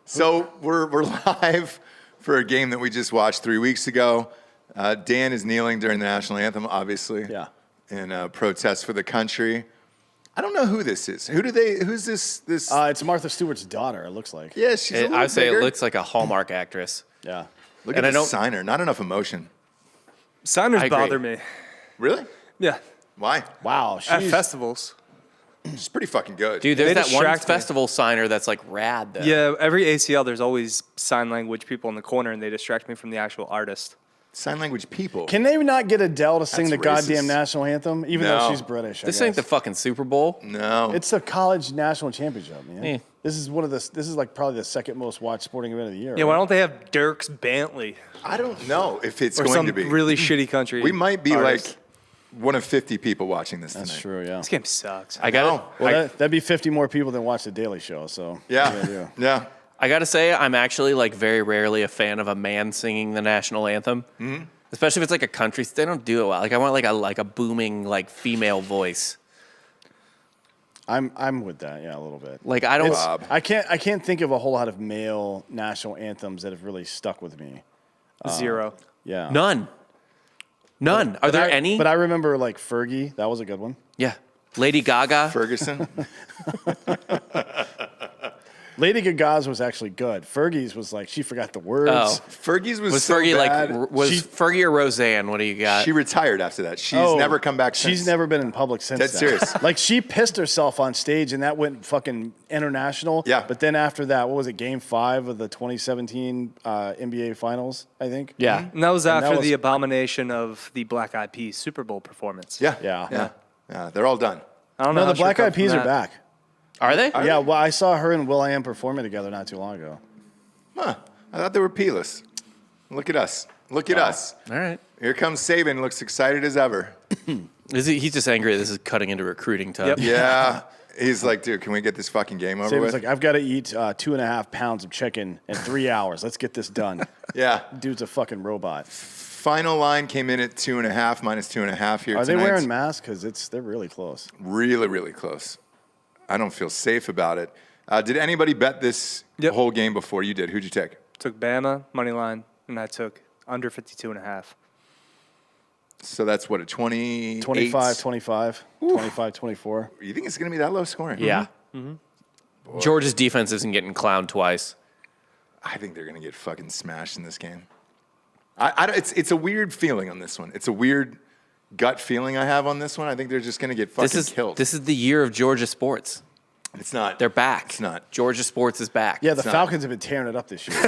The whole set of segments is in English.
So we're live for a game that we just watched 3 weeks ago. Dan is kneeling during the national anthem, obviously. Yeah. In protest for the country. I don't know who this is. Who's this? It's Martha Stewart's daughter, it looks like. Yeah, she's a little I would say bigger. it looks like a Hallmark actress. Yeah. Look and at I the don't- signer. Not enough emotion. Signers I agree. bother me. Really? Yeah. Why? Wow. At She's, festivals. She's pretty fucking good. Dude, there's They that one distract me. festival signer that's like rad, though. Yeah, every ACL, there's always sign language people in the corner, and they distract me from the actual artist. Sign language people. can they not get Adele to sing That's the goddamn racist. national anthem, even No. though she's British? This ain't the fucking Super Bowl. No. It's the college national championship, man. Yeah. This is like probably the second most watched sporting event of the year. Yeah, right? why don't they have Dirks Bentley I don't know if it's or going some to be. really shitty country? We might be artist. like one of 50 people watching this That's tonight. true, yeah. This game sucks. I got know. Well, that'd be 50 more people than watch The Daily Show, so. Yeah. Yeah. I got to say, I'm actually like very rarely a fan of a man singing the national anthem. Mm-hmm. Especially if it's like a country. They don't do it well. Like I want like a booming like female voice. I'm with that, yeah, a little bit. Like I don't. Bob. I can't think of a whole lot of male national anthems that have really stuck with me. Zero. Yeah. None. Are there any? But I remember like Fergie, that was a good one. Yeah. Lady Gaga. Ferguson. Lady Gaga's was actually good. Fergie's was like she forgot the words. Oh. Fergie's was so Fergie bad. like was She- Fergie or Roseanne? What do you got? She retired after that. She's Oh, never come back since. She's never been in public since. Dead then. serious. Like she pissed herself on stage, and that went fucking international. Yeah. But then after that, what was it? Game 5 of the 2017 NBA Finals, I think. yeah. And that was And that after was- the abomination of the Black Eyed Peas Super Bowl performance. Yeah. Yeah. Yeah. Yeah. They're all done. I don't know. No, how the she'll Black come Eyed from Peas are that. back. Are they? Yeah. Well, I saw her and Will.i.am performing together not too long ago. Huh. I thought they were peeless. Look at us. Look at us. All right. Here comes Saban. Looks excited as ever. He's just angry that this is cutting into recruiting time. Yep. Yeah. He's like, dude, can we get this fucking game over So he was with? like, I've got to eat 2.5 pounds of chicken in 3 hours. Let's get this done. Yeah. Dude's a fucking robot. Final line came in at 2.5, minus 2.5 here Are they tonight. wearing masks? Because they're really close. Really, really close. I don't feel safe about it. Did anybody bet this Yep. whole game before? You did. Who'd you take? Took Bama, money line, and I took under 52.5. So that's what, a 20? 25, 25, 25, 24. You think it's going to be that low scoring? Yeah. Georgia's defense isn't getting clowned twice. I think they're going to get fucking smashed in this game. It's a weird feeling on this one. It's a weird gut feeling I have on this one. I think they're just going to get fucking killed. This is the year of Georgia sports. It's not. They're back. It's not. Georgia sports is back. Yeah, the not. Falcons have been tearing it up this year.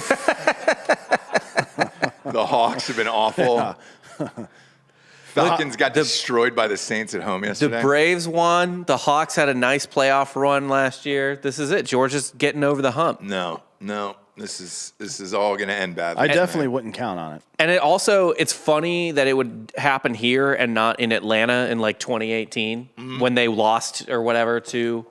The Hawks have been awful. Falcons got destroyed by the Saints at home The yesterday. Braves won. The Hawks had a nice playoff run last year. This is it. Georgia's getting over the hump. No. This is all going to end badly. I definitely wouldn't count on it. And it's funny that it would happen here and not in Atlanta in like 2018 when they lost or whatever to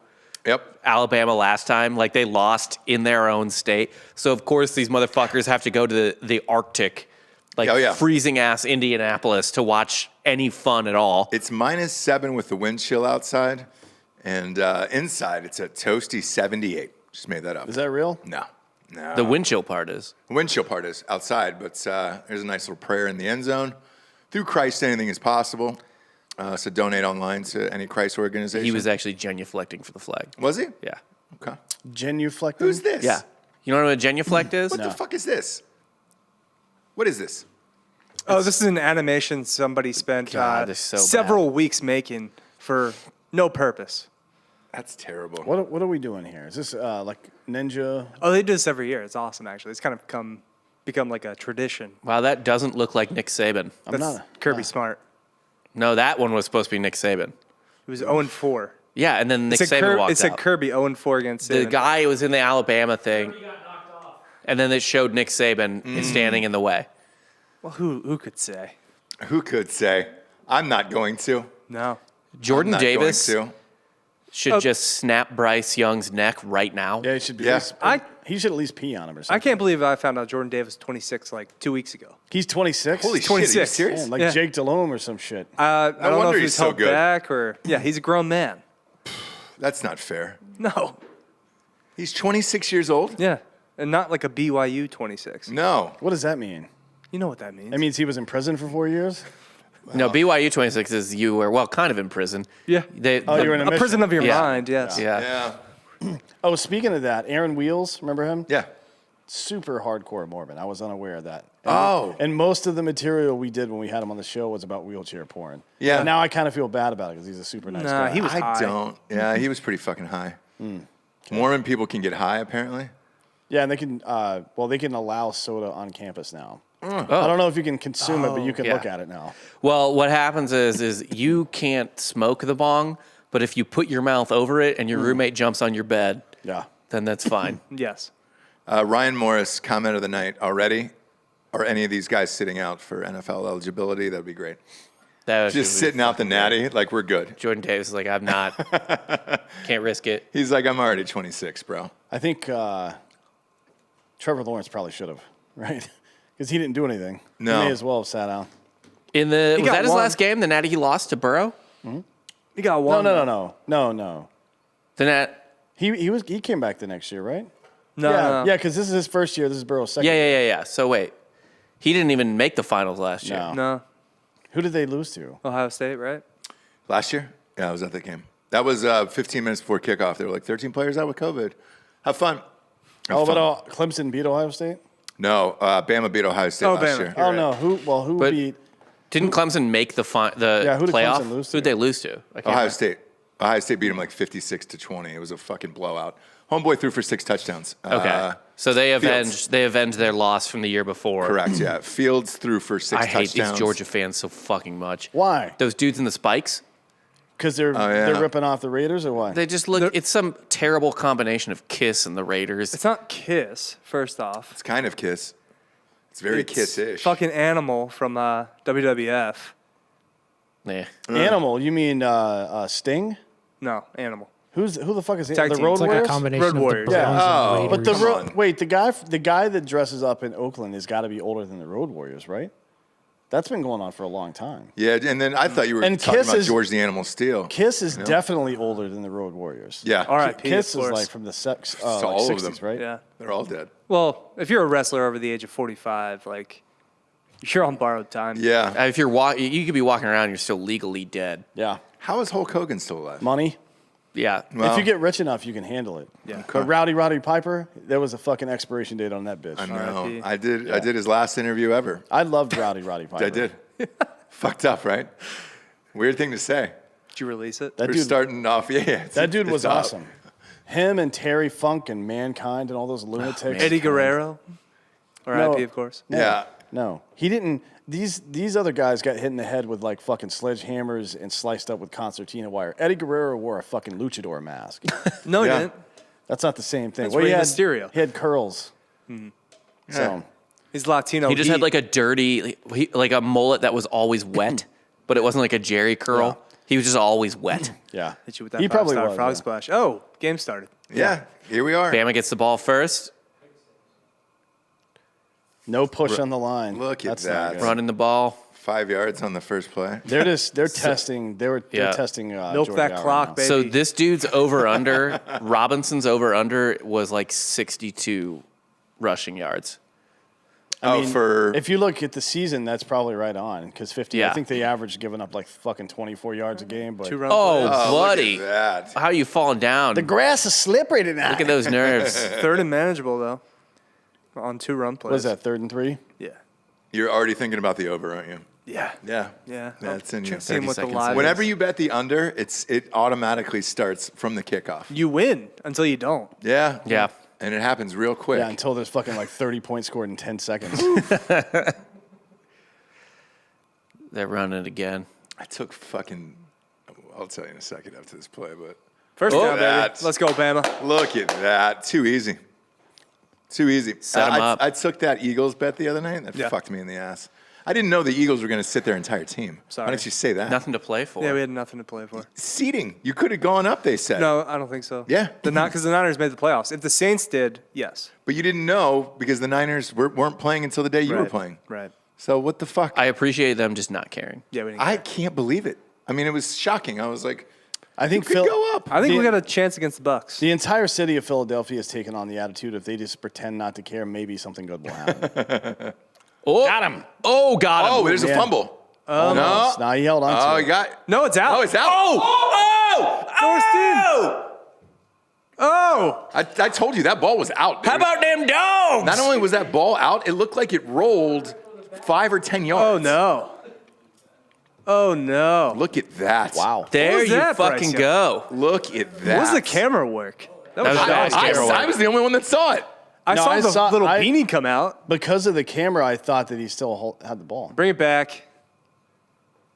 Yep. Alabama last time. Like they lost in their own state. So of course these motherfuckers have to go to the Arctic, like Oh, yeah. freezing ass Indianapolis to watch any fun at all. It's -7 with the wind chill outside, and inside it's a toasty 78. Just made that up. Is that real? No. The wind chill part is. The wind chill part is outside, but there's a nice little prayer in the end zone. Through Christ, anything is possible. So donate online to any Christ organization. He was actually genuflecting for the flag. Was he? Yeah. Okay. Genuflecting? Who's this? Yeah. You don't know what a genuflect is? What the fuck is this? What is this? Oh, this is an animation somebody spent God, they're so several weeks making for no purpose. That's terrible. What are we doing here? Is this like Ninja? Oh, they do this every year. It's awesome, actually. It's kind of become like a tradition. Wow, that doesn't look like Nick Saban. I'm That's not. Kirby Smart. No, that one was supposed to be Nick Saban. It was 0-4. Yeah, and then Nick Saban walked It said out. Kirby 0-4 against The Saban. guy was in the Alabama thing. And then it showed Nick Saban standing in the way. Well, who could say? Who could say? I'm not going to. No. Jordan Not Davis going to. should just snap Bryce Young's neck right now. Yeah, he should be. Yeah. He should at least pee on him or something. I can't believe I found out Jordan Davis was 26 like 2 weeks ago. He's 26. Holy shit, are you 26. serious? Man, like Yeah. Jake Delhomme or some shit. I don't know wonder if he's he's so held good. back or he's a grown man. That's not fair. No. He's 26 years old? Yeah, and not like a BYU 26. No. What does that mean? You know what that means? That means he was in prison for 4 years? No, BYU 26 is you were, well, kind of in prison. yeah. Oh, you were in A prison of your Yeah. mind. Yes. Yeah. Yeah. Oh, speaking of that, Aaron Wheels, remember him? Yeah. Super hardcore Mormon. I was unaware of that. Oh. And most of the material we did when we had him on the show was about wheelchair porn. Yeah. But now I kind of feel bad about it because he's a super nice Nah, guy. he was I high. don't. Yeah, he was pretty fucking high. Mormon people can get high, apparently. Yeah, and they can, they can allow soda on campus now. Oh. I don't know if you can consume it, but you can Yeah. look at it now. Well, what happens is you can't smoke the bong, but if you put your mouth over it and your roommate jumps on your bed, Yeah. then that's fine. Yes. Ryan Morris, comment of the night already. Are any of these guys sitting out for NFL eligibility? That'd be great. That was Just sitting out the natty, like we're good. Jordan Davis is like, I'm not. Can't risk it. He's like, I'm already 26, bro. I think Trevor Lawrence probably should have, right? Because he didn't do anything. No. He may as well have sat down. In the was got that his one. last game? The Natty he lost to Burrow. You got one. No. The Nat. He came back the next year, right? No, yeah, no. yeah, because this is his first year. This is Burrow's second. Yeah. So wait, he didn't even make the finals last year. No. No. Who did they lose to? Ohio State, right? Last year? Yeah, I was at that game. That was 15 minutes before kickoff. They were like, 13 players out with COVID. Have fun. Have But fun. Clemson beat Ohio State. No, Bama beat Ohio State Oh, last Bama. year. Oh no, who But- beat? Didn't Clemson make the Yeah, who did playoff? Clemson lose to? Who'd they lose to? I can't Ohio remember. State. Ohio State beat them like 56-20. It was a fucking blowout. Homeboy threw for 6 touchdowns. Okay, so they Fields. avenged their loss from the year before. Correct, yeah. Fields threw for 6 I hate touchdowns. these Georgia fans so fucking much. Why? Those dudes in the spikes. Because they're yeah. they're ripping off the Raiders or what? They just look. It's some terrible combination of Kiss and the Raiders. It's not Kiss, first off. It's kind of Kiss. It's very It's Kiss-ish. Fucking Animal from WWF. Yeah. Animal? You mean Sting? No, Animal. Who the fuck is Tag the team. Road It's It's like Warriors? a combination Road of the Warriors. Browns Yeah. and the But the Raiders. Come on. the guy that dresses up in Oakland has got to be older than the Road Warriors, right? That's been going on for a long time. Yeah, and then I thought you were And talking Kiss about is- George the Animal Steel. Kiss is definitely older than the Road Warriors. Yeah. R.I.P. Kiss of is course. like from the all of 60s, them. right? Yeah. They're all dead. Well, if you're a wrestler over the age of 45, like, you're on borrowed time. Yeah. If you're you could be walking around, you're still legally dead. Yeah. How is Hulk Hogan still alive? Money. Yeah. Well, If you get rich enough, you can handle it. Yeah. But Roddy Piper, there was a fucking expiration date on that bitch. I know. R.I.P. I did his last interview ever. I loved Roddy Piper. I did. Fucked up, right? Weird thing to say. Did you release it? That We're dude, starting off. Yeah. that dude it's was up. awesome. Him and Terry Funk and Mankind and all those lunatics. Eddie Guerrero? R.I.P. No. of course. No, Yeah. No, he didn't. These other guys got hit in the head with like fucking sledgehammers and sliced up with concertina wire. Eddie Guerrero wore a fucking luchador mask. No, he Yeah. didn't. That's not the same thing. That's he Rey had Mysterio. He had curls. So He's Latino. He just had like a dirty, like a mullet that was always wet, but it wasn't like a Jerry curl. He was just always wet. yeah, Hit you with that he probably five-star was. frog yeah. splash. Oh, game started. Yeah. Here we are. Bama gets the ball first, No push on the line. Look at That's not that. good. running the ball. 5 yards on the first play. They're testing. They're Yeah. testing. Milk Jordan that Howard clock, now. baby. So this dude's over under, Robinson's over under was like 62 rushing yards. I mean, for if you look at the season, that's probably right on because 50. Yeah. I think they average giving up like fucking 24 yards a game. But 2 run Oh, plays. buddy. Look at that. How are you falling down? the grass is slippery tonight. Look at those nerves. Third and manageable, though. On 2 run plays. What is that? 3rd and 3. Yeah. You're already thinking about the over, aren't you? Yeah. Yeah. Yeah. That's in you. Same with the 30 seconds. live. Whenever you bet the under, it automatically starts from the kickoff. You win until you don't. Yeah. Yeah. And it happens real quick. Yeah, until there's fucking like 30 points scored in 10 seconds. They're running it again. I took fucking. I'll tell you in a second after this play, but First Oh, down, baby. that's- Let's go, Bama. look at that. Too easy. Too easy. Set 'em up. I took that Eagles bet the other night. That Yeah. fucked me in the ass. I didn't know the Eagles were going to sit their entire team. Sorry. Why didn't you say that? Nothing to play for. Yeah, we had nothing to play for. Seating. You could have gone up, they said. No, I don't think so. Yeah. Because the Niners made the playoffs. If the Saints did, yes. But you didn't know because the Niners weren't playing until the day you were Right. playing. Right. So what the fuck? I appreciate them just not caring. Yeah, we didn't. I care. can't believe it. I mean, it was shocking. I was like, I think could go up. I think the, we got a chance against the Bucks. the entire city of Philadelphia has taken on the attitude if they just pretend not to care, maybe something good will happen. Oh, Got him. Oh, got him. Oh, there's a man. fumble. No, he held on to Oh, it. he got. No, it's out. Oh, it's out. Oh! I told you that ball was out. Dude. How about them dogs? Not only was that ball out, it looked like it rolled 5 or 10 yards. Oh, no. Oh, no. Look at that. Wow. There What was you that, Bryce fucking Young? go. Look at that. What was the camera work? That was nice shocking. camera work. I was the only one that saw it. I No, saw I the saw- little I- beanie come out. Because of the camera, I thought that he still had the ball. Bring it back.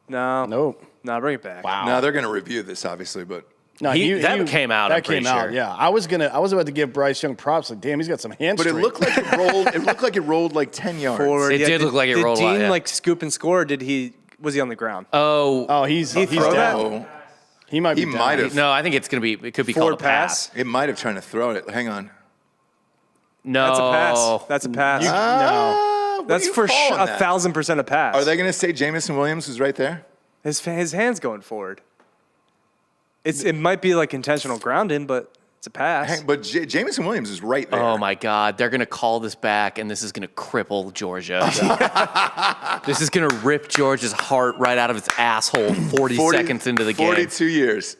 No. Nope. No, bring it back. Wow. Now they're going to review this, obviously, but No, That came out, That I'm pretty came out. sure. Yeah, I was about to give Bryce Young props. Like, damn, he's got some hand. it strength. looked like it rolled. It looked like it rolled like 10 yards. Forward. It did look like it did rolled a lot, Dean yeah. like scoop and score? Or was he on the ground? Oh, Oh, he's throw that? down. Oh, He might. he be down. might have. no, I think it could be Forward called a pass. It might have trying to throw it. Hang on. No. That's a pass. That's a pass. No. That's for 1,000% a pass. Are they going to say Jamison Williams was right there? His hand's going forward. It might be like intentional grounding, but it's a pass. But Jamison Williams is right there. Oh my God, they're gonna call this back, and this is gonna cripple Georgia. This is gonna rip Georgia's heart right out of its asshole. 40 seconds into the game. 42 years.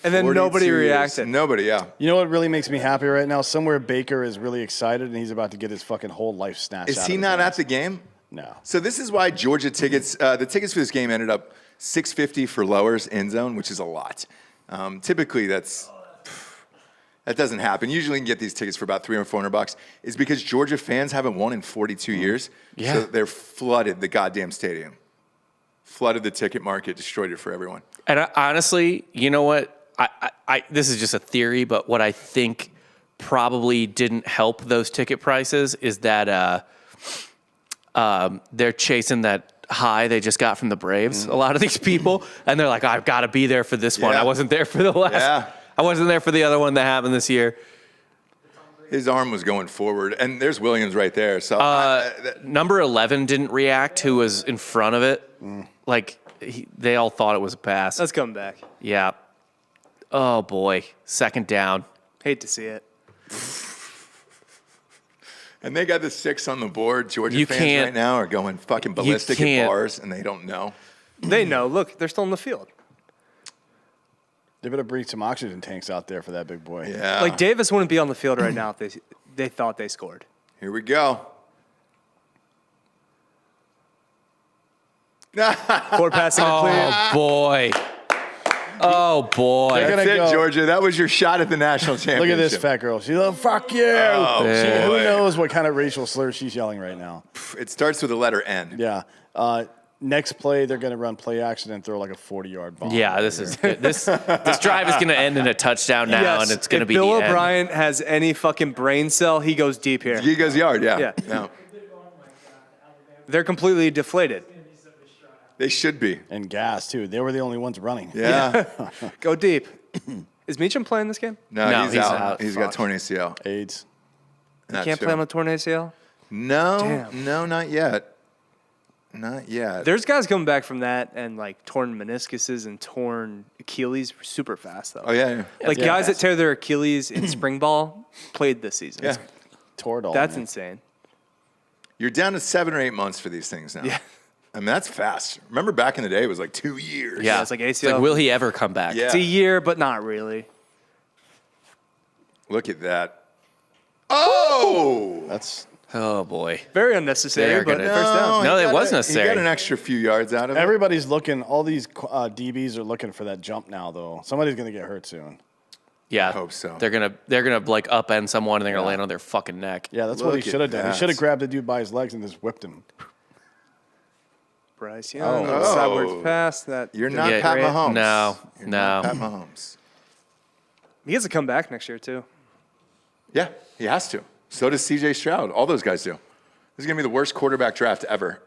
And then 42 nobody years. reacted. Nobody, yeah. You know what really makes me happy right now? Somewhere Baker is really excited, and he's about to get his fucking whole life snatched. Is out he of his not hands. at the game? No. So this is why Georgia tickets, the tickets for this game ended up $650 for lowers end zone, which is a lot. Typically, that doesn't happen. Usually, you can get these tickets for about $300 or $400. Is because Georgia fans haven't won in 42 years. Yeah. So they're flooded the goddamn stadium, flooded the ticket market, destroyed it for everyone. And honestly, you know what? I this is just a theory, but what I think probably didn't help those ticket prices is that they're chasing that high they just got from the Braves. A lot of these people, and they're like, I've got to be there for this one. Yeah. I wasn't there for the last. Yeah. I wasn't there for the other one that happened this year. His arm was going forward, and there's Williams right there. So Number 11 didn't react, who was in front of it. Like, they all thought it was a pass. Let's come back. Yeah. Oh, boy. Second down. Hate to see it. and they got the 6 on the board. Georgia You fans can't- right now are going fucking ballistic at can't- bars, and they don't know. They know. Look, they're still in the field. They better bring some oxygen tanks out there for that big boy. Yeah. Like Davis wouldn't be on the field right now if they thought they scored. Here we go. Forward passing complete. Oh, boy. Oh, boy. They're That's gonna it, go- Georgia. That was your shot at the national Look championship. at this fat girl. She's like, fuck you. Oh, Who boy. knows what kind of racial slur she's yelling right now? It starts with the letter N. Yeah. Next play, they're going to run play action and throw like a 40-yard bomb. Yeah, this is good. This drive is going to end in a touchdown now, Yes, and it's going to if be Bill the end. O'Brien has any fucking brain cell, he goes deep here. He goes yard, yeah. Yeah. No, They're completely deflated. they should be. And gas, too. They were the only ones running. Yeah. Go deep. Is Meacham playing this game? No, he's he's out. out. He's got torn ACL. AIDS. That Can't too. play on a torn ACL? No, Damn. no, not yet. Not yet. There's guys coming back from that and like torn meniscuses and torn Achilles super fast though. Oh, yeah. Like Yeah. guys that tear their Achilles in spring ball played this season. Yeah. Tore it all. That's man. insane. You're down to 7 or 8 months for these things now. Yeah. I mean, that's fast. Remember back in the day, it was like 2 years. Yeah, it's like It's ACL. like, will he ever come back? Yeah. It's a year, but not really. Look at that. Oh! That's Oh, boy. Very unnecessary, They're but gonna- first down. No, he it got was a- necessary. He got an extra few yards out of it. everybody's looking. All these DBs are looking for that jump now, though. Somebody's going to get hurt soon. Yeah. I hope so. They're gonna like upend someone, and they're going to land on their fucking neck. Yeah, that's what he Look at should have done. He that. should have grabbed the dude by his legs and just whipped him. Bryce Young, Oh. sideways pass. That You're not Yeah, Pat great. Mahomes. No, You're no. not Pat Mahomes. He gets to come back next year too. Yeah, he has to. So does CJ Stroud. All those guys do. This is going to be the worst quarterback draft ever.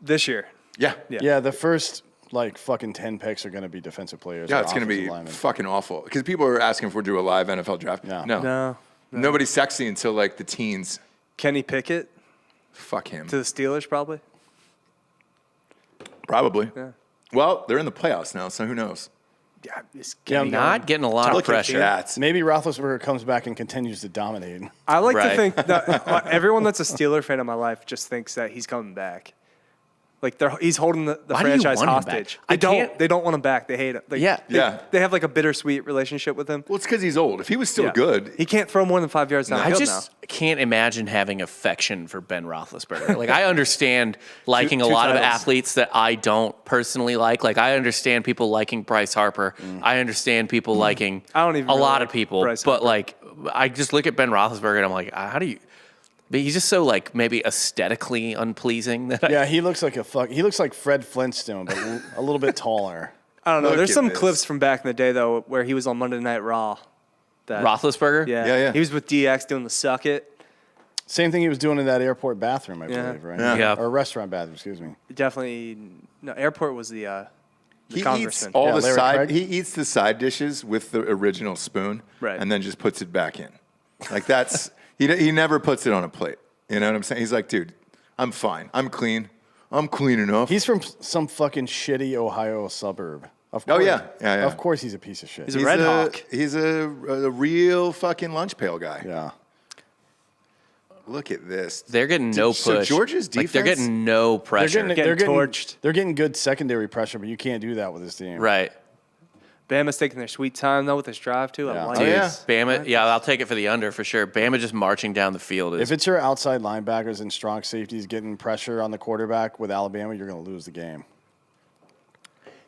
This year. Yeah. Yeah. Yeah, the first like fucking 10 picks are going to be defensive players. Yeah, or it's going to be offensive linemen. fucking awful. Because people are asking if we'll do a live NFL draft. No. No. Nobody's sexy until like the teens. Kenny Pickett Fuck him. to the Steelers probably. Probably. Yeah. Well, they're in the playoffs now, so who knows? Yeah, this Yeah, Kenny Not getting a lot of Look pressure. at that. Maybe Roethlisberger comes back and continues to dominate. I like to Right. think that everyone that's a Steeler fan in my life just thinks that he's coming back. Like he's holding the Why do you franchise want him back? hostage. I They don't. can't- They don't want him back. They hate him. Like, Yeah. Yeah. They have like a bittersweet relationship with him. Well, it's because he's old. If he was still Yeah. good, He can't throw more than 5 yards down the I field just can't imagine having affection for Ben Roethlisberger. Like, I understand liking a two lot of titles. athletes that I don't personally like. Like, I understand people liking Bryce Harper. I understand people liking Mm. I don't even a really lot like of people. Bryce But Harper. like, I just look at Ben Roethlisberger and I'm like, how do you? But he's just so like maybe aesthetically unpleasing that Yeah, he looks like he looks like Fred Flintstone, but a little bit taller. I don't know. Look There's at some this. clips from back in the day though where he was on Monday Night Raw. That, Roethlisberger. yeah, Yeah, yeah. He was with DX doing the suck it. Same thing he was doing in that airport bathroom, I Yeah. believe, right? Yeah. Yeah. Or restaurant bathroom, excuse me. Definitely. No, airport was the he eats congressman. all Yeah, the Larry side. Craig. He eats the side dishes with the original spoon, Right. and then just puts it back in. Like that's he never puts it on a plate. You know what I'm saying? He's like, dude, I'm fine. I'm clean. I'm clean enough. He's from some fucking shitty Ohio suburb. Of Oh, course, yeah. Yeah, yeah. Of course he's a piece of shit. He's a Red Hawk. He's a real fucking lunch pail guy. Yeah. Look at this. They're getting no So push. Georgia's Like, they're defense- getting no pressure. Getting torched. They're getting good secondary pressure, but you can't do that with this team. Right. Bama's taking their sweet time though with this drive too. I Yeah. like Oh, it. yeah. Bama, yeah, I'll take it for the under for sure. Bama just marching down the field is If it's your outside linebackers and strong safeties getting pressure on the quarterback with Alabama, you're going to lose the game.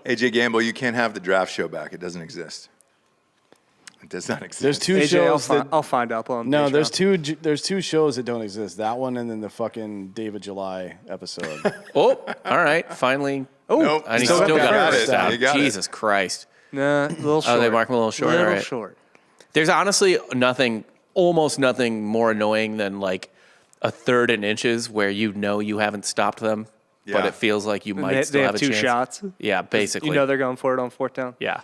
AJ Gamble, you can't have the draft show back. It doesn't exist. It does not exist. There's two AJ, shows that I'll find out on no, Patreon. there's two shows that don't exist. That one and then the fucking David July episode. Oh, all right. Finally. Oh, Nope. And he Still still got got it. first down. You got it. Jesus Christ. nah, a little short. Oh, they mark him a little short. Little All right. short. There's honestly almost nothing more annoying than like a 3rd and inches where you know you haven't stopped them, but Yeah. it feels like you might They, still they have have a two chance. shots. Yeah, basically. You know they're going for it on 4th down. yeah.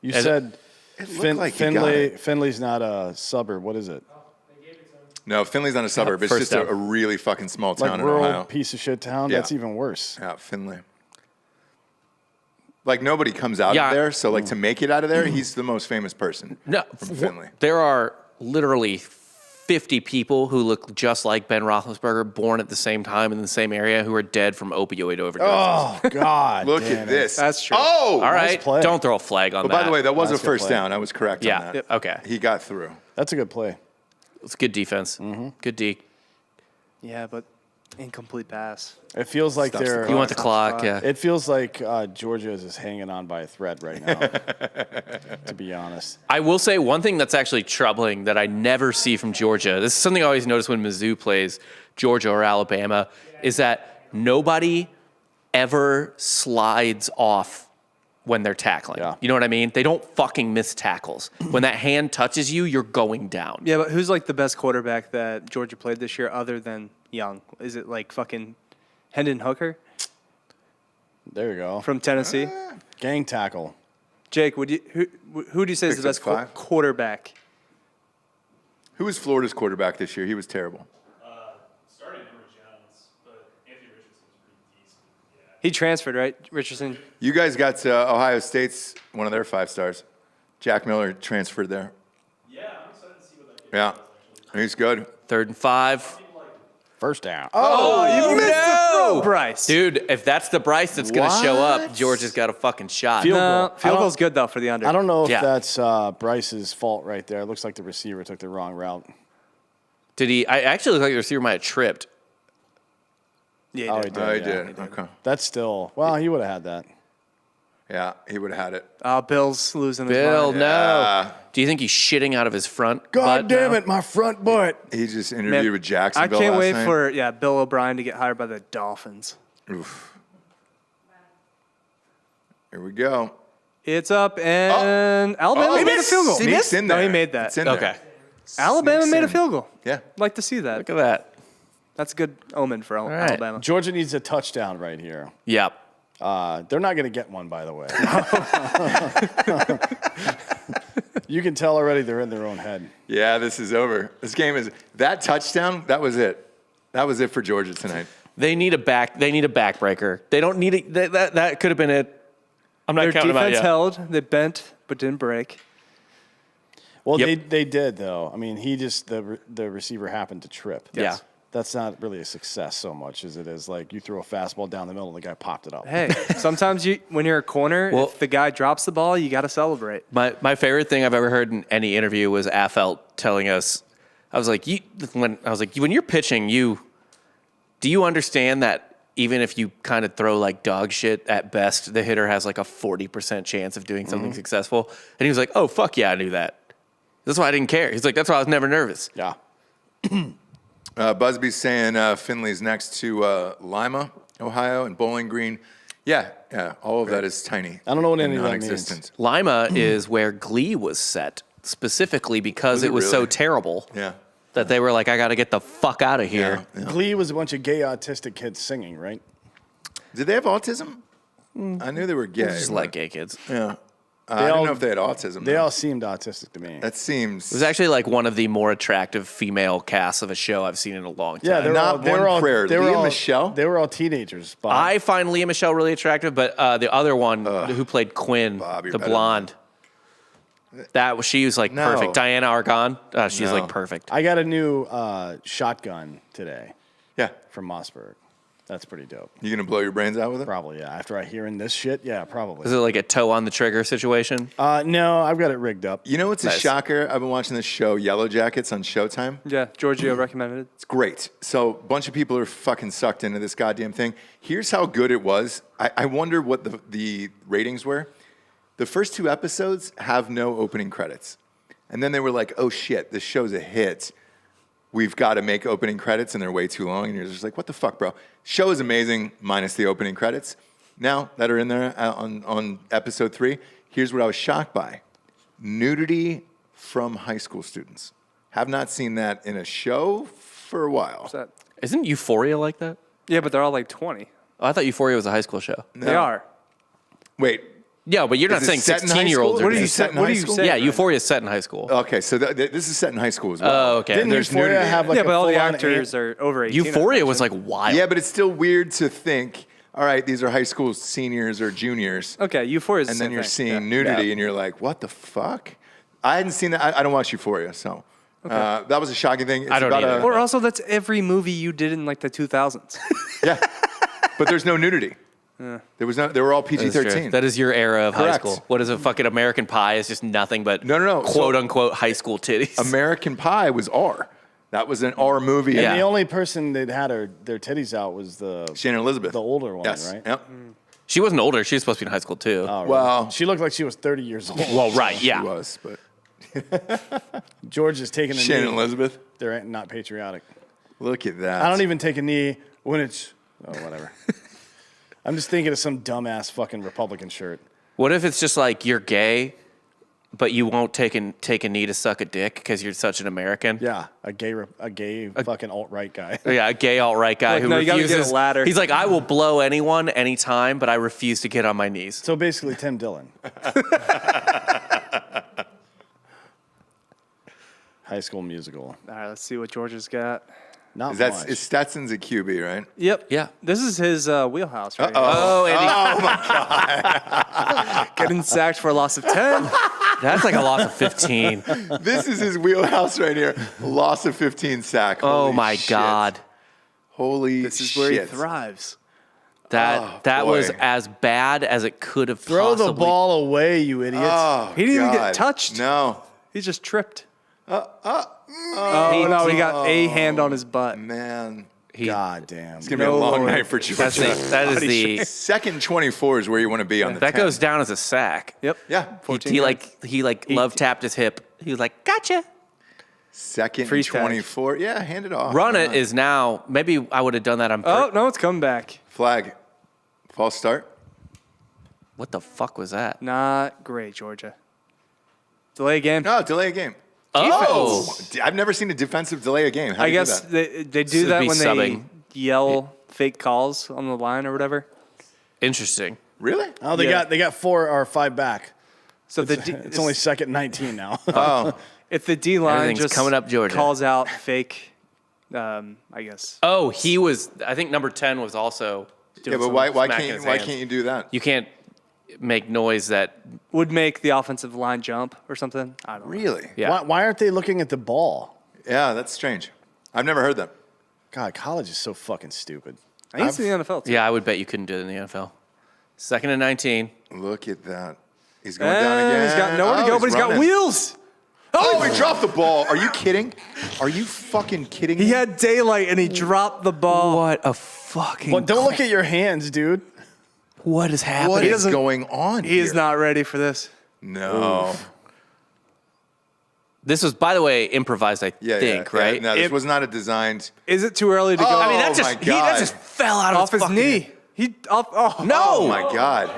You As- said It looked like he got Finley. it. Finley's not a suburb. What is it? No, Finley's not a suburb. It's First just down. a really fucking small Like town in rural Ohio. piece of shit town. Yeah. That's even worse. Yeah, Finley. Like nobody comes out Yeah. of there, so like to make it out of there, he's the most famous person. No, from Finley. There are literally 50 people who look just like Ben Roethlisberger, born at the same time in the same area, who are dead from opioid overdoses. Oh God! Look damn at it. this. That's true. Oh, All right, play. don't throw a flag on But that. by the way, that was Nice a first play. down. I was correct Yeah, on that. yep. Okay. He got through. That's a good play. It's good defense. Good D. Yeah, but incomplete pass. It feels like Stops the they're. You want the Stops the clock? Yeah. It feels like Georgia is just hanging on by a thread right now. To be honest, I will say one thing that's actually troubling that I never see from Georgia. This is something I always notice when Mizzou plays Georgia or Alabama, is that nobody ever slides off when they're tackling. Yeah. You know what I mean? They don't fucking miss tackles. When that hand touches you, you're going down. Yeah, but who's like the best quarterback that Georgia played this year other than Young? Is it like fucking Hendon Hooker there you go. from Tennessee? Gang tackle. Jake, who do you say is the best 6'5". quarterback? Who was Florida's quarterback this year? He was terrible. Starting Emory Jones, but Anthony Richardson was pretty decent. Yeah. He transferred, right, Richardson? You guys got to Ohio State's one of their 5 stars. Jack Miller transferred there. Yeah, I'm excited to see what that Yeah, he's good. 3rd and 5. First down. Oh, you missed no! the throw, Bryce. Dude, if that's the Bryce that's going to show up, What? Georgia's got a fucking shot. Field No, goal. field I goal's don't- good though for the under. I don't know if Yeah. that's Bryce's fault right there. It looks like the receiver took the wrong route. Did he? I actually look like the receiver might have tripped. Yeah, Oh, he he did. did. Oh, he yeah. did. Okay. That's still. Well, he would have had that. Yeah, he would have had it. Bill's losing his Bill, mind. no. Yeah. Do you think he's shitting out of his front? God butt damn now? it, my front butt. He just interviewed Man, with I Jacksonville can't last wait night. for Bill O'Brien to get hired by the Dolphins. Oof. Here we go. It's up, and Alabama Oh, made a field goal. Sneaks in there. No, he made that. It's in Okay. there. Alabama Sneaks made a in. field goal. Yeah. Like to see that. Look at that. That's a good omen for right. Alabama. Georgia needs a touchdown right here. Yep. They're not going to get one, by the way. You can tell already they're in their own head. Yeah, this is over. This game is that touchdown. That was it. That was it for Georgia tonight. They need a backbreaker. They don't need it. That could have been it. I'm not Their counting them out defense yet. held. They bent but didn't break. Well, Yep. they did though. I mean, the receiver happened to trip. Yeah. That's not really a success so much as it is like you threw a fastball down the middle and the guy popped it up. Hey, sometimes when you're a corner, Well- if the guy drops the ball, you got to celebrate. My favorite thing I've ever heard in any interview was Affelt telling us, when you're pitching, do you understand that even if you kind of throw like dog shit at best, the hitter has like a 40% chance of doing something successful? And he was like, oh, fuck yeah, I knew that. That's why I didn't care. He's like, that's why I was never nervous. Yeah. Busby's saying Finley's next to Lima, Ohio, and Bowling Green. Yeah, all of that is tiny. I don't know what and any of that non-existent. means. Lima is where Glee was set, specifically because Was it it was so really? terrible Yeah. that they were like, I got to get the fuck out of here. Yeah. Glee was a bunch of gay autistic kids singing, right? Did they have autism? I knew they were gay. Just but- like gay kids. Yeah. I all- don't know if they had autism. They though. all seemed autistic to me. That seems. It was actually like one of the more attractive female casts of a show I've seen in a long time. yeah, they were Not all, they one were all, prayer. They were Lea all, Michele? They were all teenagers. Bob. I find Leah Michelle really attractive, but the other one who played Quinn, Bob, you're the better blonde, she was like No. perfect. Diana Argon, she's No. like perfect. I got a new shotgun today Yeah. from Mossberg. That's pretty dope. You gonna blow your brains out with it? Probably, yeah. After I hearing this shit, yeah, probably. Is it like a toe on the trigger situation? No, I've got it rigged up. You know what's a Nice. shocker? I've been watching this show, Yellow Jackets, on Showtime. Yeah, Giorgio recommended it. It's great. So a bunch of people are fucking sucked into this goddamn thing. Here's how good it was. I wonder what the ratings were. The first 2 episodes have no opening credits. And then they were like, oh shit, this show's a hit. We've got to make opening credits, and they're way too long. And you're just like, what the fuck, bro? Show is amazing, minus the opening credits. Now that are in there on episode 3, here's what I was shocked by. Nudity from high school students. Have not seen that in a show for a while. What's that? Isn't Euphoria like that? Yeah, but they're all like 20. Oh, I thought Euphoria was a high school show. They are. Wait, Yeah, but you're not Is it saying set in high 16-year-olds school? are What are gay. you set in what high are you school? saying? Yeah, right? Euphoria is set in high school. okay, so this is set in high school as well. Oh, okay. Didn't There's Euphoria nudity. have like Yeah, a but all the full-on actors are over 18. Euphoria I'd was like imagine. wild. Yeah, but it's still weird to think, all right, these are high school seniors or juniors, Okay, Euphoria is the and then same you're thing. seeing Yeah. nudity, Yeah. and you're like, what the fuck? I hadn't seen that. I don't watch Euphoria, so that was a shocking thing. It's I don't about either. Or also, that's every movie you did in like the 2000s. yeah, but there's no nudity. There was no. They were all That is true. PG-13. That is your era of high Correct. school. What is a fucking American Pie? It's just nothing but No. quote So- unquote high school titties. American Pie was R. That was an R movie. Yeah. And the only person that had their titties out was the Shannon Elizabeth, the older one, yes. right? Yep. She wasn't older. She was supposed to be in high school too. Oh, really? Well, she looked like she was 30 years old. well, right, she yeah. was, but George is taking a Shannon knee. Elizabeth. They're not patriotic. Look at that. I don't even take a knee when it's whatever. I'm just thinking of some dumbass fucking Republican shirt. What if it's just like you're gay, but you won't take a knee to suck a dick because you're such an American? Yeah, a gay fucking alt right guy. Yeah, a gay alt-right guy Like, who no, you gotta get a refuses. ladder. He's like, I will blow anyone, anytime, but I refuse to get on my knees. So basically, Tim Dillon. High School Musical. All right, let's see what Georgia's got. Not Is much. Stetson's a QB, right? Yep. Yeah. This is his wheelhouse, right? Oh, Andy, here. Getting sacked for a loss of 10. that's like a loss of 15. This is his wheelhouse right here. Loss of 15 sack. Oh Holy my shit. God. Holy This is where he shit. thrives. That boy. was as bad as it could have Throw possibly. the ball away, you idiots. Oh, He didn't even get God. touched. No. He just tripped. Oh, no, he got a hand on his butt. Man. God damn. It's going to be a long night for That's Georgia. that is the Second 24 is where you want to be on the that 10. goes down as a sack. Yep. Yeah. 14 He yards. love tapped his hip. He was like, gotcha. Second Freeze and tag. 24. Yeah, hand it off. Run Why it not? is now. Maybe I would have done that on. Oh, no, it's coming back. Flag. False start. What the fuck was that? Not great, Georgia. Delay game. No, delay a game. Oh, I've never seen a defensive delay a game. How do I you do guess that? they do Should that be when subbing. they yell fake calls on the line or whatever. interesting. Really? Oh, they Yeah. got 4 or 5 back. So It's only second and 19 now. Oh, if the D line Everything's just coming up Georgia. calls out fake, I guess. Oh, he was. I think number 10 was also. yeah, doing but some why smacking can't his why hands. can't you do that? You can't. make noise that Would make the offensive line jump or something. I don't know. Really? yeah. Why aren't they looking at the ball? Yeah, that's strange. I've never heard that. God, college is so fucking stupid. I think it's in the NFL too. Yeah, I would bet you couldn't do it in the NFL. 2nd and 19. Look at that. He's going down again. He's got nowhere to go, but he's got running. wheels. Oh, he dropped the ball. Are you kidding? Are you fucking kidding me? He had daylight and he dropped the ball. What a fucking. Well, don't look at your hands, dude. What is happening? What is doesn't- going on He is here? not ready for this. No. This was, by the way, improvised, I think, right? No, this It- was not a designed. Is it too early to go? Oh, I mean, that my just God. that just fell out off of his fucking- knee. He off. Oh No. Oh my God.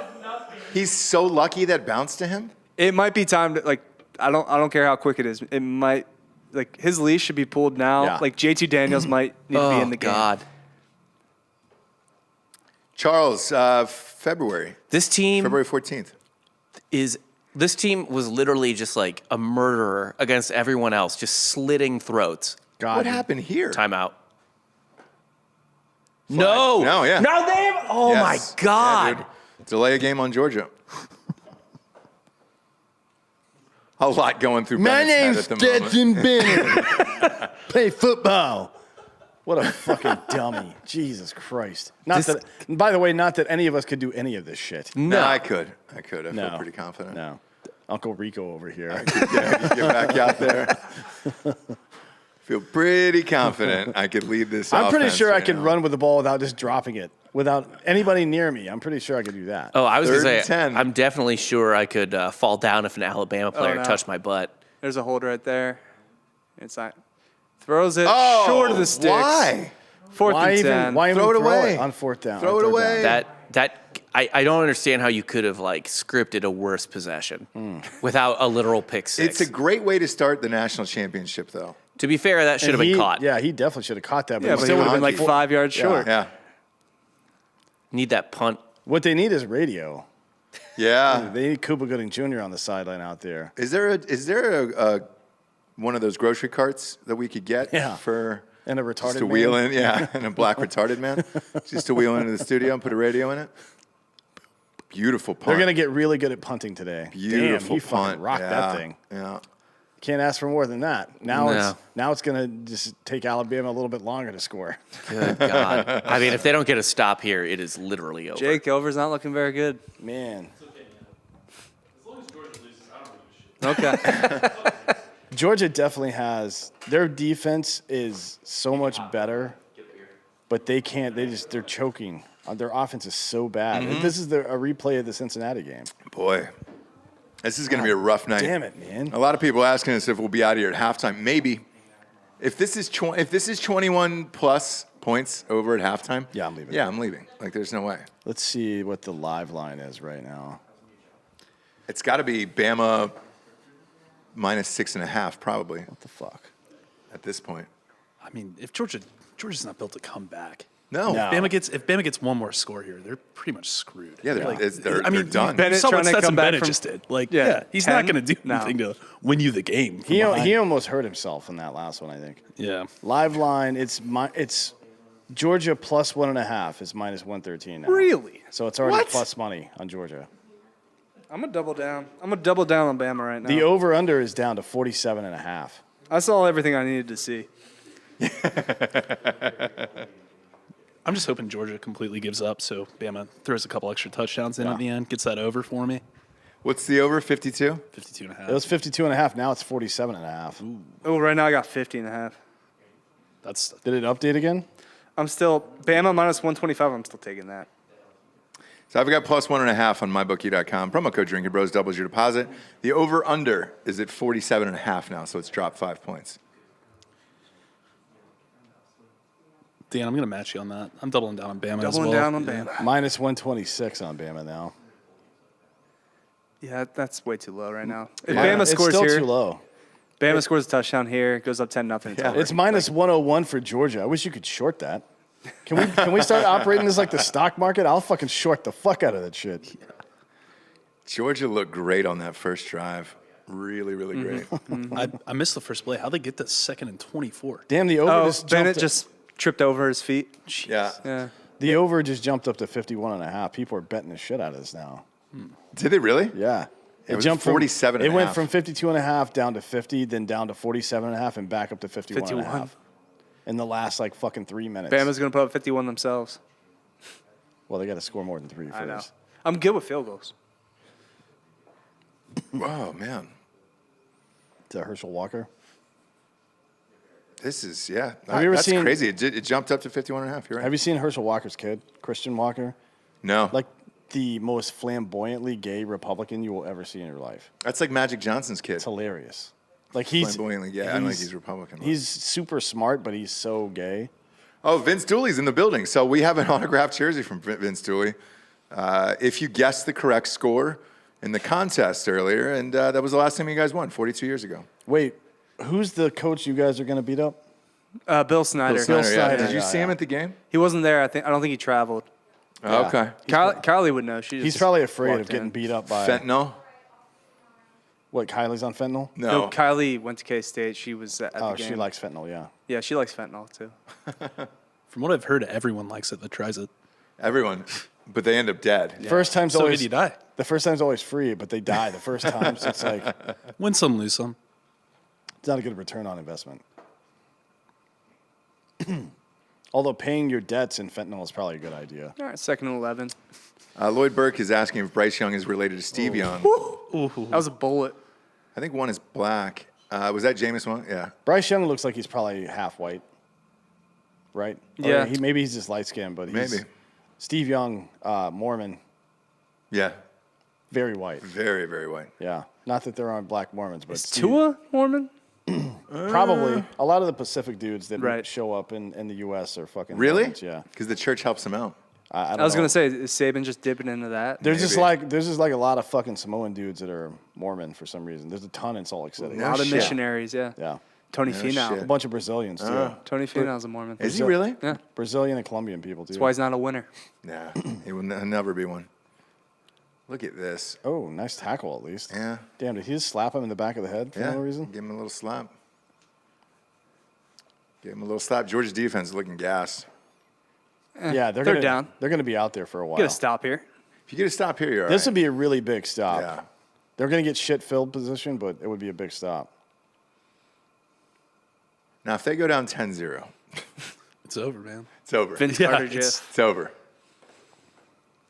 He's so lucky that bounced to him. It might be time to like. I don't care how quick it is. It might like his leash should be pulled now. Yeah. Like JT Daniels might need to be in the game. God. Charles, February This team 14th. this team was literally just like a murderer against everyone else, just slitting throats. God, What happened here? Timeout. No. No, yeah. No, they. Oh Yes. my Yeah, God. dude. Delay a game on Georgia. A lot going through My Bennett's name's head at the moment. Stetson Bennett. Play football. What a fucking dummy. Jesus Christ. Not This- that. By the way, not that any of us could do any of this shit. No, I could. I feel No. pretty confident. No. Uncle Rico over here. Get back out there. Feel pretty confident I could lead this. I'm pretty offense sure I right could now. run with the ball without just dropping it, without anybody near me. I'm pretty sure I could do that. Oh, I was going to 3rd say, and 10. I'm definitely sure I could fall down if an Alabama player no. touched my butt. There's a hold right there. Inside. Throws it Oh, short of the sticks. Why? 4th Why and even? 10. Why even Throw it throw away. it on 4th down? Throw on it 3rd away. down? I don't understand how you could have like scripted a worse possession without a literal pick six. It's a great way to start the national championship, though. To be fair, that should have And been he- caught. Yeah, he definitely should have caught that. Yeah, he but still he would have would've been like 5 yards short. Yeah. Need that punt. What they need is radio. Yeah. They need Cuba Gooding Jr. on the sideline out there. Is there a one of those grocery carts that we could get Yeah. for And a just retarded to wheel man. in? Yeah, and a black retarded man, just to wheel into the studio and put a radio in it. Beautiful punt. They're going to get really good at punting today. beautiful Damn, he fucking punt. rocked yeah. that thing. Yeah. Can't ask for more than that. Now No. it's going to just take Alabama a little bit longer to score. Good God. I mean, if they don't get a stop here, it is literally over. Jake Over's not looking very good. Man, As long as Georgia loses, I don't give a shit. Okay. Georgia definitely has their defense is so much better, but they can't. They're choking. Their offense is so bad. Mm-hmm. This is a replay of the Cincinnati game. Boy, this is going to be a rough night. Damn it, man. A lot of people asking us if we'll be out of here at halftime. Maybe. If this is 21 plus points over at halftime, Yeah, I'm leaving. Yeah, I'm leaving. Like, there's no way. Let's see what the live line is right now. It's got to be Bama minus 6.5, probably What the fuck? at this point. I mean, if Georgia's not built to come back. No. No. If Bama gets one more score here, they're pretty much screwed. Yeah, they're, Like, they're, I mean, they're done. Bennett you saw what trying to Stetson come back Bennett from- just did. Like, Yeah, yeah, he's not 10? going to do No. anything to win you the game. from He behind. almost hurt himself in that last one, I think. Yeah. Live line, it's Georgia plus 1.5 is minus 113 now. Really? So it's already What? plus money on Georgia. I'm going to double down. I'm going to double down on Bama right now. The over/under is down to 47.5. I saw everything I needed to see. I'm just hoping Georgia completely gives up, so Bama throws a couple extra touchdowns in at the end, gets that over for me. What's the over, 52? 52.5. It was 52.5. Now it's 47.5. Oh, right now I got 50 and a half. That's Did it update again? I'm still, Bama minus 125, I'm still taking that. So I've got plus 1.5 on mybookie.com. Promo code Drinking Bros doubles your deposit. The over/under is at 47.5 now, so it's dropped 5 points. Dan, I'm going to match you on that. I'm doubling down on Bama as well. Doubling down on Bama. Minus 126 on Bama now. Yeah, that's way too low right now. If Yeah, Bama it's scores still here, too low. Bama scores a touchdown here, goes up 10-0. Yeah. It's minus 101 for Georgia. I wish you could short that. Can we start operating this like the stock market? I'll fucking short the fuck out of that shit. Georgia looked great on that first drive. Really, really great. I missed the first play. How'd they get to 2nd and 24? Damn, the over Oh, just Bennett jumped just tripped over his feet. Yeah. Yeah. the over just jumped up to 51.5. People are betting the shit out of this now. Did they really? Yeah. It was jumped 47 It and a went half. from 52.5 down to 50, then down to 47.5, and back up to 51.5 51. in the last like fucking 3 minutes. Bama's going to put up 51 themselves. Well, they got to score more than 3 I know. first. I'm good with field goals. Oh, man. To Herschel Walker. This is, yeah. Have you ever That's seen- crazy. It jumped up to 51 and a half. You're right. Have you seen Herschel Walker's kid, Christian Walker? No. Like the most flamboyantly gay Republican you will ever see in your life. That's like Magic Johnson's kid. It's hilarious. Like he's Flamboyantly, yeah. I don't think he's Republican. but- He's super smart, but he's so gay. Oh, Vince Dooley's in the building. So we have an autographed jersey from Vince Dooley. If you guessed the correct score in the contest earlier, and that was the last time you guys won, 42 years ago. Wait, who's the coach you guys are going to beat up? Bill Snyder. Bill Snyder, yeah. Snyder, Did you yeah, see him yeah. at the game? He wasn't there. I don't think he traveled. Oh, Yeah. okay. Carly would know. She just He's probably afraid of walked getting in. beat up by Fentanyl? What? Kylie's on fentanyl. No. Kylie went to K-State. She was at the Oh, game. she likes fentanyl. Yeah. Yeah, she likes fentanyl too. From what I've heard, everyone likes it that tries it. Everyone. But they end up dead. First time's So always did he die? The first time's always free, but they die the first time. So it's like Win some, lose some. it's not a good return on investment. Although paying your debts in fentanyl is probably a good idea. All right, 2nd and 11. Lloyd Burke is asking if Bryce Young is related to Steve Young. That was a bullet. I think one is black. Was that Jameis one? Yeah. Bryce Young looks like he's probably half white, right? Or Yeah. maybe he's just light skinned, but he's, Maybe. Steve Young, Mormon, Yeah. very white. Very, very white. Yeah, not that there aren't black Mormons, but Is Tua Mormon? probably a lot of the Pacific dudes that Right. show up in the U.S. are fucking Really? Mormons, yeah. Because the church helps him out. I don't I was know. gonna say, is Saban just dipping into that? There's just Maybe. like a lot of fucking Samoan dudes that are Mormon for some reason. There's a ton in Salt Lake City. A lot of shit. missionaries, yeah. Yeah, Tony No Finau. shit. a bunch of Brazilians too. Tony Finau's a Mormon. Is he really? Yeah. Brazilian and Colombian people too. That's why he's not a winner. Nah. He will never be one. Look at this. Oh, nice tackle at least. Yeah. Damn, did he just slap him in the back of the head for Yeah. no reason? Give him a little slap. Give him a little slap. Georgia's defense is looking gassed. Yeah, they're they're gonna, down. They're going to be out there for a while. Get a stop here. If you get a stop here, you're all This right. would be a really big stop. Yeah. They're going to get shit filled position, but it would be a big stop. Now, if they go down 10-0, It's over, man. it's over. Vince Yeah, Carter it's- gif. It's over.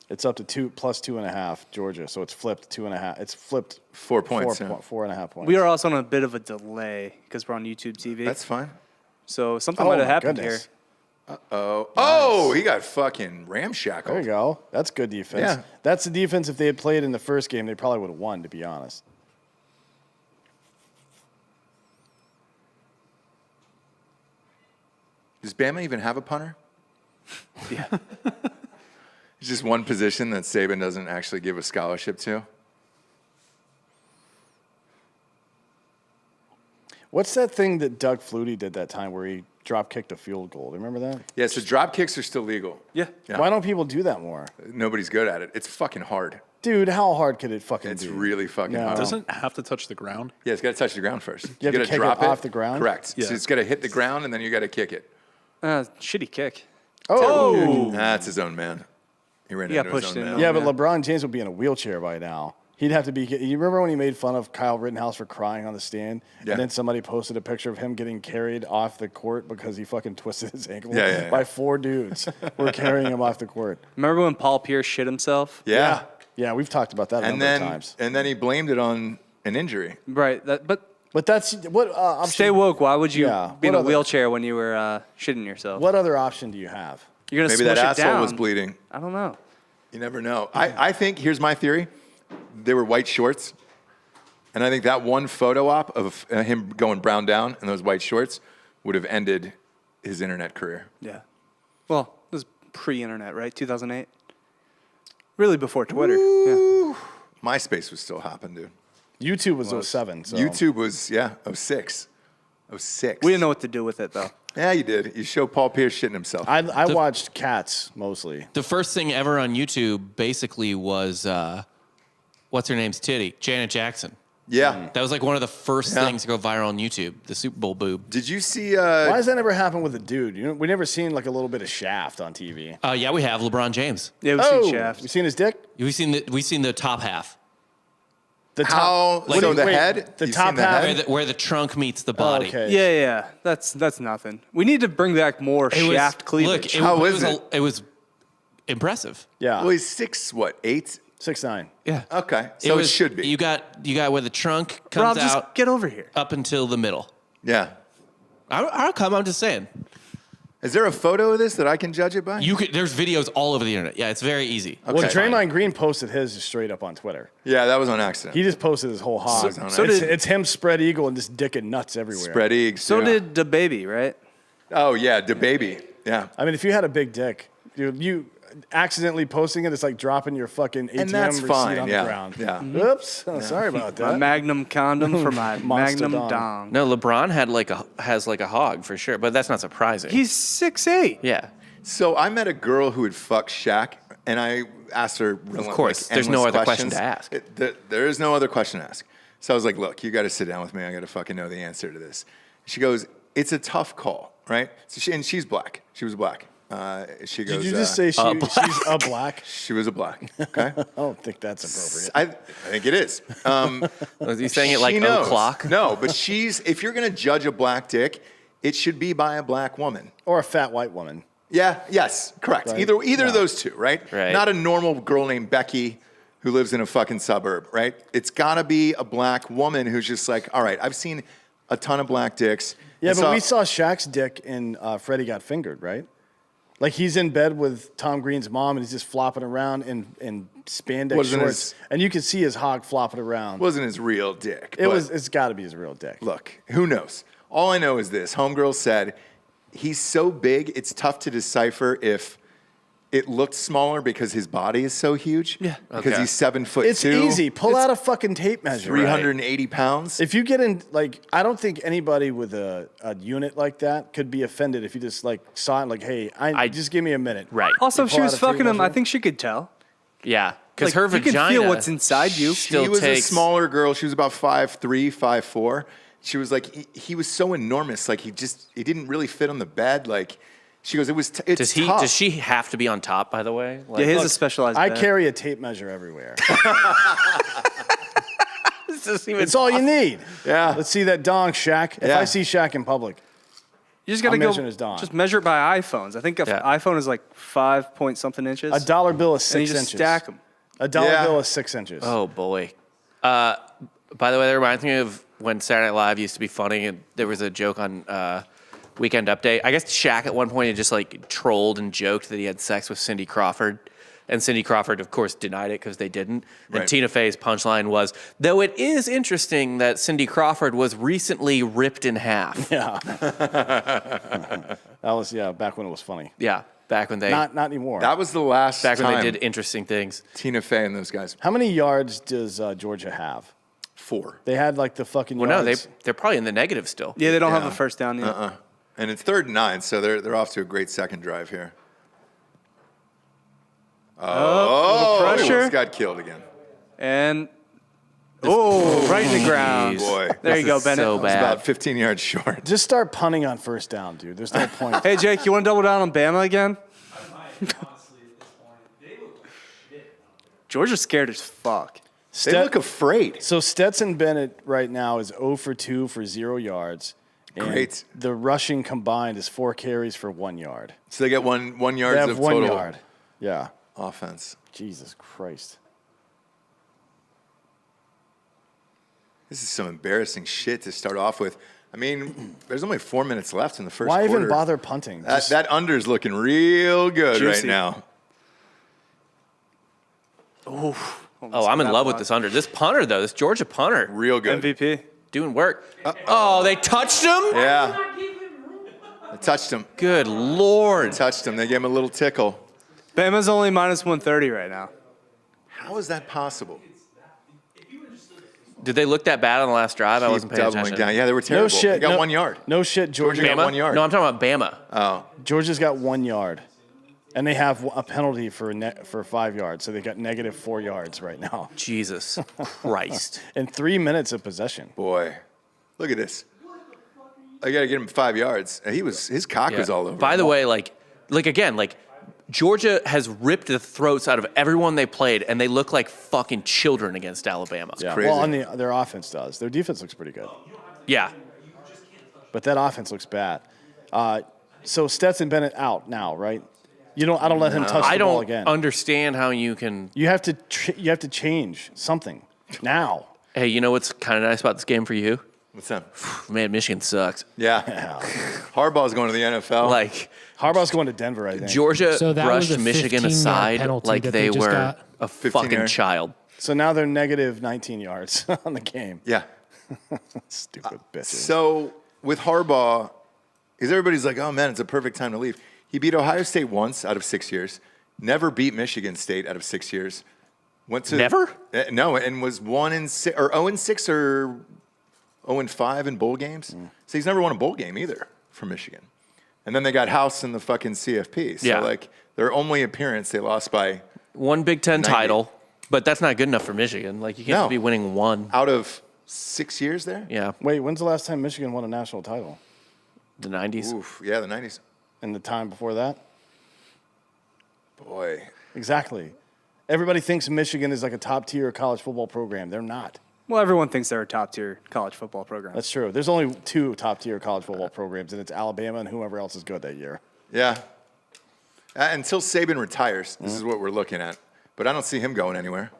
It's up to plus 2.5 Georgia, so it's flipped 2.5. It's flipped 4 points. yeah. 4.5 points. We are also on a bit of a delay because we're on YouTube TV. That's fine. So something Oh might have my happened goodness. here. Oh, he got fucking ramshackled. There you go. That's good defense. Yeah. That's the defense. If they had played in the first game, they probably would have won, to be honest. Does Bama even have a punter? Yeah. It's just one position that Saban doesn't actually give a scholarship to. What's that thing that Doug Flutie did that time where he drop kicked a field goal? Do you remember that? Yeah, so drop kicks are still legal. Yeah. Yeah. Why don't people do that more? Nobody's good at it. It's fucking hard. Dude, how hard could it fucking It's be? really fucking No. hard. Doesn't have to touch the ground. Yeah, it's got to touch the ground first. You have to gotta kick it off the ground? Correct. Yeah. So it's got to hit the ground, and then you got to kick it. Shitty kick. Oh! That's his own man. He ran He got into his pushed own in, man. though. Yeah, but Yeah. LeBron James would be in a wheelchair by now. He'd have to be. You remember when he made fun of Kyle Rittenhouse for crying on the stand? Yeah. And then somebody posted a picture of him getting carried off the court because he fucking twisted his ankle Yeah. by 4 dudes who were carrying him off the court. Remember when Paul Pierce shit himself? Yeah. Yeah, we've talked about that a And number of then times. and then he blamed it on an injury. Right. But But that's what option. stay woke. Why would you Yeah, be in what a other- wheelchair when you were shitting yourself? What other option do you have? You're gonna Maybe that smush it asshole down. was bleeding. I don't know. You never know. I think, here's my theory. They were white shorts. And I think that one photo op of him going brown down in those white shorts would have ended his internet career. Yeah. Well, it was pre-internet, right? 2008. Really before Twitter. Yeah. MySpace was still hopping, dude. YouTube was 07. So. YouTube was, 06. 06. We didn't know what to do with it though. Yeah, you did. You showed Paul Pierce shitting himself. I watched Cats mostly. The first thing ever on YouTube basically was what's her name's titty, Janet Jackson. Yeah. That was like one of the first Yeah. things to go viral on YouTube. The Super Bowl boob. Did you see? Why does that never happen with a dude? You know, we never seen like a little bit of Shaft on TV. Yeah, we have LeBron James. Yeah, we've seen Shaft. You seen his dick? We've seen the top half, The How? What So do you- the head? The You've top seen the half. head? where the trunk meets the Oh, body. okay. Yeah. That's nothing. We need to bring back more It was, Shaft cleavage. Look, How it is was it? it was impressive. Yeah. Well, he's 8? 6'9". Yeah. Okay, so it should be. You got where the trunk Rob, comes just out get over here. up until the middle. Yeah. I'll come. I'm just saying. Is there a photo of this that I can judge it by? There's videos all over the internet. Yeah, it's very easy. Well, Okay. Draymond Green posted his just straight up on Twitter. Yeah, that was on accident. He just posted his whole hog. So it's him spread eagle and just dick and nuts everywhere. Spread eggs. So yeah. did the baby, right? Oh yeah, the baby. Yeah. I mean, if you had a big dick, dude, you accidentally posting it, it's like dropping your fucking ATM And that's receipt fine, on yeah, the ground. yeah. Oops. Oh, sorry about My that. Magnum condom for my Monster Magnum dong. dong. No, LeBron has like a hog for sure, but that's not surprising. He's 6'8". yeah. So I met a girl who would fuck Shaq, and I asked her. Of course, there's no other question to ask. There is no other question to ask. So I was like, "Look, you got to sit down with me. I got to fucking know the answer to this." She goes, "It's a tough call, right?" So and she's black. She was black. She goes. Did you just say she's a black? she was a black? Okay. I don't think that's appropriate. I think it is. Was he saying it like She knows. o'clock? No, but if you're gonna judge a black dick, it should be by a black woman. Or a fat white woman. Yeah, yes, correct. Right. Either Yeah. of those two, right? Right. Not a normal girl named Becky who lives in a fucking suburb, right? It's gotta be a black woman who's just like, all right, I've seen a ton of black dicks. Yeah, And but so- we saw Shaq's dick in Freddie Got Fingered, right? Like he's in bed with Tom Green's mom and he's just flopping around in spandex Wasn't shorts. his- And you can see his hog flopping around. wasn't his real dick. It's got to be his real dick. Look, who knows? All I know is this. Homegirl said, he's so big, it's tough to decipher if it looked smaller because his body is so huge. Yeah. Because Okay. he's 7'2". It's easy. Pull out a fucking tape measure. 380 pounds. If you get in, like, I don't think anybody with a unit like that could be offended if you just, like, saw it, like, hey, just give me a minute. Right. Also, You if she pull was out a tape fucking him, I measure? think she could tell. Yeah, because Like, her you can vagina. feel what's inside you. Still She was takes a smaller girl. She was about 5'3", 5'4". She was like, he was so enormous. Like he didn't really fit on the bed. Like she goes, it's tough. Does she have to be on top? By the way. Like, Yeah, he has a specialized I bed. carry a tape measure everywhere. this doesn't even It's all you need. Yeah. Let's see that dong, Shaq. If Yeah. I see Shaq in public, You just got to I'm go. measuring his dong. Just measure it by iPhones. I think an Yeah. iPhone is like 5 point something inches. a dollar bill is and you 6 just inches. stack them. A dollar Yeah. bill is 6 inches. Oh boy. By the way, that reminds me of when Saturday Night Live used to be funny, and there was a joke on Weekend Update. I guess Shaq at one point had just like trolled and joked that he had sex with Cindy Crawford, and Cindy Crawford, of course, denied it because they didn't. And Right. Tina Fey's punchline was, "Though it is interesting that Cindy Crawford was recently ripped in half." Yeah. That was, back when it was funny. Yeah, back when they Not anymore. That was the last back when time they did interesting things. Tina Fey and those guys. How many yards does Georgia have? 4. They had like the fucking Well, no, yards. they're probably in the negative still. Yeah, they don't have Yeah. a first down yet. And it's 3rd and 9, so they're off to a great second drive here. Oh, he pressure. almost got killed again. And right in the ground. Boy, There you go, is Bennett. so It's bad. about 15 yards short. Just start punting on first down, dude. There's no point. Hey, Jake, you want to double down on Bama again? Honestly, at this point, they look like shit. Georgia's scared as fuck. They look afraid. So Stetson Bennett right now is 0 for 2 for 0 yards. And Great. The rushing combined is 4 carries for 1 yard. So they get one They yards have of 1 total yard. Yeah. offense. Jesus Christ. This is some embarrassing shit to start off with. I mean, there's only 4 minutes left in the first Why quarter. even bother punting? Just- That under's looking real good right Juicy. now. Oh, I'm in love with this under. This punter though, this Georgia punter, Real good. MVP. doing work. Oh, they touched him. Yeah. I touched him. Good Lord. Touched him. They gave him a little tickle. Bama's only minus 130 right now. How is that possible? Did they look that bad on the last drive? I wasn't Keep paying doubling attention. down. Yeah, they were terrible. no shit. They got no, 1 yard. No shit. Georgia got Bama? 1 yard. No, I'm talking about Bama. Oh, Georgia's got 1 yard. And they have a penalty for 5 yards, so they got negative 4 yards right now. Jesus Christ. In 3 minutes of possession. Boy, look at this. I got to get him 5 yards. His cock was all over. By the way, again, Georgia has ripped the throats out of everyone they played, and they look like fucking children against Alabama. Yeah. crazy. Well, their offense does. Their defense looks pretty good. Yeah. But that offense looks bad. So Stetson Bennett out now, right? I don't let him touch I the ball don't again. understand how you can. You have to change something now. Hey, you know what's kind of nice about this game for you? What's that? Man, Michigan sucks. Yeah. Harbaugh's going to the NFL. Like, Harbaugh's going to Denver, I think. Georgia So that was brushed a Michigan 15-yard aside penalty like that they they just were got. a 15 fucking yard. child. So now they're negative 19 yards on the game. Yeah. Stupid bitches. So with Harbaugh, because everybody's like, oh man, it's a perfect time to leave. He beat Ohio State once out of 6 years. Never beat Michigan State out of 6 years. Went to Never? No, and was 1-6 or 0-6 or 0-5 in bowl games. So he's never won a bowl game either for Michigan. And then they got housed in the fucking CFP. So Yeah. their only appearance they lost by One Big Ten 90. title, but that's not good enough for Michigan. Like, you can't No. be winning one. out of 6 years there. Yeah, Wait, when's the last time Michigan won a national title? the 90s. Oof, yeah, the 90s. And the time before that? Boy, Exactly. Everybody thinks Michigan is like a top-tier college football program. They're not. Well, everyone thinks they're a top-tier college football program. That's true. There's only 2 top-tier college football programs, and it's Alabama and whoever else is good that year. yeah. Until Saban retires, this is what we're looking at. But I don't see him going anywhere.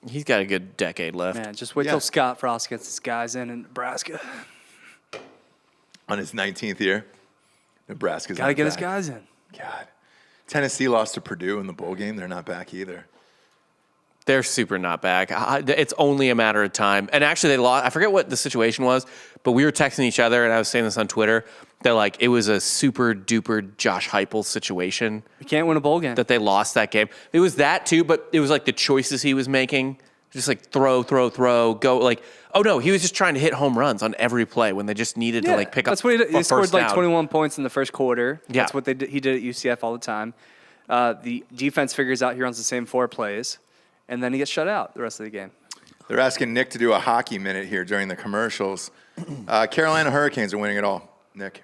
He's got a good decade left. Man, just wait Yeah. till Scott Frost gets his guys in Nebraska. On his 19th year, Nebraska's Got to not get his back. guys in. God. Tennessee lost to Purdue in the bowl game. They're not back either. They're super not back. It's only a matter of time. And actually, they lost. I forget what the situation was, but we were texting each other, and I was saying this on Twitter, that it was a super duper Josh Heupel situation You can't win a bowl game. that they lost that game. It was that too, but it was the choices he was making, just throw, go. Oh no, he was just trying to hit home runs on every play when they just needed to pick up. That's what he did. He a scored first down. 21 points in the first quarter. Yeah. That's what he did at UCF all the time. The defense figures out he runs the same 4 plays, and then he gets shut out the rest of the game. They're asking Nick to do a hockey minute here during the commercials. Carolina Hurricanes are winning it all. Nick,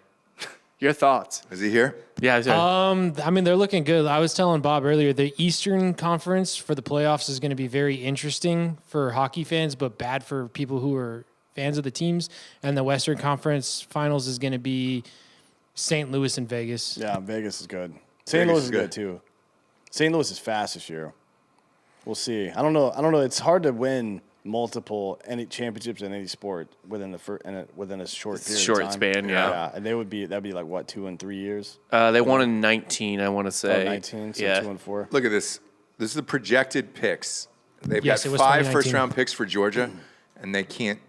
Your thoughts? is he here? Yeah, I was like, I mean, they're looking good. I was telling Bob earlier, the Eastern Conference for the playoffs is going to be very interesting for hockey fans, but bad for people who are fans of the teams. And the Western Conference Finals is going to be St. Louis and Vegas. Yeah, Vegas is good. St. Vegas Louis is is good, good. too. St. Louis is fast this year. We'll see. I don't know. It's hard to win any championships in any sport within within a short period Short of time. span, yeah. And that'd be 2 and 3 years. they won in 19, I want to say. 19, so yeah. 2 and 4. Look at this. This is the projected picks. They've Yes, it got was 5 2019. first-round picks for Georgia, and they can't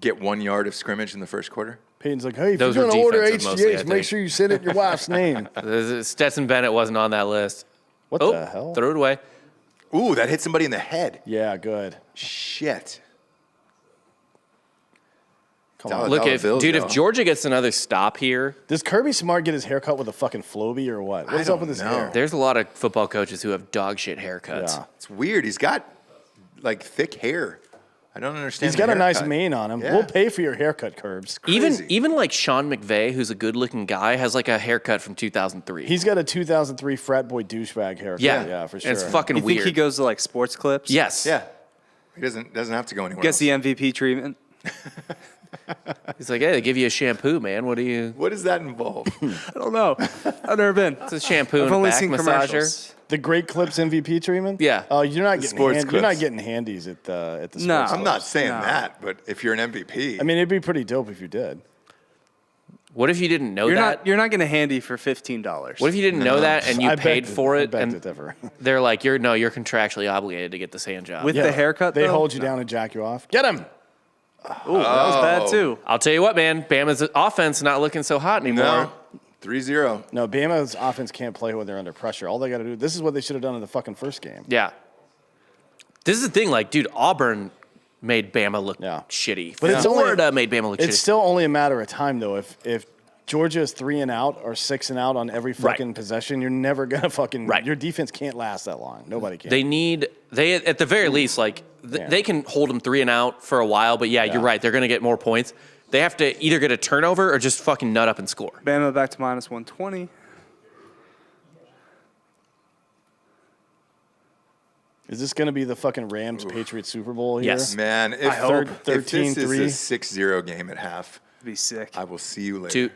get 1 yard of scrimmage in the first quarter. Peyton's like, hey, if Those you're were going to order defensive mostly, I HGH, make think. sure you send it your wife's name. Stetson Bennett wasn't on that list. What Oh, the hell? threw it away. Ooh, that hit somebody in the head. Yeah, good. Shit. Come Dollar on. Look, bills, if though. Georgia gets another stop here, Does Kirby Smart get his haircut with a fucking Flowbee or what? What's I up with his don't know. hair? there's a lot of football coaches who have dog shit haircuts. Yeah. It's weird. He's got, thick hair. I don't understand He's the got a nice haircut. mane on him. Yeah. We'll pay for your haircut, Curbs. Crazy. Even Sean McVay, who's a good-looking guy, has a haircut from 2003. He's got a 2003 frat boy douchebag haircut. yeah, For and sure. it's fucking You weird. think he goes to sports clips? Yes. Yeah. He doesn't have to go anywhere Gets else. the MVP treatment. He's like, hey, they give you a shampoo, man. What do you? What does that involve? I don't know. I've never been. It's a shampoo I've and a only back seen massager. commercials. The Great Clips MVP treatment? Yeah. Oh, you're not getting sports you're not clips. getting handies at the sports No. clips. I'm not saying No. that, but if you're an MVP, I mean, it'd be pretty dope if you did. What if you didn't know that? You're not going to handy for $15. What if you didn't know that and you I paid begged for I it begged and it ever. they're like, you're contractually obligated to get this hand job. With the haircut, They though? hold you down and jack you off. Get him. Ooh, that was bad too. I'll tell you what, man, Bama's offense not looking so hot anymore. no. 3-0. No, Bama's offense can't play when they're under pressure. All they got to do, this is what they should have done in the fucking first game. Yeah. This is the thing, dude, Auburn made Bama look Yeah. shitty. But it's only- Florida made Bama look It's shitty. still only a matter of time, though. If Georgia is 3 and out or 6 and out on every fucking possession, you're never gonna fucking. Right. Your defense can't last that long. Nobody can. They at the very least, like, they can hold them 3 and out for a while, but yeah, you're right. They're going to get more points. They have to either get a turnover or just fucking nut up and score. Bama back to minus 120. Is this gonna be the fucking Rams Patriots Super Bowl here? Yes. Man, if, hope. if this is 13-3. a 6-0 game at half, It'd be sick. I will see you later.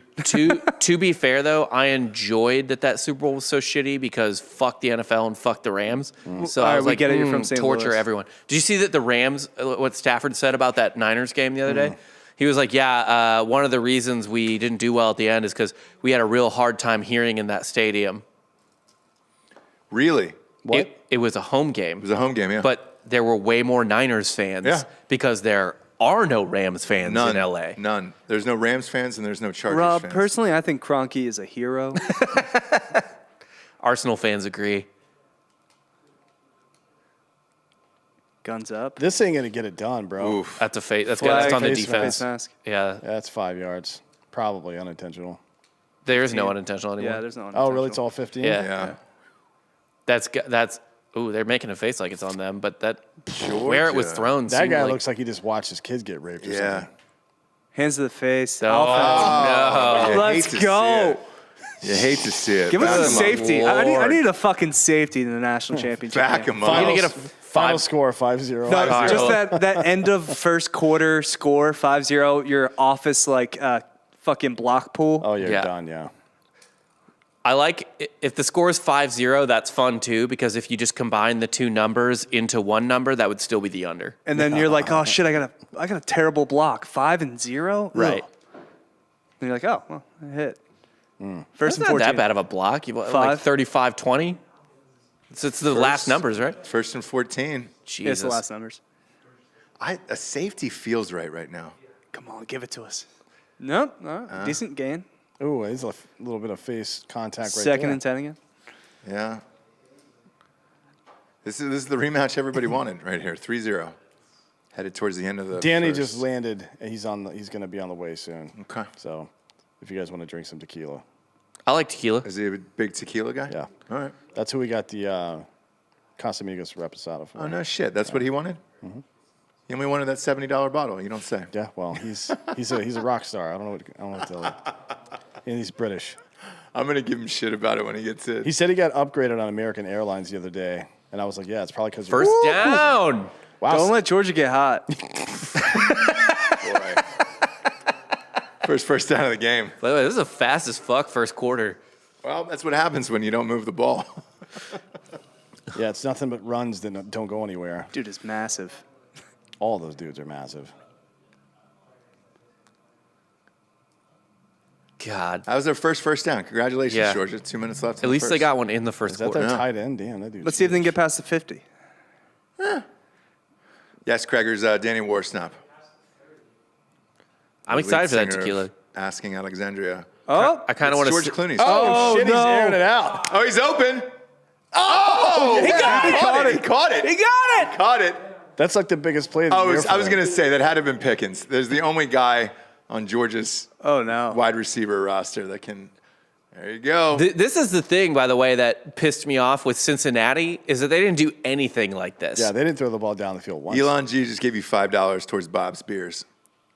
To be fair though, I enjoyed that Super Bowl was so shitty because fuck the NFL and fuck the Rams. So All I right, was we like, get it, you're from St. torture Louis. everyone. Did you see that the Rams? What Stafford said about that Niners game the other day? He was like, yeah, one of the reasons we didn't do well at the end is because we had a real hard time hearing in that stadium. Really? What? It was a home game. It was a home game, yeah. But there were way more Niners fans Yeah. because there are no Rams fans None. in LA. None. There's no Rams fans and there's no Chargers Rob, fans. personally, I think Kroenke is a hero. Arsenal fans agree. Guns up. This ain't gonna get it done, bro. Oof. That's a fate. That's Flag, on the face defense. mask. Yeah, That's 5 yards. Probably unintentional. there's no unintentional anymore. Yeah, there's no. Oh, really? It's all 15? Yeah. Yeah. That's. Ooh, they're making a face like it's on them, but that where it was Georgia. thrown. That seemed guy like, looks like he just watched his kids get raped or Yeah. something. Hands to the face. Oh, Offense. You Let's hate to see go. it. You hate to see it. Give Back us a 'em up. safety. I Lord. need a fucking safety in the national championship. Back game. him up. You're gonna get a Final five. score 5-0. No, Five just zero. that end of first quarter score 5-0. Your office like fucking block pool. Oh, yeah, Yeah. you're done, yeah. I like if the score is 5-0, that's fun too because if you just combine the two numbers into one number, that would still be the under. And then you're like, oh shit, I got a terrible block. 5-0. Right. Ugh. And you're like, oh, well, I hit. That's First and not 14. that bad of a block. You like Five. 35-20. It's the last numbers, right? First and 14. Jesus. It's the last numbers. A safety feels right now. Come on, give it to us. Nope. Decent gain. Ooh, there's a little bit of face contact right Second there. and 10 again. Yeah. This is the rematch everybody wanted right here. 3-0. Headed towards the end of the Danny first. just landed, and he's going to be on the way soon. Okay. So, if you guys want to drink some tequila, I like tequila. Is he a big tequila guy? yeah, All right. that's who we got the Casamigos reposado for. Oh, no shit. That's what he wanted? Mm-hmm. He only wanted that $70 bottle. You don't say. Yeah, well, he's a rock star. I don't know what to tell you. And he's British. I'm going to give him shit about it when he gets it. He said he got upgraded on American Airlines the other day, and I was like, yeah, it's probably because First down. Wow, Don't let Georgia get hot. Boy. First down of the game. By the way, this is a fast as fuck first quarter. Well, that's what happens when you don't move the ball. yeah, it's nothing but runs that don't go anywhere. Dude is massive. All those dudes are massive. God. That was their first down. Congratulations, Yeah. Georgia. 2 minutes left. At least they got one in the first Is that quarter. their Yeah. tight end? Damn, that dude. Let's see if they can get past the 50. Yes, Craigers, Danny Warsnap. I'm excited for that Lead singer tequila. of Asking Alexandria. Oh, I kind of It's want George to. Clooney's. Oh, shit, no. he's airing it out. Oh, he's open. Oh, he got it. He caught it. He got it. Caught it. That's like the biggest play of the I year was for going them. to say that had to have been Pickens. There's the only guy on Georgia's Oh, no. wide receiver roster that can. There you go. This is the thing, by the way, that pissed me off with Cincinnati is that they didn't do anything like this. Yeah, they didn't throw the ball down the field once. Elon G just gave you $5 towards Bob's beers.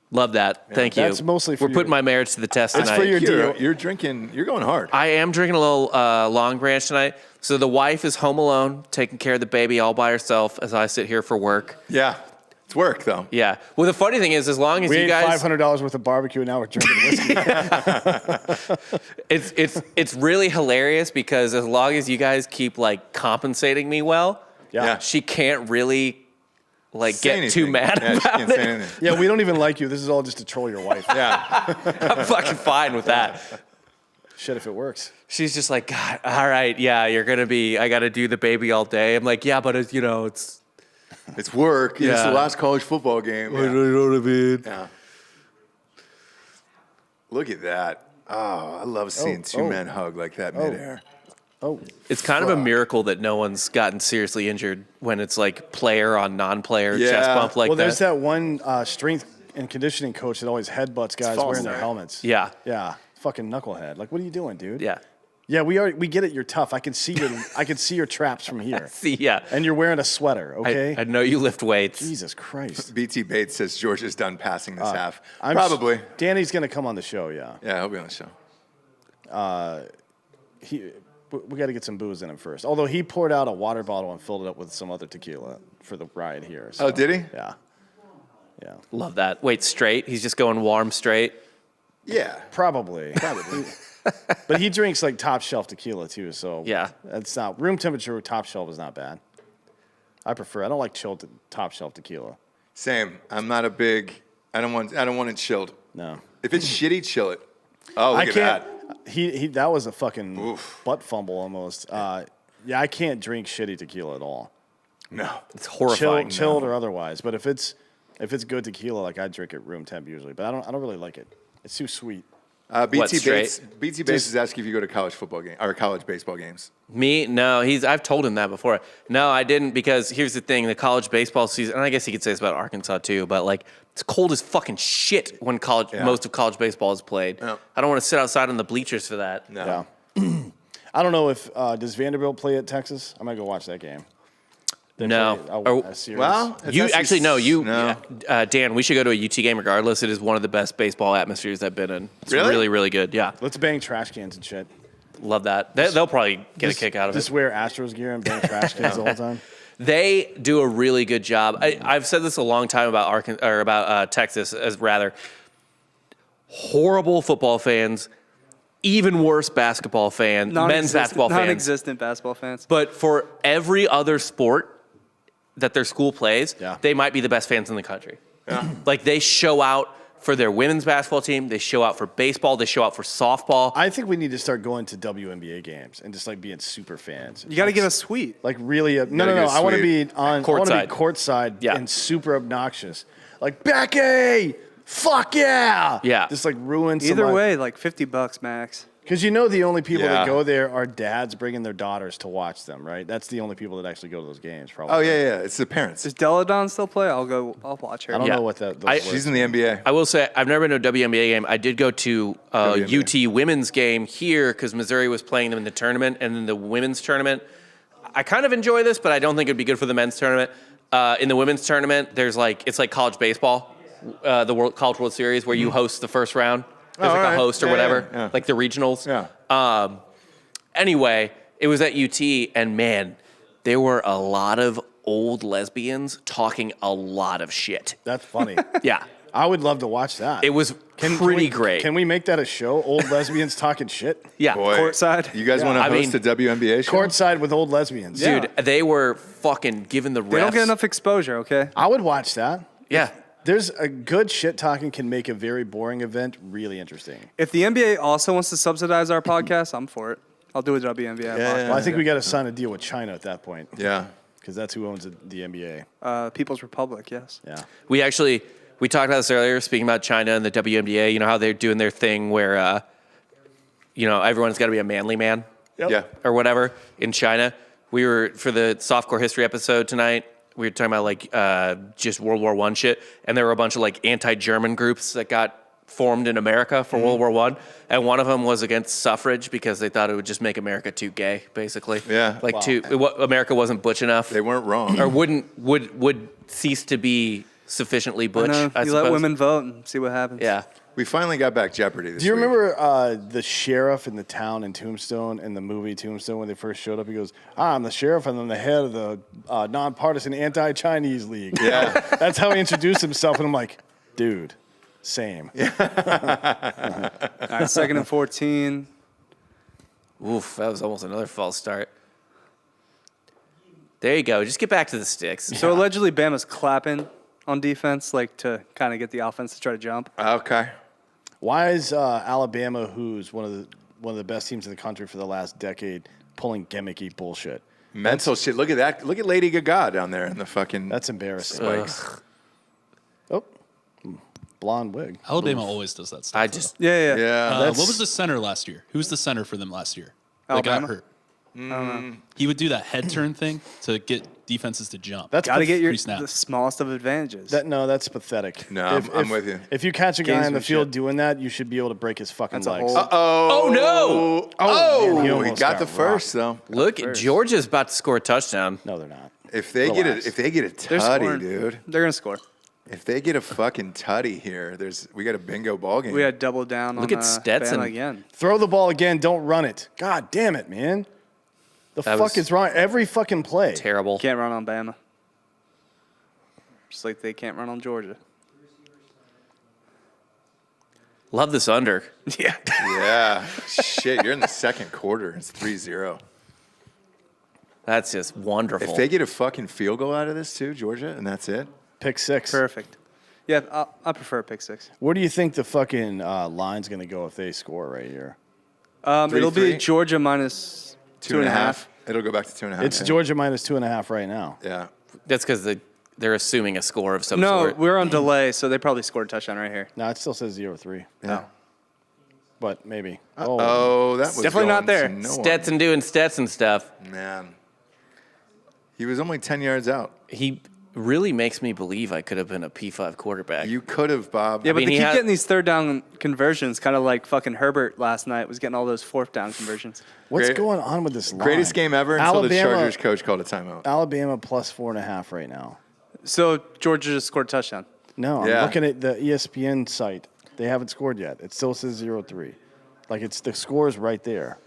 Love that. Thank you. That's mostly for We're putting your- my marriage to the test It's tonight. for your You're, deal. you're drinking. You're going hard. I am drinking a little Long Branch tonight. So the wife is home alone, taking care of the baby all by herself as I sit here for work. Yeah, it's work though. Yeah. Well, the funny thing is, as long as We you ate guys, $500 worth of barbecue, and now we're drinking whiskey. it's really hilarious because as long as you guys keep like compensating me well, Yeah. she can't really like Say get too anything. mad Yeah, she about can't say it. anything. Yeah, we don't even like you. This is all just to troll your wife. Yeah. I'm fucking fine with that. Shit, if it works. She's just like, God, all right, yeah, I got to do the baby all day. I'm like, yeah, but it's, it's. It's work. It's Yeah. the last college football game. Yeah. You know what I mean? Yeah. Look at that. Oh, I love seeing two oh. men hug like that midair. Oh, It's kind of a miracle that no one's gotten seriously injured when it's like player on non-player Yeah. chest bump like well, that. there's that one strength and conditioning coach that always headbutts guys false wearing their start. helmets. Yeah. Yeah. fucking knucklehead. Like, what are you doing, dude? Yeah. Yeah, we get it. You're tough. I can see your traps from here. See, yeah. And you're wearing a sweater, okay? I know you lift weights. Jesus Christ. BT Bates says Georgia's done passing this half. I'm Probably. Danny's gonna come on the show. Yeah. Yeah, he'll be on the show. We got to get some booze in him first. Although he poured out a water bottle and filled it up with some other tequila for the ride here. So, Oh, did he? Yeah. Yeah. Love that. Wait, straight? He's just going warm straight? Yeah. Probably. But he drinks like top shelf tequila too. So Yeah. that's not room temperature. Top shelf is not bad. I don't like chilled top shelf tequila. Same. I'm not a big. I don't want it chilled. No. If it's shitty, chill it. Oh, look I at can't. that. He that was a fucking Oof. butt fumble almost. Yeah, I can't drink shitty tequila at all. No. It's horrifying. Chilled or otherwise. But if it's good tequila, like I drink it room temp usually. But I don't really like it. It's too sweet. BT straight? Bates is asking if you go to college football game or college baseball games. Me? No, I've told him that before. No, I didn't because here's the thing, the college baseball season, and I guess he could say this about Arkansas too, but like it's cold as fucking shit when most of college baseball is played. Yeah. I don't want to sit outside on the bleachers for that. No. Yeah. I don't know if does Vanderbilt play at Texas? I might go watch that game. No. A series. Well, You it's actually no. No. Dan, we should go to a UT game regardless. It is one of the best baseball atmospheres I've been in. It's Really? really, really good. Yeah, Let's bang trash cans and shit. love that. They'll probably get a kick out of Just it. wear Astros gear and bang trash cans the whole time. They do a really good job. I've said this a long time about Texas, as rather horrible football fans, even worse basketball fans, men's basketball fans. Non-existent basketball fans. But for every other sport that their school plays, Yeah. they might be the best fans in the country. Like they show out for their women's basketball team, they show out for baseball, they show out for softball. I think we need to start going to WNBA games and just like being super fans. You got to get a suite. Like really, no. Gotta get a I want to suite. be on I want to be Courtside. courtside Yeah. and super obnoxious. Like Becky, fuck yeah, Yeah. Just like ruin. Either way, like $50 max. because you know the only people Yeah. that go there are dads bringing their daughters to watch them. Right? That's the only people that actually go to those games. Probably. Oh yeah. It's the parents. Does Deladon still play? I'll watch her. I don't Yeah. know what that. I- Those She's were. in the NBA. I will say I've never been to a WNBA game. I did go to a WNBA. UT women's game here because Missouri was playing them in the tournament and then the women's tournament. I kind of enjoy this, but I don't think it'd be good for the men's tournament. In the women's tournament, it's like college baseball, the College World Series, where you host the first round. There's like alright. a host or Yeah, whatever, yeah. like the regionals. Yeah. Anyway, it was at UT, and man, there were a lot of old lesbians talking a lot of shit. That's funny. Yeah, I would love to watch that. it was pretty great. Can we make that a show? Old lesbians talking shit. Yeah, Boy, Courtside. You guys want to I host mean, a WNBA show? Courtside with old lesbians. dude, they were fucking giving the refs. They don't get enough exposure, okay? I would watch that. Yeah. There's a good shit talking can make a very boring event really interesting. If the NBA also wants to subsidize our podcast, I'm for it. I'll do a WNBA podcast. Well, I think we got to sign a deal with China at that point Yeah. because that's who owns the NBA. People's Republic, yes. Yeah. We talked about this earlier, speaking about China and the WNBA. You know how they're doing their thing where, everyone's got to be a manly man Yeah. or whatever in China. We were, for the softcore history episode tonight, we were talking about just World War I shit. And there were a bunch of like anti-German groups that got formed in America for World War I. And one of them was against suffrage because they thought it would just make America too gay, basically. Yeah. Like Wow. America wasn't butch enough. They weren't wrong. or would cease to be sufficiently butch, I you suppose. let women vote and see what happens. Yeah. We finally got back Jeopardy this Do you week. remember the sheriff in the town in Tombstone, in the movie Tombstone, when they first showed up? He goes, I'm the sheriff and I'm the head of the nonpartisan anti-Chinese league. Yeah. That's how he introduced himself. And I'm like, dude, same. Yeah. All right, 2nd and 14. Oof, that was almost another false start. There you go. Just get back to the sticks. So allegedly Bama's clapping on defense, like to kind of get the offense to try to jump. Okay. Why is Alabama, who's one of the best teams in the country for the last decade, pulling gimmicky bullshit? Mental shit. Look at that. Look at Lady Gaga down there in the fucking That's embarrassing. spikes. Oh, blonde wig. Alabama always does that stuff. I just Yeah. Yeah. What was the center last year? Who was the center for them last year? That got Alabama? hurt. He would do that head turn thing to get defenses to jump. That's Got to get your pre-snap. the smallest of advantages. that's pathetic. No, I'm with you. If you catch a guy in the Gamesmanship. field doing that, you should be able to break his fucking That's a legs. whole- Oh no! man, he he almost got the got first though. Look, Georgia's about to score a touchdown. No, they're not. If they Relax. get a They're tutty, scoring. dude. They're gonna score. If they get a fucking tutty here, we got a bingo ball game. We had double down Look on at Stetson. Bama again. Throw the ball again. Don't run it. God damn it, man. The That fuck was is wrong? Every fucking play. Terrible. Can't run on Bama. Just like they can't run on Georgia. Love this under. Yeah. Yeah. Shit, you're in the second quarter. It's 3-0. That's just wonderful. If they get a fucking field goal out of this too, Georgia, and that's it. Pick six. Perfect. Yeah, I prefer pick six. Where do you think the fucking line's going to go if they score right here? It'll be 3-3. Georgia minus 2.5. It'll go back to 2.5. It's yeah. Georgia minus 2.5 right now. Yeah. That's because they're assuming a score of some No, sort. we're on delay, so they probably scored a touchdown right here. No, it still says 0-3, Yeah. but maybe. Oh, that was Definitely not going there. to no one. Stetson doing Stetson stuff. Man. He was only 10 yards out. He really makes me believe I could have been a P5 quarterback. You could have, Bob. Yeah, but mean, they he keep had- getting these third down conversions, kind of like fucking Herbert last night was getting all those fourth down conversions. What's Great- going on with this line? Greatest game ever until the Alabama- Chargers coach called a timeout. Alabama plus 4.5 right now. So Georgia just scored a touchdown. No, I'm Yeah. looking at the ESPN site. They haven't scored yet. It still says 0-3. Like the score is right there.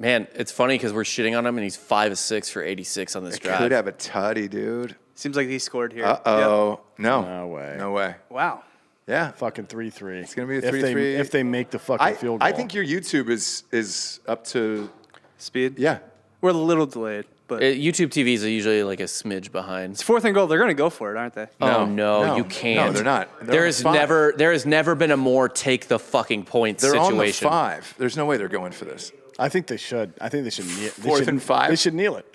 Man, it's funny because we're shitting on him and he's 5 of 6 for 86 on this drive. Could have a tutty, dude. Seems like he scored here. Uh-oh. No. No way. No way. Yep. Wow. Yeah. Fucking 3-3. It's gonna be a If they- 3-3. if they make the fucking field goal. I think your YouTube is up to, Speed. yeah. We're a little delayed, but YouTube TVs are usually like a smidge behind. it's fourth and goal. They're going to go for it, aren't they? Oh no, you can't. No, they're not. They're There on is 5. there has never been a more take the fucking point They're situation. on the 5. There's no way they're going for this. I think they should. I think they should kneel. Fourth and 5? They should kneel it.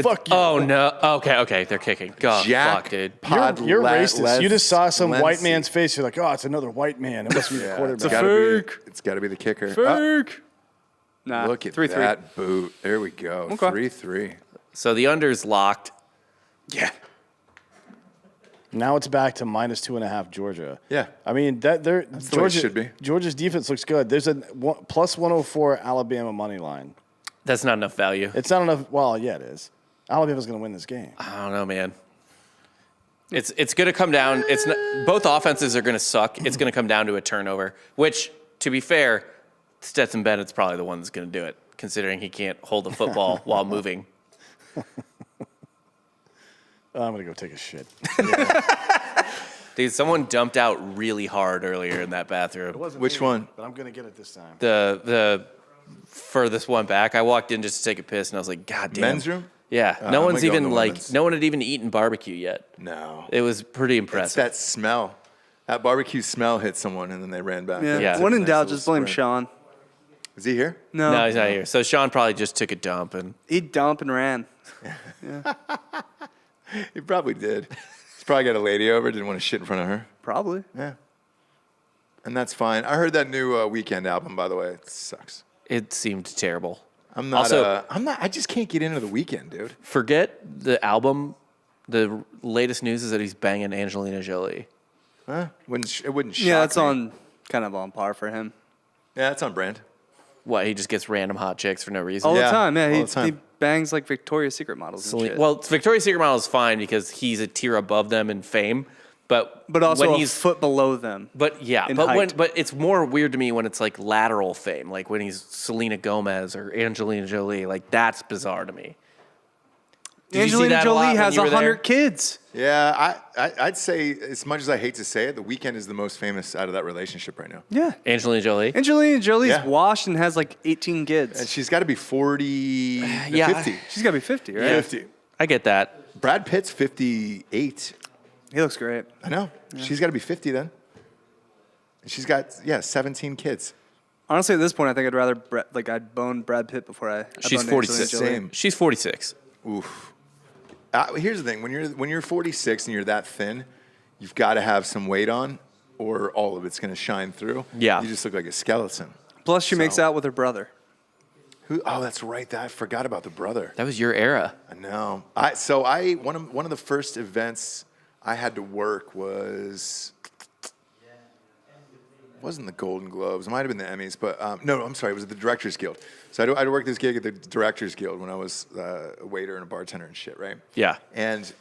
Fuck you. Oh no. Okay, they're kicking. God, fuck, dude. You're racist. You just saw some white Lency. man's face. You're like, oh, it's another white man. It must be the Yeah, quarterback. it's got to be the kicker. Fake. Nah. Look at 3-3. that boot. There we go. Okay. 3-3. So the under's locked. Yeah. Now it's back to minus 2.5 Georgia. Yeah. I mean, that's the way it Georgia should be. Georgia's defense looks good. There's a plus 104 Alabama money line. That's not enough value. It's not enough. Well, yeah, it is. Alabama's going to win this game. I don't know, man. It's going to come down. It's not, both offenses are going to suck. It's going to come down to a turnover, which, to be fair, Stetson Bennett's probably the one that's going to do it, considering he can't hold the football while moving. I'm going to go take a shit. Dude, someone dumped out really hard earlier in that bathroom. Which one? But I'm going to get it this time. The furthest one back. I walked in just to take a piss, and I was like, God damn. Men's room? Yeah. I'm No gonna one's go in even the like, women's. no one had even eaten barbecue yet. No. It was pretty It's impressive. that smell. That barbecue smell hit someone, and then they ran back. Yeah. Yeah. When in Nice doubt, little just blame sprint. Sean. Is he here? No, he's not here. So Sean probably just took a dump and He dumped and ran. He probably did. He's probably got a lady over, didn't want to shit in front of her. Probably. Yeah. And that's fine. I heard that new Weekend album, by the way. It sucks. it seemed terrible. I'm not. Also- I just can't get into the Weekend, dude. Forget the album. The latest news is that he's banging Angelina Jolie. Huh? It wouldn't shock Yeah, that's me. on kind of on par for him. Yeah, that's on brand. What, he just gets random hot chicks for no reason? All Yeah, the time. Yeah, all he, the time. he bangs like Victoria's Secret models and shit. Well, Victoria's Secret model is fine because he's a tier above them in fame, but also when a he's foot below them. But yeah, in but height. but it's more weird to me when it's like lateral fame, like when he's Selena Gomez or Angelina Jolie. Like that's bizarre to me. Did you see Angelina that a lot Jolie when has you were there? 100 kids. Yeah, I'd say, as much as I hate to say it, The Weeknd is the most famous out of that relationship right now. Yeah. Angelina Jolie. Angelina Jolie's Yeah. washed and has like 18 And kids. she's got to be 40, Yeah. 50. She's got to be 50, right? 50. I get that. Brad Pitt's 58. He looks great. I know. She's got to be 50 then. And she's got, 17 kids. Honestly, at this point, I think I'd rather I'd bone Brad Pitt before I. She's boned 46. Angelina Jolie. Same. She's 46. Oof. Here's the thing: when you're 46 and you're that thin, you've got to have some weight on, or all of it's going to shine through. Yeah. You just look like a skeleton. Plus, she makes So- out with her brother. Oh, that's right. I forgot about the brother. That was your era. I know. One of the first events I had to work wasn't the Golden Globes. It might have been the Emmys, but no, I'm sorry. It was the Directors Guild. So I had to work this gig at the Directors Guild when I was a waiter and a bartender and shit, right? Yeah. And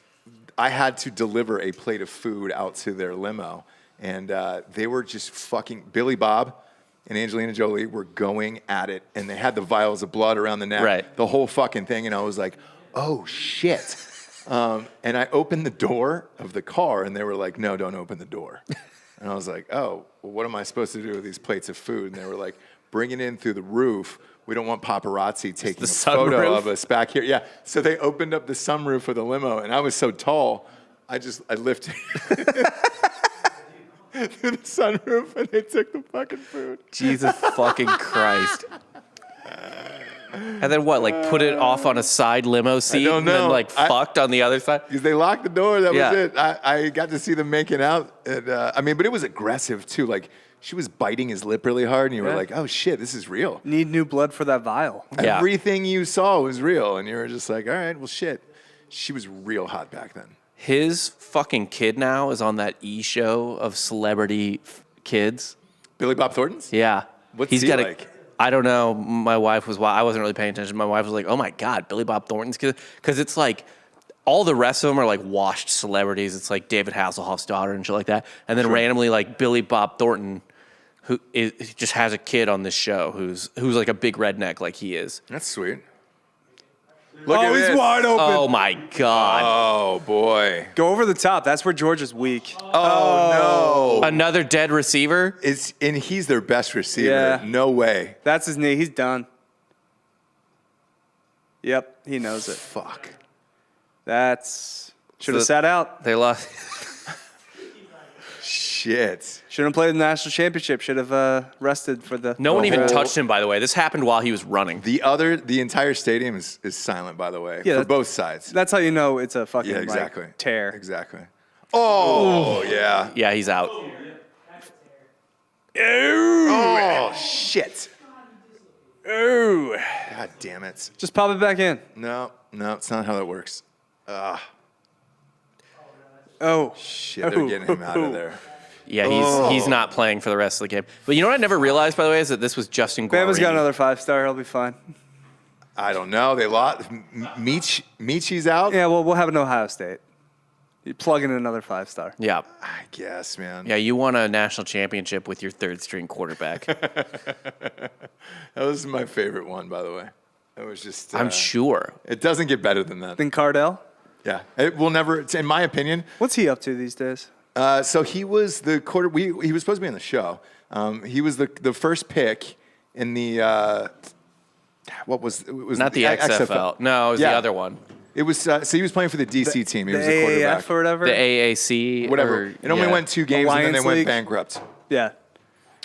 I had to deliver a plate of food out to their limo, and they were just fucking Billy Bob and Angelina Jolie were going at it, and they had the vials of blood around the neck, Right. the whole fucking thing, and I was like, oh shit. And I opened the door of the car, and they were like, no, don't open the door. And I was like, oh, well, what am I supposed to do with these plates of food? And they were like, bring it in through the roof. We don't want paparazzi taking a photo sunroof? of us back here. Yeah, so they opened up the sunroof of the limo, and I was so tall, I lifted through the sunroof, and they took the fucking food. Jesus fucking Christ. And then what? Like put it off on a side limo seat don't and then know. like fucked on the other side? Because they locked the door, that Yeah. was it. I got to see them making out. And, but it was aggressive, too. Like, she was biting his lip really hard, and you were Yeah. like, oh, shit, this is real. Need new blood for that vial. Yeah. Everything you saw was real, and you were just like, all right, well, shit. She was real hot back then. His fucking kid now is on that show of celebrity kids. Billy Bob Thornton's? Yeah. What's He's he got like? I don't know. My wife was, I wasn't really paying attention. My wife was like, oh my God, Billy Bob Thornton's kid. Because it's like, all the rest of them are like washed celebrities. It's like David Hasselhoff's daughter and shit like that. And then randomly like Billy Bob Thornton, who just has a kid on this show who's like a big redneck like he is. That's sweet. Look at he's this. wide open. Oh my God. Oh, boy. Go over the top. That's where Georgia's weak. Oh, no. Another dead receiver? And he's their best receiver. Yeah. No way. That's his knee. He's done. Yep, he knows it. Fuck. That's should have So- sat out. They lost. Shit. Shouldn't have played the national championship. Should have rested for the. No one even whole- touched him, by the way. This happened while he was running. The entire stadium is silent, by the way, Yeah, for that- both sides. That's how you know it's a fucking Yeah, exactly. like, tear. Exactly. Oh, yeah. Yeah, he's out. Oh, shit. Ooh. God damn it. Just pop it back in. No, it's not how that works. Oh. Shit, they're getting him out of there. Yeah, he's not playing for the rest of the game. But you know what I never realized, by the way, is that this was Justin Guarini. Bama's got another 5-star. He'll be fine. I don't know. They lost. Michi's out? Yeah, well, we'll have an Ohio State. You plug in another 5-star. Yeah. I guess, man. Yeah, you won a national championship with your third string quarterback. That was my favorite one, by the way. It was just. I'm sure. It doesn't get better than that. Then Cardell. Yeah. It will never, in my opinion. What's he up to these days? So he was the he was supposed to be on the show. He was the first pick in the. What was it? Was Not the XFL. No, it was Yeah. the other one. It was so he was playing for the DC team. He The was the quarterback. AAF or whatever? The AAC. Whatever. or- It only yeah. went 2 games and then they Alliance went League? bankrupt. Yeah.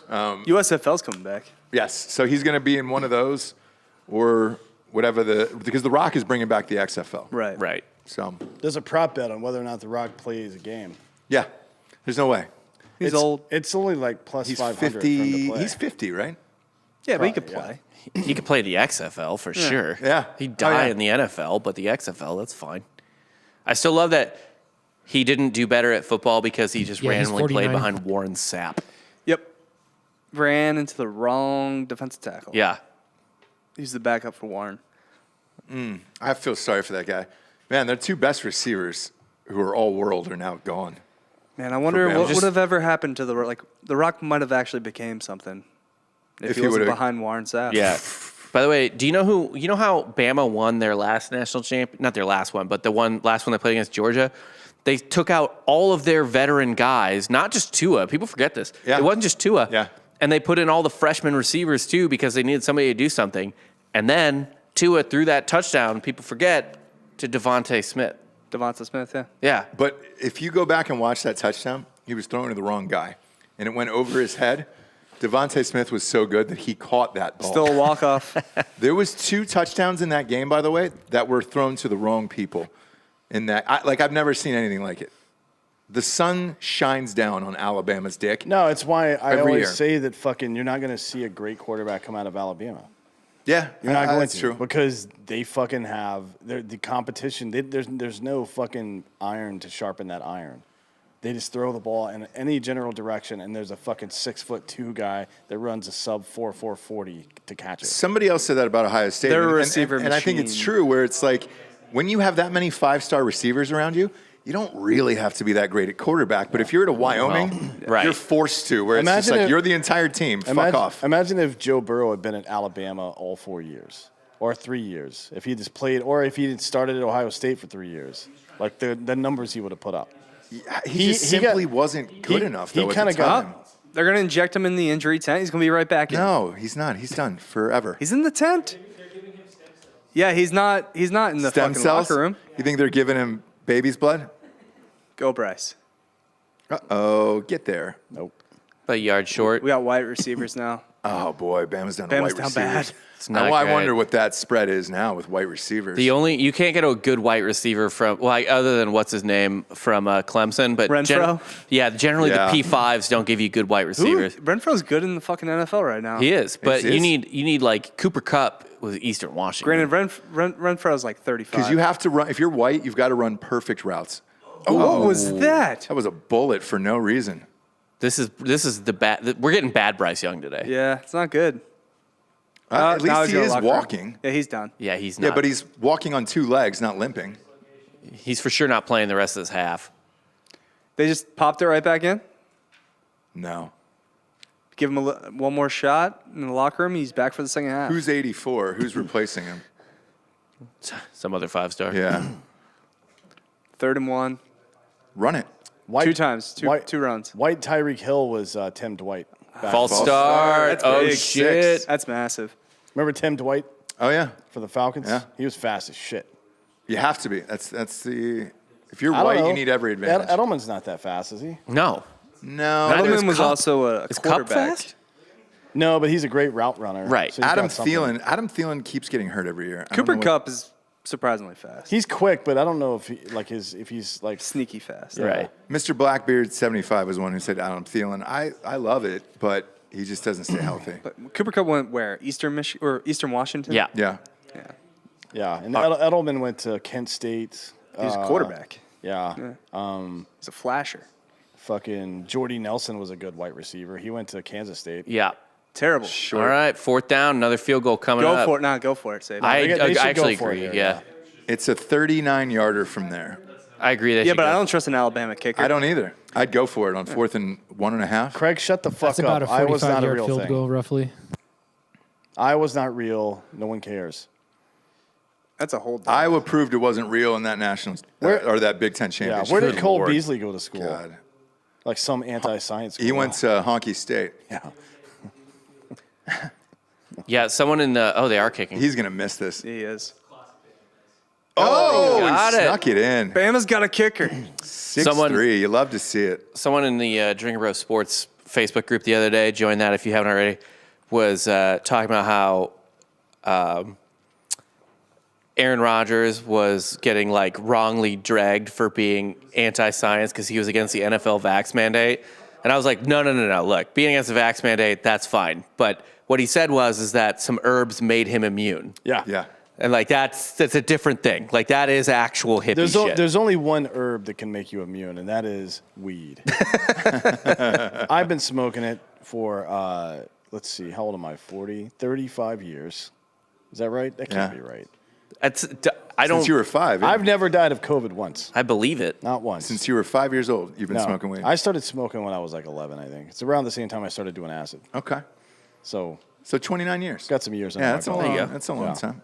USFL's coming back. Yes. So he's going to be in one of those or whatever because The Rock is bringing back the XFL. Right. Right. So, There's a prop bet on whether or not The Rock plays a game. yeah. There's no way. He's old. It's only like plus He's 500 for him 50. to play. He's 50, right? Yeah, but he could Probably, play. He could play the XFL for sure. Yeah. He'd Oh, die yeah. in the NFL, but the XFL, that's fine. I still love that he didn't do better at football because he just Yeah, he's randomly played 49. behind Warren Sapp. Yep. Ran into the wrong defensive tackle. Yeah. He's the backup for Warren. I feel sorry for that guy. Man, their 2 best receivers who are all world are now gone. Man, I wonder Bama. what Just- would have ever happened to the Rock might have actually became something if If he he wasn't would've- behind Warren Sapp. Yeah. By the way, do you know how Bama won their last national champ? Not their last one, but last one they played against Georgia. They took out all of their veteran guys, not just Tua. People forget this. Yeah. It wasn't just Tua. Yeah. And they put in all the freshman receivers too because they needed somebody to do something. And then Tua threw that touchdown, people forget, to Devontae Smith. Devonta Smith, yeah. Yeah. But if you go back and watch that touchdown, he was throwing to the wrong guy, and it went over his head. Devontae Smith was so good that he caught that ball. Still a walk-off. There was 2 touchdowns in that game, by the way, that were thrown to the wrong people. In that, I've never seen anything like it. The sun shines down on Alabama's dick. No, it's why I Every always year. say that fucking you're not going to see a great quarterback come out of Alabama. Yeah, You're not going that's to true. because they fucking have the competition. There's no fucking iron to sharpen that iron. They just throw the ball in any general direction, and there's a fucking 6'2" guy that runs a sub 4.40 to catch it. Somebody else said that about Ohio State. They're a and- receiver and I think it's machine. true where it's like when you have that many 5-star receivers around you, you don't really have to be that great at quarterback. But if you're at a Wyoming, right. you're forced to, where it's just Imagine like if- you're the entire team. Fuck Imagine, off. Imagine if Joe Burrow had been at Alabama all 4 years or 3 years. If he just played, or if he had started at Ohio State for 3 years, like the numbers he would have put up. He just simply wasn't good enough, though, He at kind the of got. time. They're going to inject him in the injury tent. He's going to be right back in. No, he's not. He's done forever. He's in the tent. Yeah, he's not in the Stem fucking cells? locker room. You think they're giving him baby's blood? Go Bryce. Uh-oh, get there. Nope. A yard short. We got wide receivers now. Oh, boy, Bama's down to Bama's white down receivers. bad. It's not I great. wonder what that spread is now with white receivers. You can't get a good white receiver from other than what's his name from Clemson, but Renfro? generally Yeah. the P5s don't give you good white Ooh, receivers. Renfro's good in the fucking NFL right now. He is, but He is. you need like Cooper Cup with Eastern Washington. Granted, Renfro's like 35. Because you have to run, if you're white, you've got to run perfect routes. What was that? That was a bullet for no reason. This is the bad. We're getting bad Bryce Young today. Yeah, it's not good. At Now least he's he gonna is locker room. walking. Yeah, he's done. Yeah, he's not. Yeah, but he's walking on 2 legs, not limping. he's for sure not playing the rest of this half. They just popped it right back in. No. Give him one more shot in the locker room. He's back for the second half. Who's 84? Who's replacing him? Some other 5-star. Yeah. 3rd and 1. Run it. White, 2 times. Two runs. White Tyreek Hill was Tim Dwight. back. False False start. That's Oh big. shit. That's massive. Remember Tim Dwight Oh, yeah. for the Falcons? Yeah. He was fast as shit. You have to be. That's the. If you're I don't white, know. you need every advantage. Edelman's not that fast, is he? No. No. Neither is Edelman was Cup. also a Is Cup quarterback. fast? No, but he's a great route runner. Right. so he's Adam got something. Thielen keeps getting hurt every year. I don't Cooper know what- Kupp is surprisingly fast. He's quick, but I don't know if he's like Sneaky fast. Yeah. Right. Mr. Blackbeard 75 was one who said Adam Thielen. I love it, but he just doesn't stay healthy. But Cooper Kupp went where? Eastern Michigan or Eastern Washington? Yeah. Yeah. Yeah. Yeah, and Edelman went to Kent State. He was a quarterback. Yeah. He's a flasher. Fucking Jordy Nelson was a good white receiver. He went to Kansas State. Yeah. Terrible. All right. 4th down. Another field goal coming up. Go for it. Nah, go for it. Save it. I They should go actually for it agree. here, Yeah. It's a 39-yarder from there. I agree. yeah, but I don't trust an Alabama kicker. I don't either. I'd go for it on 4th and 1.5. Craig, shut the fuck That's about up. a Iowa's not a 45-yard real field thing. goal, roughly. Iowa's not real. No one cares. That's a hold. Iowa proved it wasn't real in that national or that Big Ten Yeah, championship. where did Good Cole Lord. Beasley go to school? God. Like some anti-science school. He went to Honky State. Yeah. Yeah. Someone in the. Oh, they are kicking. He's going to miss this. He is. Oh, Got he it. snuck it in. Bama's got a kicker. 6'3". You love to see it. Someone in the Drinking Bros Sports Facebook group the other day, join that if you haven't already, was talking about how Aaron Rodgers was getting like wrongly dragged for being anti-science because he was against the NFL vax mandate. And I was like, no. Look, being against the vax mandate, that's fine. But what he said is that some herbs made him immune. Yeah. Yeah. And like that's a different thing. Like that is actual hippie shit. There's only one herb that can make you immune, and that is weed. I've been smoking it for, let's see, how old am I? 40, 35 years. Is that right? That can't Yeah. be right. I don't. Since you were 5. I've never died of COVID once. I believe it. Not once. Since you were 5 years old, you've been No. smoking weed. I started smoking when I was like 11, I think. It's around the same time I started doing acid. Okay. So So 29 years. got some years on Yeah, my that's a belt. long, go. that's a long Yeah. time.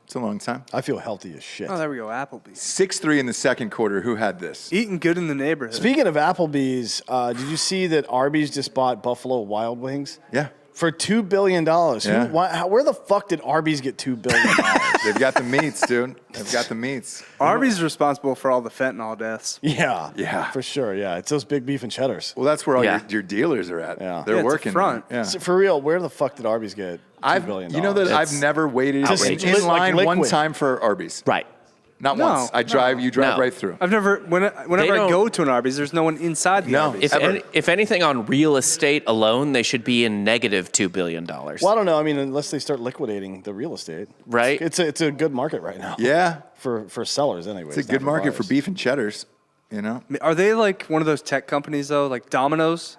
It's a long time. I feel healthy as shit. Oh, there we go. Applebee's. 6'3" in the second quarter. Who had this? Eating good in the neighborhood. Speaking of Applebee's, did you see that Arby's just bought Buffalo Wild Wings? Yeah. For $2 billion. Yeah. Where the fuck did Arby's get $2 billion? They've got the meats, dude. They've got the meats. Arby's is responsible for all the fentanyl deaths. Yeah. Yeah. For sure. Yeah. It's those big beef and cheddars. Well, that's where all Yeah. your dealers are at. Yeah. They're Yeah, it's a working. front. Yeah. So for real, where the fuck did Arby's get $2 billion? You know that I've never waited Just in like line one liquid. time for Arby's. Right. Not No, once. You drive No. right through. I've never, whenever I don't- go to an Arby's, there's no one inside the No. Arby's. If anything, on real estate alone, they should be in negative $2 billion. Well, I don't know. I mean, unless they start liquidating the real estate, Right. It's a good market right now. Yeah. For sellers, anyway. It's a good market for beef and cheddars, you know? Are they like one of those tech companies, though? Like Domino's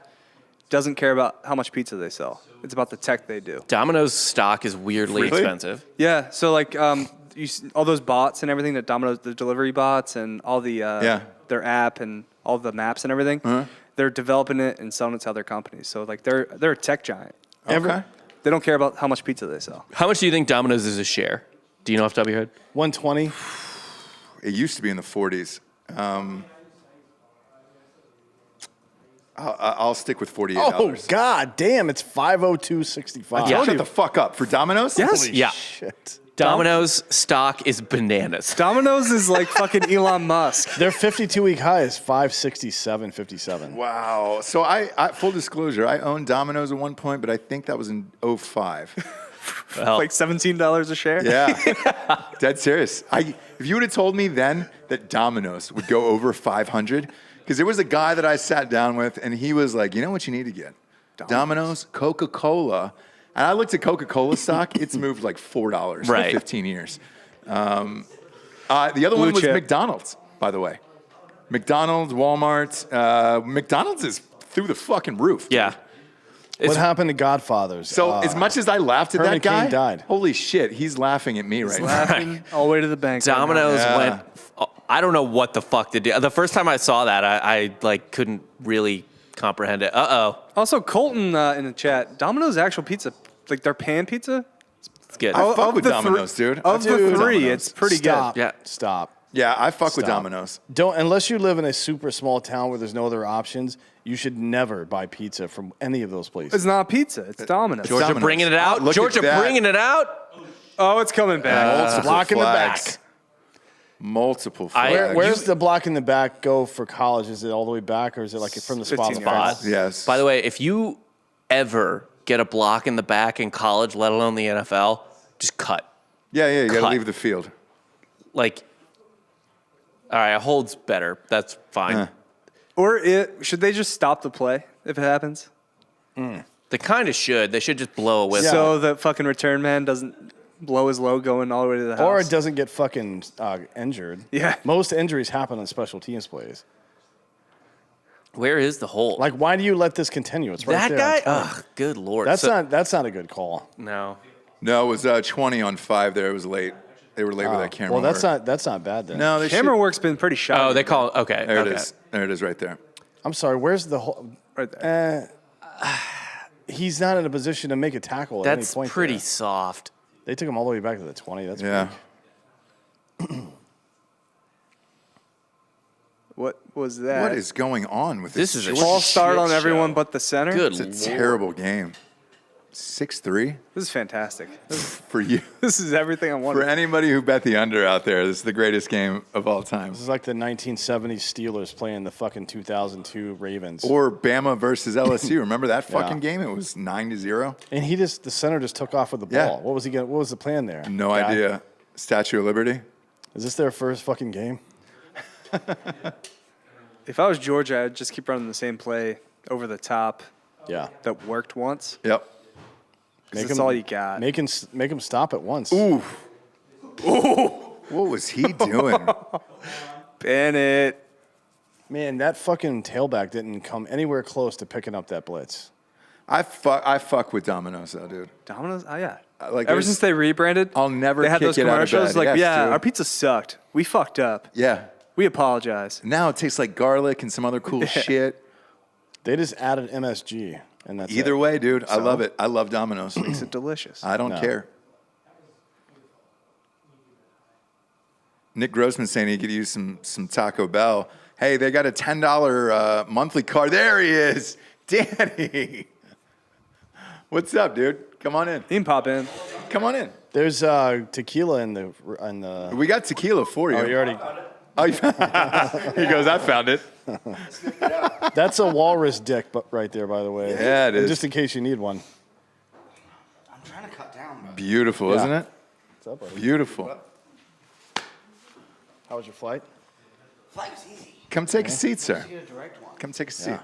doesn't care about how much pizza they sell. It's about the tech they do. Domino's stock is weirdly Really? expensive. Yeah. So like all those bots and everything that Domino's, the delivery bots and all the their app and all the maps and everything, they're developing it and selling it to other companies. So like they're a tech giant. Okay. They don't care about how much pizza they sell. How much do you think Domino's is a share? Do you know off the top of your head? 120. It used to be in the 40s. I'll stick with $48. Oh God, damn! It's 502.65. Yeah. Shut the fuck up. For Domino's? Yes. Yeah. Shit. Domino's stock is bananas. Domino's is like fucking Elon Musk. Their 52-week high is 567.57. Wow. So I full disclosure, I owned Domino's at one point, but I think that was in 05. Well, Like $17 a share. Yeah. Dead serious. If you would have told me then that Domino's would go over 500, because there was a guy that I sat down with, and he was like, you know what you need to get? Domino's, Coca-Cola. And I looked at Coca-Cola stock. It's moved like $4 Right. in 15 years. The other one was chip. McDonald's, by the way. McDonald's, Walmart. McDonald's is through the fucking roof. dude. yeah. What happened to Godfathers? So as much as I laughed at Herman that guy, Cain died. holy shit, he's laughing at me right now. Laughing all the way to the bank. right now. Domino's Yeah. went. I don't know what the fuck to do. The first time I saw that, I like couldn't really comprehend it. Also, Colton in the chat, Domino's actual pizza, like their pan pizza, It's good. I fuck of with the Domino's, dude. of the Dude. three, Domino's. it's pretty Stop. good. Yeah. Stop. Yeah, I fuck with Stop. Domino's. Don't unless you live in a super small town where there's no other options. You should never buy pizza from any of those places. It's not pizza, it's Domino's. Georgia Domino's. bringing it out. Look at Georgia that. bringing it out. Oh, it's coming back. Multiple block in the flags. back. Multiple I- flags. Where's the block in the back go for college? Is it all the way back, or is it like from the spot? 15 of yards. foul? Yes. By the way, if you ever get a block in the back in college, let alone the NFL, just cut. Yeah, you got to Cut. leave the field. Like, all right, a hold's better. That's fine. Or should they just stop the play if it happens? They kind of should. They should just blow a whistle. So the fucking return man doesn't blow his load going all the way to the house. Or it doesn't get fucking injured. Yeah. Most injuries happen on special teams plays. Where is the hold? Like, why do you let this continue? It's right that there. guy? on time. Ugh, good lord. That's So- not a good call. No. No, it was 20 on 5 there. It was late. They were late with that camera. Well, that's work. not bad then. No, they Camera should. work's been pretty shoddy. Oh, they call. Okay. There okay. it is. There it is right there. I'm sorry. Where's the whole? right there. He's not in a position to make a tackle at any That's point. pretty there. soft. They took him all the way back to the 20. That's Yeah. weak. What was that? What is going on with This this? is a false start shit on everyone show. but the center? Good It's a lord. terrible game. 6-3 This is fantastic. for you. This is everything I For wanted. anybody who bet the under out there, this is the greatest game of all time. This is like the 1970s Steelers playing the fucking 2002 Ravens. Or Bama versus LSU. Remember that Yeah. fucking game? It was 9-0. And the center just took off with the Yeah. ball. What was the plan there? No Guy? idea. Statue of Liberty. Is this their first fucking game? If I was Georgia, I'd just keep running the same play over the top Yeah. that worked once. Yep. 'Cause that's all you got. Make him stop at once. Ooh. What was he doing? Bennett. Man, that fucking tailback didn't come anywhere close to picking up that blitz. I fuck with Domino's though, dude. Domino's? Oh, yeah. Like, Ever there's- since they rebranded, I'll never they had kick those it out of commercials bed. like, Yes, yeah, dude. our pizza sucked. We fucked up. Yeah. We apologize. Now it tastes like garlic and some other cool shit. They just added MSG, and that's Either it. way, dude, I love it. I love Domino's. Makes it delicious. I don't No. care. Nick Grossman saying he could use some Taco Bell. Hey, they got a $10 monthly card. There he is, Danny. What's up, dude? Come on in. You can pop in. Come on in. There's tequila in the. We got tequila for you. Oh, you already. Oh, he goes, I found it. That's a walrus dick, but right there, by the way. Yeah, it And is. just in case you need one. I'm trying to cut down, bro. Beautiful, Yeah. isn't it? What's up, buddy? Beautiful. How was your flight? Flight was easy. Come take a seat, sir. Get a direct one. Come take a seat. Yeah.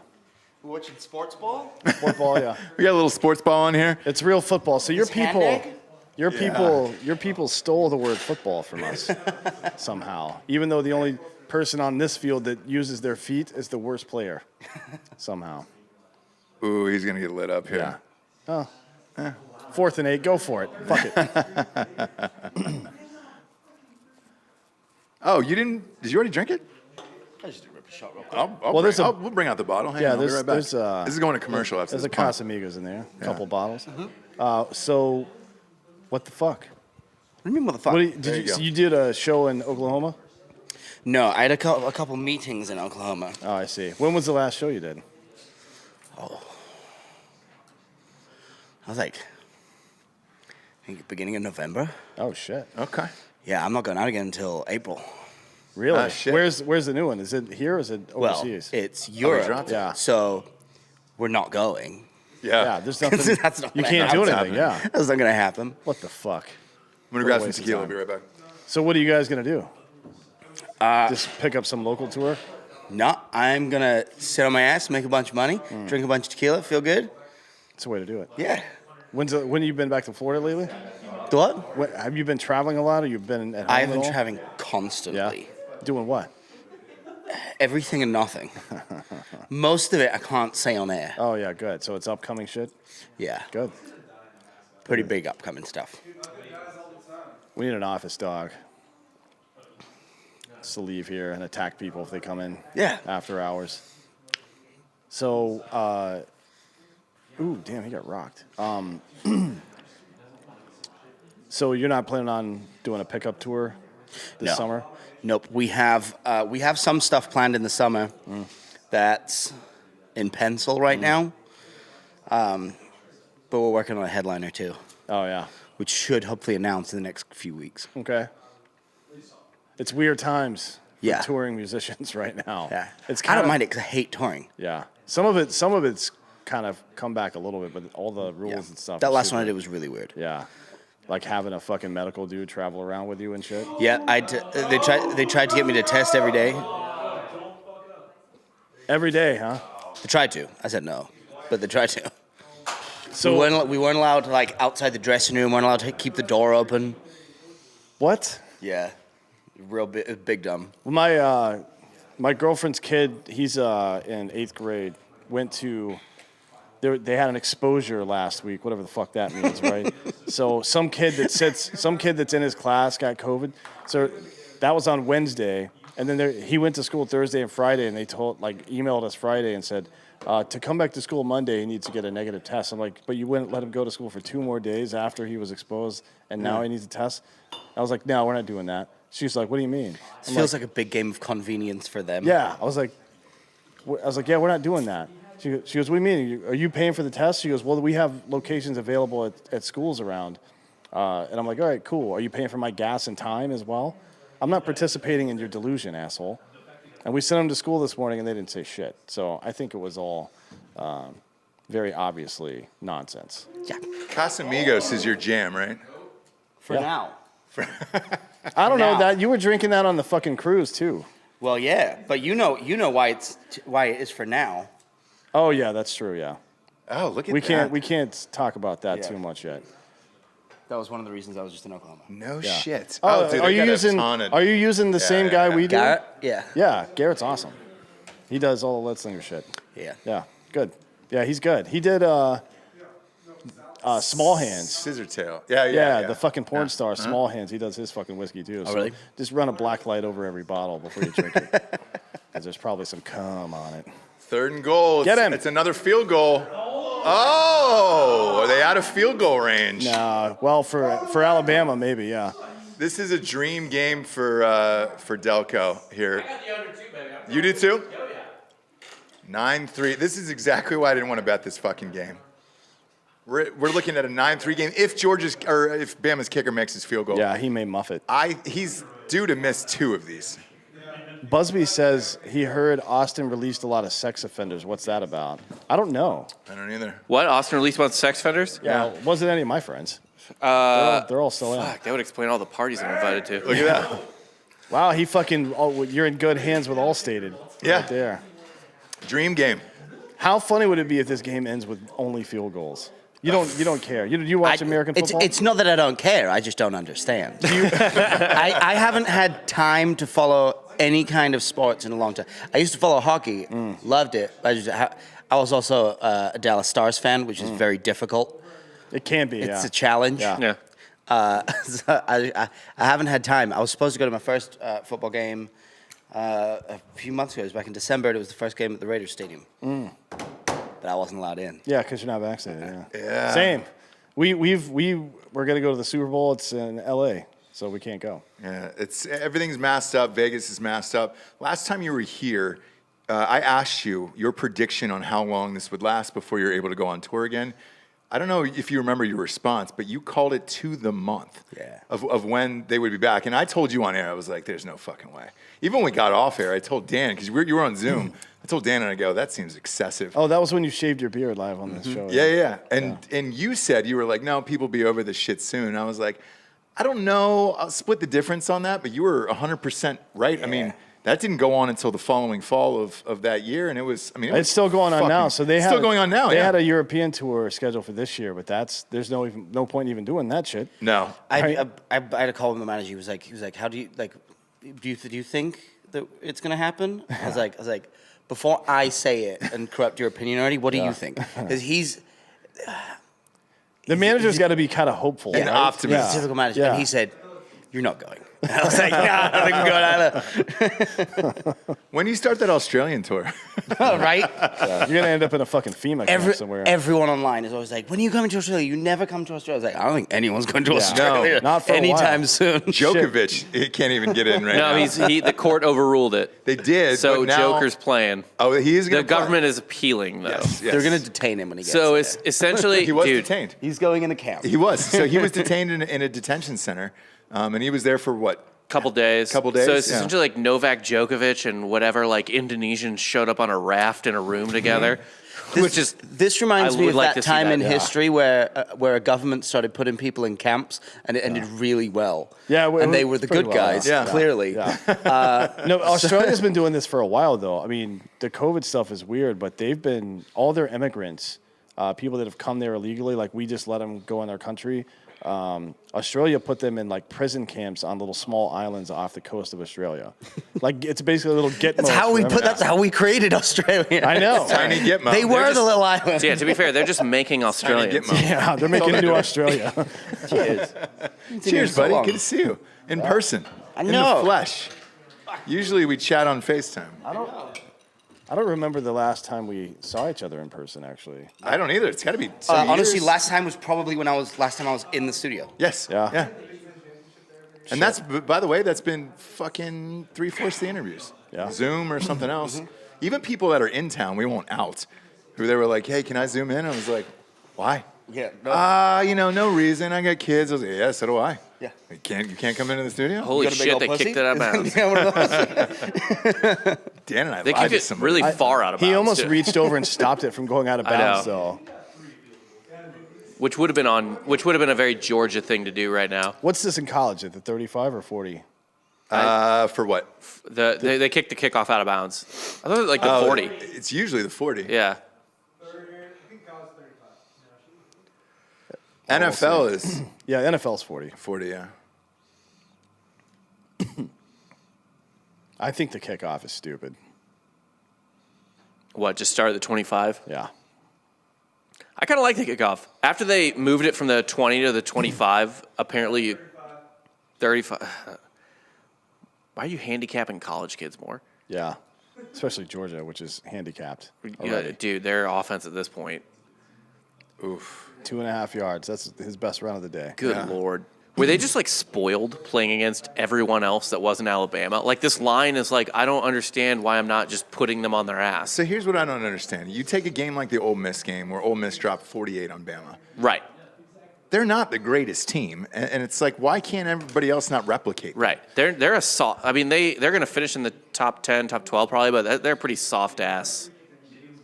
We're watching sports ball. Football, yeah. We got a little sports ball on here. It's real football. So your It's hand people, egg? your people stole the word football from us somehow. Even though the only person on this field that uses their feet is the worst player, somehow. Ooh, he's gonna get lit up Yeah. here. Oh. 4th and 8, go for it. Fuck it. Oh, you didn't? Did you already drink it? I just did rip a shot real quick. We'll bring out the bottle. Hang Yeah, on, I'll be there's- right back. there's, this is going to commercial after There's a this pump. Casamigos in there, a couple bottles. So, what the fuck? What do you mean, motherfucker? What There you so go. you did a show in Oklahoma? No, I had a couple meetings in Oklahoma. Oh, I see. When was the last show you did? I was like, I think beginning of November. Oh shit. Okay. Yeah, I'm not going out again until April. Really? Ah, shit. Where's the new one? Is it here or is it Well, overseas? it's Europe. dropped it. Yeah. So we're not going. yeah, there's nothing. That's not You gonna can't do happen. anything. Yeah. That's not going to happen. What the fuck? I'm gonna grab some waste of tequila. I'll time. be right back. So what are you guys gonna do? Just pick up some local tour? No, I'm going to sit on my ass, make a bunch of money, drink a bunch of tequila, feel good. That's the way to do it. Yeah. When have you been back to Florida lately? What? Have you been traveling a lot, or you've been at home I've at been all? traveling Yeah. constantly. Doing what? Everything and nothing. Most of it I can't say on air. Oh yeah, good. So it's upcoming shit. Yeah. Good. Pretty big upcoming stuff. We need an office dog. Just to leave here and attack people if they come in. Yeah. After hours. So, ooh, damn, he got rocked. So you're not planning on doing a pickup tour this No. summer? Nope. We have some stuff planned in the summer that's in pencil right now. But we're working on a headliner too, Oh yeah. which should hopefully announce in the next few weeks. Okay. It's weird times for Yeah. touring musicians right now. Yeah. It's I kind don't of mind it because I hate touring. Yeah. Some of it's kind of come back a little bit, but all the rules Yeah. and stuff. That are last one I super- did was really weird. Yeah. Like having a fucking medical dude travel around with you and shit. Yeah, they tried to get me to test every day. Every day, huh? They tried to. I said no, but they tried to. So we weren't allowed to, like, outside the dressing room. weren't allowed to keep the door open. what? Yeah, real big dumb. Well, my girlfriend's kid, he's in 8th grade, went to. They had an exposure last week, whatever the fuck that means, right? So some kid that's in his class got COVID. So that was on Wednesday, and then he went to school Thursday and Friday, and they emailed us Friday and said to come back to school Monday he needs to get a negative test. I'm like, but you wouldn't let him go to school for 2 more days after he was exposed, and now he needs a test. I was like, no, we're not doing that. She's like, what do you mean? It feels like a big game of convenience for them. Yeah, I was like, yeah, we're not doing that. She goes, what do you mean? Are you paying for the test? She goes, well, we have locations available at schools around. And I'm like, all right, cool. Are you paying for my gas and time as well? I'm not participating in your delusion, asshole. And we sent them to school this morning, and they didn't say shit. So I think it was all very obviously nonsense. Yeah. Casamigos is your jam, right? For now. I don't know Now. that. You were drinking that on the fucking cruise, too. Well, yeah, but you know why why it is for now. Oh, yeah, that's true, yeah. Oh, look at We that. can't talk about that Yeah. too much yet. That was one of the reasons I was just in Oklahoma. No Yeah. shit. Oh, dude, are they you got a using ton of- are you using the same yeah, guy yeah. we do? Garrett? Yeah. Yeah, Garrett's awesome. He does all the Letzlinger shit. Yeah. Yeah, good. Yeah, he's good. He did Small Hands. Scissor tail. Yeah, Yeah, the fucking porn star, Small Hands. He does his fucking whiskey too. So really? just run a black light over every bottle before you drink it, because there's probably some cum on it. 3rd and goal. Get him. It's another field goal. Oh, are they out of field goal range? Nah, well for Alabama maybe, yeah. This is a dream game for Delco here. You do too? 9-3. This is exactly why I didn't want to bet this fucking game. We're looking at a 9-3 game if if Bama's kicker makes his field goal. Yeah, he may muff it. He's due to miss 2 of these. Busby says he heard Austin released a lot of sex offenders. What's that about? I don't know. I don't either. What? Austin released about sex offenders? Yeah, it wasn't any of my friends. They're all still in. Fuck, that would explain all the parties I'm invited to. Look at that. Wow, he fucking. Oh, you're in good hands with Allstated. Yeah. Right there. Dream game. How funny would it be if this game ends with only field goals? You don't care. You watch American football? It's not that I don't care. I just don't understand. I haven't had time to follow any kind of sports in a long time. I used to follow hockey, loved it. I was also a Dallas Stars fan, which is very difficult. It can be. It's a challenge. Yeah. So I haven't had time. I was supposed to go to my first football game a few months ago. It was back in December. It was the first game at the Raiders Stadium. But I wasn't allowed in. Yeah, because you're not vaccinated. Yeah. Same. We're gonna go to the Super Bowl. It's in L.A., so we can't go. Yeah, everything's masked up. Vegas is masked up. Last time you were here, I asked you your prediction on how long this would last before you're able to go on tour again. I don't know if you remember your response, but you called it to the month of when they would be back. And I told you on air, I was like, there's no fucking way. Even when we got off air, I told Dan, because you were on Zoom, I told Dan and I go, that seems excessive. Oh, that was when you shaved your beard live on this show. Yeah. And you said, you were like, no, people be over this shit soon. I was like, I don't know. I'll split the difference on that, but you were 100% right. I mean, that didn't go on until the following fall of that year, and it was. I mean, It's still going on now. So they still going on now. They yeah. had a European tour scheduled for this year, but there's no point even doing that shit. No. I had a call with the manager. He was like, how do you do you think that it's gonna happen? I was like, before I say it and corrupt your opinion already, what do you think? Because the manager's got to be kind of hopeful. An right? optimist. he's a typical manager, Yeah. and he said, "You're not going." And I was like, "Nah, I think we're going either." When do you start that Australian tour? Right? You're gonna end up in a fucking FEMA camp somewhere. Everyone online is always like, "When are you coming to Australia? You never come to Australia." I was like, "I don't think anyone's going to Australia not for a anytime while. soon." Djokovic, he can't even get in right now. No, the court overruled it. They did. So but now, Joker's playing. Oh, he is The going to government is appealing though. Yes. They're going to detain him when he gets So there. it's essentially, He was dude. detained. He's going in a camp. He was. So he was detained in a detention center, and he was there for what? Couple days. Couple days, So it's yeah. essentially like Novak Djokovic and whatever like Indonesians showed up on a raft in a room together, which is This reminds I me would of like that to see time that, in yeah. history where a government started putting people in camps and it ended really well. Yeah, and they were the pretty good well, guys, yeah. clearly. No, Australia's been doing this for a while, though. I mean, the COVID stuff is weird, but they've been all their immigrants, people that have come there illegally. Like we just let them go in their country. Australia put them in like prison camps on little small islands off the coast of Australia. Like it's basically a little Gitmo. That's how we created Australia. I know. Tiny Gitmo. They were the little islands. yeah. To be fair, they're just making Australians. Gitmo. Yeah, they're making all New they're Australia. Cheers. Cheers, buddy. Good to see you in person. I In know. the flesh. Usually we chat on FaceTime. I don't remember the last time we saw each other in person, actually. I don't either. It's got to be some Honestly, years. last time was probably last time I was in the studio. Yes. Yeah. And that's, by the way, that's been fucking 3/4 of the interviews. Yeah. Zoom or something else. Even people that are in town, we won't out, who they were like, hey, can I zoom in? I was like, why? Yeah. No. No reason. I got kids. I was like, yeah, so do I. Yeah. You can't come into the studio? Holy You got a big shit! old They pussy? kicked it out of bounds. Yeah, one of those. Dan and I They lied kicked to it somebody. really far out of bounds. He almost too. reached over and stopped it from going out of I bounds, know. though. which would have been a very Georgia thing to do right now. What's this in college? At the 35 or 40? For what? They kicked the kickoff out of bounds. I thought it was like the 40. It's usually the 40. Yeah. NFL is Yeah, NFL's 40. 40, yeah. I think the kickoff is stupid. What? Just start at the 25. Yeah. I kind of like the kickoff. After they moved it from the 20 to the 25, apparently 35. Why are you handicapping college kids more? Yeah. Especially Georgia, which is handicapped. Yeah, already. dude, their offense at this point. Oof. 2.5 yards. That's his best run of the day. Good Lord. Were they just like spoiled playing against everyone else that wasn't Alabama? Like this line is like, I don't understand why I'm not just putting them on their ass. So here's what I don't understand. You take a game like the Ole Miss game where Ole Miss dropped 48 on Bama. Right. They're not the greatest team, and it's like, why can't everybody else not replicate that? Right. They're a soft. I mean, they're going to finish in the top 10, top 12 probably, but they're a pretty soft ass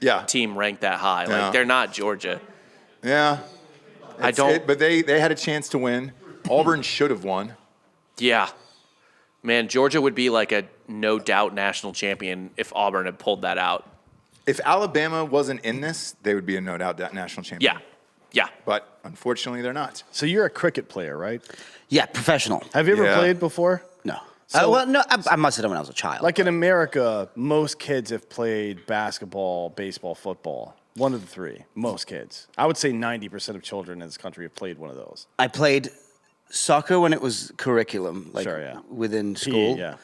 Yeah. team ranked that high. Yeah. Like they're not Georgia. Yeah. I don't. But they had a chance to win. Auburn should have won. Yeah. Man, Georgia would be like a no doubt national champion if Auburn had pulled that out. If Alabama wasn't in this, they would be a no doubt national champion. Yeah. But unfortunately, they're not. So you're a cricket player, right? Yeah, professional. Have you ever Yeah. played before? No. So- Well, no, I must have done when I was a child. Like in America, most kids have played basketball, baseball, football. One of the three. Most kids. I would say 90% of children in this country have played one of those. I played soccer when it was curriculum, like Sure, yeah. within school. yeah.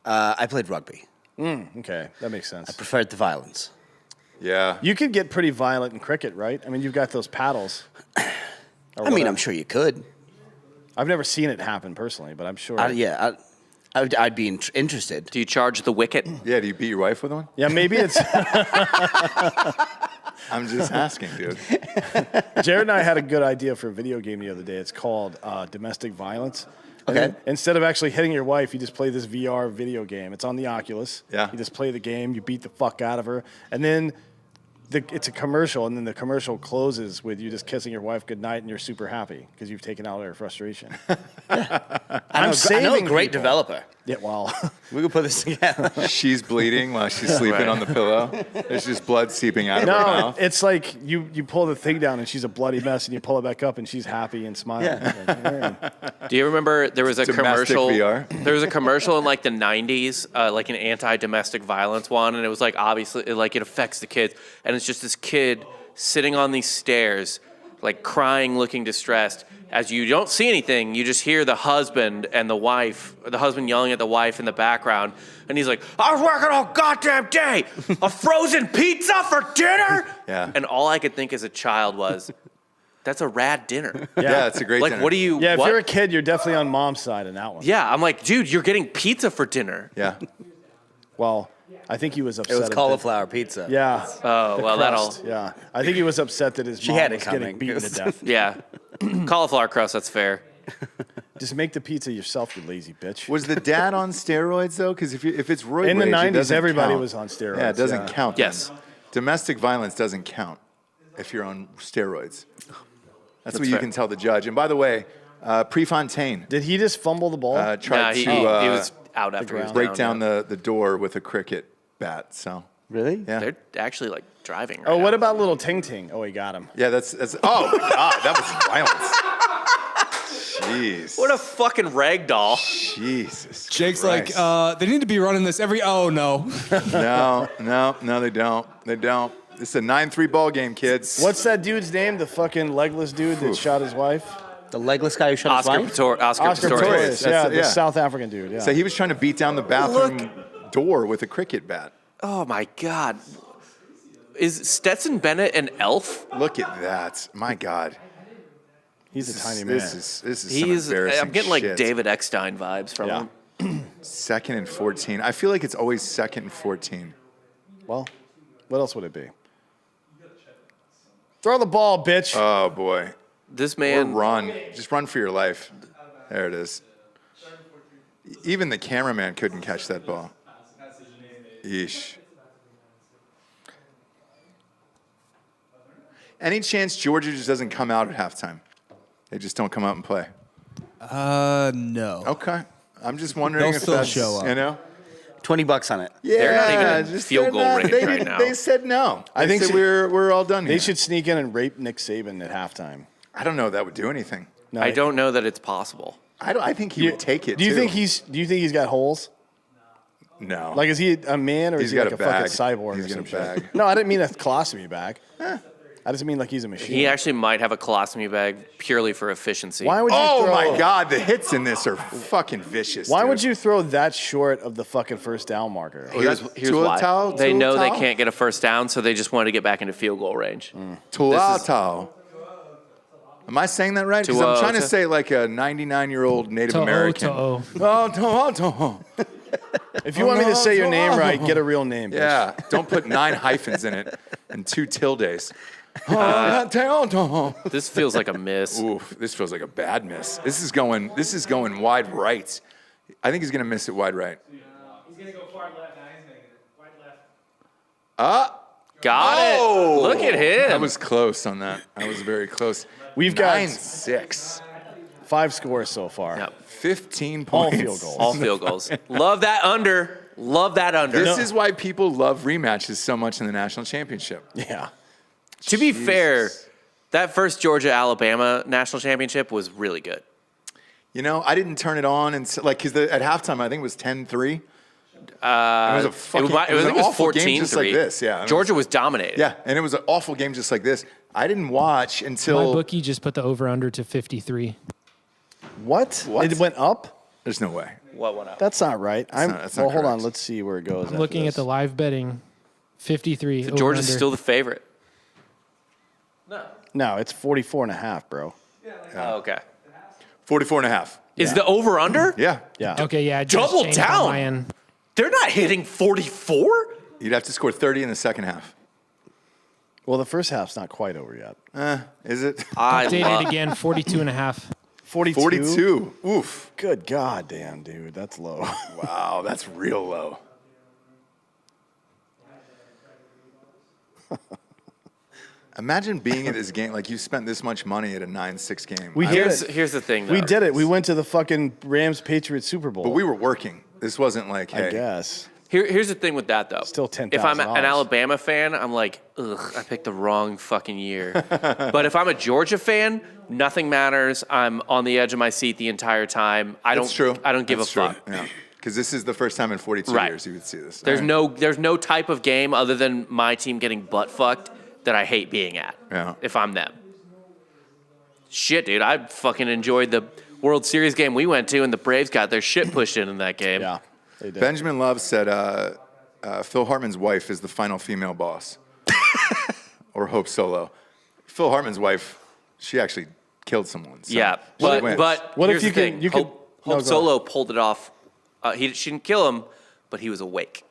I played rugby. Okay, that makes sense. Preferred the violence. Yeah. You could get pretty violent in cricket, right? I mean, you've got those paddles. I mean, I'm sure you could. I've never seen it happen personally, but I'm sure. I'd be interested. Do you charge the wicket? Yeah, do you beat your wife with one? Yeah, maybe it's. I'm just asking, dude. Jared and I had a good idea for a video game the other day. It's called Domestic Violence. And Okay. then instead of actually hitting your wife, you just play this VR video game. It's on the Oculus. Yeah. You just play the game. You beat the fuck out of her, and then it's a commercial, and then the commercial closes with you just kissing your wife goodnight, and you're super happy because you've taken out her frustration. I know a saving great people. developer. Yeah, well, We could put this together. She's bleeding while she's sleeping on the pillow. There's just blood seeping out of her no, mouth. it's like you pull the thing down, and she's a bloody mess, and you pull it back up, and she's happy and smiling. Yeah. Do you remember there was a Domestic commercial? VR. There was a commercial in like the 90s, like an anti-domestic violence one, and it was like obviously it affects the kids, and it's just this kid sitting on these stairs, like crying, looking distressed. As you don't see anything, you just hear the husband and the wife, or the husband yelling at the wife in the background, and he's like, "I was working all goddamn day, a frozen pizza for dinner." Yeah. And all I could think as a child was, "That's a rad dinner." Yeah, it's a great Like, dinner. what do you? Yeah, if what? you're a kid, you're definitely on mom's side in that one. Yeah, I'm like, dude, you're getting pizza for dinner. Yeah. Well, I think he was upset. It was at cauliflower pizza. Yeah. Oh, the well, crust, Yeah. I think he was upset that his mom had it was getting coming. beaten to death. Yeah. Cauliflower crust, that's fair. Just make the pizza yourself, you lazy bitch. Was the dad on steroids though? Because if it's roid In the rage, it 90s, doesn't everybody count. was on steroids. Yeah, it doesn't yeah. count. Yes. then. Domestic violence doesn't count if you're on steroids. That's what you fair. can tell the judge. And by the way, Prefontaine Did he just fumble the ball? tried he to was out after he was break down yeah. the door with a cricket bat. So Really? yeah, They're actually like driving. Right Oh, what now. about little Ting Ting? Oh, he got him. yeah. That's oh my god, that was violence. Jeez. What a fucking rag doll. Jesus. Jake's Christ. like, they need to be running this every. Oh no. No, they don't. They don't. This is a 9-3 ball game, kids. What's that dude's name? The fucking legless dude that shot his wife? The legless guy who shot his Oscar wife? Oscar Pistorius. Pistorius. Yeah, That's- the yeah. South African dude. Yeah. So he was trying to beat down the bathroom door with a cricket bat. Oh my god. Is Stetson Bennett an elf? Look at that. My God. He's a tiny man. This is some He's. embarrassing I'm getting like shit. David Eckstein vibes from Yeah. him. 2nd and 14. I feel like it's always 2nd and 14. Well, what else would it be? Throw the ball, bitch. Oh boy. This Or man. run. Just run for your life. There it is. Even the cameraman couldn't catch that ball. Yeesh. Any chance Georgia just doesn't come out at halftime? They just don't come out and play. No. Okay. I'm just wondering They'll if still that's, show up. you know? $20 on it. Yeah, They're not even in just field said goal no. range they, right now. They said no. I think said so. we're all done They here. should sneak in and rape Nick Saban at halftime. I don't know if that would do anything. No, I don't know that it's possible. I think he would take it. Do you too. think he's got holes? No. Like, is he a man or He's is he got like a a fucking bag. cyborg He's or got some a shit? bag. No, I didn't mean a colostomy bag. I just mean like he's a machine. He actually might have a colostomy bag purely for efficiency. Why would you Oh throw, my God, the hits in this are fucking vicious. Why dude. would you throw that short of the fucking first down marker? Here's why. They know they can't get a first down, so they just want to get back into field goal range. Tuatau. Am I saying that right? Because I'm trying to Tuatau. say like a 99-year-old Native To'o, American. to'o. Oh, Tuatau. If you want me to say your name right, get a real name. Bitch. Yeah, don't put 9 hyphens in it and 2 tildes. This feels like a miss. Oof, this feels like a bad miss. This is going wide right. I think he's going to miss it wide right. He's gonna go far left. Now he's making it wide left. Got Oh! it. Look at him. I was close on that. I was very close. We've got 9-6. 5 scores so far. Yep. 15 All points. field goals. All field goals. Love that under. Love that under. This is why people love rematches so much in the national championship. Yeah. To be fair, that first Georgia-Alabama national championship was really good. You know, I didn't turn it on and because at halftime I think it was 10-3. It was a fucking, I think it was awful game 14-3. just like this. Yeah, Georgia was dominated. Yeah, and it was an awful game just like this. I didn't watch My until bookie just put the over under to 53. What? What? It went up? there's no way. What went up? That's not right. that's not Well, hold on. correct. Let's see where it goes. I'm looking at the live betting. 53. over Georgia's under. still the favorite. No, it's 44.5, bro. Oh, okay. 44.5. Is the over under? Yeah. Yeah. Okay, yeah. I just Double changed on down. my end. They're not hitting 44? You'd have to score 30 in the second half. Well, the first half's not quite over yet. Is it? I Updated love again, 42 and a half. 42? 42. Oof. Good God damn, dude. That's low. Wow, that's real low. Imagine being at this game, like you spent this much money at a 9-6 game. We I- did Here's, it. here's the thing, though. We did it. We went to the fucking Rams-Patriots Super Bowl. But we were working. This wasn't like, hey. I guess. Here's the thing with that, though. Still If I'm an $10,000. Alabama fan, I'm like, ugh, I picked the wrong fucking year. But if I'm a Georgia fan, nothing matters. I'm on the edge of my seat the entire time. That's true. I don't give That's a true. fuck. Yeah. Because this is the first time in 42 Right. years you would see this. There's All right. there's no type of game other than my team getting butt fucked that I hate being at. Yeah. If I'm them. Shit, dude, I fucking enjoyed the World Series game we went to, and the Braves got their shit pushed in that game. Yeah, they did. Benjamin Love said Phil Hartman's wife is the final female boss. Or Hope Solo. Phil Hartman's wife, she actually killed someone. So Yeah, she wins. but What if here's you the could- thing. you could- Hope no, go Solo pulled it off. She didn't kill him, but he was awake.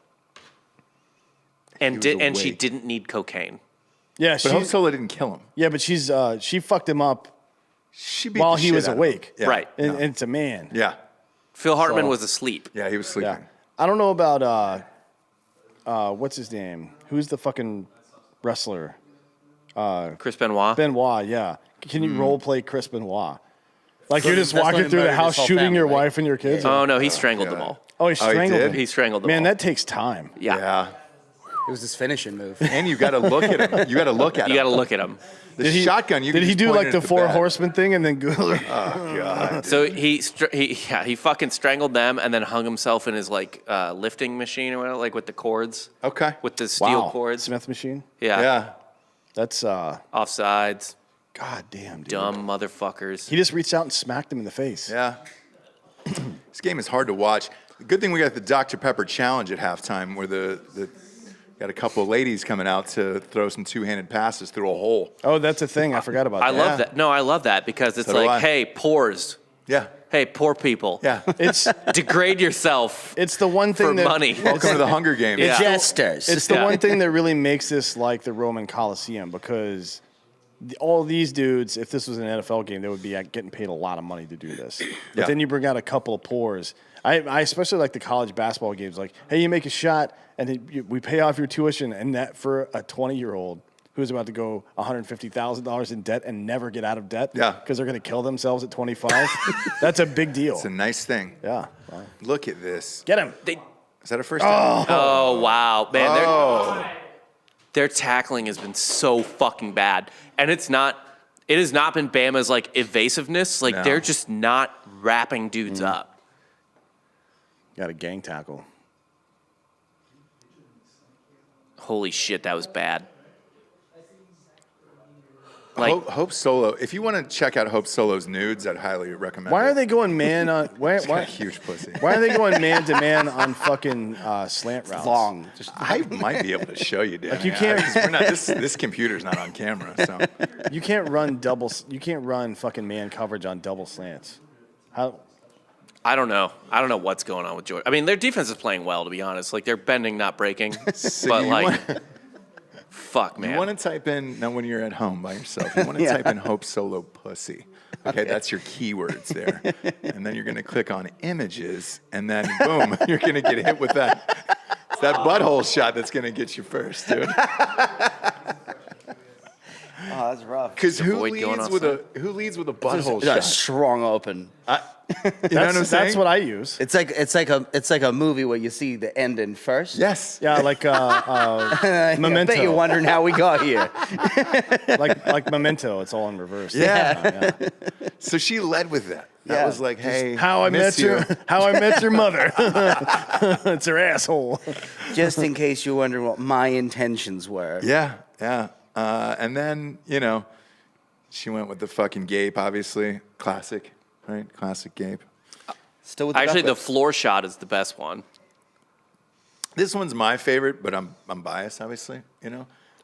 And was she awake. didn't need cocaine. Yeah, But Hope she's, Solo didn't kill him. yeah, but she fucked him up She beat while the he shit was out of him. awake. Yeah. Right. And, and it's a man. Yeah. Phil Hartman So- was asleep. Yeah, he was sleeping. Yeah. I don't know about what's his name? Who's the fucking wrestler? Chris Benoit. Benoit, yeah. Can Mm. you role play Chris Benoit? Like So you're just that's when walking he through the murdered house his whole shooting family, your right? wife and your kids? Oh no, he strangled them all. Oh, he he strangled did? him. He strangled them Man, all. that takes time. Yeah. Yeah. It was his finishing move. And you got to look at him. You got to look at You him. got to look at him. The shotgun. You Did can he just do point like it the at four bat. horsemen thing and then go? Oh God. So he fucking strangled them and then hung himself in his like lifting machine or whatever, like with the cords, Okay. with the steel Wow. cords. Smith machine. Yeah. Yeah. That's Offsides. God damn, dude. Dumb motherfuckers. He just reached out and smacked him in the face. Yeah. This game is hard to watch. The good thing we got the Dr. Pepper challenge at halftime where the got a couple of ladies coming out to throw some two-handed passes through a hole. Oh, that's a thing. I forgot about I that. love that. No, I love that because it's So do I. like, hey, pores. Yeah. Hey, poor people. Yeah. It's Degrade yourself it's the one thing for that money. Welcome to the Hunger Games. Yeah. Jesters. It's the Yeah. one thing that really makes this like the Roman Coliseum because all these dudes, if this was an NFL game, they would be getting paid a lot of money to do this. But Yeah. then you bring out a couple of pores. I especially like the college basketball games. Like, hey, you make a shot, and then we pay off your tuition, and that for a 20-year-old who's about to go $150,000 in debt and never get out of debt, Yeah. because they're going to kill themselves at 25. That's a big deal. It's a nice thing. Yeah. Wow. Look at this. Get him. Is that a first down? Oh wow, man! Oh. Their tackling has been so fucking bad, and it has not been Bama's like evasiveness. Like No. they're just not wrapping dudes up. Got a gang tackle. Holy shit, that was bad. Like Hope Solo. If you want to check out Hope Solo's nudes, I'd highly recommend Why it. are they going man on? Why, He's got a why, huge pussy. why are they going man to man on fucking slant routes? Long. Just I might be able to show you, Dan. you can't- 'cause we're not, this computer's not on camera, so. You can't run double. You can't run fucking man coverage on double slants. How? I don't know. I don't know what's going on with Georgia. I mean, their defense is playing well, to be honest. Like they're bending, not breaking. So but you like, want- fuck, man. You want to type in, now when you're at home by yourself, you want to type in Hope Solo pussy. Okay, that's your keywords there. And then you're going to click on images, and then boom, you're going to get hit with that. It's that butthole shot that's going to get you first, dude. that's rough. Because who avoid going leads with outside. who leads with a butthole It's a shot? strong open. You know what I'm That's saying? what I use. It's like a movie where you see the ending first. Yes. Yeah, like I Memento. bet you're wondering how we got here. like Memento. It's all in reverse. Yeah. So she led with that. That Yeah. was like, hey, How I miss met you. How I met your mother. It's her asshole. Just in case you're wondering what my intentions were. Yeah, yeah. And then, she went with the fucking gape, obviously. Classic, right? Classic gape. Still with the Actually, the duck whip. floor shot is the best one. This one's my favorite, but I'm biased, obviously.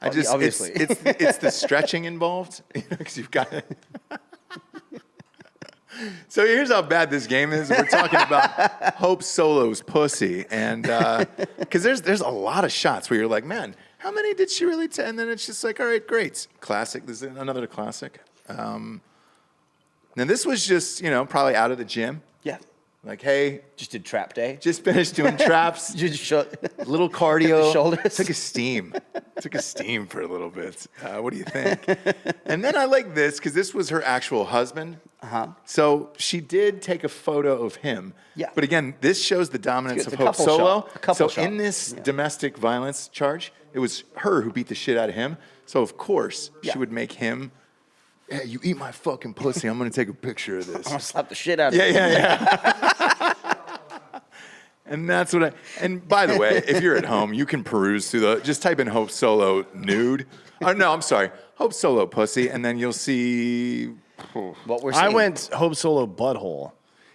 Obviously. it's the stretching involved, because you've got. So here's how bad this game is. We're talking about Hope Solo's pussy, and because there's a lot of shots where you're like, man, how many did she really take? And then it's just like, all right, great, classic. This is another classic. Now this was just probably out of the gym. Yeah. Like, hey, Just did trap day. just finished doing traps. Just shut. Little cardio. the shoulders. Took a steam for a little bit. What do you think? And then I like this because this was her actual husband. Uh-huh. So she did take a photo of him. Yeah. But again, this shows the dominance It's of a Hope couple Solo. shot. A couple so shot. in this domestic violence charge, it was her who beat the shit out of him. So of course Yeah. she would make him. Hey, you eat my fucking pussy. I'm gonna take a picture of this. I'm gonna slap the shit out of you. Yeah. And that's what and by the way, if you're at home, you can peruse through just type in Hope Solo nude. Oh, no, I'm sorry. Hope Solo pussy, and then you'll see. What we're seeing. I went Hope Solo butthole.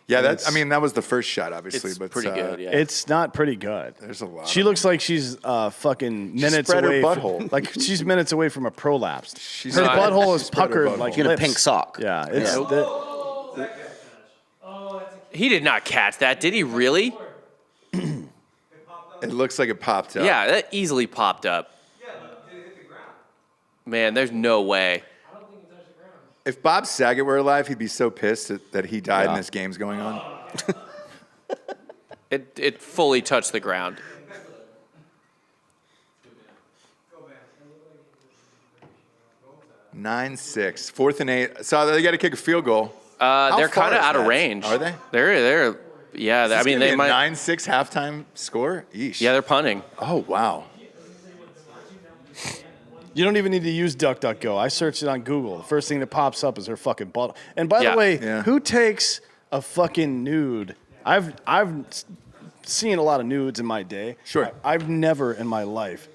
Yeah, that was the first shot, obviously. It's but pretty good, yeah. It's not pretty good. There's a lot She of looks like she's fucking minutes spread her away. butthole. Like she's minutes away from a prolapse. She's Her not- butthole she is spread her puckered butthole. like She got a lips. pink sock. Yeah, it's Yeah. He did not catch that, did he really? It looks like it popped up. Yeah, that easily popped up. Man, there's no way. If Bob Saget were alive, he'd be so pissed that he died and Yeah. this game's going on. It fully touched the ground. Nine 6, 4th and 8. So they got to kick a field goal. They're far kind of is out of that? range. Are they? They're. Yeah, I mean they might. 9-6 halftime score. Yeesh. Yeah, they're punting. Oh wow. You don't even need to use DuckDuckGo. I searched it on Google. The first thing that pops up is her fucking butt. And by Yeah. the way, Yeah. who takes a fucking nude? I've seen a lot of nudes in my day. Sure. I've never in my life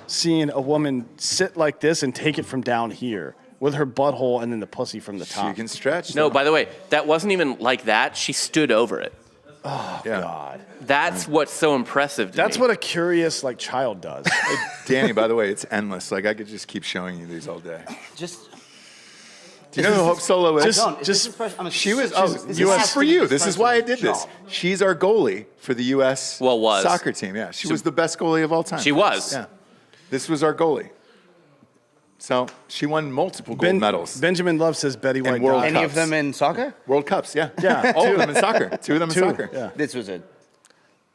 seen a woman sit like this and take it from down here with her butthole and then the pussy from the She top. can stretch. No, by the way, that wasn't even like that. She stood over it. yeah. God. That's what's so impressive to That's me. what a curious like child does. Danny, by the way, it's endless. Like I could just keep showing you these all day. Just. Do you know who Hope Solo is? She This is for you. This is why I did this. She's our goalie for the U.S. Well, was. soccer team. Yeah, she was the best goalie of all time. She was. Yeah, this was our goalie. So she won multiple gold medals. Benjamin Love says Betty White World died. Any of Cups. them in soccer? World Cups. Yeah, Yeah, all two. of them in soccer. Two of them in Two, soccer. yeah. This was a.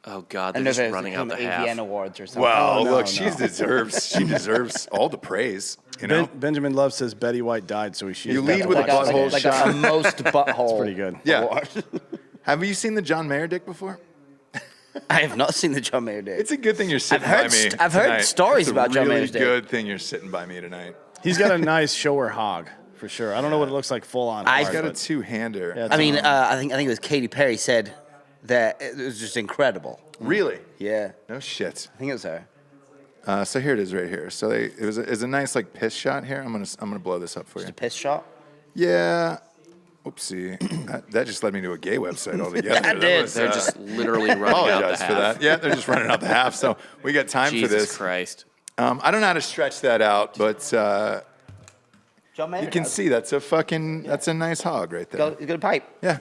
Oh God, I they're know just there's running out some the AVN half. awards or something. Well, Oh, no, look, no. she deserves all the praise. You know, Benjamin Love says Betty White died, so she. You lead with like a butthole like shot. a most butthole. pretty good. Yeah. award. Have you seen the John Mayer dick before? I have not seen the John Mayer dick. It's a good thing you're sitting heard by me. st- I've heard tonight. stories It's about John Mayer's It's dick. a really good thing you're sitting by me tonight. He's got a nice shower hog for sure. I don't know what it looks like full on. I've He's got a but- two-hander. Yeah, I mean, I think it was Katy Perry said that it was just incredible. Really? Yeah, No shit. I think it was her. So here it is, right here. So it was a nice like piss shot here. I'm gonna blow this up for you. The piss shot. Yeah. Oopsie. That just led me to a gay website altogether. That did. was, They're just literally running out the apologize half. for that. Yeah, they're just running out the half. So we got time Jesus for this. Christ. I don't know how to stretch that out, but John Mayer. you can see that's a nice hog right there. He's got a pipe. Yeah.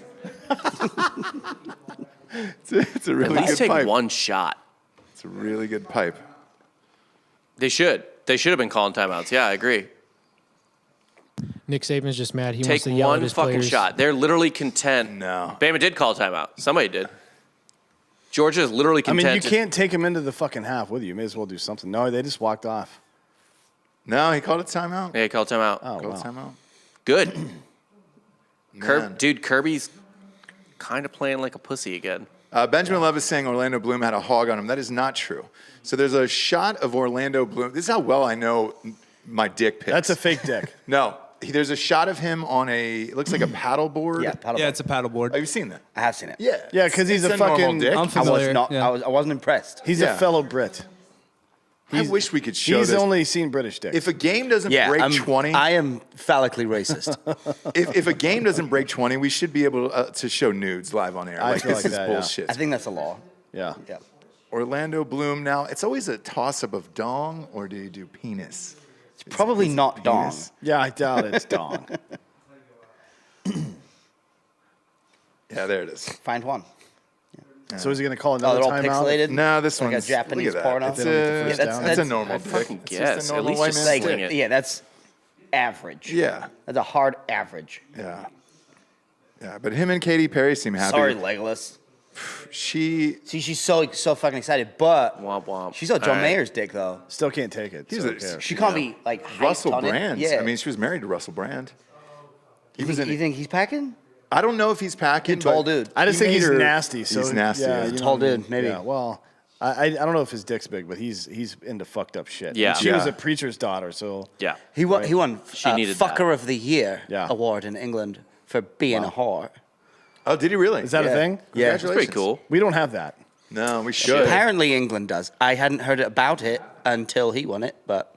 it's a really At least good take pipe. one shot. It's a really good pipe. They should. They should have been calling timeouts. Yeah, I agree. Nick Saban's just mad. He wants Take to yell at one his fucking players. shot. They're literally content. No. Bama did call timeout. Somebody did. Georgia is literally I content. mean, you can't take him into the fucking half with you. You may as well do something. No, they just walked off. No, he called it timeout. Yeah, he called timeout. Oh, Called wow. timeout. Good. Man. Dude, Kirby's kind of playing like a pussy again. Benjamin Love is saying Orlando Bloom had a hog on him. That is not true. So there's a shot of Orlando Bloom. This is how well I know my dick pics. That's a fake dick. No. There's a shot of him on it looks like a paddle board. Yeah, paddle Yeah, board. it's a paddleboard. Have you seen that? I have seen it. Yeah. Yeah, 'cause he's It's a normal fucking- dick. I'm I was familiar. not. Yeah. I wasn't impressed. He's Yeah. a fellow Brit. I wish we could show He's this. only seen British dick. If a game doesn't Yeah, break I'm, 20, I am phallically racist. if a game doesn't break 20, we should be able to show nudes live on air. I Like feel this like is that, yeah. bullshit. I think that's a law. yeah. Yeah. Orlando Bloom. Now it's always a toss-up of dong or do you do penis? It's probably not dong. penis. Yeah, I doubt it's dong. Yeah, there it is. Find one. So is he going to call Oh, another they're all timeout? pixelated. No, this like one's a Japanese look at that. porno. It's They don't get the a, first Yeah, down. that's a normal I dick. fucking It's guess. just a At normal least white just man's Like, sling dick. it. yeah, that's average. Yeah, That's a hard average. yeah, yeah. But him and Katy Perry seem happy. Sorry, Legolas. She. See, she's so fucking excited, but Womp womp. she's got John All right. Mayer's dick though. Still can't take it. He's so a- who cares? She can't be like hyped Russell on it. Brand. Yeah. I mean, she was married to Russell Brand. He you was think, in. you think he's packing? I don't know if he's packing. He's a tall but dude. I just he think made he's her- nasty. So he's nasty. Yeah, Yeah. you know Tall what I mean? dude, maybe. Yeah, well, I don't know if his dick's big, but he's into fucked up shit. Yeah. And she was Yeah. a preacher's daughter, so Yeah. He won. He won. She needed Fucker that. of the Year Yeah. award in England for being a whore. Oh, did he really? is that a Yeah. thing? Yeah. That's pretty cool. We don't have that. No, we should. Apparently England does. I hadn't heard about it until he won it, but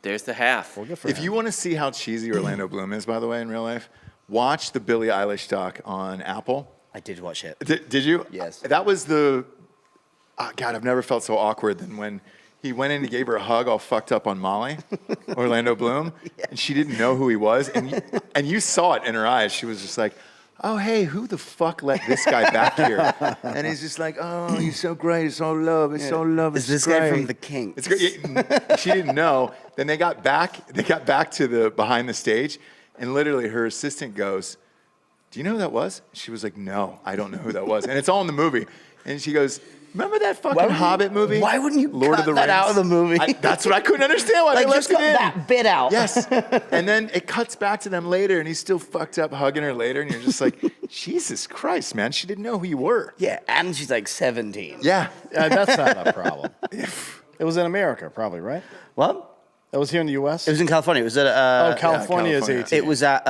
There's the half. Well, good for If him. you want to see how cheesy Orlando Bloom is, by the way, in real life, watch the Billie Eilish doc on Apple. I did watch it. Did you? Yes. That was the. Oh, God, I've never felt so awkward than when he went in and gave her a hug all fucked up on Molly, Orlando Bloom, and she didn't know who he was. And you saw it in her eyes. She was just like, oh, hey, who the fuck let this guy back here? And he's just like, oh, he's so great. It's all love. It's all love. Is It's this guy great." from The Kinks? It's great. Yeah, she didn't know. Then they got back to the behind the stage, and literally her assistant goes, do you know who that was? She was like, no, I don't know who that was. And it's all in the movie. And she goes, remember that fucking wouldn't you- Hobbit movie? why wouldn't you Lord cut of the that Rings? out of the movie? That's what I couldn't understand why Like they just left cut it in. that bit out. Yes. And then it cuts back to them later, and he's still fucked up hugging her later. And you're just like, Jesus Christ, man. She didn't know who you were. Yeah, and she's like 17. Yeah. That's not a problem. It was in America, probably, right? What? That was here in the U.S. It was in California. It was at California is California. 18. it was at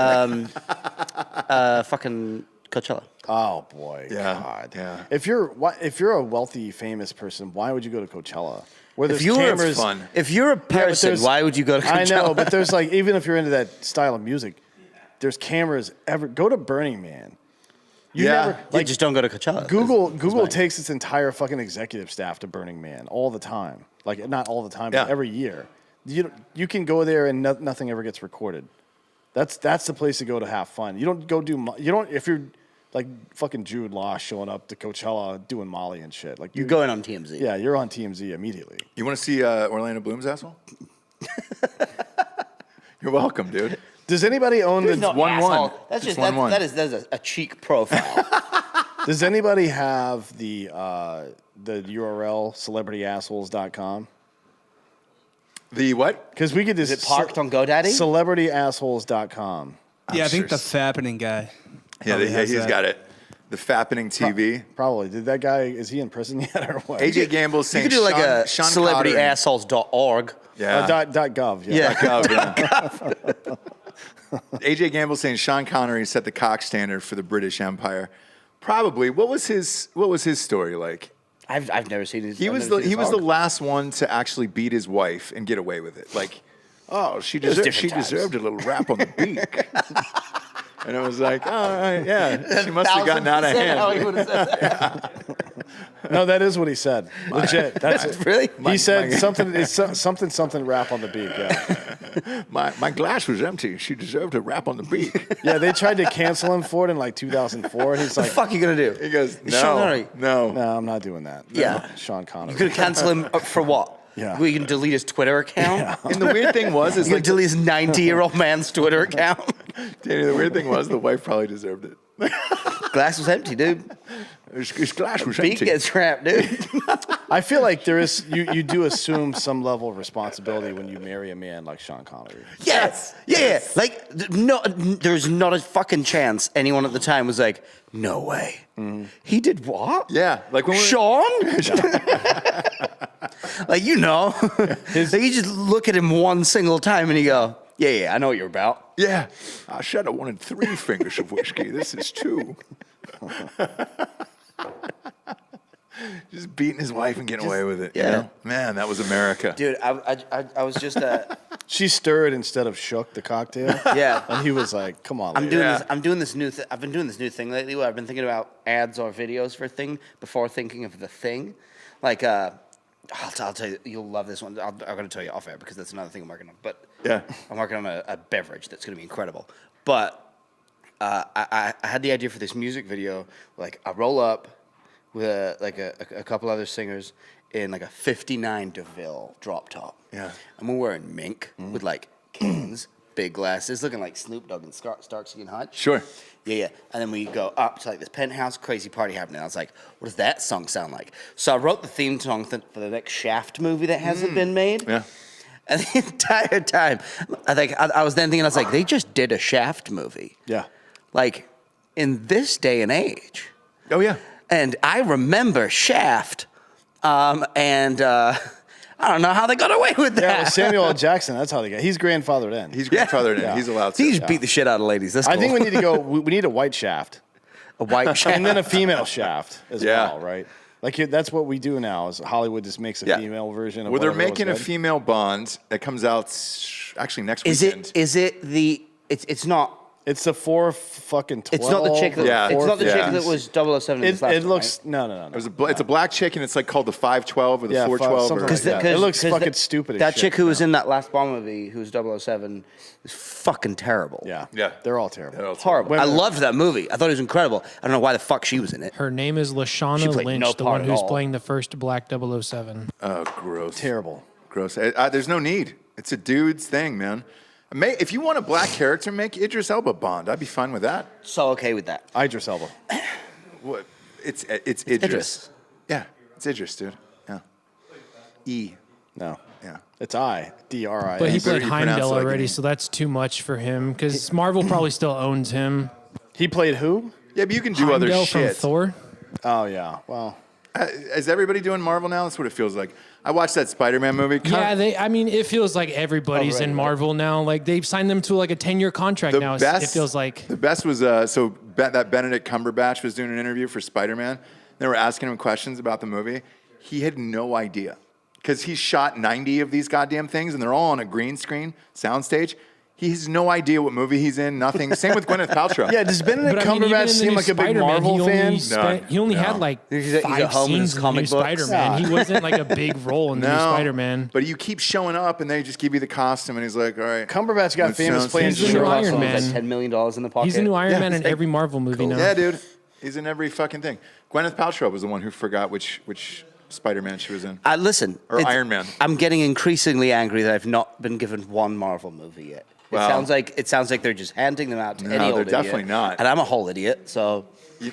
fucking Coachella. Oh boy, Yeah, God. yeah. If you're a wealthy, famous person, why would you go to Coachella? Where there's If you were cameras. fun. If you're a but person, there's- why would you go to I Coachella? know, but there's like even if you're into that style of music, there's cameras. Go to Burning Man. You Yeah. never like just don't go to Coachella. Google takes its entire fucking executive staff to Burning Man all the time. Like not all the time, but Yeah. every year. You can go there and nothing ever gets recorded. That's the place to go to have fun. You don't go if you're like fucking Jude Law showing up to Coachella doing Molly and shit. Like You're going on TMZ. yeah, you're on TMZ immediately. You want to see Orlando Bloom's asshole? You're welcome, dude. Does anybody own There's the? no 1-1. asshole. That's It's just 1-1. that's a cheek profile. Does anybody have the URL celebrityassholes.com? The what? Because we could just Is it parked on GoDaddy? Celebrityassholes.com. Yeah, I think sure the fappening guy. Yeah, probably has he's that. got it. The fappening TV. Probably. Did that guy? Is he in prison yet or what? AJ Gamble's You saying could do like a Sean Cotter- celebrityassholes.org. Yeah. .gov. Yeah. Gov, yeah. AJ Gamble saying Sean Connery set the cock standard for the British Empire. Probably. What was his story like? I've never seen it. He was the last one to actually beat his wife and get away with it. Like, oh, she different times. deserved a little rap on the beak. And I was like, all right, yeah. She must have gotten out of 1000% how he hand. would have said that. No, that is what he said. Legit. That's it. Really? He said something. It's something. Rap on the beak. Yeah. My glass was empty. She deserved a rap on the beak. Yeah. They tried to cancel him for it in like 2004, and he's What like, the fuck are you gonna do? He goes, Sean Connery. no. "No, I'm not doing that." Yeah. Sean Connery. You could cancel him for what? Yeah. We can delete his Twitter account. And the weird thing was, is You can like, delete his 90-year-old man's Twitter account. Danny, the weird thing was, the wife probably deserved it. Glass was empty, dude. His glass was Beak empty. gets wrapped, dude. I feel like there is you do assume some level of responsibility when you marry a man like Sean Connery. Yes. Yeah. Like, there's not a fucking chance anyone at the time was like, no way. He did what? Yeah, like when we Sean? Like, you know. Like, you just look at him one single time and you go, yeah, I know what you're about. Yeah, I should have wanted 3 fingers of whiskey. This is 2. Just beating his wife and getting away with it. You yeah. know? Man, that was America. Dude, I was just She stirred instead of shook the cocktail. yeah. And he was like, "Come on, I'm lady." doing this. I'm doing this new. I've been doing this new thing lately where I've been thinking about ads or videos for a thing before thinking of the thing. Like, I'll tell you, you'll love this one. I'm going to tell you off air because that's another thing I'm working on. But Yeah. I'm working on a beverage that's going to be incredible. But I had the idea for this music video. Like, I roll up with a couple other singers in like a '59 DeVille drop top. Yeah. And we're wearing mink with like canes, big glasses, looking like Snoop Dogg and Starsky and Hutch. Sure. Yeah. And then we go up to like this penthouse, crazy party happening. I was like, what does that song sound like? So I wrote the theme song for the next Shaft movie that hasn't been made. Yeah. And the entire time, I was then thinking, I was like, they just did a Shaft movie. Yeah. Like, in this day and age. Oh, yeah. And I remember Shaft, and I don't know how they got away with that. Yeah, well, Samuel L. Jackson. That's how they got. He's grandfathered in. He's grandfathered in. Yeah. He's allowed to. He just beat the shit out of ladies. That's cool. I think we need to go. We need a white shaft, a white Shaft. and then a female shaft as Yeah. well, right? Like that's what we do now. Is Hollywood just makes a Yeah. female version of Well, they're whatever was making a good. female Bond that comes out actually next Is weekend. it's not. It's the 4 fucking 12. It's not the chick that. Yeah. It's not the Yeah. chick that was 007 in this last It one, looks right? no. It's a black chick, and it's like called the 512 or the Yeah, 412. something or, like that. It looks fucking stupid as That shit. chick who was in that last Bond movie, who was 007, is fucking terrible. Yeah, Yeah. they're all terrible. They're all Horrible. I loved that movie. I thought it was incredible. I don't know why the fuck she was in it. Her name is She Lashana played Lynch, no the part one at who's all. playing the first Black 007. Oh, gross. Terrible. Gross. There's no need. It's a dude's thing, man. If you want a black character, make Idris Elba Bond. I'd be fine with that. So okay with that. Idris Elba. What? It's Idris. Idris. Yeah, it's Idris, dude. Yeah. E. No, Yeah. it's DRI. But he better played you pronounce it Heimdall like already, me. so that's too much for him because Marvel probably still owns him. He played who? Yeah, but you can do other Heimdall from shit. Thor. Oh yeah. Well, Is everybody doing Marvel now? That's what it feels like. I watched that Spider-Man movie. Yeah, it feels like everybody's in Marvel now. Like they've signed them to like a 10-year contract now. It feels like the best was that Benedict Cumberbatch was doing an interview for Spider-Man. They were asking him questions about the movie. He had no idea because he shot 90 of these goddamn things, and they're all on a green screen soundstage. He has no idea what movie he's in. Nothing. Same with Gwyneth Paltrow. yeah. Does Benedict But I mean, even Cumberbatch in the seem new like a big Spider-Man, Marvel fan? He only No. had like He's at 5 home in his scenes in the comic new books. Spider-Man. He wasn't like a big role in the new Spider-Man. But you keep showing up, and they just give you the costume, and he's like, "All right." Cumberbatch got That famous sounds playing He's the new Sherlock Iron Holmes. Man. Like $10 million in the pocket. He's the new Iron Yeah, Man in it's like- every Marvel movie now. Yeah, dude. He's in every fucking thing. Gwyneth Paltrow was the one who forgot which Spider-Man she was in. Listen. Or Iron Man. I'm getting increasingly angry that I've not been given one Marvel movie yet. Wow. It sounds like they're just handing them out to No, any old they're idiot. definitely not. And I'm a whole idiot, so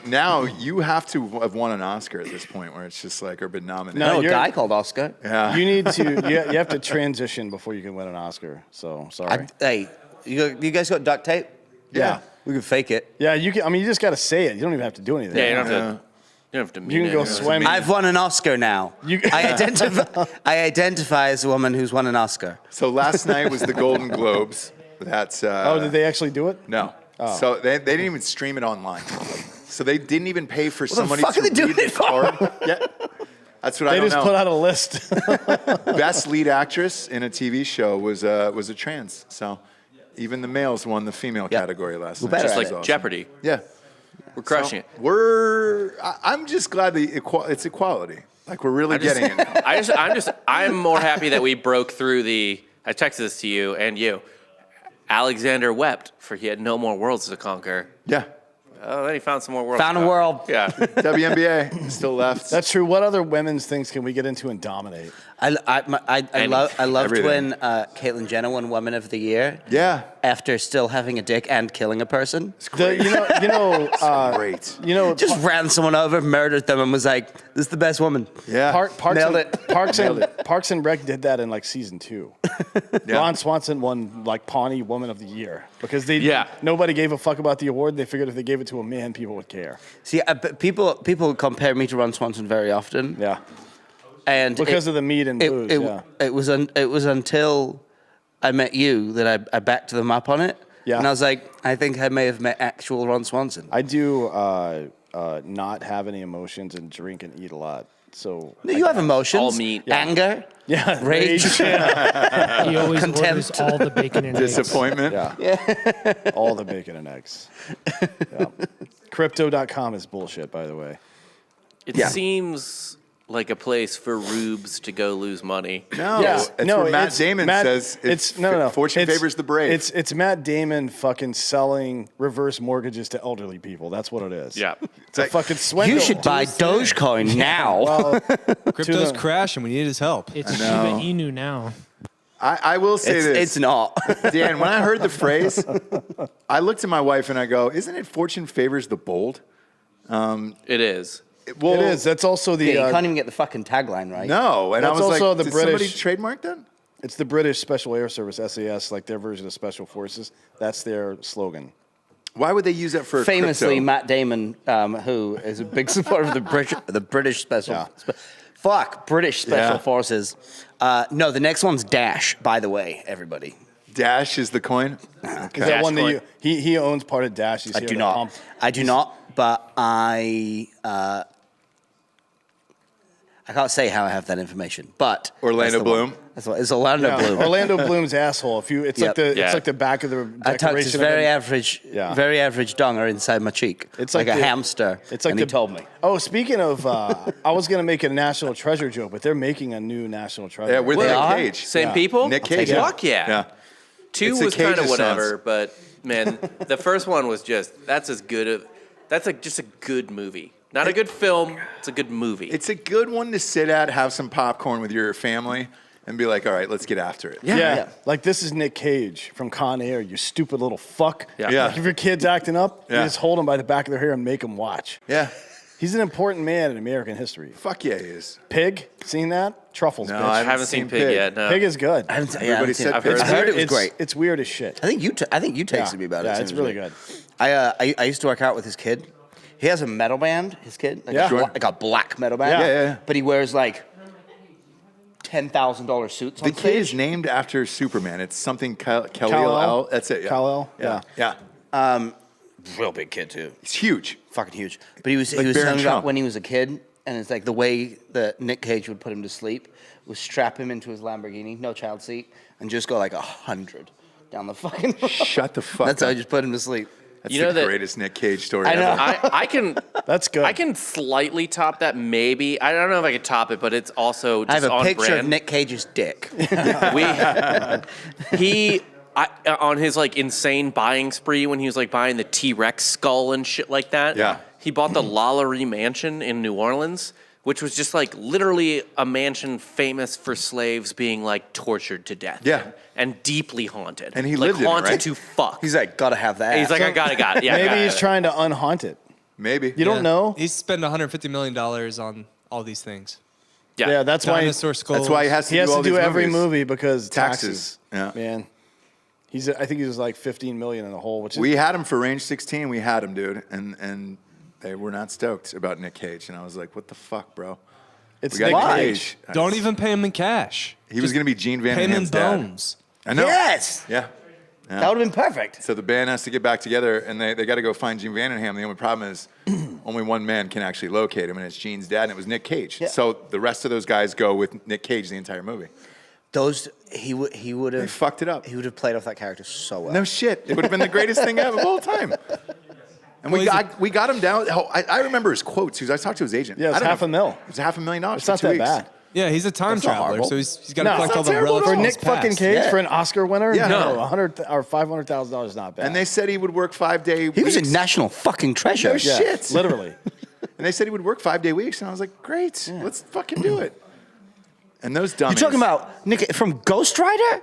Now you have to have won an Oscar at this point, where it's just like or been nominated. No, no, a you're- guy called Oscar. Yeah. You need to. You have to transition before you can win an Oscar. So sorry. Hey, you guys got duct tape? Yeah. We can fake it. Yeah, you can. I mean, you just got to say it. You don't even have to do anything. Yeah, you don't have to. You don't have to mean You can go it. swim. I've won an Oscar now. I identify as a woman who's won an Oscar. So last night was the Golden Globes. That's Oh, did they actually do it? no. So they didn't even stream it online. So they didn't even pay for the somebody fuck to are they doing read the it for? card. Yeah. That's what I They don't just know. put out a list. Best lead actress in a TV show was a trans. So even the males won the female category last night. better Just at like it. Awesome. Jeopardy. Yeah. We're crushing it. I'm just glad it's equality. Like we're really getting it. I'm more happy that we broke through I texted this to you and you. Alexander wept for he had no more worlds to conquer. Yeah. Oh, then he found some more worlds. Found to a conquer. world. Yeah. WNBA still left. That's true. What other women's things can we get into and dominate? I loved Everything. when Caitlyn Jenner won Woman of the Year. Yeah. After still having a dick and killing a person. Great. Great. Just ran someone over, murdered them, and was like, "This is the best woman." Yeah. Nailed it. Parks and Rec did that in like season 2. Ron Swanson won like Pawnee Woman of the Year because nobody gave a fuck about the award. They figured if they gave it to a man, people would care. See, but people compare me to Ron Swanson very often. Yeah. And Because of the meat and booze, it was until I met you that I backed them up on it. Yeah. And I was like, I think I may have met actual Ron Swanson. I do not have any emotions and drink and eat a lot. So You have emotions. All meat. Anger. yeah, Rage. He always orders Contempt. all the bacon and eggs. Disappointment. Yeah. All the bacon and eggs. Yeah. Crypto.com is bullshit, by the way. It seems like a place for rubes to go lose money. No, that's where Matt Damon says fortune It's- favors the brave. It's Matt Damon fucking selling reverse mortgages to elderly people. That's what it is. Yeah. It's a fucking swindle. You should buy Dogecoin now. Well, Crypto's crashing. We need his help. It's Shiba Inu now. I will say this. It's not. Dan, when I heard the phrase, I looked at my wife and I go, isn't it fortune favors the bold? It is. Well, it is. That's also the. Yeah, you can't even get the fucking tagline right. No, and I That's was also like, the did somebody British- trademark that? It's the British Special Air Service (SAS), like their version of Special Forces. That's their slogan. Why would they use that for Famously, crypto? Matt Damon, who is a big supporter of the British Special. British Special Yeah. Forces. No, the next one's Dash. By the way, everybody. Dash is the coin? Is that one that he owns part of Dash? He's I here do to not. pump- I do not. But I can't say how I have that information. But Orlando that's the one. Bloom? It's Orlando Yeah, Bloom. Orlando Bloom's asshole. It's Yep. it's like the back of the I tucked decoration. his of very it. very average donger inside my cheek. It's like like a the- hamster. It's like and he told me. Oh, speaking of, I was gonna make a national treasure joke, but they're making a new national treasure. Yeah, with They Nick are? Cage. Same Yeah. people? Nick Cage. Fuck yeah. Yeah. 2 It's the was kind of Cage's whatever, sons. but man, the first one was that's like just a good movie. Not a good film, it's a good movie. It's a good one to sit at, have some popcorn with your family, and be like, all right, let's get after it. Yeah. Like this is Nick Cage from Con Air, you stupid little fuck. Yeah. Yeah. Like if your kid's acting up, Yeah. you just hold them by the back of their hair and make them watch. Yeah. He's an important man in American history. Fuck yeah, he is. Pig, seen that? Truffles, No, bitch. I I haven't seen Pig yet. No. Pig is good. I haven't, yeah, I Everybody haven't seen said it. I've heard I heard it was it's, great. It's weird as shit. I think you texted me about it. Yeah, It it's seems really weird. good. I used to work out with his kid. He has a metal band, his kid. Like, Yeah. a, Sure. like a black metal band. Yeah. Yeah, yeah. But he wears like $10,000 suits on The kid is stage. named after Superman. It's something Kal-El. Kal-El? That's it. Yeah. Kal-El? Yeah. Yeah. Yeah. Real big kid too. It's huge. Fucking huge. But he was Like Baron telling about Trump. when he was a kid, and it's like the way that Nick Cage would put him to sleep was strap him into his Lamborghini, no child seat, and just go like 100 down the fucking road. Shut the fuck That's up. how he just put him to sleep. That's You know the that- greatest Nick Cage story I know. ever. I can That's good. I can slightly top that maybe. I don't know if I could top it, but it's also just I have a on picture brand. of Nick Cage's dick. On his like insane buying spree when he was like buying the T-Rex skull and shit like that. Yeah. He bought the Lalaurie Mansion in New Orleans, which was just like literally a mansion famous for slaves being like tortured to death. Yeah. And deeply haunted. And he like, lived in it, haunted right? to fuck. He's like, gotta have that. He's like, I got it. Yeah. Maybe got he's it. trying to unhaunt it. Maybe. You don't know? He's spent $150 million on all these things. Yeah, that's why Dinosaur skulls. That's why he has to he has do all to do these every movies. movie because Taxes. Yeah. Man, I think he was like 15 million in the hole, which is We had him for Range 16. We had him, dude. And they were not stoked about Nick Cage. And I was like, what the fuck, bro? it's We got Nick Nick Cage. Cage. Don't even pay him in cash. He was going to be Gene Van Pay him in Ham's dad. bones. I know. Yes! Yeah. That would have been perfect. So the band has to get back together, and they got to go find Gene Vandenham. The only problem is only one man can actually locate him, and it's Gene's dad, and it was Nick Cage. Yeah. So the rest of those guys go with Nick Cage the entire movie. He would have. They fucked it up. He would have played off that character so well. No shit. It would have been the greatest thing ever of all time. And Well, we got him down. I remember his quotes. I talked to his agent. Yeah, it's I don't know. $500,000. It was $500,000 It's for not 2 that weeks. bad. Yeah, he's a time That's not traveler, horrible. so he's got to No, collect it's all the terrible at relics all. For from Nick his fucking past. Cage, Yeah. for an Oscar winner, Yeah. no, $500,000 is not bad. And they said he would work 5-day weeks. He was a national fucking treasure. No yeah, shit. literally. And they said he would work 5-day weeks, and I was like, great, let's fucking do it. And those You're dummies. talking about Nick from Ghost Rider?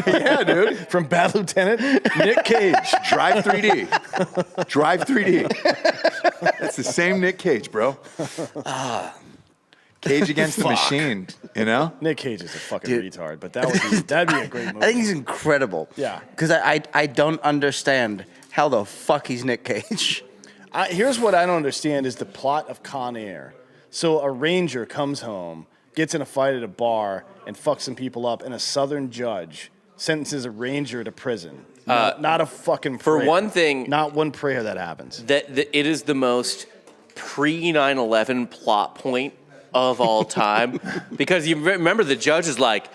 Yeah, dude. From Bad Lieutenant, Nick Cage. Drive 3D. Drive 3D. That's the same Nick Cage, bro. Cage Against the Machine, you know? Nick Cage is a fucking Dude. retard, but that'd be a great movie. I think he's incredible. Yeah. Because I don't understand how the fuck he's Nick Cage. Here's what I don't understand is the plot of Con Air. So a ranger comes home, gets in a fight at a bar, and fucks some people up, and a southern judge sentences a ranger to prison. Not a fucking For prayer. one thing, Not one prayer that happens. it is the most pre 9/11 plot point of all time because you remember the judge is like,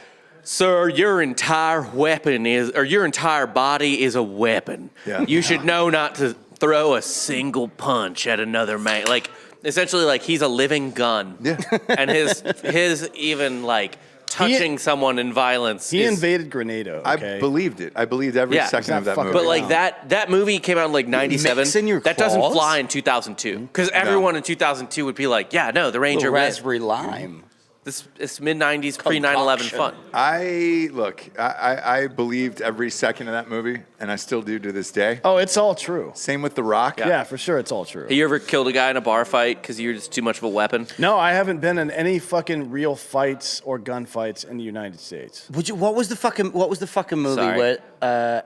"Sir, your entire your entire body is a weapon. Yeah. You should know not to throw a single punch at another man." Like essentially, like he's a living gun. Yeah. And his even like touching someone in violence. He is, invaded Grenada, okay? I believed it. I believed every Yeah. second of that Fucking movie. But like that movie came out in like '97. Mixing your That doesn't claws? fly in 2002 because everyone in 2002 would be like, "Yeah, no, the Ranger Little wins." raspberry lime. It's mid '90s, pre 9/11 Concoction. fun. I believed every second of that movie, and I still do to this day. Oh, it's all true. Same with The Rock. Yeah, for sure, it's all true. Have you ever killed a guy in a bar fight because you're just too much of a weapon? No, I haven't been in any fucking real fights or gunfights in the United States. What was the fucking movie Sorry. where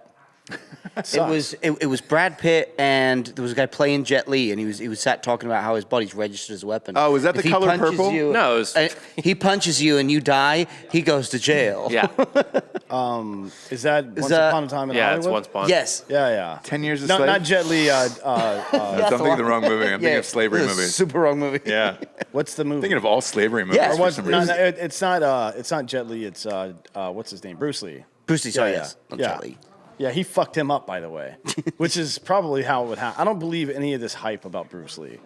it was Brad Pitt and there was a guy playing Jet Li and he was sat talking about how his body's registered as a weapon. Oh, was that If The he Color punches Purple? you- No, it was- he punches you and you die, he goes to jail. Yeah, Is that Once that- Upon a Time in yeah, Hollywood? it's once upon. Yes. Yeah, yeah. 10 Years a No, Slave? not Jet Li. I'm thinking of the wrong movie. I'm thinking of slavery this is a movies. Super wrong movie. Yeah. What's the movie? Thinking of all slavery movies Yes. Or for what's, some no, reason. no, it's not Jet Li. It's what's his name? Bruce Lee. Bruce Lee, sorry, Yeah, yes. Not yeah. Jet Li. Yeah, he fucked him up, by the way, which is probably how it would happen. I don't believe any of this hype about Bruce Lee.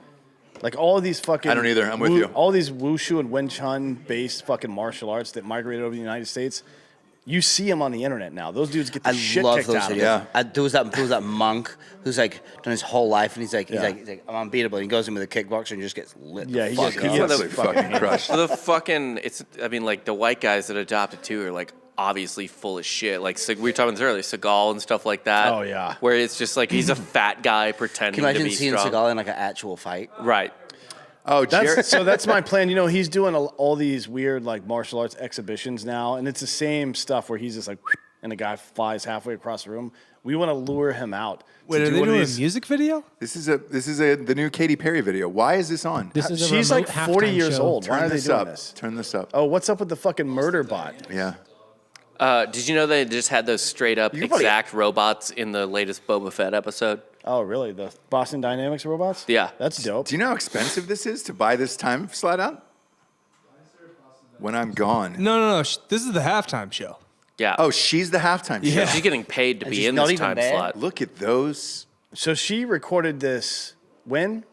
Like all of these fucking. I don't either. I'm with you. All these wushu and Wing Chun based fucking martial arts that migrated over the United States. You see them on the internet now. Those dudes get the I shit love kicked those out of videos. them. Yeah. There was that monk who's like done his whole life, and he's like, Yeah. I'm unbeatable. And he goes in with a kickboxer and just gets lit. Yeah, the he fuck gets- up. he gets- Honestly, fucking crushed. For the fucking, like the white guys that adopted too are like obviously full of shit. Like we were talking about this earlier, Seagal and stuff like that. Oh, yeah. Where it's just like he's a fat guy pretending Can you to imagine be seeing strong. Seagal in like an actual fight? Right. Oh, Jared. So that's my plan. You know, he's doing all these weird like martial arts exhibitions now, and it's the same stuff where he's just like, and the guy flies halfway across the room. We want to lure him out. Wait, to are do they one of doing a these- music video? This is the new Katy Perry video. Why is this on? This is a She's remote like 40 halftime years show. old. Why Turn are they this doing up. this? Turn this up. Oh, what's up with the fucking murder bot? Yeah. Did you know they just had those straight up You can probably- exact robots in the latest Boba Fett episode? Oh, really? The Boston Dynamics robots? Yeah. That's dope. Do you know how expensive this is to buy this time slot out? When I'm gone. No. This is the halftime show. Yeah. Oh, she's the halftime show. Yeah. She's getting paid to be she's in not this even time there? slot. Look at those. So she recorded this when?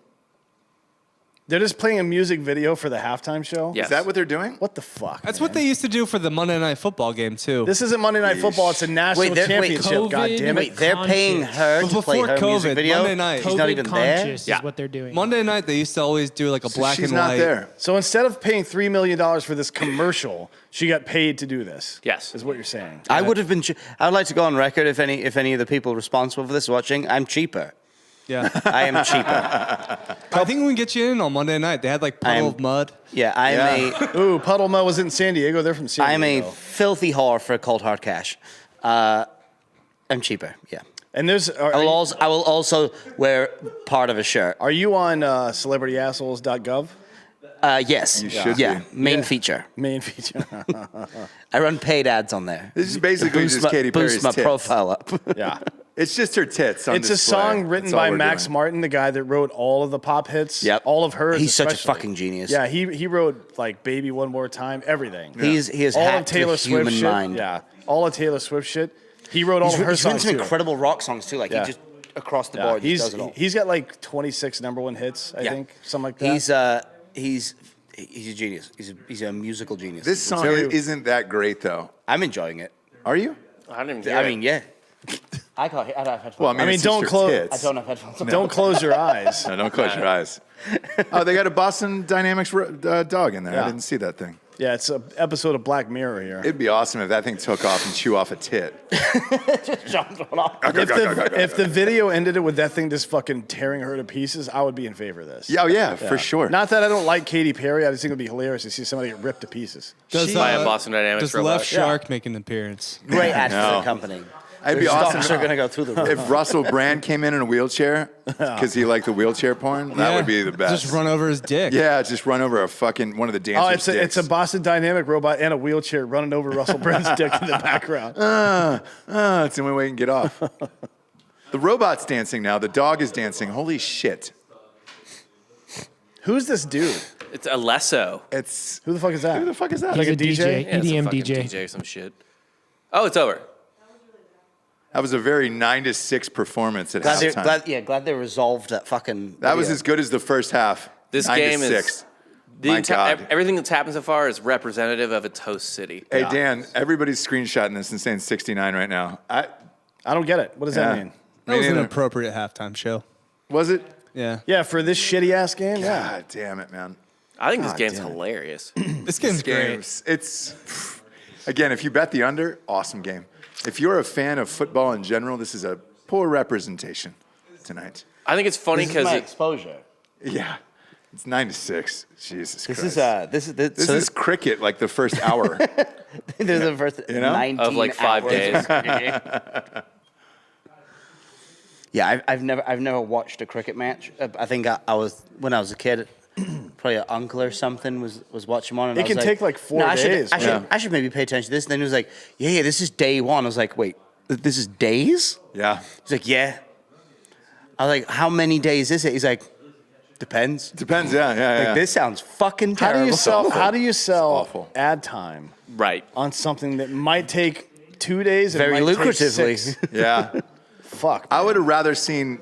They're just playing a music video for the halftime show? Yes. Is that what they're doing? What the fuck? That's man? what they used to do for the Monday Night Football game too. This isn't Monday Night Football. It's a national they're- wait, championship. COVID- God damn it. Wait, they're paying her But to play before her music COVID, video? Monday night. She's not COVID even there? conscious Yeah. is what they're doing. Monday night they used to always do like a black She's and not white. there. So instead of paying $3 million for this commercial, she got paid to do this. Yes. Is what you're saying. I would have been. I would like to go on record if any of the people responsible for this watching. I'm cheaper. Yeah. I am cheaper. I think we can get you in on Monday night. They had like puddle I'm- of mud. Yeah, I am Yeah. Ooh, Puddle Mo was in San Diego. They're from San I am a Diego. filthy whore for cold hard cash. I'm cheaper. Yeah. And there's. I will also wear part of a shirt. Are you on celebrityassholes.gov? Yes. You should Yeah. be. Main feature. Main feature. I run paid ads on there. This is basically Boost just my, Katy Perry's boost my tits. profile up. Yeah. It's just her tits on It's a display. song written That's all by we're Max doing. Martin, the guy that wrote all of the pop hits. Yep. All of hers. He's such a especially. fucking genius. Yeah, he wrote like Baby One More Time, everything. He has all of hacked Taylor the Swift human shit. mind. Yeah. All of Taylor Swift shit. He wrote all of her He's written songs some too. incredible rock songs too. Like Yeah. he just across the Yeah, board just does it all. he's got like 26 number one hits, I Yeah. think, something like that. He's a genius. He's a musical genius. This song very- isn't that great, though. I'm enjoying it. Are you? I didn't even hear I it. mean, yeah. I don't have headphones. Well, I mean, I mean, it's don't just her close- tits. I don't have headphones. on. Don't close your eyes. No, don't close your eyes. Oh, they got a Boston Dynamics dog in there. Yeah. I didn't see that thing. Yeah, it's an episode of Black Mirror here. It'd be awesome if that thing took off and chew off a tit. If the video ended it with that thing just fucking tearing her to pieces, I would be in favor of this. Yeah, yeah, for sure. Not that I don't like Katy Perry. I just think it would be hilarious to see somebody get ripped to pieces. By a Boston Dynamics Does robot. Left Shark make an appearance? Great ad for No. the company. It'd be Their awesome stocks are going to go through the roof. if Russell Brand came in a wheelchair because he liked the wheelchair porn. That would be the best. Just run over his dick. Yeah, just run over one of the dancers. Oh, it's a Boston Dynamic robot and a wheelchair running over Russell Brand's dick in the background. It's the only way you can get off. The robot's dancing now. The dog is dancing. Holy shit! Who's this dude? It's Alesso. It's Who the fuck is that? who the fuck is that? Like a He's DJ? Yeah, some EDM fucking DJ. DJ or some shit. Oh, it's over. That was a very 9-6 performance at halftime. Glad they resolved that fucking. That was video. as good as the first half. This 9-6. game is My God. everything that's happened so far is representative of its host city. Hey Dan, everybody's screenshotting this and saying 69 right now. I don't get it. What does that mean? That was an neither. appropriate halftime show. Was it? Yeah. Yeah, for this shitty ass game. Yeah. God damn it, man. I think this game's damn it. hilarious. This game's great. Games. It's again, if you bet the under, awesome game. If you're a fan of football in general, this is a poor representation tonight. I think it's funny This is my because exposure. Yeah, it's 9-6. Jesus This Christ. is This is cricket, like the first hour. this is the first You know? 19 of like 5 hours. days. Yeah, I've never watched a cricket match. I think I was when I was a kid. Probably an uncle or something was watching one. And It I was can take like 4 I days. I should maybe pay attention to this. And then he was like, yeah, this is day one. I was like, wait, this is days? Yeah, He's like, yeah. I was like, how many days is it? He's like, depends. depends. Yeah. Like, this sounds fucking How terrible. do you sell awful. ad time Right. on something that might take 2 days and Very might take lucratively. 6? Yeah. Fuck. I would have rather seen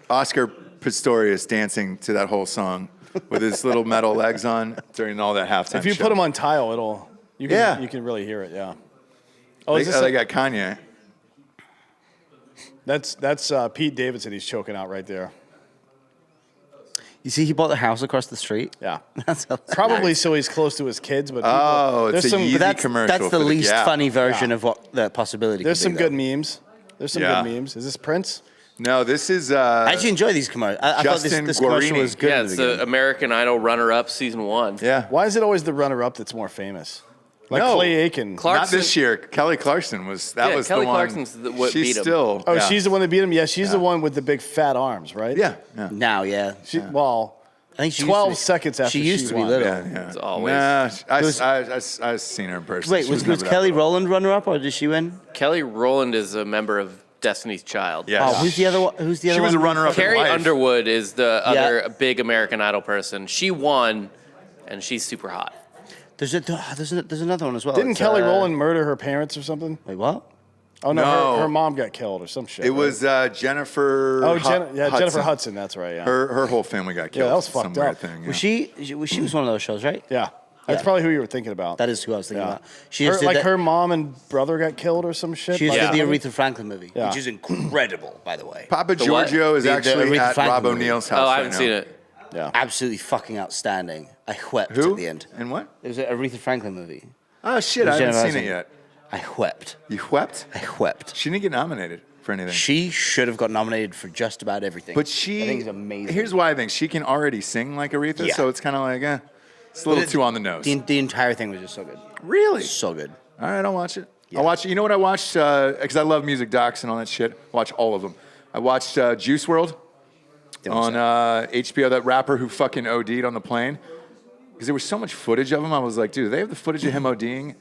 Oscar Pistorius dancing to that whole song with his little metal legs on during all that halftime. If you show. put them on tile, you can really hear it. Yeah. Oh, is this they got Kanye. that's Pete Davidson. He's choking out right there. You see, he bought the house across the street. Yeah. That's Probably so he's close to his kids, but Oh, it's there's a some Yeezy But commercial. that's the for least Gap. funny version of what the possibility there's could some be, good though. memes. There's some Yeah. good memes. Is this Prince? No, this is I actually enjoy these commercials. I thought Justin this commercial Guarini. was good. Yeah, at it's the the beginning. American Idol runner-up season 1. yeah. Why is it always the runner-up that's more famous? Like No. Clay Aiken. Clark- Not this year. Kelly Clarkson was Yeah, was Kelly the one. Clarkson's what She's beat him. still. Oh, yeah. she's the one that beat him. Yeah, she's the one with the big fat arms, right? Yeah. Now, yeah. Well, I think she 12 used to be, seconds after she used to be won. little. Yeah. It's always. Nah, was- I've seen her in person. Wait, She was never that Kelly good. Rowland runner-up, or did she win? Kelly Rowland is a member of Destiny's Child. Yeah. Oh, who's the other one? Who's the She other was a one? runner-up. in Carrie life. Underwood is the other Yeah. big American Idol person. She won, and she's super hot. There's another one as well. didn't It's, Kelly Rowland murder her parents or something? Wait, what? Oh, no, No. Her mom got killed or some shit. It right? was Jennifer. Oh, Jennifer Hudson. That's right, yeah. Her whole family got killed. that was Some fucked weird up. Thing, yeah. Was she was one of those shows, right? Yeah. That's Yeah. probably who you were thinking about. That is who I was thinking yeah. about. She Her, just did like that- her mom and brother got killed or some shit. She just by did the somebody? Aretha Franklin movie, Yeah. which is incredible, by the way. Papa The what? Giorgio is The actually Aretha at Franklin Rob movie. O'Neill's house. Oh, I right haven't now. seen it. Yeah. Absolutely fucking outstanding. I wept Who? at the end. And what? It was an Aretha Franklin movie. Oh shit! I With haven't Jennifer seen it Hudson. yet. I wept. You wept? I wept. She didn't get nominated for anything. She should have got nominated for just about everything. But she, I think it's amazing. Here's why I think she can already sing like Aretha, Yeah. so it's kind of like, it's a little too on the nose. The entire thing was just so good. Really? So good. All right, I'll watch it. I'll watch it. You know what I watched? Because I love music docs and all that shit. Watch all of them. I watched Juice WRLD on HBO. That rapper who fucking OD'd on the plane. Because there was so much footage of him. I was like, dude, they have the footage of him ODing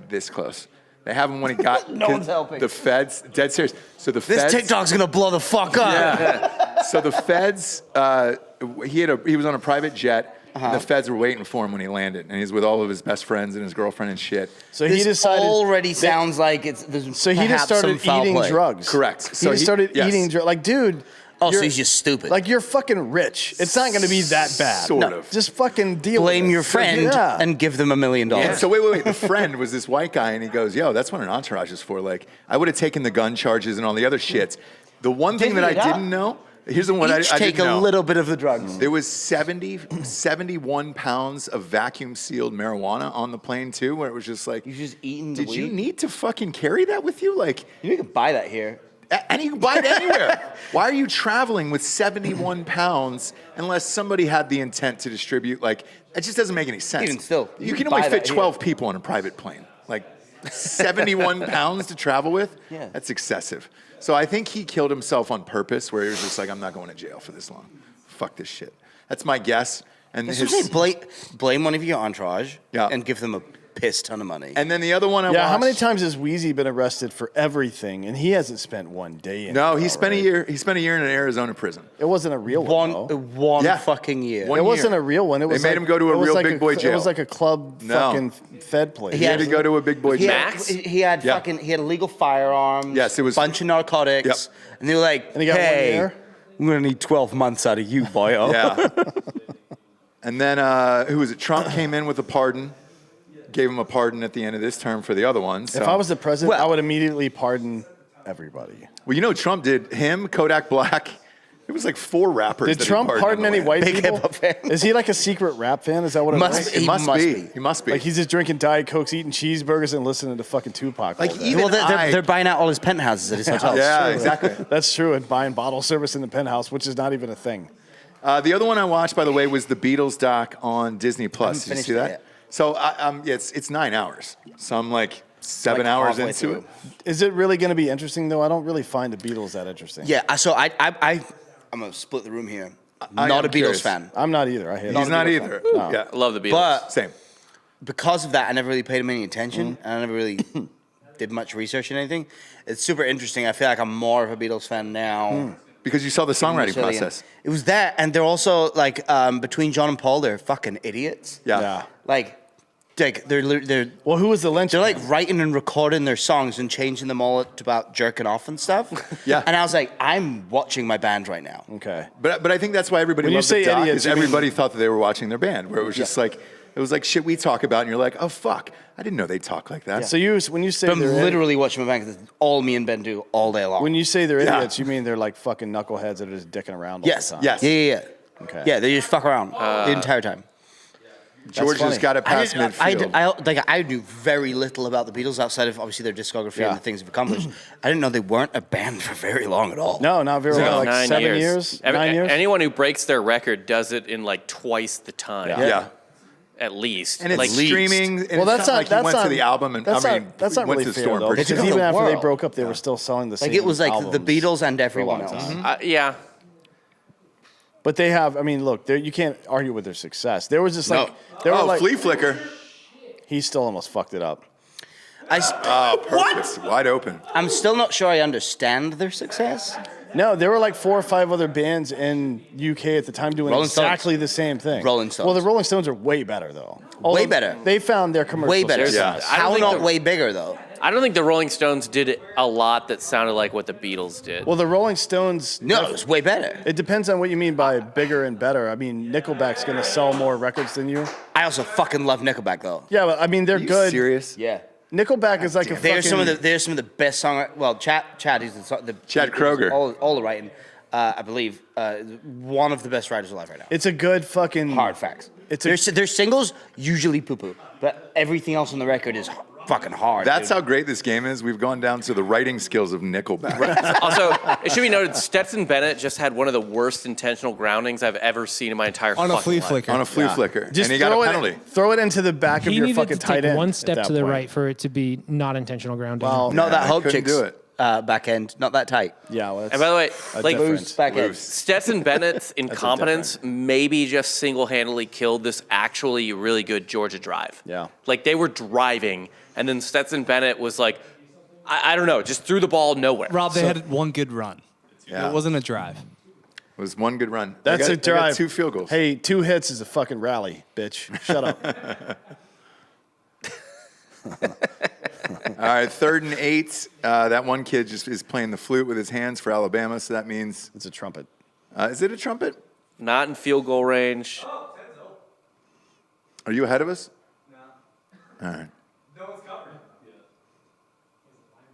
this close. They have him when he got No one's helping. the feds. Dead serious. So the This feds. TikTok's gonna blow the fuck up. Yeah. So the feds, he was on a private jet. And the feds were waiting for him when he landed, and he's with all of his best friends and his girlfriend and shit. So This he decided. already sounds like it's. There's So he just perhaps some started foul eating play. drugs. Correct. He So just he- started yes. eating drugs. Like, dude. Oh, so you're- he's just stupid. Like, you're fucking rich. It's not going to be that bad. Sort of. Just fucking deal with it. Blame your friend Yeah. and give them $1 million. And so wait. The friend was this white guy, and he goes, "Yo, that's what an entourage is for. Like, I would have taken the gun charges and all the other shits. The one thing Didn't that he I not? didn't know Here's the one I Each didn't take a know. little bit of the drugs. There was 71 pounds of vacuum sealed marijuana on the plane too, where it was just like, You just eating the did you weed? need to fucking carry that with you? Like, You can buy that here. and you can buy it anywhere. Why are you traveling with 71 pounds unless somebody had the intent to distribute? Like, it just doesn't make any sense. Even still, you you can can only buy fit that here. 12 people on a private plane. Like, 71 pounds to travel with? Yeah. That's excessive. So I think he killed himself on purpose, where he was just like, I'm not going to jail for this long. Fuck this shit. That's my guess. And That's what I'm saying. Blame one of your entourage Yeah. and give them a piss ton of money. and then the other one I Yeah, watched. how many times has Wheezy been arrested for everything, and he hasn't spent one day in No, jail, he spent a right? year. He spent a year in an Arizona prison. It wasn't a real one. though. one Yeah. fucking year. One It wasn't year. a real one. It They was made like, him go to a it was real like big boy It jail. was like a club No. fucking Fed place. He had to go to a big boy He jail. had, Max? he had Yeah. fucking he had illegal firearms. Yes, it was- bunch of narcotics. Yep. And they were like, And he got 1 "Hey, year? I'm gonna need 12 months out of you, boy." Yeah. And then who was it? Trump came in with a pardon, gave him a pardon at the end of this term for the other one. So. If I was the president, Well- I would immediately pardon everybody. well, you know, Trump did him, Kodak Black. It was like 4 rappers. Did that he Trump pardoned pardon on the any way. white Big people? hip-hop fan. Is he like a secret rap fan? Is that what it Must was? be. He must be. be. He must be. Like he's just drinking Diet Cokes, eating cheeseburgers, and listening to fucking Tupac. Like all day. even Well, I- they're buying out all his penthouses at his hotel. Yeah, exactly. That's true. And buying bottle service in the penthouse, which is not even a thing. The other one I watched, by the way, was the Beatles doc on Disney Plus. Did you finished see it that? yet. So it's 9 hours. So I'm like 7 Like hours halfway into through. it. Is it really going to be interesting though? I don't really find the Beatles that interesting. Yeah. So I'm gonna split the room here. I Not am a Beatles curious. fan. I'm not either. I hate He's it. not either. No. Yeah, I love the Beatles. But same. because of that, I never really paid him any attention, and I never really did much research in anything. It's super interesting. I feel like I'm more of a Beatles fan now. Because you saw the songwriting Necessarily. process. It was that, and they're also like between John and Paul, they're fucking idiots. Yeah. Yeah. Like they're Well, who was the lynch? they're like writing and recording their songs and changing them all to about jerking off and stuff. Yeah. And I was like, I'm watching my band right now. Okay. But I think that's why everybody When you loved say the doc, idiots, is you mean- everybody thought that they were watching their band, where it was just like, it was like shit we talk about, and you're like, oh, fuck, I didn't know they talk like that. So when you say But I'm they're literally watching my band because it's all me and Ben do all day long. when you say they're Yeah. idiots, you mean they're like fucking knuckleheads that are just dicking around all yes, the time. Yes. yeah. Okay. Yeah, they just fuck around the entire time. George funny. just got it past midfield. I knew very little about the Beatles outside of obviously their discography Yeah. and the things they've accomplished. I didn't know they weren't a band for very long at all. No, not very well. Like 9 7 years. years. Every- 9 years. Anyone who breaks their record does it in like twice the time. yeah. At least. And it's like, streaming, and Well, it's that's not not. like he that's went not, to the album, and that's I mean, not, that's not went really to the fair store and though. purchased Because it. even The after they world. broke up, they were still selling the same. Like it was like the albums Beatles and for a everyone long else. time. yeah. But they have. I mean, look, you can't argue with their success. There was just like No. they were Oh, like Flea Flicker. he still almost fucked it up. Oh, perfect. Wide open. I'm still not sure I understand their success. No, there were like 4 or 5 other bands in UK at the time doing Rolling Stones. exactly the same thing. Rolling Stones. Well, the Rolling Stones are way better though. Way better. They found their commercial Way better. Yeah. success. I don't How think not the- way bigger though? I don't think the Rolling Stones did a lot that sounded like what the Beatles did. Well, the Rolling Stones. No, it's way better. It depends on what you mean by bigger and better. I mean, Nickelback's going to sell more records than you. I also fucking love Nickelback though. Yeah, but I mean, they're Are you good. serious? Yeah. Nickelback is like a They're fucking. some of the best song. Well, Chad is the Chad Kroeger. all the writing. I believe one of the best writers alive right now. It's a good fucking. Hard facts. It's a- their singles usually poo poo, but everything else on the record is fucking hard. That's dude. how great this game is. We've gone down to the writing skills of Nickelback. Also, it should be noted, Stetson Bennett just had one of the worst intentional groundings I've ever seen in my entire On a fucking flea life. flicker. On a flea flicker. Just and he got a throw penalty. it. Throw it into the back of He your needed fucking to tight take end. one at step that to the point. right for it to be not intentional grounding. Well, Not that I Hope couldn't Chicks do it. back end, not that tight. Yeah. Well, And by the way, like difference. Loose back end. Loose. Stetson Bennett's incompetence maybe just single-handedly killed this actually really good Georgia drive. Yeah. Like they were driving, and then Stetson Bennett was like, I don't know, just threw the ball nowhere. Rob, they had one good run. Yeah. It wasn't a drive. It was one good run. That's They a got 2 drive. field goals. Hey, 2 hits is a fucking rally, bitch. Shut up. All right, 3rd and 8. That one kid just is playing the flute with his hands for Alabama, so that means, It's a trumpet. is it a trumpet? Not in field goal range. Are you ahead of us? No. All right. No one's covered.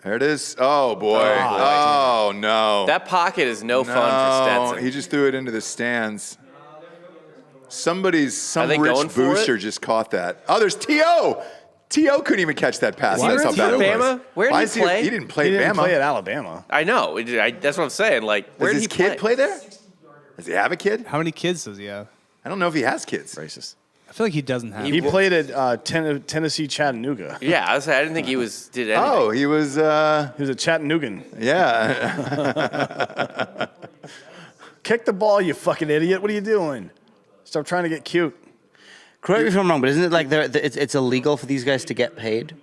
There it is. Oh, boy. Oh, no. That pocket is no fun for No, Stetson. he just threw it into the stands. Some they rich going for booster it? just caught that. Oh, there's T.O. T.O. couldn't even catch that pass. Why That's how is he bad at it was. Bama? Where did Why he is play? He didn't play He at didn't Bama. play at Alabama. I know. That's what I'm saying. Like, where Does did his he kid play there? Does he have a kid? How many kids does he have? I don't know if he has kids. Racist. I feel like he doesn't have. He played at Tennessee Chattanooga. Yeah, I didn't think he did anything. Oh, he was, He was a Chattanoogan. yeah. Kick the ball, you fucking idiot. What are you doing? Stop trying to get cute. Correct me if I'm wrong, but isn't it like it's illegal for these guys to get paid?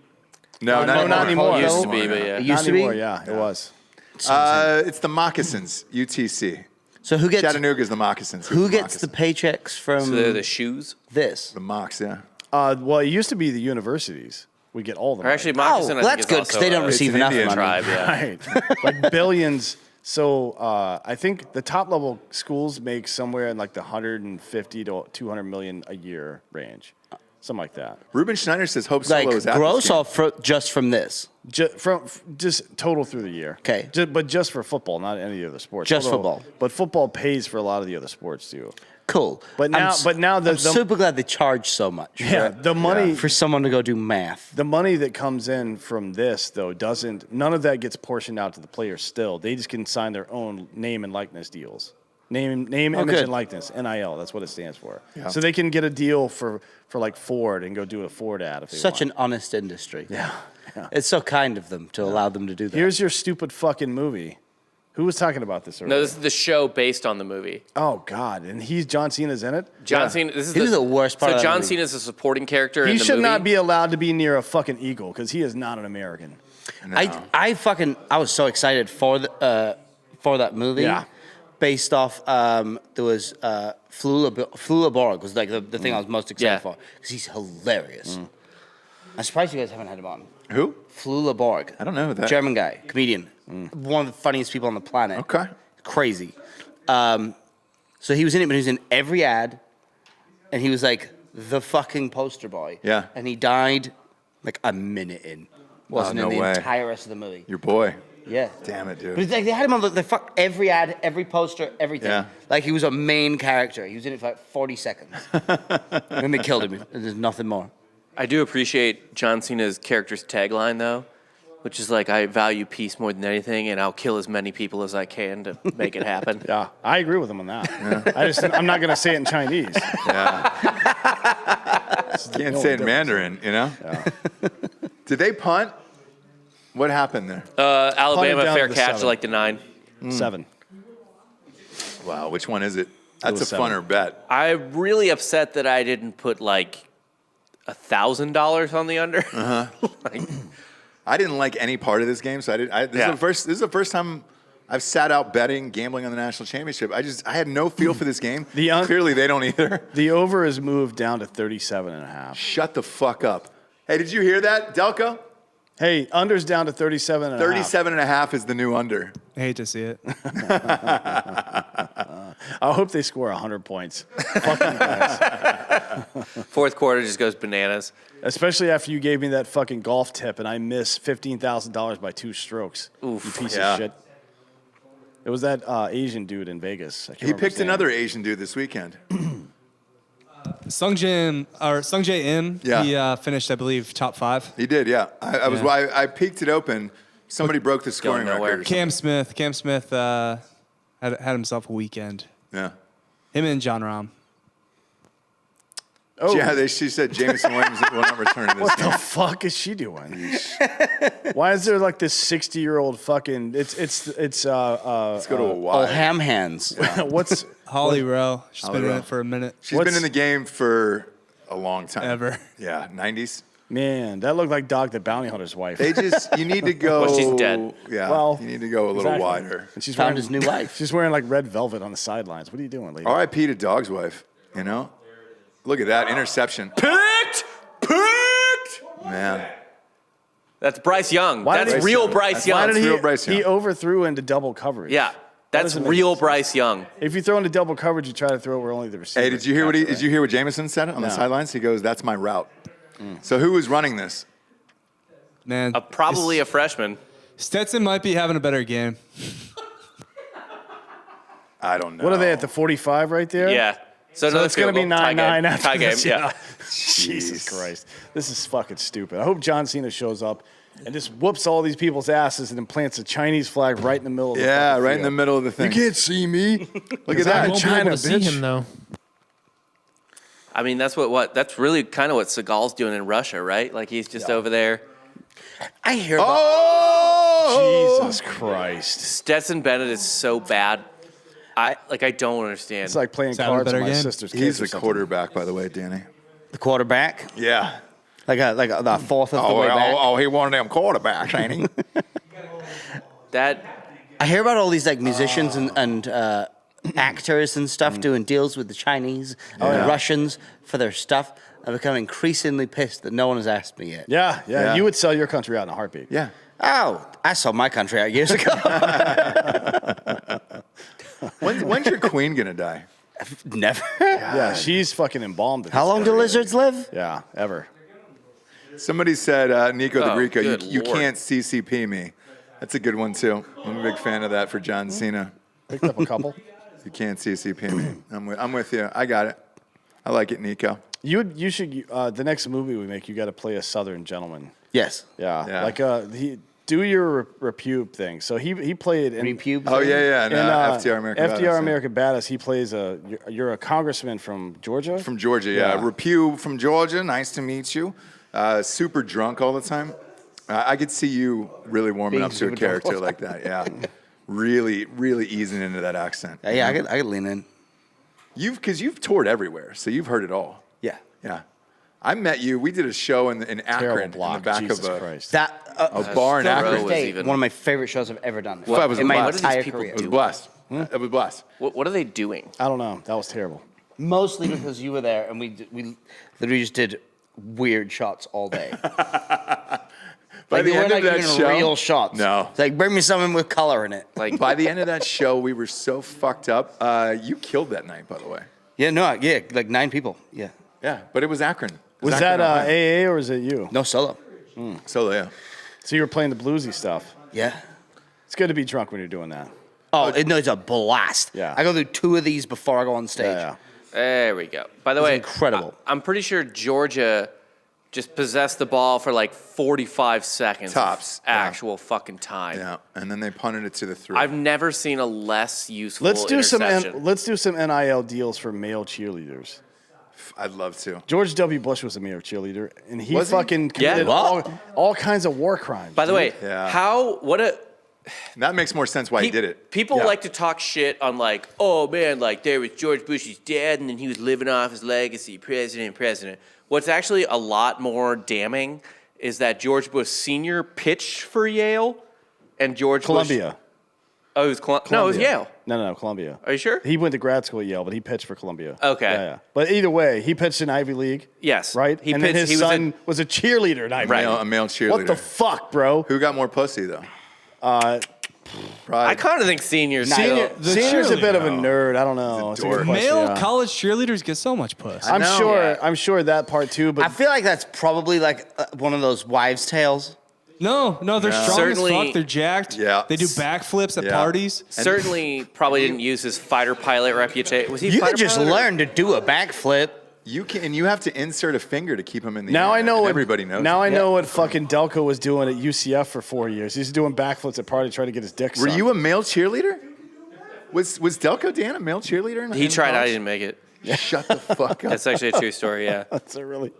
No, No, not anymore. It used to No. be, but yeah. It used Not to be? anymore, yeah, it was. It's the Moccasins, UTC. So who gets Chattanooga's the Moccasins. who Who's gets the paychecks from So they're the shoes. this? The Mocs, yeah. Well, it used to be the universities. We get all the Or money. actually, moccasin. Oh, I well, think that's is good because also they don't a- receive an enough Indian money. tribe. Yeah. Right. Like billions. So I think the top level schools make somewhere in like the 150 to 200 million a year range. Something like that. Ruben Schneider says Hope Like Solo is at gross this game. or just from this? Just total through the year. 'Kay. But just for football, not any other sports. Just football. But football pays for a lot of the other sports too. Cool. But now- I'm super glad they charge so much. Yeah, the money For someone to go do math. the money that comes in from this though none of that gets portioned out to the players still. They just can sign their own name and likeness deals. Name, image, good. and likeness. NIL. That's what it stands for. So they can get a deal for like Ford and go do a Ford ad if they Such want. an honest industry. Yeah. It's so kind of them to allow them to do that. Here's your stupid fucking movie. Who was talking about this earlier? No, this is the show based on the movie. Oh God! And John Cena's in it. John Cena. This is He was the worst part So of that John movie. Cena is a supporting character in He the should movie. not be allowed to be near a fucking eagle because he is not an American. I was so excited for that movie. Yeah. Based off, there was Flula Borg was like the thing I was most excited Yeah. for because he's hilarious. I'm surprised you guys haven't had him on. Who? Flula Borg. I don't know who that. German guy, comedian, one of the funniest people on the planet. Okay. Crazy. So he was in it, but he was in every ad, and he was like the fucking poster boy. Yeah. And he died like a minute in. Wasn't no in the way. entire rest of the movie. Your boy. Yeah. Damn it, dude. But it's like they had him on the fuck every ad, every poster, everything. Yeah. Like he was a main character. He was in it for like 40 seconds. And then they killed him. And there's nothing more. I do appreciate John Cena's character's tagline though, which is like, I value peace more than anything, and I'll kill as many people as I can to make it happen. Yeah, I agree with him on that. I'm not going to say it in Chinese. Can't say it in Mandarin, you know? Did they punt? What happened there? Alabama down fair to the catch 7. like the 9. 7. Wow, which one is it? That's a was 7. funner bet. I'm really upset that I didn't put like $1,000 on the under. Like, I didn't like any part of this game, so this is the first time I've sat out betting, gambling on the national championship. I had no feel for this game. Clearly, they don't either. The over is moved down to 37.5. Shut the fuck up. Hey, did you hear that, Delco? Hey, under's down to 37.5. 37.5 is the new under. I hate to see it. I hope they score 100 points. Fuck them guys. fourth quarter just goes bananas. Especially after you gave me that fucking golf tip and I missed $15,000 by 2 strokes. Oof. You piece Yeah. of shit. It was that Asian dude in Vegas. I can't He remember picked his name. another Asian dude this weekend. Sung Jae Im. Yeah. He finished, I believe, top 5. He did, yeah. I peeked it open. Somebody broke the scoring nowhere. record. Or something. Cam Smith had himself a weekend. Yeah. Him and John Rahm. Oh, Yeah, she said Jameson Williams will not return to this what game. the fuck is she doing? Why is there like this 60-year-old fucking? Let's Let's go to a Oh, wide. ham hands. what's Holly Rowe. She's Holly been in Rowe. it for a minute. She's been in the game for a long time. Ever. Yeah, 90s. man? That looked like Dog the Bounty Hunter's wife. You need to go. Well, she's dead. Yeah, Well, you need to go a little exactly. wider. And she's Found wearing his new wife. She's wearing like red velvet on the sidelines. What are you doing, lady? R.I.P. to Dog's wife, you know? Look at that interception. Picked! Man. That's Bryce Young. Why did That's he- real Bryce Why Young. did real Bryce he Young. overthrew into double coverage? Yeah, that's doesn't make real sense. Bryce Young. If you throw into double coverage, you try to throw where only the receiver. Hey, did you hear what Jameson said on the No. sidelines? He goes, "That's my route." So who was running this? Man, Probably a freshman. Stetson might be having a better game. I don't know. What are they at the 45 right there? Yeah. So, So it's going to be 9-9 after tie game. this. Yeah. Jesus Christ. This is fucking stupid. I hope John Cena shows up and just whoops all these people's asses and then plants a Chinese flag right in the middle of the fucking right in field. the middle of the thing. You can't see me. Look at I that. won't China, be able to see bitch. him though. I mean, that's that's really kind of what Seagal's doing in Russia, right? Like he's just over there. I hear about Oh! Jesus Christ. Stetson Bennett is so bad. I don't understand. It's like playing Is that a cards with better my game? sister's kids. He's or the something. quarterback, by the way, Danny. the quarterback, Yeah. like the fourth of the way back. he one of them quarterbacks, ain't he? that I hear about all these like musicians and actors and stuff doing deals with the Chinese and the Russians for their stuff. I've become increasingly pissed that no one has asked me yet. Yeah, yeah, Yeah. You would sell your country out in a heartbeat. Yeah. Oh, I sold my country out years ago. When's your queen gonna die? Never. Yeah, she's fucking embalmed. at How this long do point. lizards live? Yeah, ever. Somebody said, Nico the Oh, Greco, good you Lord. can't CCP me. That's a good one, too. I'm a big fan of that for John Cena. Picked up a couple. You can't CCP me. I'm with you. I got it. I like it, Nico. You should the next movie we make. You got to play a Southern gentleman. Yes. Yeah, Yeah. like do your repube thing. So he played in Repube. Oh, yeah. in, No, FDR American Badass, FDR yeah. American Badass. He plays you're a congressman from Georgia. From Georgia, yeah. Repue from Georgia. Nice to meet you. Super drunk all the time. I could see you really warming Being up to a super drunk all character the like that. Yeah. Really, really easing into that accent. Yeah, I could lean in. Because you've toured everywhere, so you've heard it all. Yeah. Yeah. I met you. We did a show in Terrible Akron block. in the back Jesus of a Christ. That a bar in Row Akron. was State, even- one of my favorite shows I've ever done. Well, that was in my a What do these entire people career. It was blessed. It was blessed. what are they doing? I don't know. That was terrible. Mostly because you were there, and we literally just did weird shots all day. By Like, the they end weren't of like that even show, real shots. No. It's like, bring me something with color in it. Like By the end of that show, we were so fucked up. You killed that night, by the way. Yeah, like 9 people. Yeah. Yeah, but it was Akron. It Was Akron, that Ohio. AA or was it you? No solo. Solo, yeah. So you were playing the bluesy stuff. Yeah. It's good to be drunk when you're doing that. Oh, no, it's a blast. Yeah. I go through 2 of these before I go on stage. Yeah. there we go. By the way, incredible. I'm pretty sure Georgia just possessed the ball for like 45 seconds. Tops, of yeah. actual fucking time. Yeah, and then they punted it to the 3. I've never seen a less useful Let's do some interception. NIL deals for male cheerleaders. I'd love to. George W. Bush was a male cheerleader, and he Was he? fucking committed Yeah. all kinds of war crimes. By the way, Yeah. what a That makes more sense why he did it. People Yeah. like to talk shit on like, oh man, like there was George Bush's dad, and then he was living off his legacy, president. What's actually a lot more damning is that George Bush Sr. pitched for Yale, and George Columbia. Bush. Oh, it was No, it was Columbia. Yale. No, Columbia. Are you sure? He went to grad school at Yale, but he pitched for Columbia. Okay. Yeah. But either way, he pitched in Ivy League. Yes. Right? He and then pitched- his he was son was a cheerleader in Ivy Right. League. A male cheerleader. What the fuck, bro? Who got more pussy though? I Pride. kind of think seniors. Senior's a bit of a cheerleader. nerd. I don't know. It's a good dork. question, Male yeah. college cheerleaders get so much puss. I'm know. sure. Yeah. I'm sure that part too. But I feel like that's probably like one of those wives' tales. No, they're strong Certainly- as fuck. They're jacked. Yeah. They do backflips at Yeah. parties. Certainly, probably didn't use his fighter pilot reputation. Was he? a You fighter could just pilot or- learn to do a backflip. You can, and you have to insert a finger to keep him in the now air. I know and what everybody knows. Now it. I know what fucking Delco was doing at UCF for 4 years. He's doing backflips at party trying to get his dick Were sucked. you a male cheerleader? Was Delco Dan a male cheerleader? In, He in tried. I college? didn't make it. Shut the fuck up. That's actually a true story. Yeah. That's a really.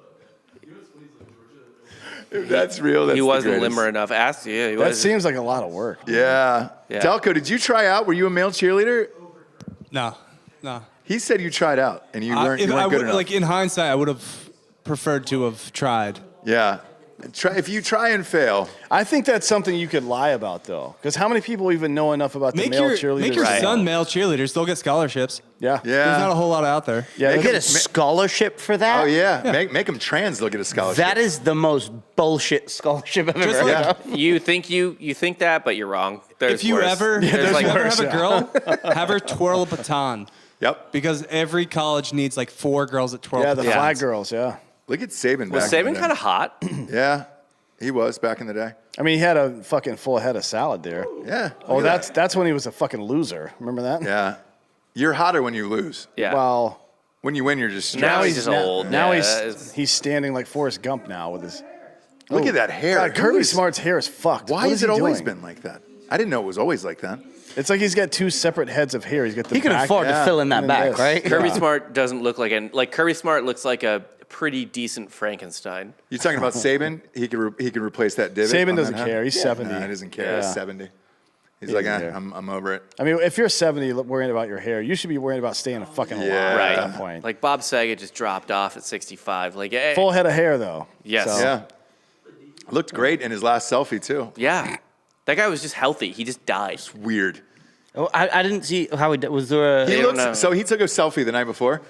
If that's real. That's He the wasn't greatest. limber enough. Asked you. He That was. seems like a lot of work. Yeah. Yeah. Delco, did you try out? Were you a male cheerleader? No. He said you tried out and you weren't, you weren't good enough. Like in hindsight, I would have preferred to have tried. Yeah. If you try and fail, I think that's something you could lie about though, because how many people even know enough about the male cheerleaders? Make your Right. son male cheerleaders. They'll get scholarships. Yeah. yeah. There's not a whole lot out there. Yeah. You they get a scholarship for that? Oh yeah. Make them trans. They'll get a scholarship. That is the most bullshit scholarship I've ever Just heard like- of. You think that, but you're wrong. There's If you worse. ever, There's like have a girl, have her twirl a baton. Yep. Because every college needs like 4 girls that twirl Yeah, the batons. flag girls. Yeah. Look at Saban was back in the Saban day. kind of hot? Yeah. He was back in the day. I mean, he had a fucking full head of salad there. Yeah. Oh, look at that's when he was a fucking loser. Remember that? that. Yeah. You're hotter when you lose. Yeah. Well, When you win, you're just Now stressed. he's just now, old. Now Yeah, he's standing like Forrest Gump now with his. Look at that hair. God, Who Kirby is- Smart's hair is fucked. Why What has is it he always doing? been like that? I didn't know it was always like that. It's like he's got two separate heads of hair. He's got the. He can back- afford to yeah. fill in that And then back, this. right? Kirby Smart doesn't look like Kirby Smart looks like a pretty decent Frankenstein. You talking about Saban? He could replace that divot. Saban on doesn't that head? care. He's 70. Nah, he doesn't care. Yeah. He's 70. He's He like, doesn't care. I'm over it. I mean, if you're 70 worrying about your hair, you should be worrying about staying fucking alive Yeah. at Right. that point. Like Bob Saget just dropped off at 65. Like, eh, Full head of hair, though. Yes. So- Yeah. Looked great in his last selfie too. yeah. That guy was just healthy. He just died. Weird. Oh, I didn't see how he did. Was there a. He don't know. looks. So he took a selfie the night before.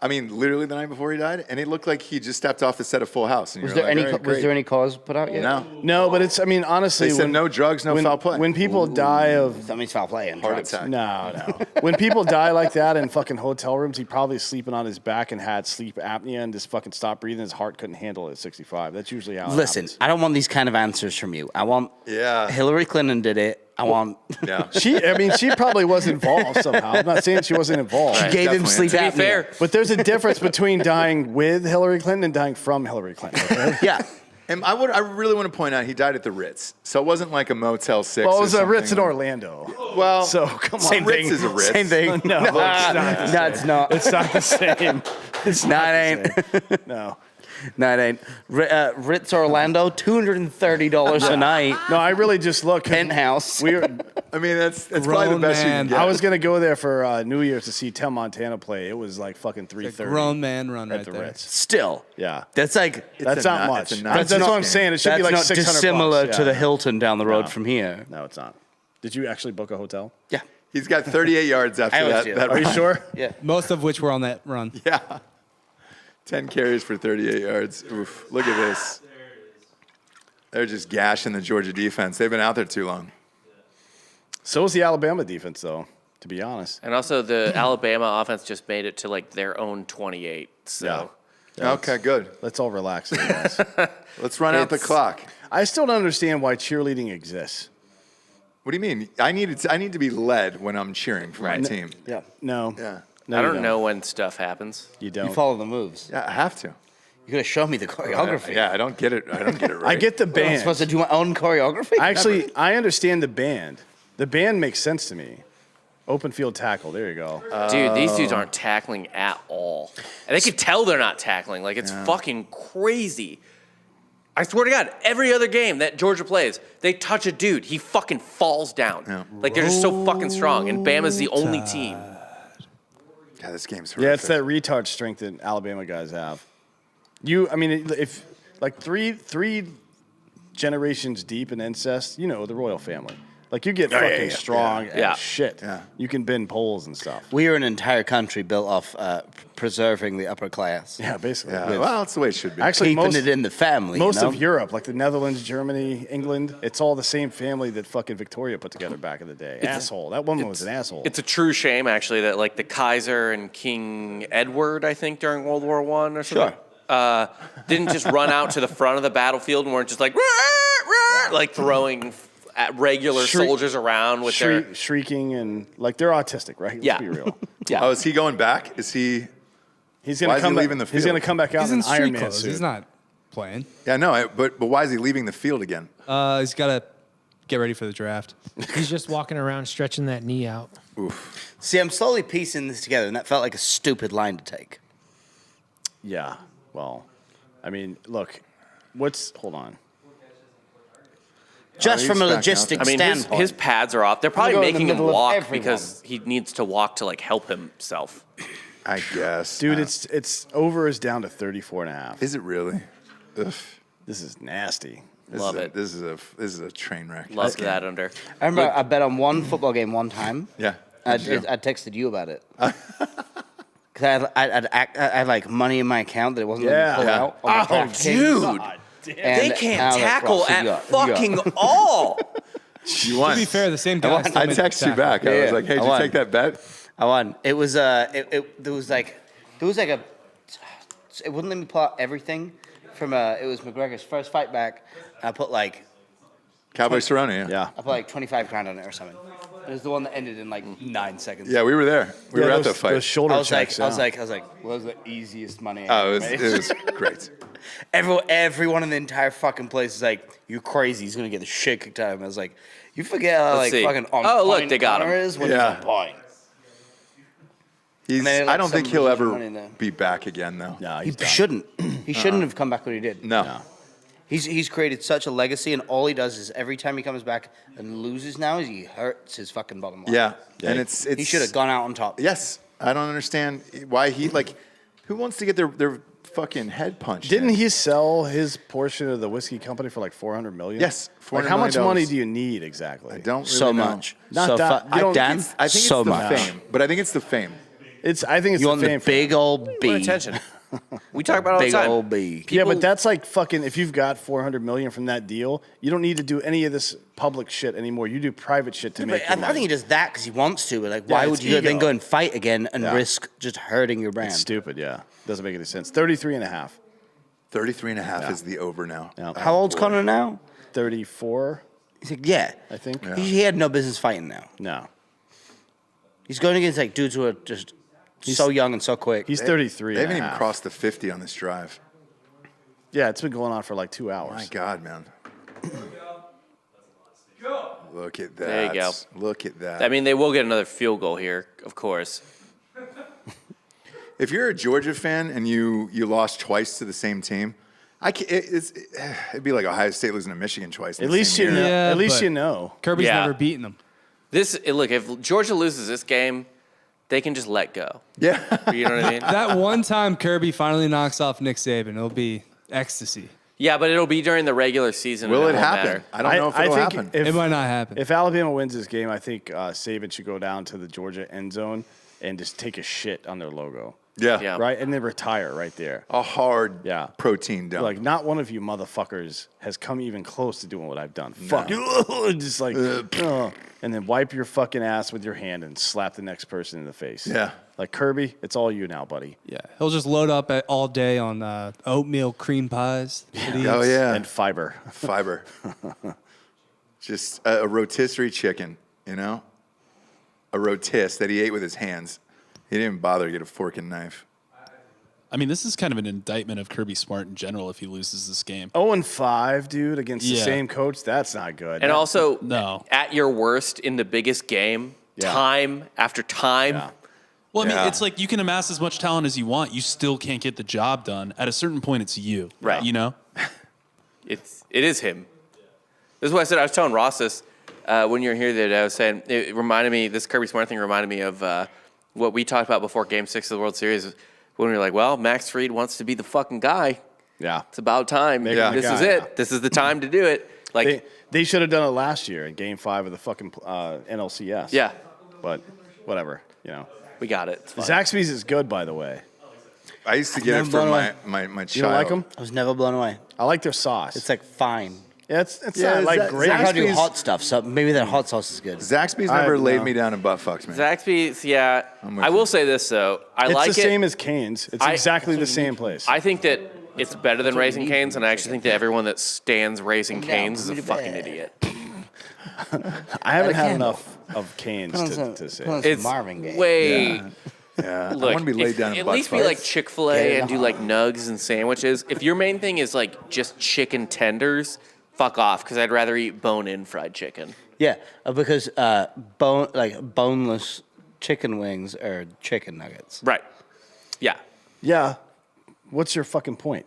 I mean, literally the night before he died, and it looked like he just stepped off the set of Full House. And Was you're there like, any? all right, Was great. there any cause put out yet? No. No, but it's. I mean, honestly, They said no drugs, no when, foul play. When people die of That means foul play and Heart drugs. attack. no. When people die like that in fucking hotel rooms, he probably sleeping on his back and had sleep apnea and just fucking stopped breathing. His heart couldn't handle it at 65. That's usually how. It Listen, happens. I don't want these kind of answers from you. I want. Yeah. Hillary Clinton did it. I want. Yeah. She probably was involved somehow. I'm not saying she wasn't involved. She gave him definitely. sleep To be apnea. fair, But there's a difference between dying with Hillary Clinton and dying from Hillary Clinton. Okay? Yeah. And I really want to point out he died at the Ritz, so it wasn't like a Motel 6. Well, it or was a Ritz in something. Orlando. Well, So come on, Same Ritz thing. is a Ritz. Same thing. No, it's not. No, it's not. It's not the same. It's No, not it the ain't. same. No. No, it ain't. Ritz Orlando, $230 a night. No, I really just look. 'cause Penthouse. We were, I mean, that's probably the Grown best you man. can get. I was gonna go there for New Year's to see Tel Montana play. It was like fucking 3:30 Grown man run at right the there. Ritz. Still. Yeah, That's like. that's a not nut- much. it's a nut- That's, That's what not- I'm saying. It should That's be like not $600. dissimilar Yeah. to the Hilton down the road No. from here. No, it's not. Did you actually book a hotel? Yeah. He's got 38 yards after I always that. do. that Are you run. sure? Yeah. Most of which were on that run. Yeah. 10 carries for 38 yards. Oof. Look at this. They're just gashing the Georgia defense. They've been out there too long. So is the Alabama defense, though. To be honest. and also the Alabama offense just made it to like their own 28. So Okay, good. Let's all relax, here, guys. Let's run out the It's- clock. I still don't understand why cheerleading exists. What do you mean? I need to be led when I'm cheering for my team. Yeah. No. Yeah. No, I you don't know when stuff happens. You You don't. follow the moves. Yeah, I have to. You could have shown me the choreography. Yeah, I don't get it. I don't get it right. I get the I'm band. supposed to do my own choreography? Actually, I understand the band. The band makes sense to me. Open field tackle. There you go. Dude, these dudes aren't tackling at all. And they can tell they're not tackling. Like, it's fucking crazy. I swear to God, every other game that Georgia plays, they touch a dude, he fucking falls down. Like, they're just so fucking strong. And Bama's the only team. God, this game's Yeah, horrific. it's that retard strength that Alabama guys have. I mean, if like three generations deep in incest, you know, the royal family. Like you get fucking strong as Yeah. shit. Yeah. You can bend poles and stuff. We are an entire country built off preserving the upper class. Yeah, basically. Yeah, well, it's the way it should be. Actually, Keeping most it in the family. most you know? of Europe, like the Netherlands, Germany, England, it's all the same family that fucking Victoria put together back in the day. Asshole. That woman was an asshole. It's a true shame, actually, that like the Kaiser and King Edward, I think, during World War I or something, didn't just run out to the front of the battlefield and weren't just like, "Rah, rah," like throwing at regular Shriek- soldiers around with their. shrieking and like they're autistic, right? Let's Yeah. be real. Oh, is he going back? Is he? He's Why gonna is he come back. leaving the He's field? gonna come back out He's in in an Iron street Man clothes. suit. He's not playing. Yeah, no. But why is he leaving the field again? He's got to get ready for the draft. He's just walking around stretching that knee out. See, I'm slowly piecing this together, and that felt like a stupid line to take. Yeah. Well, I mean, look. Hold on. Just he's from a back out. logistic I mean, standpoint. his pads are off. They're probably go in the making him middle of walk everyone. because he needs to walk to like help himself. I guess, Dude, it's over is down to 34.5. Is it really? Ugh. This is nasty. This Love is it. This is a train wreck. Love that under. I remember I bet on one football game one time. Yeah. I What'd you do? texted you about it. Because I had like money in my account that it wasn't letting me pull Yeah. out. on my DraftKings. Dude, And they can't I was like, tackle Ross, who you at got? Who you got? fucking all. You won. To be fair, the same guy. still I made texted you tackle. back. I Yeah, was like, "Hey, I did you won. take that bet?" I won. It was there was like a it wouldn't let me pull out everything from it was McGregor's first fight back. I put like Cowboy Cerrone, Yeah. I put like 25 grand on it or something. It was the one that ended in like 9 seconds. Yeah, we were there. We were at the fight. Those shoulder I was checks. like, yeah. well, that was the easiest money. Oh, I it ever made. was great. Everyone in the entire fucking place is like, "You crazy? He's gonna get the shit kicked out of him." I was like, "You forget how Let's like see. fucking on Oh, look, point they got him. Conor is when Yeah. he's on point." He's, And they let I don't think some he'll residual ever money in there. be back again, though. No, He he's done. shouldn't. He shouldn't have come back when he did. No. He's created such a legacy, and all he does is every time he comes back and loses now, is he hurts his fucking bottom line. Yeah. And it's He should have gone out on top. Yes. I don't understand why he, like, who wants to get their fucking head punched? Didn't in? he sell his portion of the whiskey company for like $400 million? Yes, Like, $400 how much million. money do you need exactly? I don't really So know. much. Not so that- you don't- Dan, I think so it's the much. fame, but I think it's the fame. I think it's You the want the fame. big old B. Want attention. We talk about it all the Big time. old B. Yeah, but that's like fucking. If you've got $400 million from that deal, you don't need to do any of this public shit anymore. You do private shit to But make. I think he does that because he wants to. But like, why Yeah, would it's you then ego. go and fight again and Yeah. risk just hurting your brand? It's stupid. Yeah, doesn't make any sense. 33.5. 33 and a half Yeah. is the over now. Yeah. How old's Conor now? 34, He's like, yeah. I think. Yeah. He had no business fighting now. No, He's going against like dudes who are just so young and so quick. he's 33. They haven't and a even half. crossed the 50 on this drive. Yeah, it's been going on for like 2 My hours. God, man. Look at that. There you go. Look at that. I mean, they will get another field goal here, of course. If you're a Georgia fan and you lost twice to the same team, it'd be like Ohio State losing to Michigan twice. in At the least same you know. year. Yeah, At least but- you know. Kirby's Yeah. never beaten them. Look, if Georgia loses this game, they can just let go. Yeah. You know what I mean? That one time Kirby finally knocks off Nick Saban, it'll be ecstasy. Yeah, but it'll be during the regular season. Will and it won't happen? matter. I don't know if I it'll think happen. If, It might not happen. If Alabama wins this game, I think Saban should go down to the Georgia end zone and just take a shit on their logo. Yeah. Yeah. Right? And then retire right there. A hard Yeah. protein dump. Like, not one of you motherfuckers has come even close to doing what I've done. Fuck. Just like, and then wipe your fucking ass with your hand and slap the next person in the face. Yeah. Like, Kirby, it's all you now, buddy. Yeah, he'll just load up all day on oatmeal cream pies. that he Oh, eats. yeah. And fiber. Fiber. Just a rotisserie chicken, you know? A rotis that he ate with his hands. He didn't even bother to get a fork and knife. I mean, this is kind of an indictment of Kirby Smart in general if he loses this game. 0-5, dude, against the Yeah. same coach. That's not good. And also, No. at your worst in the biggest game, Yeah. time after time. Yeah. Well, I mean, Yeah. it's like you can amass as much talent as you want. You still can't get the job done. At a certain point, it's you. Right. You know? It is him. This is what I said. I was telling Ross this when you were here the other day. I was saying it reminded me. This Kirby Smart thing reminded me of what we talked about before Game 6 of the World Series. When we were like, "Well, Max Fried wants to be the fucking guy. Yeah. It's about time. Make him the This is guy, it. yeah. This is the time to do it." Like, They should have done it last year in Game 5 of the fucking NLCS. yeah, But whatever, you know. we got it. It's fine. Zaxby's is good, by the way. I used to get it Never for blown my You child. don't like them? I was never blown away. I like their sauce. It's like fine. yeah, it's Yeah, not like Zax- great. I gotta do Zaxby's- hot stuff, so maybe their hot sauce is good. Zaxby's I never don't laid know. me down and butt fucks me. Zaxby's, yeah. with I will you. say this though. I It's like the it. same as Cane's. It's exactly the same place. I think that it's better than Raising Cane's, and I actually think that everyone that stands Raising Cane's is a fucking idiot. I haven't had candle. enough of Cane's Put on to some- say. put on some It's Marvin Gaye. way. Yeah. Look, I want to be laid if- down and at butt least be fucked. like Chick-fil-A and do like nugs and sandwiches. If your main thing is like just chicken tenders, fuck off, because I'd rather eat bone-in fried chicken. Yeah, because boneless chicken wings are chicken nuggets. Right. Yeah. Yeah. What's your fucking point?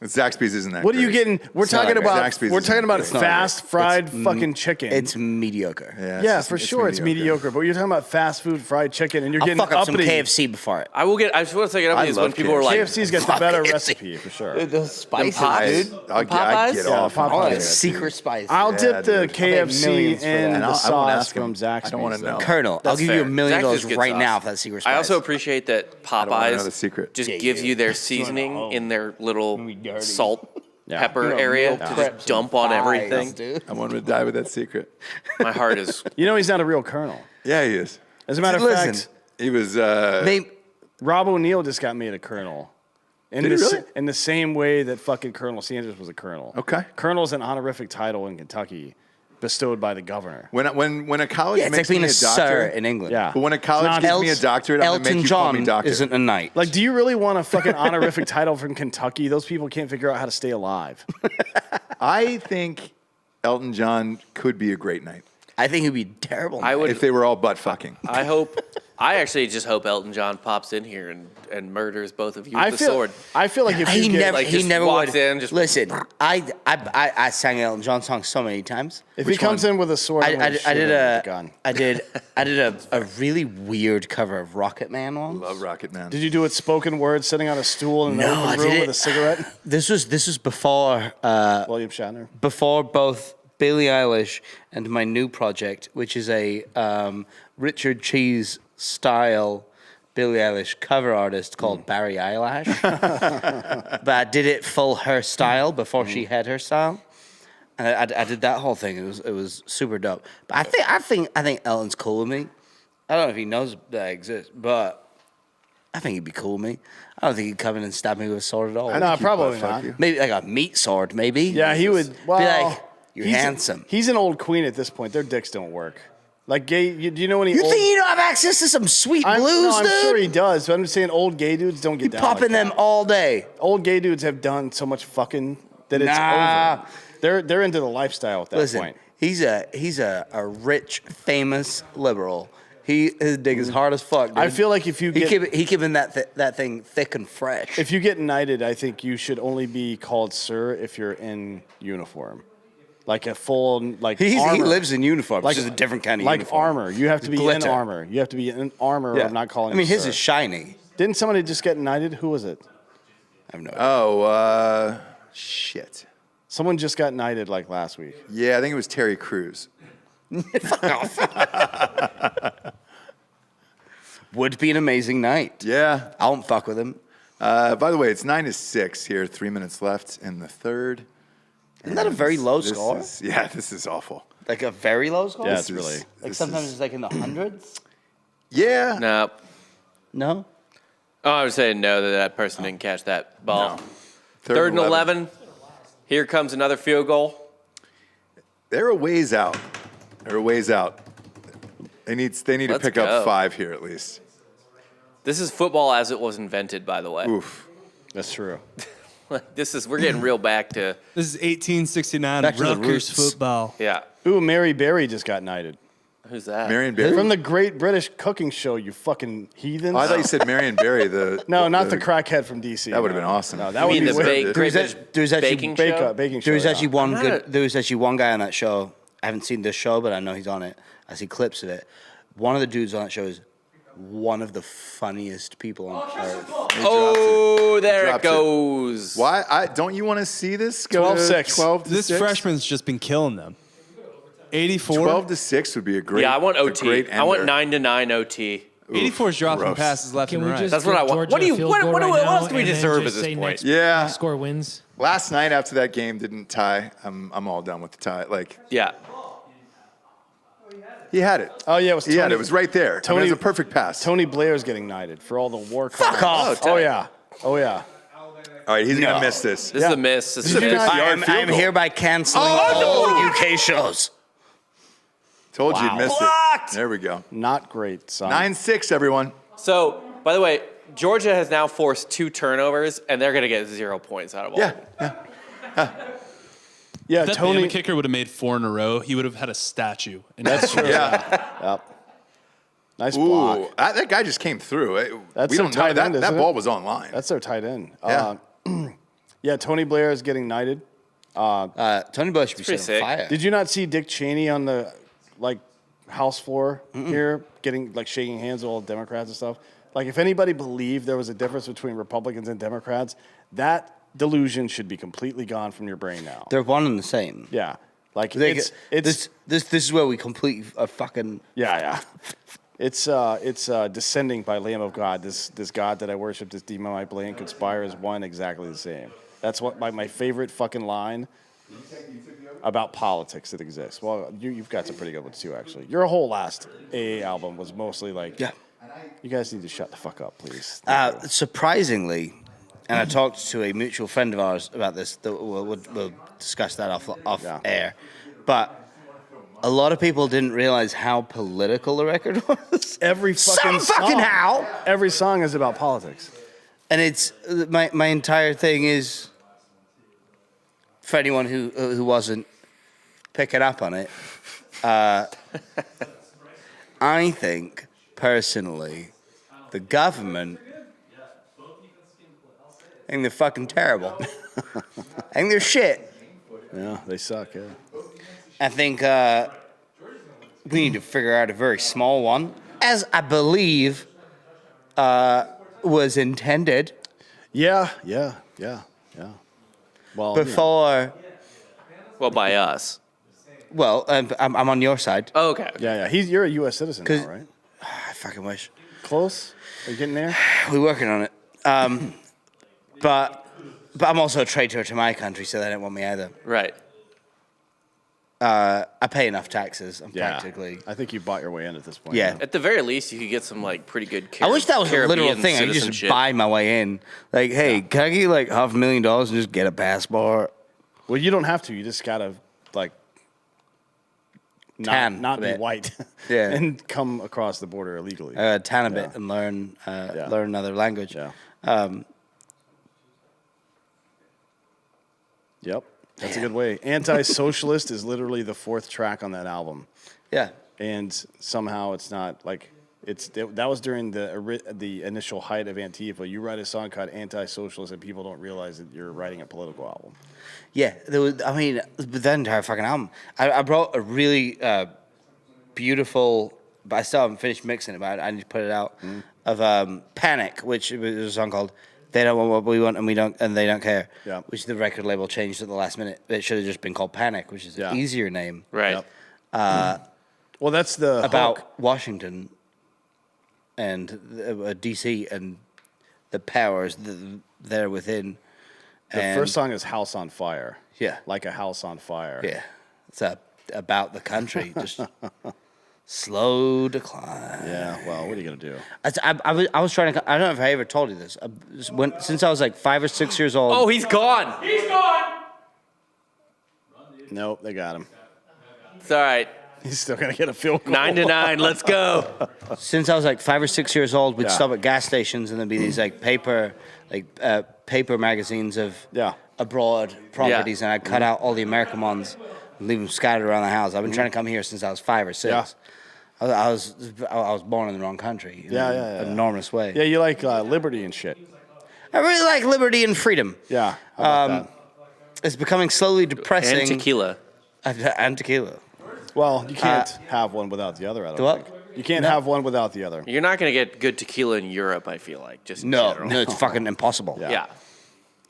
Zaxby's isn't that What are you great. getting? We're It's not talking great. about Zaxby's we're isn't talking about great. fast fried fucking chicken. It's mediocre. yeah, it's for just- sure, it's mediocre. But you're talking about fast food fried chicken, and you're I'll getting fuck up some uppity. KFC before it. I just want to take it up I with these when love people are like, KFC's got the Fuck better KFC. recipe for sure. The spices, pies? dude. I'd Popeyes? get Yeah, off. on Popeyes. I want that, a dude. secret spice. I'll Yeah, dip the dude. KFC millions for that. in And the I won't sauce ask him. from Zaxby's. I don't wanna though. know. Colonel, I'll That's give you fair. $1 million Zaxby's good right sauce. now for that secret spice. I also appreciate that wanna know the Popeyes secret. just Yeah, gives you you their do. seasoning in their little dirty. salt, Yeah. pepper You're a area real to prep just dump on spies, everything. dude. I want him to die with that secret. My heart is. You know he's not a real colonel. Yeah, he is. As a matter of Listen. fact, He was. They, Rob O'Neill just got made a colonel. In Did he really? in the same way that fucking Colonel Sanders was a colonel. Okay. Colonel's an honorific title in Kentucky bestowed by the governor. When a college Yeah, it's like makes being me a a sir doctor, in England. Yeah. but when a college Not gives me a doctorate, I'm gonna Elton make you call me John doctor. isn't a knight. Like, do you really want a fucking honorific title from Kentucky? Those people can't figure out how to stay alive. I think Elton John could be a great knight I think he'd be terrible. I would. if they were all butt fucking. I actually just hope Elton John pops in here and murders both of you with the sword. I feel like if he you get, never, like, he just never walks would. in, just- Listen, I sang an Elton John song so many times. if he comes in with a sword, I'm gonna shoot him with a gun. I did a really weird cover of Rocket Man once. Love Rocket Man. Did you do it spoken word, sitting on a stool in an No, I open room did with it- a cigarette? This was before William Shatner. before both Billie Eilish and my new project, which is a Richard Cheese style Billie Eilish cover artist called Barry Eyelash. But I did it full her style before she had her style. And I did that whole thing. It was super dope. But I think Elton's cool with me. I don't know if he knows that I exist, but I think he'd be cool with me. I don't think he'd come in and stab me with a sword at all. No, he'd probably butt fuck not. you. Maybe like a meat sword, maybe. Yeah, he would. Well, be like, you're he's- handsome. He's an old queen at this point. Their dicks don't work. Like gay. Do you know any? You old, think you don't have access to some sweet I'm, blues, no, I'm dude? sure he does. But I'm just saying, old gay dudes don't get You down. popping like that. them all day. Old gay dudes have done so much fucking that it's Nah. over. They're into the lifestyle at that Listen, point. he's a rich, famous liberal. His dick is hard as fuck. Dude. I feel like if you get he keeping that thing thick and fresh. if you get knighted, I think you should only be called sir if you're in uniform, like a full like he armor. lives in uniform, like which is a different kind of like uniform. armor. You have to be in Glitter. armor. You have to be in armor. Yeah. Or not calling. I mean, you his sir. is shiny. Didn't somebody just get knighted? Who was it? I have no idea. Oh, shit. Someone just got knighted like last week. Yeah, I think it was Terry Crews. Would be an amazing night. Yeah. I won't fuck with him. By the way, it's 9-6 here. 3 minutes left in the third. Isn't that a very low This score? this is awful. Like a very low score? Yeah, This it's is- really. Like this sometimes is- it's like in the hundreds. Yeah. No. No. Oh, I was saying no that person didn't catch that ball. No. Third and 11. Here comes another field goal. They're a ways out. They're a ways out. They need to Let's pick go. up 5 here at least. This is football as it was invented, by the way. Oof. That's true. We're getting real back to This is 1869 Back to the Rutgers roots. football. yeah. Ooh, Mary Berry just got knighted Who's that? Marion Barry. from the Great British Cooking Show. You fucking heathens. Oh, I thought you said Marion Barry. no, not the crackhead from DC. That would've been awesome. No, You that You would mean be the weird. Great There's British actually baking Bake, show? baking show. There's actually yeah. one I'm good. not- There was actually one guy on that show. I haven't seen this show, but I know he's on it. I see clips of it. One of the dudes on that show is one of the funniest people on earth. Oh, there it Drops it. goes. Why? Don't you want to see this go 12-6. to 12 to This 6? freshman's just been killing them. 84. 12 to 6 would be a great. Yeah, I want a OT. great I want ender. 9-9 OT. 84 is dropping gross. passes left Can and we right. just That's what give I want. Georgia What do you- a field what- goal what right else now do we and then deserve just at this say point? next Yeah. score wins? Last night after that game didn't tie. I'm all done with the tie. Like Yeah. he had it. Oh yeah, it was Tony. He had it. It was right there. Tony- it was a perfect pass. Tony Blair's getting knighted for all the war Fuck crimes. off. Oh yeah. Oh yeah. All right, he's gonna miss this. This is a miss. This is a Did you miss. not- I am field goal. hereby canceling all UK shows. Told you Wow. you'd miss Blocked. it. There we go. Not great, son. 9-6, everyone. So, by the way, Georgia has now forced 2 turnovers, and they're going to get 0 points out of all. Yeah. Yeah, If that Tony. Bama kicker would have made 4 in a row, he would have had a statue. And That's true. Yeah. Yep. Nice Ooh, block. that guy just came through. That's we so don't know tight that end, that isn't ball it? was online. That's their tight end. Yeah. Yeah, Tony Blair is getting knighted. Tony Blair should be pretty set on sick. fire. Did you not see Dick Cheney on the House floor here, getting shaking hands with all the Democrats and stuff? Like, if anybody believed there was a difference between Republicans and Democrats, that delusion should be completely gone from your brain now. They're one and the same. Yeah, like They it's get- this is where we complete a fucking. yeah. It's descending by Lamb of God. This God that I worship, this demon I blame, conspire is one exactly the same. That's what my favorite fucking line about politics that exists. Well, you've got some pretty good ones too, actually. Your whole last AA album was mostly like, Yeah. you guys need to shut the fuck up, please. Surprisingly, and I talked to a mutual friend of ours about this. We'll discuss that off air. But a lot of people didn't realize how political the record was. Every fucking how. Every song is about politics. And it's my entire thing is for anyone who wasn't picking up on it. I think personally, the government, I think they're fucking terrible. I think they're shit. Yeah, they suck. Yeah. I think we need to figure out a very small one, as I believe was intended. Yeah. Well, Before, Well, by us. well, I'm on your side. Oh, okay. yeah. You're a U.S. citizen now, right? I fucking wish. Close. Are you getting there? We're working on it. But I'm also a traitor to my country, so they don't want me either. Right. I pay enough taxes. I'm Yeah. practically. I think you bought your way in at this point. Yeah. At the very least, you could get some like pretty good. I wish that was a literal Caribbean thing. I could just citizenship. buy my way in. Like, hey, can I get you like $500,000 and just get a passport? Well, you don't have to. You just gotta like Tan not a be bit. white. Yeah. And come across the border illegally. Tan a bit and learn another language. Yeah. Um, Yep. That's a good way. Anti-Socialist is literally the 4th track on that album. yeah. And somehow it's not like that was during the initial height of Antifa. You write a song called Anti-Socialist and people don't realize that you're writing a political album. Yeah. That entire fucking album. I brought a really beautiful, but I still haven't finished mixing it, but I need to put it out, of Panic, which was a song called They Don't Want What We Want and They Don't Care, Yeah. which the record label changed at the last minute. It should have just been called Panic, which is Yeah. an easier name. Right. Yep. Well, that's the About hook. Washington and D.C. and the powers there within. The first song is House on Fire. Yeah. Like a house on fire. Yeah, it's about the country, just slow decline. Yeah, well, what are you going to do? I was trying to. I don't know if I ever told you this. Since I was like 5 or 6 years old. Oh, he's gone. He's gone! Nope, they got him. It's all right. He's still going to get a field goal. 9-9. Let's go. Since I was like 5 or 6 years old, we'd Yeah. stop at gas stations and there'd be these like paper magazines of Yeah. abroad properties, and I'd cut out all the American ones and leave them scattered around the house. I've been trying to come here since I was 5 or 6. Yeah. I was born in the wrong country. In an enormous way. Yeah, you like liberty and shit. I really like liberty and freedom. Yeah. How about that? It's becoming slowly depressing. And tequila. And tequila. Well, you can't have one without the other, I don't Do what? think. You can't have one without the other. You're not going to get good tequila in Europe, I feel like. Just in No, general. it's fucking impossible. Yeah.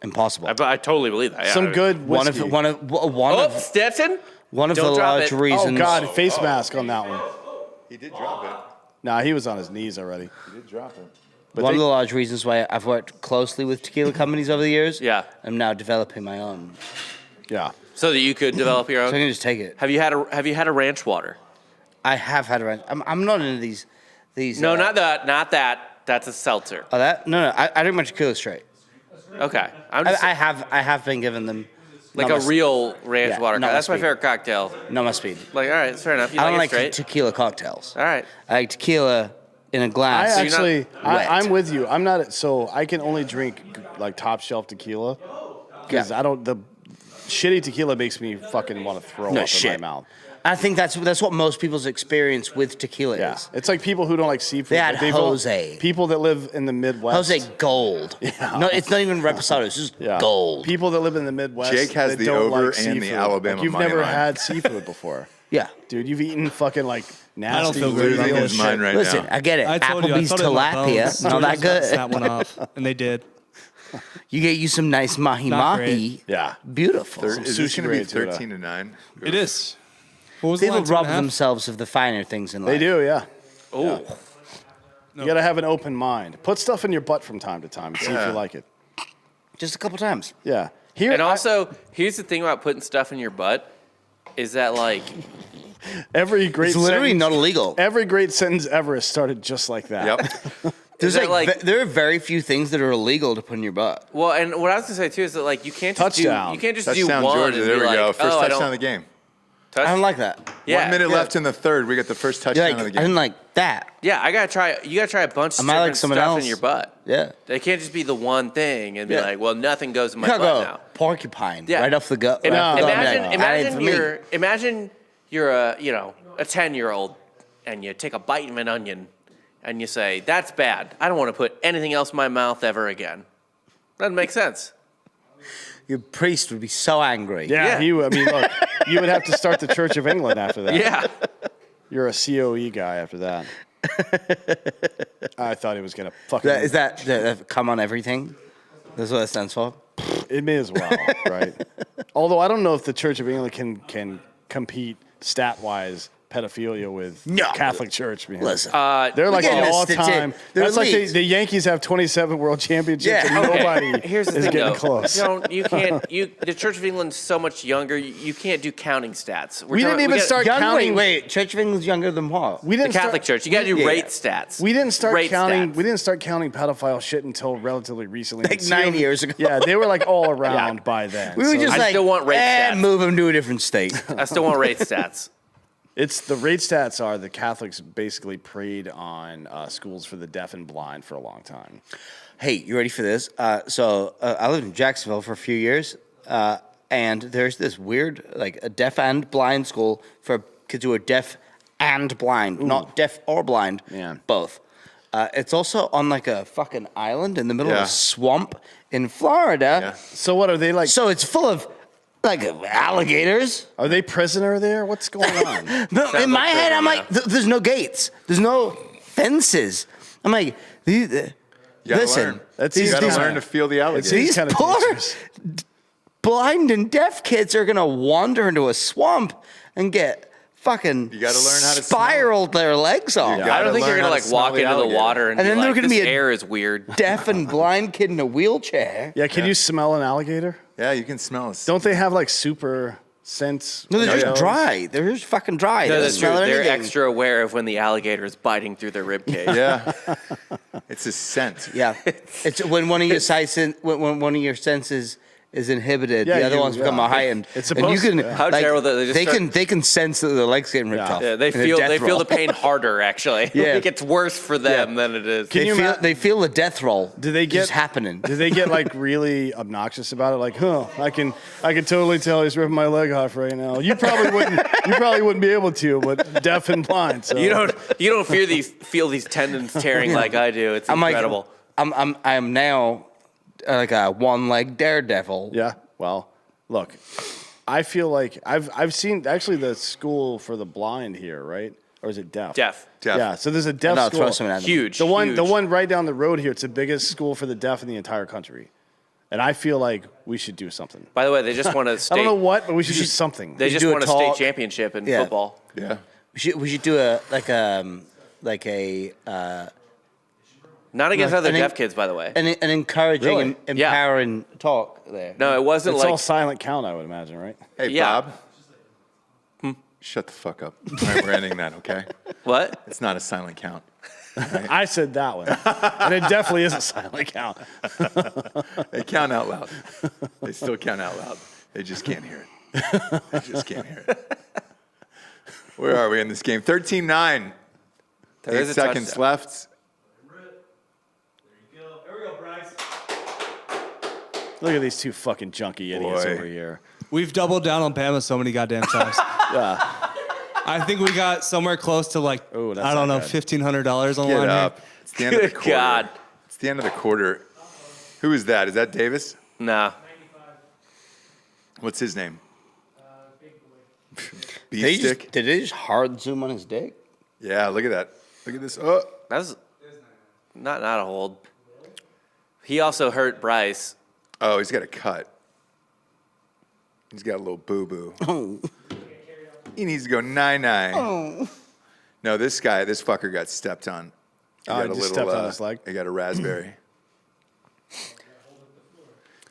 Impossible. I totally believe that. Yeah. Some good One whiskey. Oh, Stetson? of Don't the drop large it. reasons. Oh, God, face mask on that one. He did drop it. Nah, he was on his knees already. He did drop it. But One they- of the large reasons why I've worked closely with tequila companies over the years. Yeah. I'm now developing my own. Yeah. So that you could develop your So I own. can just take it. Have you had a ranch water? I have had a rent. I'm not into these. No, not that. Not that. That's a seltzer. Oh, that? No. I drink my tequila straight. Okay. I'm just I have been given them. like not a my- real ranch Yeah, water. not my That's my speed. favorite cocktail. Not my speed. Like, all right, fair enough. You I don't like like it straight. tequila cocktails. All right. I like tequila in a glass. I you're not actually, wet. I'm with you. I'm not, so I can only drink like top shelf tequila because Yeah. the shitty tequila makes me fucking want to throw No up shit. in my mouth. I think that's what most people's experience with tequila Yeah. is. It's like people who don't like seafood. They had but they've all- Jose. People that live in the Midwest. Jose Gold. No, it's not even reposado. It's just Yeah. gold. People that live in the Midwest. Jake has that the don't over like and the seafood. Alabama Like, you've money never line. had seafood before. Yeah. Dude, you've eaten fucking like nasty. feel good weird about Losing little his this. shit. mind right Listen, now. I get it. I told you, I Applebee's thought it in my tilapia, bones. not that good. Snap one off, and they did. You get you some nice mahi Not mahi. Yeah. Beautiful. Is this sushi going to be grade tuna. 13-9? It is. What was the People line, 2.5? rob themselves of the finer things in life. They do, yeah. Oh, You got to have an open mind. Put stuff in your butt from time to time and see if Yeah. you like it. Just a couple times. Yeah. Here, and also, here's the thing about putting stuff in your butt, is that like every great It's literally sentence, not illegal. Every great sentence ever is started just like that. Yep. There's that, there are very few things that are illegal to put in your butt. well, and what I was gonna say too is that like you can't just Touchdown. do do Touchdown, one. Georgia. and There be we like, go. First oh, I touchdown don't- of the game. I don't like that. Yeah, 1 minute left in the third. We get the first You're touchdown like, of the I game. didn't like that. Yeah, I gotta try. You gotta try a bunch of Am I like different someone stuff else? in your butt. Yeah. They can't just be the one thing and be Yeah. like, well, nothing goes in my You butt gotta now. go porcupine Yeah. right off the gut. Im- right off the gut, imagine, like, that ain't for me. imagine you're a 10-year-old and you take a bite of an onion and you say, that's bad. I don't want to put anything else in my mouth ever again. Doesn't make sense. Your priest would be so angry. Yeah, Yeah. I mean, look, you would have to start the Church of England after that. Yeah. You're a COE guy after that. I thought he was gonna fucking. Is that come on everything? That's what that stands for. It may as well, right? Although I don't know if the Church of England can compete stat-wise pedophilia with No. Catholic Church, man. Listen, They're like getting the this all-time. they're That's like elite. the Yankees have 27 world championships, Yeah, and okay. nobody Here's the is thing, getting though. close. The Church of England's so much younger. You can't do counting stats. We didn't even start counting. Wait, Church of England's younger than what? We the didn't Catholic start, Church. You got to do Yeah. rate stats. We didn't start Rate counting. stats. We didn't start counting pedophile shit until relatively recently. Like 9 years ago. Yeah, they were like all around by then. We were So just I like, still want rate stats. move him to a different state. I still want rate stats. It's the rate stats are the Catholics basically preyed on schools for the deaf and blind for a long time. Hey, you ready for this? So I lived in Jacksonville for a few years, and there's this weird, like a deaf and blind school for kids who are deaf and blind, not deaf or blind, Yeah. both. It's also on like a fucking island in the middle of Yeah. a swamp in Florida. Yeah. So what are they like? So it's full of like alligators. Are they prisoner there? What's going on? No, in my like head, prison, I'm like, there's no gates, there's no fences. I'm like, You gotta listen, learn. That's You easy gotta to learn learn. to feel the alligator. these kind of poor dangerous. blind and deaf kids are gonna wander into a swamp and get fucking You gotta learn how to smell spiraled their legs off. You I gotta don't think you're learn gonna how to like walk smell the into the alligator. water and, And be then they're like, gonna this be a- air is weird. Deaf and blind kid in a wheelchair. Yeah, can you smell an alligator? Yeah, you can smell it. Don't they have like super sense? No, they're just nose? dry. They're just fucking dry. No, They that's don't true. smell They're anything. extra aware of when the alligator is biting through their rib cage. Yeah. It's a scent. Yeah, it's when one of your when one of your senses is inhibited, Yeah, the other you- ones become yeah. heightened. It's and you supposed to, can yeah. How terrible that they just they can sense that their legs getting ripped Yeah. off. Yeah, they in a feel death the roll. pain harder actually. Yeah. Like it's worse for them than it is. Can you ima- They feel the death roll. Do they get just happening? Do they get like really obnoxious about it? Like, I can totally tell he's ripping my leg off right now. You probably wouldn't be able to, but deaf and blind. So. You don't feel these tendons tearing like I do. It's I'm incredible. like, I'm now like a one-leg daredevil. Yeah. Well, look, I feel like I've seen actually the school for the blind here, right? Or is it deaf? Deaf. Deaf. Yeah. So there's a deaf No, school. throw something at them. Huge. The huge. one right down the road here. It's the biggest school for the deaf in the entire country, and I feel like we should do something. By the way, they just won a I state. don't know what, but we should do something. They We just do a won a state talk. championship in Yeah. football. Yeah. We should do a Not against No, other and deaf it- kids, by the way. an encouraging Really? and Yeah. empowering talk there. No, it wasn't It's like all silent count, I would imagine, right? Hey, Yeah. Bob. Shut the fuck up. All right, we're ending that, okay? what? It's not a silent count. I said that one, and it definitely is a silent count. They count out loud. They still count out loud. They just can't hear it. They just can't hear it. Where are we in this game? 13-9. There 8 is a seconds touchdown. left. Look at these two fucking junkie idiots Boy. over here. We've doubled down on Bama so many goddamn times. I think we got somewhere close to like, Ooh, that's I don't know, not good. $1,500 on the Get line up. It's the end of the Good quarter. God. It's the end of the quarter. Who is that? Is that Davis? Nah. What's his name? Did Beefstick? they just hard zoom on his dick? Yeah, look at that. Look at this. Oh, That's not a hold. He also hurt Bryce. oh, he's got a cut. He's got a little boo-boo. He needs to go 9-9. No, this fucker got stepped on. He Oh, got he just stepped on his leg? He got a raspberry.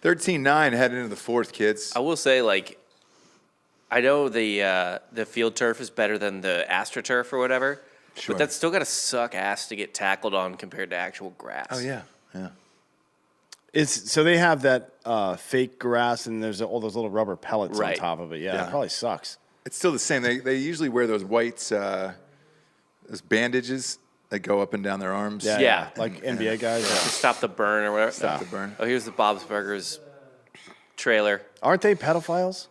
13-9 heading into the fourth, kids. I will say, like, I know the field turf is better than the AstroTurf or whatever, Sure. But that's still got to suck ass to get tackled on compared to actual grass. Oh yeah. So they have that fake grass, and there's all those little rubber pellets on Right. top of it. Yeah, Yeah. it probably sucks. It's still the same. They usually wear those white those bandages that go up and down their arms. Yeah, Yeah. like NBA guys. To stop the burn or whatever. Stop the burn. Oh, here's the Bob's Burgers trailer. Aren't they pedophiles?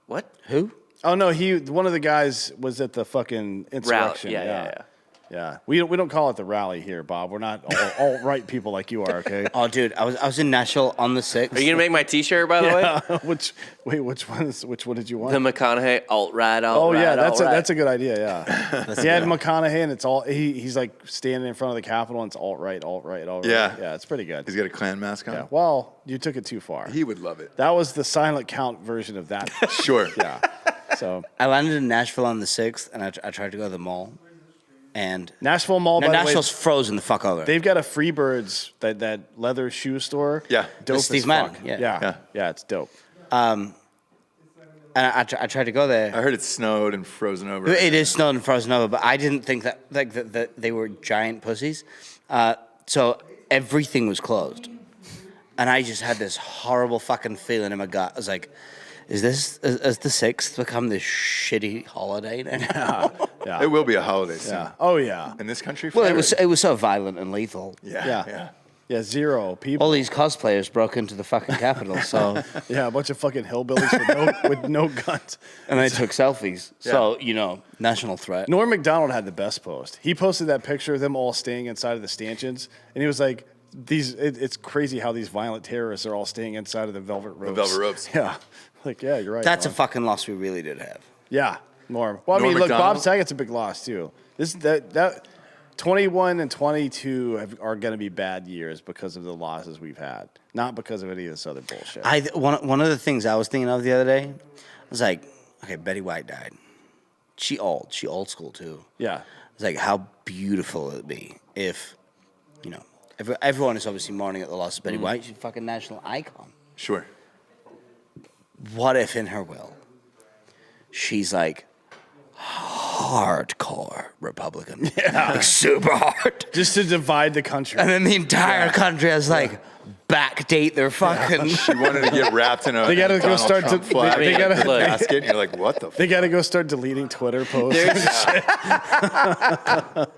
What? Who? Oh no, one of the guys was at the fucking Rally. insurrection. Yeah. Yeah. We don't call it the rally here, Bob. We're not all right people like you are. Okay. Oh, dude, I was in Nashville on the 6th. Are you gonna make my T-shirt, by the way? Which one did you want? The McConaughey alt-right, Oh alt-right, yeah, alt-right. that's a good idea. Yeah, he had McConaughey, and it's all he's like standing in front of the Capitol, and it's alt right. Yeah. yeah, it's pretty good. He's got a Klan mask on. Yeah, well, you took it too far. He would love it. That was the silent count version of that. Sure. Yeah. So I landed in Nashville on the 6th, and I tried to go to the mall. And Nashville Mall, no, by the way, Nashville's frozen the fuck over. they've got a Freebirds that leather shoe store. Yeah. dope With Steve as Madden, fuck. yeah. Yeah, it's dope. And I tried to go there. I heard it snowed and frozen over. It is snowed and frozen over, but I didn't think that they were giant pussies. So everything was closed. And I just had this horrible fucking feeling in my gut. I was like, has the 6th become this shitty holiday now? Yeah. It will be a holiday soon. Yeah. Oh yeah. In this country? Well, forever. it was so violent and lethal. Yeah. Yeah. Zero people. All these cosplayers broke into the fucking Capitol, so Yeah, a bunch of fucking hillbillies with no guns. and they took selfies. So national threat. Norm Macdonald had the best post. He posted that picture of them all staying inside of the stanchions, and he was like, it's crazy how these violent terrorists are all staying inside of the velvet ropes. velvet ropes. Yeah. Like, yeah, you're right. That's a Norm. fucking loss we really did have. Yeah, Norm. Well, I Norm mean, look, Bob Macdonald? Saget's a big loss, too. That 21 and 22 are going to be bad years because of the losses we've had, not because of any of this other bullshit. One of the things I was thinking of the other day, I was like, okay, Betty White died. She old school too. Yeah. It's like how beautiful it'd be if, everyone is obviously mourning at the loss of Betty White. She's a fucking national icon. Sure. What if in her will, she's like hardcore Republican, like super hard, Just to divide the country. and then the entire country has like backdate their fucking. She wanted to get wrapped in a They gotta go Donald start Trump to- flag they gotta- in a look. basket, and you're like, what the They got to go start deleting Twitter posts.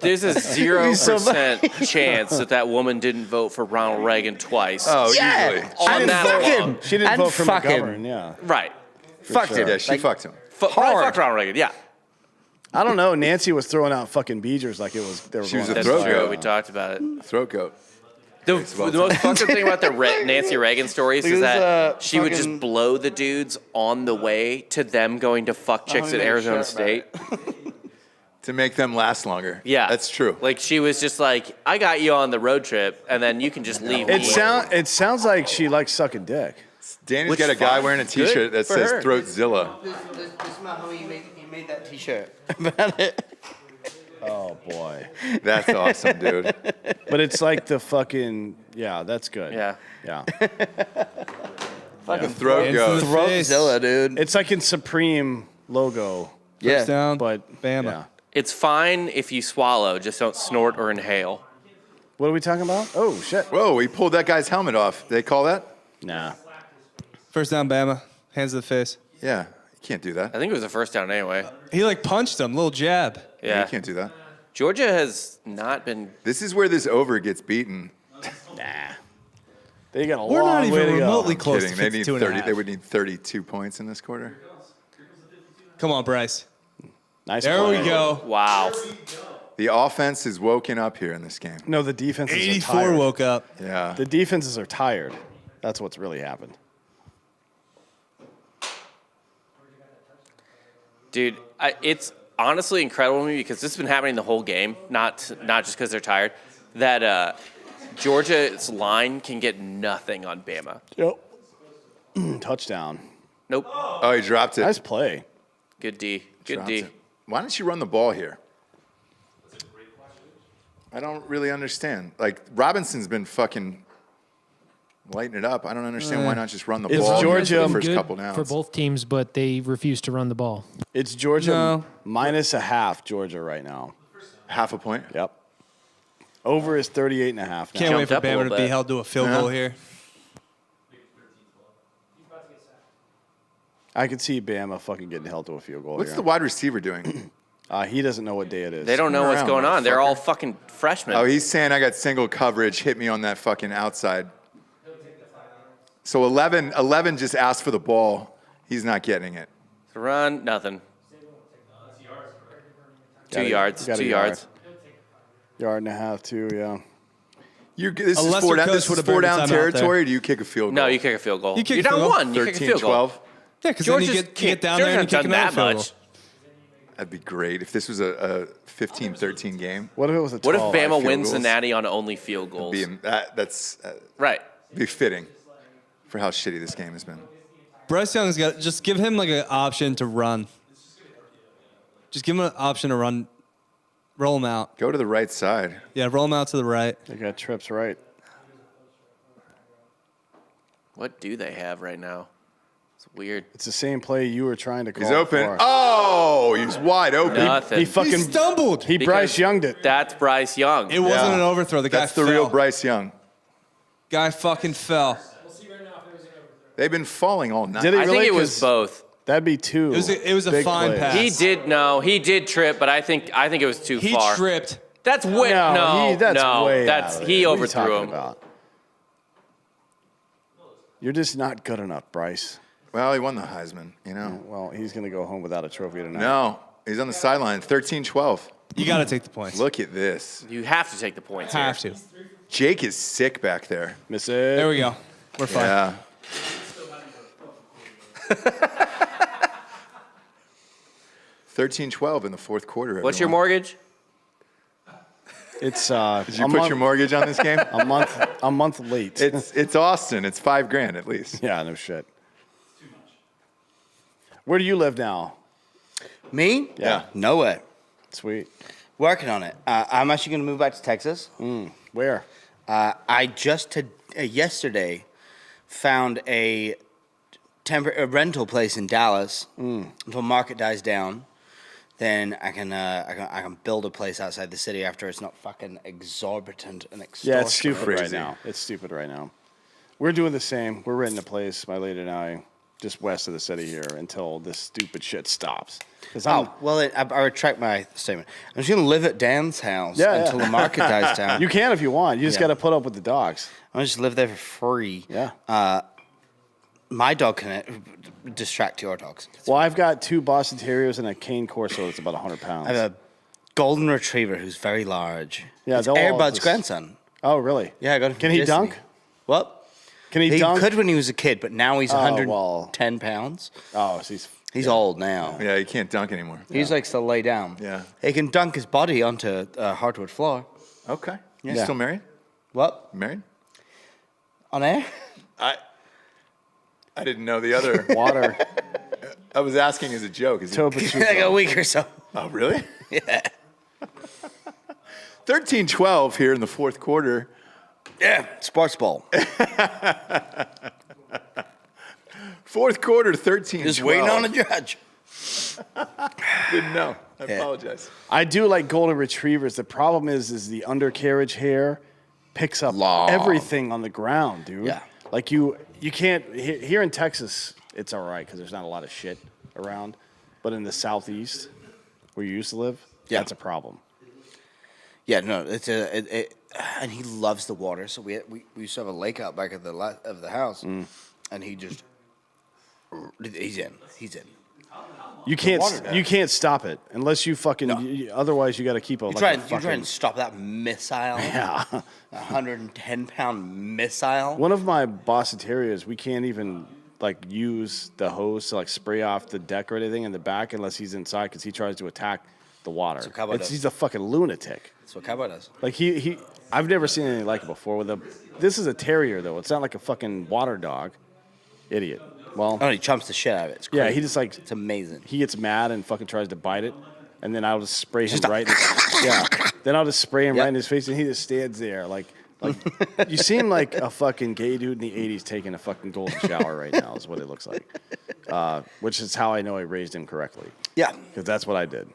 There's a 0% chance that woman didn't vote for Ronald Reagan twice. Oh, Yeah. easily. On that fuck long. him. She didn't And vote for fuck him. McGovern, yeah. Right. Fucked him. Yeah, she Like, fucked him. Probably fucked Ronald Reagan. Yeah. I don't know. Nancy was throwing out fucking beejers like it was. They were She was going a That's throat true. goat. We talked about it. Throat goat. The well most fucked up thing about the Nancy Reagan stories is Because, that she would just fucking- blow the dudes on the way to them going to fuck chicks at Arizona State. To make them last longer. Yeah. That's true. Like she was just like, I got you on the road trip, and then you can just leave me. It sounds like she likes sucking dick. Danny's Which got a guy fine. wearing a T-shirt Good that for says her. Throatzilla. This is not how he made that T-shirt about it. Oh boy. That's awesome, dude. But it's like the fucking that's good. Yeah. Yeah. The throat Into goat. the face. Throatzilla, dude. It's like in Supreme logo. Yeah. Down. But Bama. yeah. It's fine if you swallow, just don't snort or inhale. What are we talking about? Oh shit. Whoa, he pulled that guy's helmet off. They call that? Nah. First down, Bama. Hands to the face. Yeah, you can't do that. I think it was a first down anyway. He like punched him. Little jab. Yeah. You can't do that. Georgia has not been. This is where this over gets beaten. Nah. They got a We're long not way even to go. remotely close Kidding. to They need 52 and a 30. half. They would need 32 points in this quarter. Come on, Bryce. Nice There play. we go. Wow. The offense is woken up here in this game. No, the defenses are 84 tired. woke up. Yeah. The defenses are tired. That's what's really happened. Dude, it's honestly incredible to me because this has been happening the whole game, not just because they're tired, that Georgia's line can get nothing on Bama. Yep. Touchdown. Nope. Oh, he dropped it. Nice play. Good D. Good Dropped D. it. Why don't you run the ball here? I don't really understand. Like, Robinson's been fucking lighting it up. I don't understand why not just run the It's ball Georgia for the Been first good couple downs. for both teams, but they refuse to run the ball. It's Georgia No. minus a half, Georgia right now. Half a point. Yep. Over is 38.5 now. Can't wait for Jumped up a Bama little to be bit. held to a field goal here. I could see Bama fucking getting held to a field goal What's here. the wide receiver doing? He doesn't know what day it is. They don't know what's around, going on. They're all motherfucker. fucking freshmen. Oh, he's saying I got single coverage. Hit me on that fucking outside. So 11 just asked for the ball. He's not getting it. Run, nothing. Got 2 a- yards. got a 2 yard. yards. Yard and a half, too, yeah. This A is lesser four down, coach this is would've four burned a down timeout territory, there. or do you kick a field goal? No, you kick a field goal. You kick You're a field down goal. one. You kick a 13, field goal. 12. Yeah, because then Georgia's you get down Georgia there and you hasn't kick done another that field goal. much. That'd be great if this was a 15-13 game. What if it was a 12? What if Bama field wins the goals. Natty on only field goals? That's Right. be fitting for how shitty this game has been. Bryce Young's got just give him like an option to run. Just give him an option to run. Roll him out. Go to the right side. Yeah, roll him out to the right. They got trips right. What do they have right now? It's weird. It's the same play you were trying to call. He's open. before. Oh, he's wide open. Nothing. He fucking He stumbled. He Bryce Younged it. That's Bryce Young. It wasn't Yeah. an overthrow. The guy That's the fell. real Bryce Young. Guy fucking fell. They've been falling all night. Did he I really? think it was 'Cause both. That'd be two. It was a big fine plays. pass. He did trip, but I think it was too He far. tripped. That's way that's way That's out of he it. What are you overthrew talking him. about? You're just not good enough, Bryce. Well, he won the Heisman, you know. Well, he's gonna go home without a trophy tonight. No, he's on the sideline, 13-12. You got to take the points. Look at this. You have to take the points Have here. to. Jake is sick back there. Miss it. There we go. We're fine. Yeah. $13-12 in the fourth quarter. What's your everyone. mortgage? It's Did you put your mortgage on this game? a month late. It's Austin. It's $5,000 at least. yeah, no shit. Where do you live now? Me? Yeah. Nowhere. Sweet. Working on it. I'm actually going to move back to Texas. Where? I just yesterday found a rental place in Dallas until market dies down. Then I can build a place outside the city after it's not fucking exorbitant and extortionate. Yeah, it's stupid right Crazy. now. It's stupid right now. We're doing the same. We're renting a place, my lady and I, just west of the city here until this stupid shit stops. 'Cause I'm- Oh, well, I retract my statement. I'm just going to live at Dan's house Yeah, yeah. until the market dies down. you can if you want. You just Yeah. got to put up with the dogs. I'm going to just live there for free. Yeah. My dog can distract your dogs. Well, I've got 2 Boston Terriers and a cane Corso that's about 100 pounds. I have a golden retriever who's very large. Yeah, it's they'll all Airbud's just- grandson. Oh, really? Yeah, I got him. Can he Disney. dunk? What? Can he, He dunk? could when he was a kid, but now he's Oh, 110 pounds. Oh, so He's old now. Yeah, you can't dunk anymore. He likes to lay down. Yeah. He can dunk his body onto a hardwood floor. Okay. You Yeah. still married? What? Married? On air? I didn't know the other. water. I was asking as a joke. Is he, Topa like a Chupa. week or so. oh, really? Yeah. 13-12 here in the fourth quarter. Yeah. Sports ball. Fourth quarter, 13-12. Just waiting on a judge. Didn't know. I Yeah. apologize. I do like golden retrievers. The problem is the undercarriage hair picks up Long. everything on the ground, dude. Yeah. Like you can't here in Texas. It's all right because there's not a lot of shit around, but in the southeast, where you used to live, Yeah. that's a problem. Yeah, no, and he loves the water. So we used to have a lake out back of the house, and he just he's in. You can't stop it unless you fucking. Otherwise, you got to keep a. You like try a and fucking, stop that missile. Yeah. 110-pound missile. One of my Boston Terriers, we can't even like use the hose to like spray off the deck or anything in the back unless he's inside because he tries to attack the water. what Cowboy does. He's a fucking lunatic. That's what Cowboy does. Like he I've never seen anything like it before. This is a terrier though. It's not like a fucking water dog. Idiot. Well, Oh, he chomps the shit out of it. It's yeah, crazy. he just like It's amazing. he gets mad and fucking tries to bite it, and then I'll just spray him right. Yeah. Then I'll just spray him Yep. right in his face, and he just stands there like you seem like a fucking gay dude in the '80s taking a fucking golden shower right now. Is what it looks like. Which is how I know I raised him correctly Yeah. because that's what I did.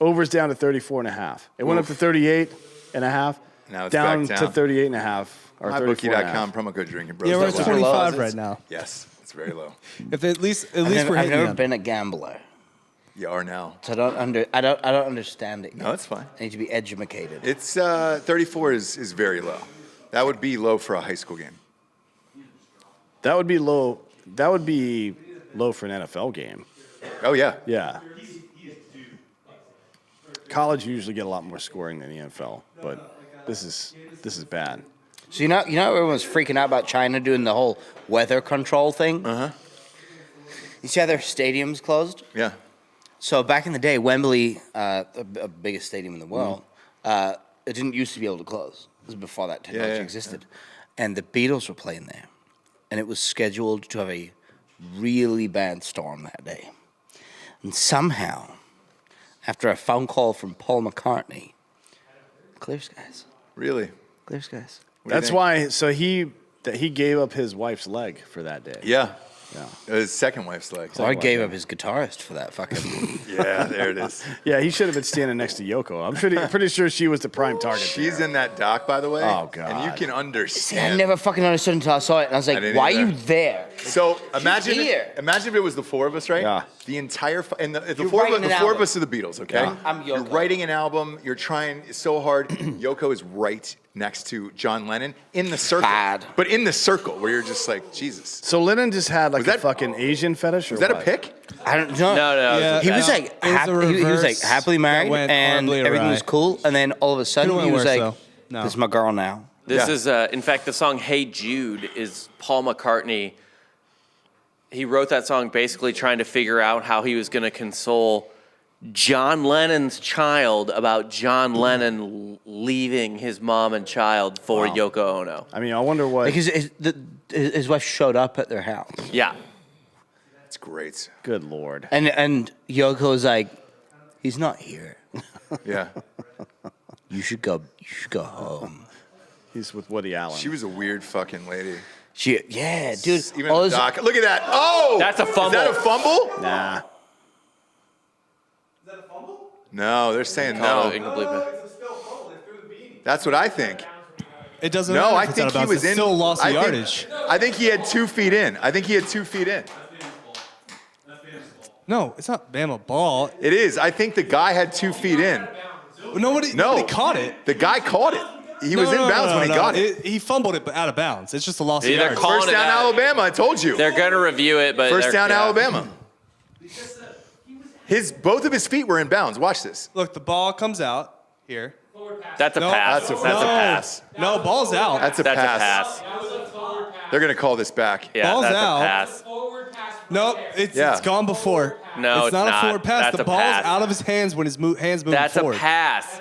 Over's down to 34.5. It went up to 38.5. Now it's down back to down. 38.5 or 34.5. MyBookie.com, promo code Drinking Bros. Yeah, we're at That's 25 low. right now. Yes, it's very low. If at least I've we're never, I've hitting never them. been a gambler, You are now. so I don't understand it. No, it's fine. I need to be educated. It's 34 is very low. That would be low for a high school game. That would be low. That would be low for an NFL game. Oh yeah. Yeah. College usually get a lot more scoring than the NFL, but this is bad. So you know everyone's freaking out about China doing the whole weather control thing. You see how their stadium's closed? Yeah. So back in the day, Wembley, the biggest stadium in the world, it didn't used to be able to close. This was before that technology yeah, existed. And the Beatles were playing there. And it was scheduled to have a really bad storm that day. And somehow, after a phone call from Paul McCartney, clear skies. Really? Clear skies. What do you That's think? why. So he gave up his wife's leg for that day. Yeah. Yeah. His second wife's leg. So I gave up his guitarist for that fucking. Yeah, there it is. Yeah, he should have been standing next to Yoko. I'm pretty sure she was the prime target. She's there. in that doc, by the way. Oh, God. And you can See, I understand. never fucking understood until I saw it, and I was like, didn't "Why either. are you there?" So imagine, here. imagine if it was the four of us, right? Yeah. The entire and the You're four writing of an the four of album. us are the Beatles, okay? Yeah. I'm Yoko. You're writing an album. You're trying so hard. Yoko is right next to John Lennon in the circle. Bad. But in the circle where you're just like Jesus. So Lennon just had like Was that- a fucking Asian fetish, or Was that a what? pick? I don't know. No. Yeah. He was like It was a he was like reverse happily that married went and horribly everything awry. was cool, and then all of a sudden Could've he went was worse, like, though. No. "This is my girl now." This Yeah. is, in fact, the song "Hey Jude" is Paul McCartney. He wrote that song basically trying to figure out how he was going to console John Lennon's child about John Lennon leaving his mom and child for Yoko Ono. I mean, I wonder what. Because his wife showed up at their house, Yeah. It's great. Good Lord. and Yoko was like, "He's not here. Yeah. You should go home." He's with Woody Allen. She was a weird fucking lady. Yeah, dude. Even all the this- doc. Look at that. Oh! That's a fumble. Is that a fumble? Nah. No, they're saying Oh, no. incomplete pass. That's what I think. It doesn't No, matter I if it's think out of he bounds. was It's in. still lost I think- yardage. I think he had 2 feet in. I think he had 2 feet in. No, it's not Bama ball. It is. I think the guy had 2 feet in. Nobody caught it. The guy caught it. He was in bounds when he got it. He fumbled it, but out of bounds. It's just a loss of Either yards. call- First calling it down, that. Alabama. I told you. They're going to review it, but First they're- down, yeah. Alabama. Both of his feet were in bounds. Watch this. Look, the ball comes out here. That's a No, pass. that's a pass. No, ball's out. That's a That's pass. a pass. They're gonna call this back. Yeah, Ball's that's out. a pass. Nope, it's Yeah. gone before. No, it's not it's a forward not. pass. That's The a ball's pass. out of his hands when his hands move That's forward. a pass.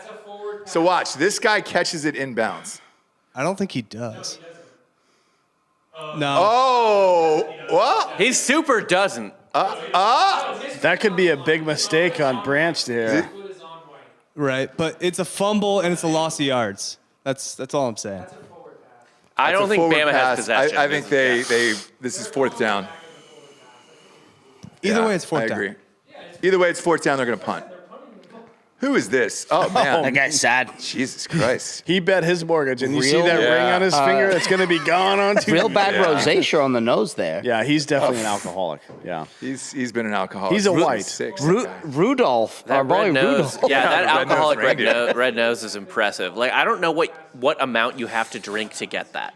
So watch. This guy catches it in bounds. I don't think he does. No. Oh, what? He super doesn't. That could be a big mistake on Branch there. Right, but it's a fumble and it's a loss of yards. That's all I'm saying. I It's don't a think forward Bama pass. has possession. I think they. This is 4th down. Either Yeah, way, it's fourth I down. agree. Either way, it's 4th down. They're gonna punt. Who is this? Oh man, That guy's sad. Jesus Christ. He bet his mortgage, and you see Real- that ring Yeah. on his finger that's going to be gone on Tuesday. Real bad Yeah. rosacea on the nose there. Yeah, he's definitely an alcoholic. Yeah. He's been an alcoholic. He's a since white. 6, Ru- that guy. Rudolph, our That boy red nose, Rudolph. yeah, that the red-nosed alcoholic reindeer. red nose is impressive. Like I don't know what amount you have to drink to get that.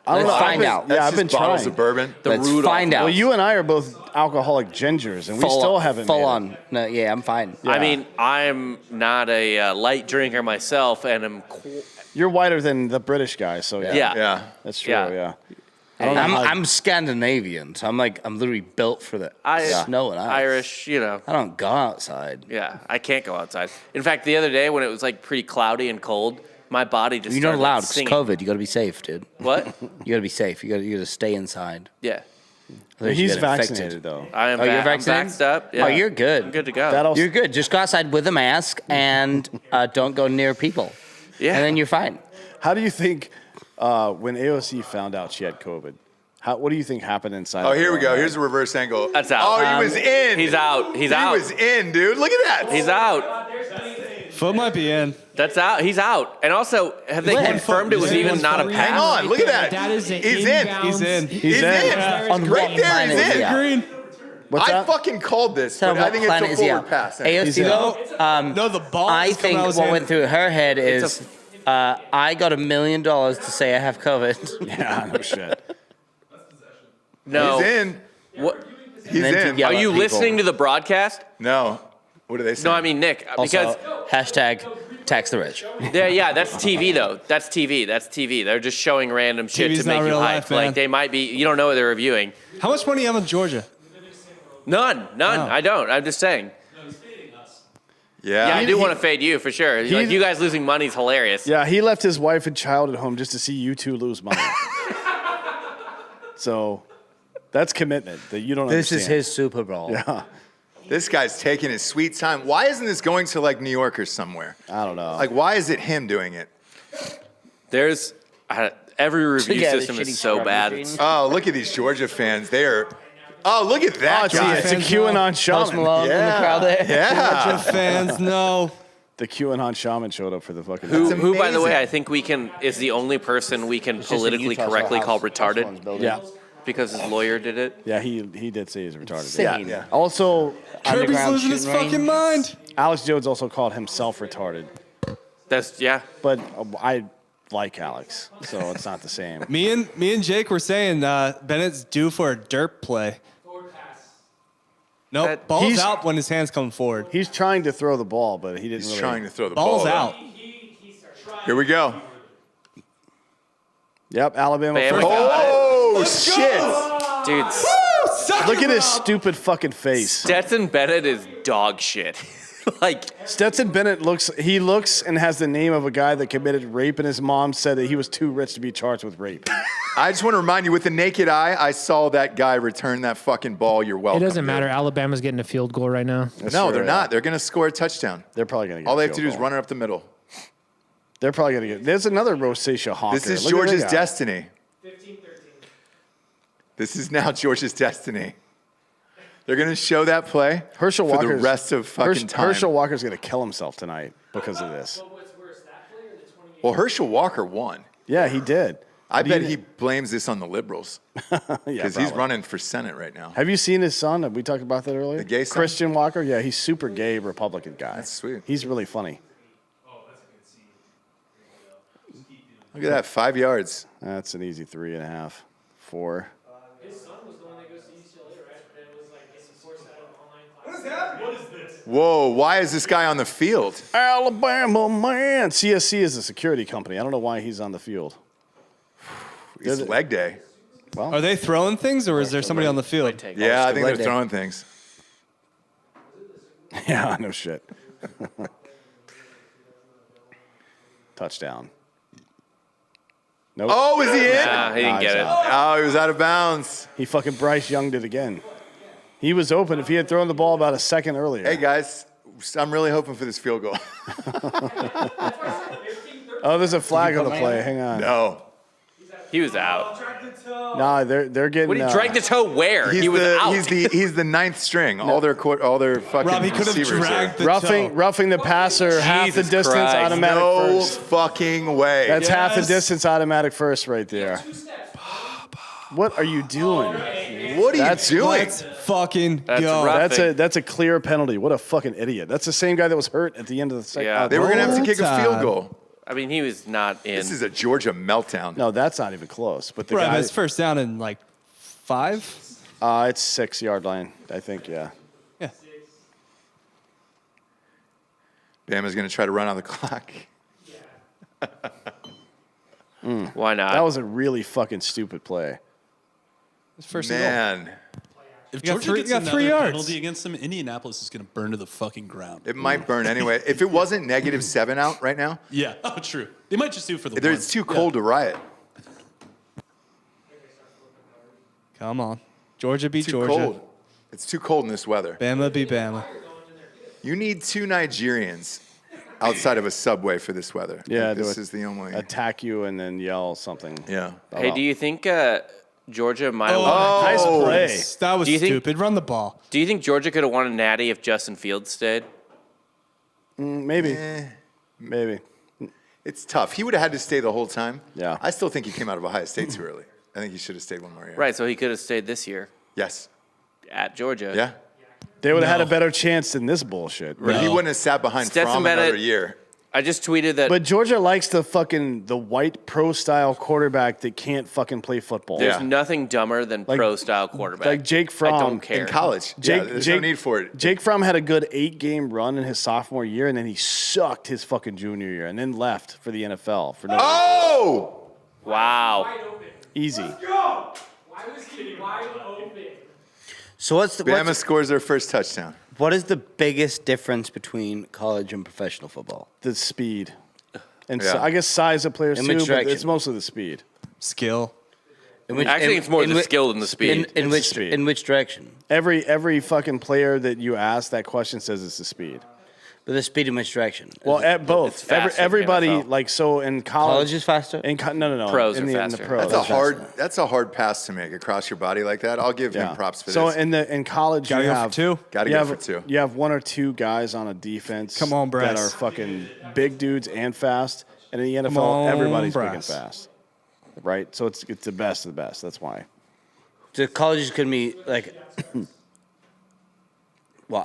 I don't Let's know. find out. Yeah, That's I've been just bottles trying. of bourbon. The Let's Rudolph. find out. Well, you and I are both alcoholic gingers, and we still haven't full made it. on. No, yeah, I'm fine. I mean, I'm not a light drinker myself, and I'm You're whiter than the British guy, so yeah. yeah. Yeah. That's true, Yeah. yeah. I'm Scandinavian, so I'm literally built for the snow and ice. Irish, you know. I don't go outside. Yeah, I can't go outside. In fact, the other day when it was like pretty cloudy and cold, my body just You're not started allowed. It's singing. COVID. You got to be safe, dude. What? You got to be safe. You got to stay inside. Yeah, Otherwise you He's get infected. vaccinated, though. I am. Oh, you're I'm vaccinated? vaxxed up. Yeah. Oh, you're good. I'm good to go. That'll You're good. Just go outside with a mask and don't go near people. yeah. And then you're fine. How do you think when AOC found out she had COVID? What do you think happened inside? Oh, of here her we go. head? Here's a reverse angle. That's out. Oh, he was in. He's out. He's he out. was in, dude. Look at that. He's out. Foot might be in. That's out. He's out. And also, have they When? confirmed it was even not a Hang Hang pass? on, look at that. That is an He's in. inbounds. He's in. He's in. Yeah. Right there, he's in. Green. What's I that? fucking called this, So but I what think it's planet a is he forward on? pass. AFC though, No, the ball. I is coming think out of his what hand. went through her head It's is I got $1 million to say I have COVID. Yeah, no shit. No. He's in. What? He's then to in. yell Are at you people. listening to the broadcast? No. What do they say? No, I mean Nick. Also, Because hashtag tax the rich. yeah, that's TV though. That's TV. That's TV. They're just showing random shit TV's to make not you real hype. life, man. Like they might be. You don't know what they're reviewing. How much money do you have on Georgia? None. Oh. I don't. I'm just saying. Yeah. Yeah, I do want to fade you for sure. Like, you guys losing money is hilarious. Yeah, he left his wife and child at home just to see you two lose money. So that's commitment that you don't This is understand. his Super Bowl. Yeah, This guy's taking his sweet time. Why isn't this going to like New York or somewhere? I don't know. Like, why is it him doing it? There's every review Yeah, the system shitty is so scrub bad. machine. Oh, look at these Georgia fans. They are. Oh, look at that it's, guy. it's a QAnon Post shaman. Malone in the crowd there. Yeah. Fans, no. The QAnon shaman showed up for the fucking. Who, by the way, amazing. I think is the only person we can It's just a politically Utah correctly house- call house retarded one's building. Yeah, because his lawyer did it. yeah. He did say he's retarded. Insane. Yeah. Also, Kirby's Underground losing his shooting range. fucking mind. Alex Jones also called himself retarded, That's yeah. but I like Alex, so it's not the same. Me and Jake were saying Bennett's due for a dirt play. Nope, That- ball's He's- out when his hands come forward. He's trying to throw the ball, but he didn't. He's really. trying to throw the Ball's ball. out. Here we go. Yep, Alabama. Bama First. got it. Oh, shit. Dude, Look at his stupid fucking face. Stetson Bennett is dog shit. Like, Stetson Bennett looks and has the name of a guy that committed rape, and his mom said that he was too rich to be charged with rape. I just want to remind you, with the naked eye, I saw that guy return that fucking ball. You're It welcome. doesn't matter. dude. Alabama's getting a field goal right now. No, they're true, not. They're going to score a touchdown. They're probably going to get All a they have to field do is goal. run it up the middle. They're probably going to get. There's another Rosacea honker. This is Look at that Georgia's guy. destiny. This is now Georgia's destiny. They're going to show that play Herschel for Walker's the rest of fucking time. Herschel Walker's going to kill himself tonight because of this. Well, Herschel Walker won. Yeah, he did. I But bet he blames this on the liberals Yeah, because he's probably. running for Senate right now. Have you seen his son? Have we talked about that earlier? The gay son? Christian Walker. Yeah, he's super gay Republican guy. That's sweet. He's really funny. Look at that, 5 yards. That's an easy 3.5, 4. His son was the one that goes to UCLA, right? And it was like getting forced out of online classes. What is this? Whoa, why is this guy on the field? Alabama man. CSC is a security company. I don't know why he's on the field. It's leg day. Are they throwing things, or is there somebody on the field? Yeah, I think leg they're day. throwing things. Yeah, no shit. Touchdown. Nope. Oh, is he in? nah, he didn't Nah, get he's it. out. Oh, he was out of bounds. He fucking Bryce Young'd it again. He was open if he had thrown the ball about a second earlier. Hey, guys, I'm really hoping for this field goal. Oh, there's a flag on the play. Hang on. No. He was out. Nah, they're getting. What did he drag the toe where? He was out. He's the ninth string. All their fucking Rob, he could have receivers dragged there. the toe. roughing the passer, half the Jesus distance, Christ. automatic No first. fucking way. That's half the Yes. distance, automatic first, right there. What are you doing? What are That's- you doing? Let's fucking That's go. rough. That's a clear penalty. What a fucking idiot. That's the same guy that was hurt at the end of the second. Yeah. They were going to have to kick a Overtime. field goal. I mean, he was not in. This is a Georgia meltdown. No, that's not even close. But the Right, guy, but it's first down in like 5. it's 6-yard line, I think. Yeah. Yeah. Bama's going to try to run on the clock. Why not? That was a really fucking stupid play. It's first and goal. Man, If You got Georgia three- gets you got another 3 yards. penalty against them, Indianapolis is going to burn to the fucking ground. it might burn anyway. If it wasn't -7 out right now, Yeah, oh, true. They might just do it for the it's too cold to riot. Come on. Georgia beat Too Georgia. cold. It's too cold in this weather. Bama beat Bama. You need 2 Nigerians outside of a subway for this weather. Yeah, Like, do this it. is the only. Attack you and then yell something. Yeah. Hey, do you think Georgia might have Oh, won? Nice play. That was Do you think- stupid. Run the ball. Do you think Georgia could have won a natty if Justin Fields stayed? Maybe. Maybe. It's tough. He would have had to stay the whole time. Yeah. I still think he came out of Ohio State too early. I think he should have stayed one more year. Right, so he could have stayed this year Yes. at Georgia. Yeah. They would have had a better chance than this bullshit. But he wouldn't have sat behind Stetson Fromm Bennett- another year. I just tweeted that But Georgia likes the white pro style quarterback that can't fucking play football. there's Yeah. nothing dumber than pro-style quarterback. like Jake Fromm I don't care. In college. Jake, yeah, there's Jake, no need for it. Jake Fromm had a good 8-game run in his sophomore year, and then he sucked his fucking junior year, and then left for the NFL for no Oh! Wow. easy. Why was he wide open? So what's the Bama scores their first touchdown. what is the biggest difference between college and professional football? The speed, and Yeah. I guess size of players In too, which but direction? it's mostly the speed. Skill. In which, Actually, it's more the skill than the speed. In It's which the speed. in which direction? Every fucking player that you ask that question says it's the speed. But the speed in which direction? Well, at both. It's faster in the Everybody NFL. like so in college. College is faster? No. Pros in are the, in faster. the pros. That's a hard pass to make across your body like that. I'll give him props for So this. in college, Gotta you go for have two. Gotta you go have, for two. You have one or two guys on a defense. Come on, that Brass. are fucking big dudes and fast. And in the NFL, on, everybody's big and Brass. fast, right? So it's the best of the best. That's why. The colleges could be like. Well,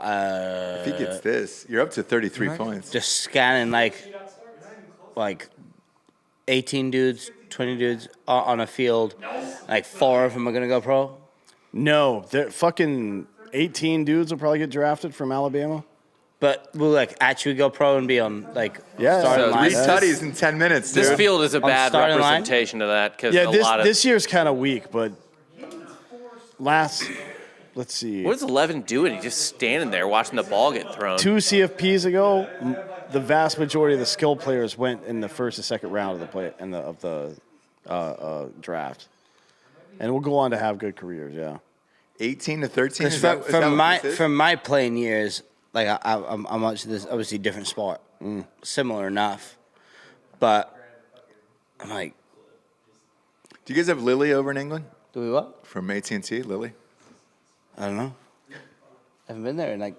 if he gets this, you're up to 33 points. just scanning like 18 dudes, 20 dudes on a field. Like 4 of them are gonna go pro. No, they're fucking 18 dudes will probably get drafted from Alabama. But will like actually go pro and be on like Yeah. starting So line. Three tutties in 10 minutes, dude. This field is a bad starting line? representation of that because Yeah, a lot of. this year's kind of weak, but let's see. What is 11 doing? He's just standing there watching the ball get thrown. 2 CFPs ago, the vast majority of the skill players went in the first and second round of the draft, and will go on to have good careers. Yeah. 18 to 13. Because Is that from what my this is? from my playing years, like I'm watching this obviously different sport, similar enough, but I'm like, Do you guys have Lily over in England do we what? from AT&T? Lily, I don't know. Haven't been there in like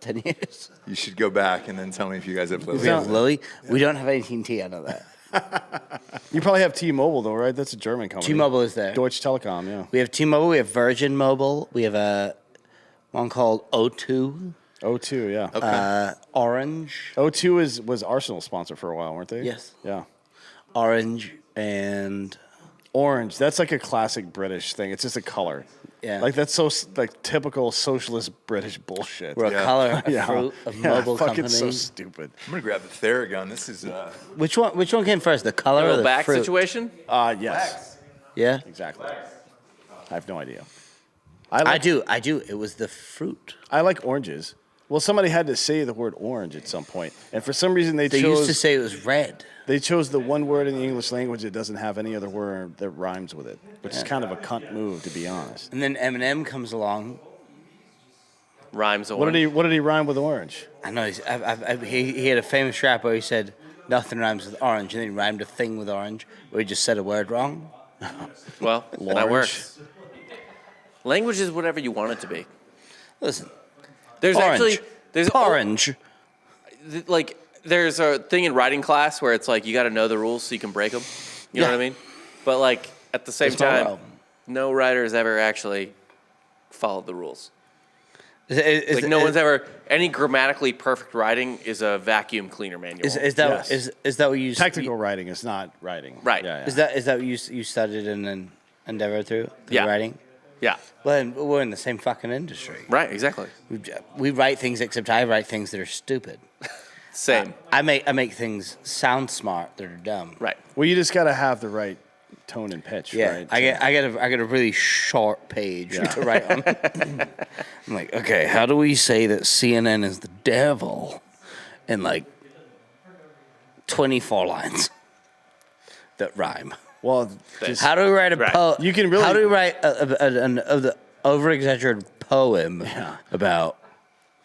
10 years. you should go back and then tell me if you guys have Lily. We have Lily. We don't have AT&T. I know that. You probably have T-Mobile though, right? That's a German company. T-Mobile is there. Deutsche Telekom, yeah. We have T-Mobile. We have Virgin Mobile. We have one called O2. O2, yeah. Orange. O2 was Arsenal sponsor for a while, weren't they? Yes. Yeah. Orange and Orange. That's like a classic British thing. It's just a color. Yeah. Like that's so like typical socialist British bullshit. we're a color, a yeah. fruit, a Yeah, mobile fucking company. so stupid. I'm gonna grab the Theragun. This is Which one came first? The color or little the back fruit? situation. Yes. Yeah. Exactly. I have no idea. I do. It was the fruit. I like oranges. Well, somebody had to say the word orange at some point, and for some reason they They chose used to say it was red. they chose the one word in the English language that doesn't have any other word that rhymes with it, which is kind of a cunt move, to be honest. And then Eminem comes along. Rhymes What did he rhyme with orange? I know he had a famous rap where he said nothing rhymes with orange, and then he rhymed a thing with orange, where he just said a word wrong. Well, that Large. works. Language is whatever you want it to be. Listen, There's orange. there's Orange. like there's a thing in writing class where it's like you got to know the rules so you can break them. You know Yeah. what I mean? But like at the same It's my time, realm. no writer has ever actually followed the rules. Is Like no one's ever any grammatically perfect writing is a vacuum cleaner manual. Is that Yes. is that what you Technical writing is not writing. Right. Yeah, yeah. Is that what you studied and then endeavored through Yeah. writing? yeah. Well, then we're in the same fucking industry. Right. Exactly. We write things, except I write things that are stupid. Same. I make things sound smart that are dumb. Right. Well, you just got to have the right tone and pitch, Yeah, right? I get a really short page to write on. I'm like, okay, how do we say that CNN is the devil in like 24 lines that rhyme? Well, just, How do we write a Right. poem? You can really- How do we write an over exaggerated poem about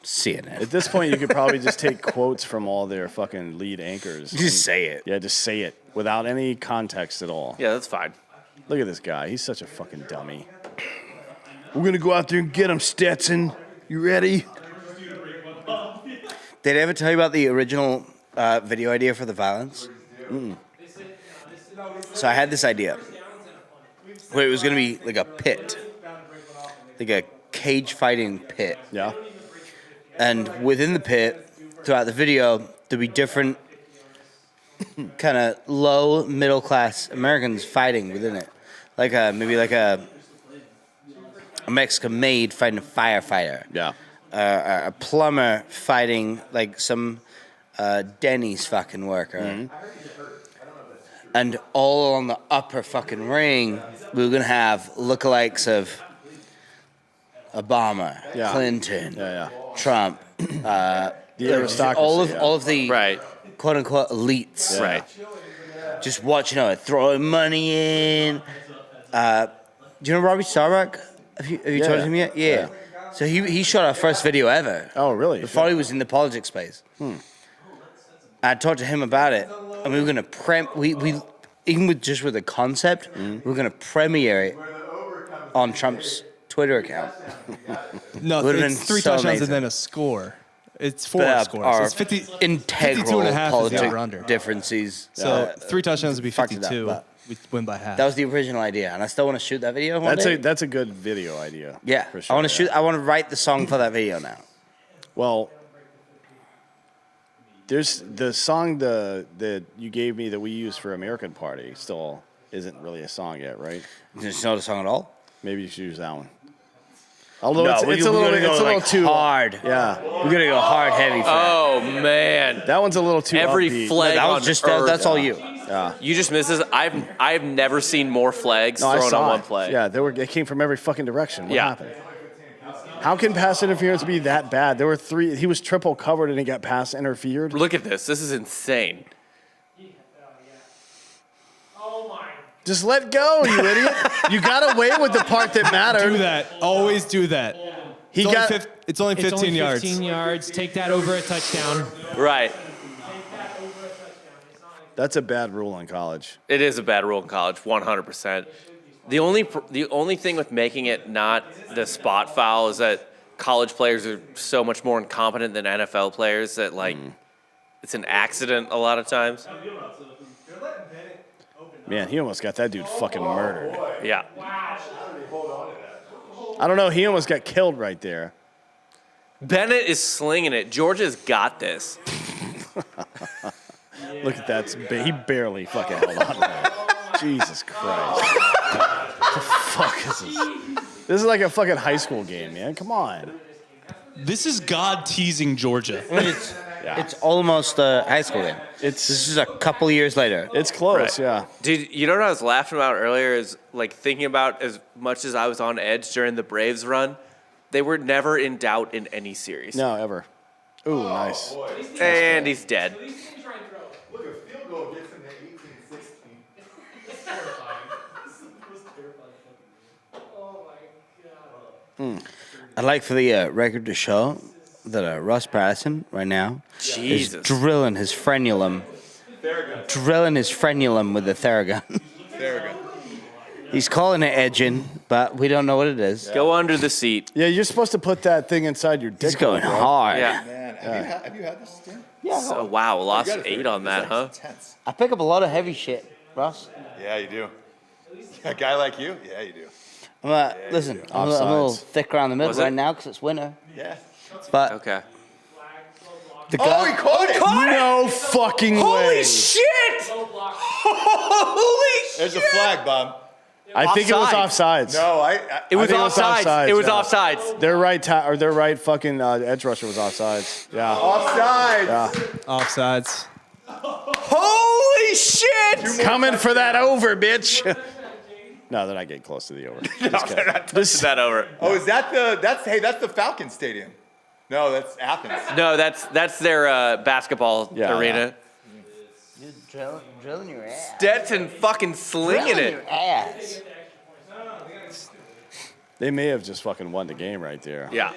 CNN? at this point, you could probably just take quotes from all their fucking lead anchors. Just say it. Yeah, just say it without any context at all. Yeah, that's fine. Look at this guy. He's such a fucking dummy. We're going to go out there and get him, Stetson. You ready? Did I ever tell you about the original video idea for the violence? So I had this idea where it was going to be like a pit, like a cage fighting pit. Yeah. And within the pit, throughout the video, there'd be different kind of low middle class Americans fighting within it. Like maybe like a Mexican maid fighting a firefighter. Yeah. A plumber fighting like some Denny's fucking worker. And all on the upper fucking ring, we were gonna have lookalikes of Obama, Yeah. Clinton, Yeah. Trump, The aristocracy. all of the Right. quote unquote elites. Right. Just watching it, throwing money in. Do you know Robbie Starbuck? Have you Yeah. told him yet? Yeah. So he shot our first video ever. Oh, really? Before he was in the politics space. I talked to him about it, and we were gonna we even with the concept, we were gonna premiere it on Trump's Twitter account. No, Would've it's been 3 so touchdowns amazing. and then a score. It's 4 But, scores. our It's 50. integral 52 and a half is the political over-under. differences. So 3 touchdowns would be fucked it up, 52. but- We win by half. That was the original idea, and I still want to shoot that video one day. That's a good video idea. Yeah, for sure. I want to shoot. I want to write the song for that video now. Well, there's the song that you gave me that we used for American Party still isn't really a song yet, right? Just know the song at all? Maybe you should use that one. Although No, it's a little, gonna go it's a little like too hard. Yeah, We're gonna go hard heavy. For Oh man. that one's a little too Every upbeat. flag that on was just earth. that's all you. You just missed this. I've never seen more flags No, I thrown saw on one it. flag. Yeah, they came from every fucking direction. What Yeah. happened? How can pass interference be that bad? There were 3. He was triple covered and he got pass interfered. Look at this. This is insane. Oh my. Just let go, you idiot! You got away with the part that mattered. do that. Always do that. He It's got. only, it's only 15 it's only yards. 15 yards. Take that over a touchdown. Right. That's a bad rule in college. It is a bad rule in college, 100%. The only thing with making it not the spot foul is that college players are so much more incompetent than NFL players that like it's an accident a lot of times. Man, he almost got that dude fucking murdered. Yeah. I don't know. He almost got killed right there. Bennett is slinging it. Georgia's got this. Look at that. He barely fucking held on to that. Jesus Christ. What the fuck is this? This is like a fucking high school game, man. Come on. This is God teasing Georgia. It's almost a high school game. This is a couple years later. It's close, Right. yeah. Dude, you know what I was laughing about earlier is like thinking about as much as I was on edge during the Braves run, they were never in doubt in any series. No, ever. Ooh, nice. And he's dead. Look, a field goal gets him to 18-16. It's terrifying. This is the most terrifying fucking game. Oh my god. I'd like for the record to show that Russ Patterson right now Jesus. is drilling his frenulum. Drilling his frenulum with the Theragun. Theragun. He's calling it edging, but we don't know what it is. Go under the seat. Yeah, you're supposed to put that thing inside your dick. He's going bro. hard. Yeah. Man, have you had this, Tim? So, wow, lost You got it 8 on that, huh? Intense. I pick up a lot of heavy shit, Russ. Yeah, you do. A guy like you? Yeah, you do. Listen, I'm a little Offsides. thick around the middle Was it? right now because it's winter. Yeah. But Okay. the Oh, guy, he caught it! No fucking way. shit! Holy shit! There's a flag, Bob. I think it was Offside. offsides. No, It was think it was offsides. offsides, It was yeah. offsides. Their right fucking edge rusher was offsides. Yeah. offside. Offsides. Holy shit! Coming for that over, bitch. No, they're not getting close to the over. Just kidding. Touching that over. Oh, is that that's the Falcon Stadium? No, that's Athens. No, that's their basketball Yeah, arena. you're drilling your ass. Stetson fucking slinging Drilling it. your ass. They may have just fucking won the game right there. Yeah.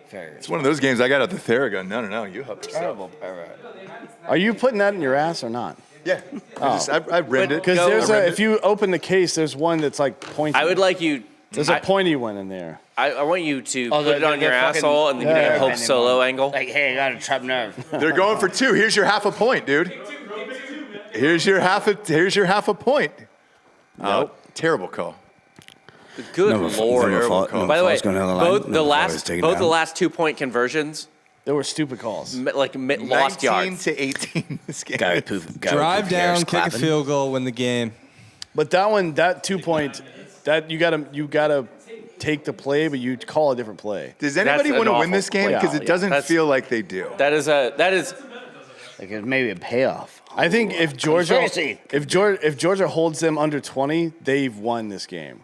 It's one of those games I got at the Theragun. No, you helped yourself. Terrible pervert. Are you putting that in your ass or not? Yeah. I rimmed it. Because Go. there's I rimmed if you open the case, there's one that's like pointing. I would like you There's a pointy one in there. I want you to Oh, put it on your asshole and then give a Hope Solo angle. Like, hey, I got a trapped nerve. They're going for 2. Here's your half a point, dude. Here's your half a point. Nope. Terrible call. Good lord! By the way, both the last 2-point conversions, There were stupid calls. lost 19 yards. to 18 this game. Drive down, kick a field goal, win the game. But that one, that 2-point, that you gotta take the play, but you call a different play. Does anybody That's want to an win this awful game? play. Because it doesn't That's- feel like they do. That is Like maybe a payoff. I think if Georgia Conspiracy. if Georgia holds them under 20, they've won this game.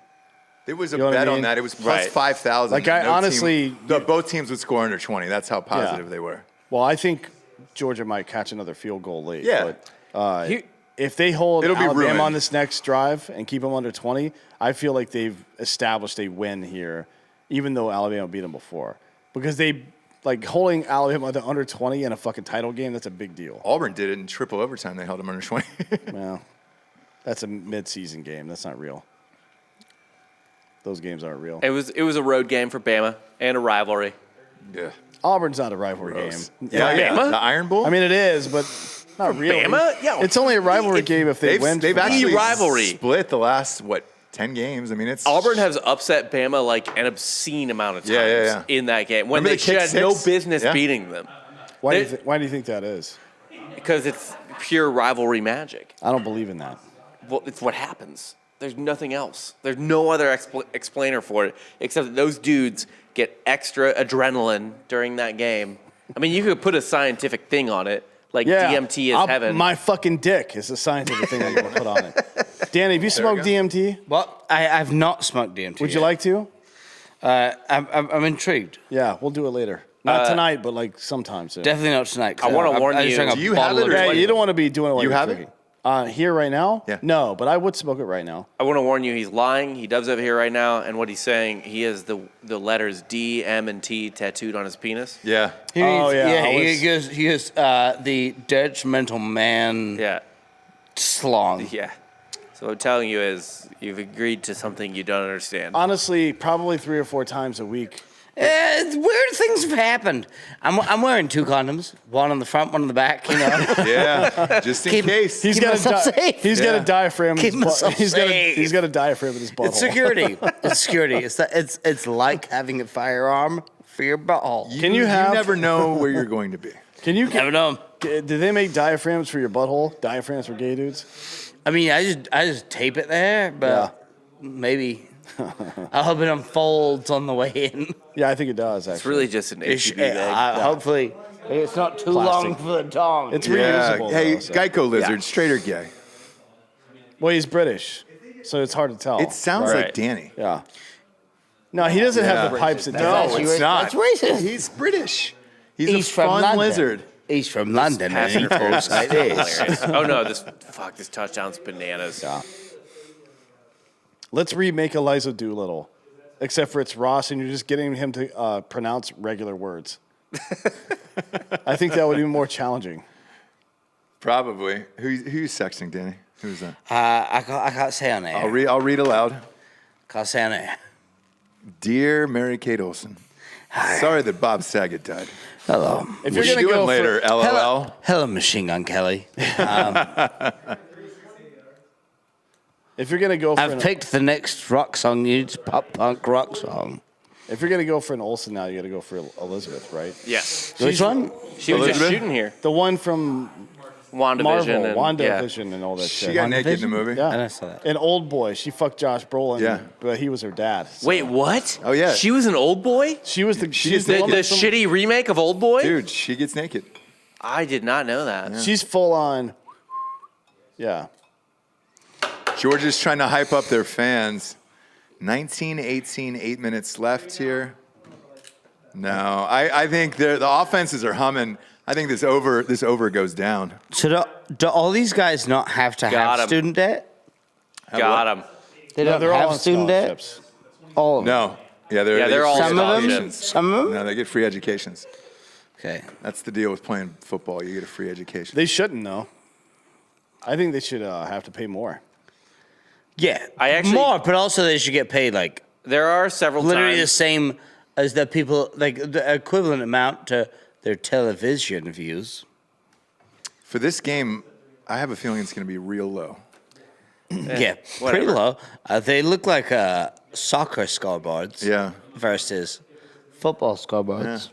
There was a You know what I bet on mean? that. It was plus Right. 5,000. Like, I honestly- both teams would score under 20. That's how positive they were. Well, I think Georgia might catch another field goal late. Yeah. But Here- if they hold It'll be Alabama ruined. on this next drive and keep them under 20, I feel like they've established a win here, even though Alabama beat them before. Because they, like, holding Alabama under 20 in a fucking title game, that's a big deal. Auburn did it in triple overtime. They held them under 20. Well, that's a midseason game. That's not real. Those games aren't real. It was a road game for Bama and a rivalry. yeah. Auburn's not a rivalry Gross. game. Bama? The Iron Bowl? I mean, it is, but not really. Bama? Yeah. It's only a rivalry game if they win. they've actually rivalry. split the last, 10 games? I mean, it's Auburn has upset Bama like an obscene amount of times Yeah. in that game when Remember they the kick should have no six? business Yeah. beating them Why They- do you think that is? because it's pure rivalry magic. I don't believe in that. Well, it's what happens. There's nothing else. There's no other explainer for it except that those dudes get extra adrenaline during that game. I mean, you could put a scientific thing on it, like Yeah, DMT is heaven. My fucking dick is a scientific thing that you want to put on it. Danny, have you smoked DMT? Well, I've not smoked DMT. Would you yet. like to? I'm intrigued. Yeah, we'll do it later. Not tonight, but like sometime soon. Definitely not tonight. 'cause I wanna warn just you- drank a Do you have bottle it of or Yeah, what? you don't want to be doing it while You you're have it? drinking. Here right now? Yeah. No, but I would smoke it right now. I want to warn you, he's lying. He does have it here right now, and what he's saying, he has the letters D, M, and T tattooed on his penis. Yeah. Oh, yeah, I He was- is the detrimental man Yeah, slong. yeah. So what I'm telling you is, you've agreed to something you don't understand. Honestly, probably 3 or 4 times a week. Weird things have happened. I'm wearing 2 condoms, one on the front, one on the back. You know, Yeah. Just in Keep- case. He's Keep got myself safe. He's got a Yeah. diaphragm. in Keep his butt- myself safe. He's got a diaphragm in his butthole. it's security. It's security. It's like having a firearm for your butthole. Can you have- You never know where you're going to be. Can you? Never know. Do they make diaphragms for your butthole? Diaphragms for gay dudes? I mean, I just tape it there, but maybe I hope it unfolds on the way in. Yeah, I think it does. Actually, It's really just an HPV thing. Hopefully, it's not too long Plastic. for the tongue. it's Yeah. reusable. Hey, though, so. Geico lizard, straight or gay? Well, he's British, so it's hard to tell. It sounds Right. like Danny. Yeah. No, he doesn't have the Yeah. pipes that No, Danny it's has. not. That's racist. He's British. He's He's a from fun London. lizard. He's from London, and he talks like this. Hilarious. Oh no, this touchdown's bananas. Yeah. Let's remake Eliza Doolittle, except for it's Ross, and you're just getting him to pronounce regular words. I think that would be more challenging. Probably. Who's sexting, Danny? Who's that? I can't say on air. I'll read aloud. Can't say on air. Dear Mary Kate Olsen, sorry that Bob Saget died. Hello. If What you're you gonna doing go later, for, LOL? Hello, Machine Gun Kelly. if you're gonna go for I've an, picked the next rock song. You need to pop punk rock song. if you're gonna go for an Olsen now, you got to go for Elizabeth, right? Yes, Which one? she was just Elizabeth? shooting here. The one from WandaVision Marvel, and yeah. WandaVision, and all that She shit. got naked in the movie. Yeah. I never saw that. An old boy. She fucked Josh Brolin. Yeah. But he was her dad. so- Wait, what? Oh, yeah. she was an old boy. She was the. She's is the, The woman from- shitty remake of Old Boy. Dude, she gets naked. I did not know that. She's full on. Yeah. Georgia's trying to hype up their fans. 19-18, 8 minutes left here. No, I think the offenses are humming. I think this over goes down. So do all these guys not have to Got have 'em. student debt? Got him. They No, don't they're all have on student debt? scholarships. All of them. No. Yeah, they they're get all free Some of them? educations. Some of them? No, they get free educations. Okay. That's the deal with playing football. You get a free education. They shouldn't, though. I think they should have to pay more. Yeah. I actually- more, but also they should get paid like There are several Literally the times. same as the people, like the equivalent amount to their television views. For this game, I have a feeling it's going to be real low. Yeah, pretty whatever. low. They look like soccer scoreboards. Yeah. Versus football Yeah. scoreboards.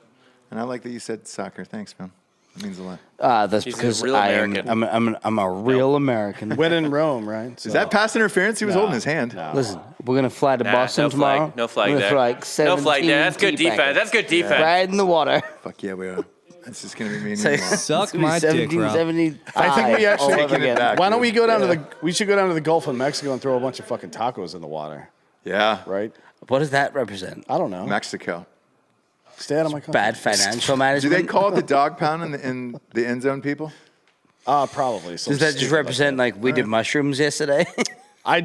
And I like that you said soccer. Thanks, man. That means a lot. That's He's a because real I'm American. I'm a real American. When in Rome, right? Is that pass interference? He was holding his hand. Listen, we're gonna fly to Nah, Boston no tomorrow. flag. No flag We're gonna there. fly like No flag there. That's 17 good defense. That's good defense. Right in the water. Fuck yeah, we are. That's just going to be me and So- you tomorrow. Suck my dick, bro. 1775 I think we actually- all over Taking it again. back. Why don't we go down to the? We should go down to the Gulf of Mexico and throw a bunch of fucking tacos in the water, Yeah. right? What does that represent? I don't know. Mexico. Stay out of my country. Bad financial Do management. they call it the dog pound in the end zone, people? Probably. Does that just represent like we did mushrooms yesterday? I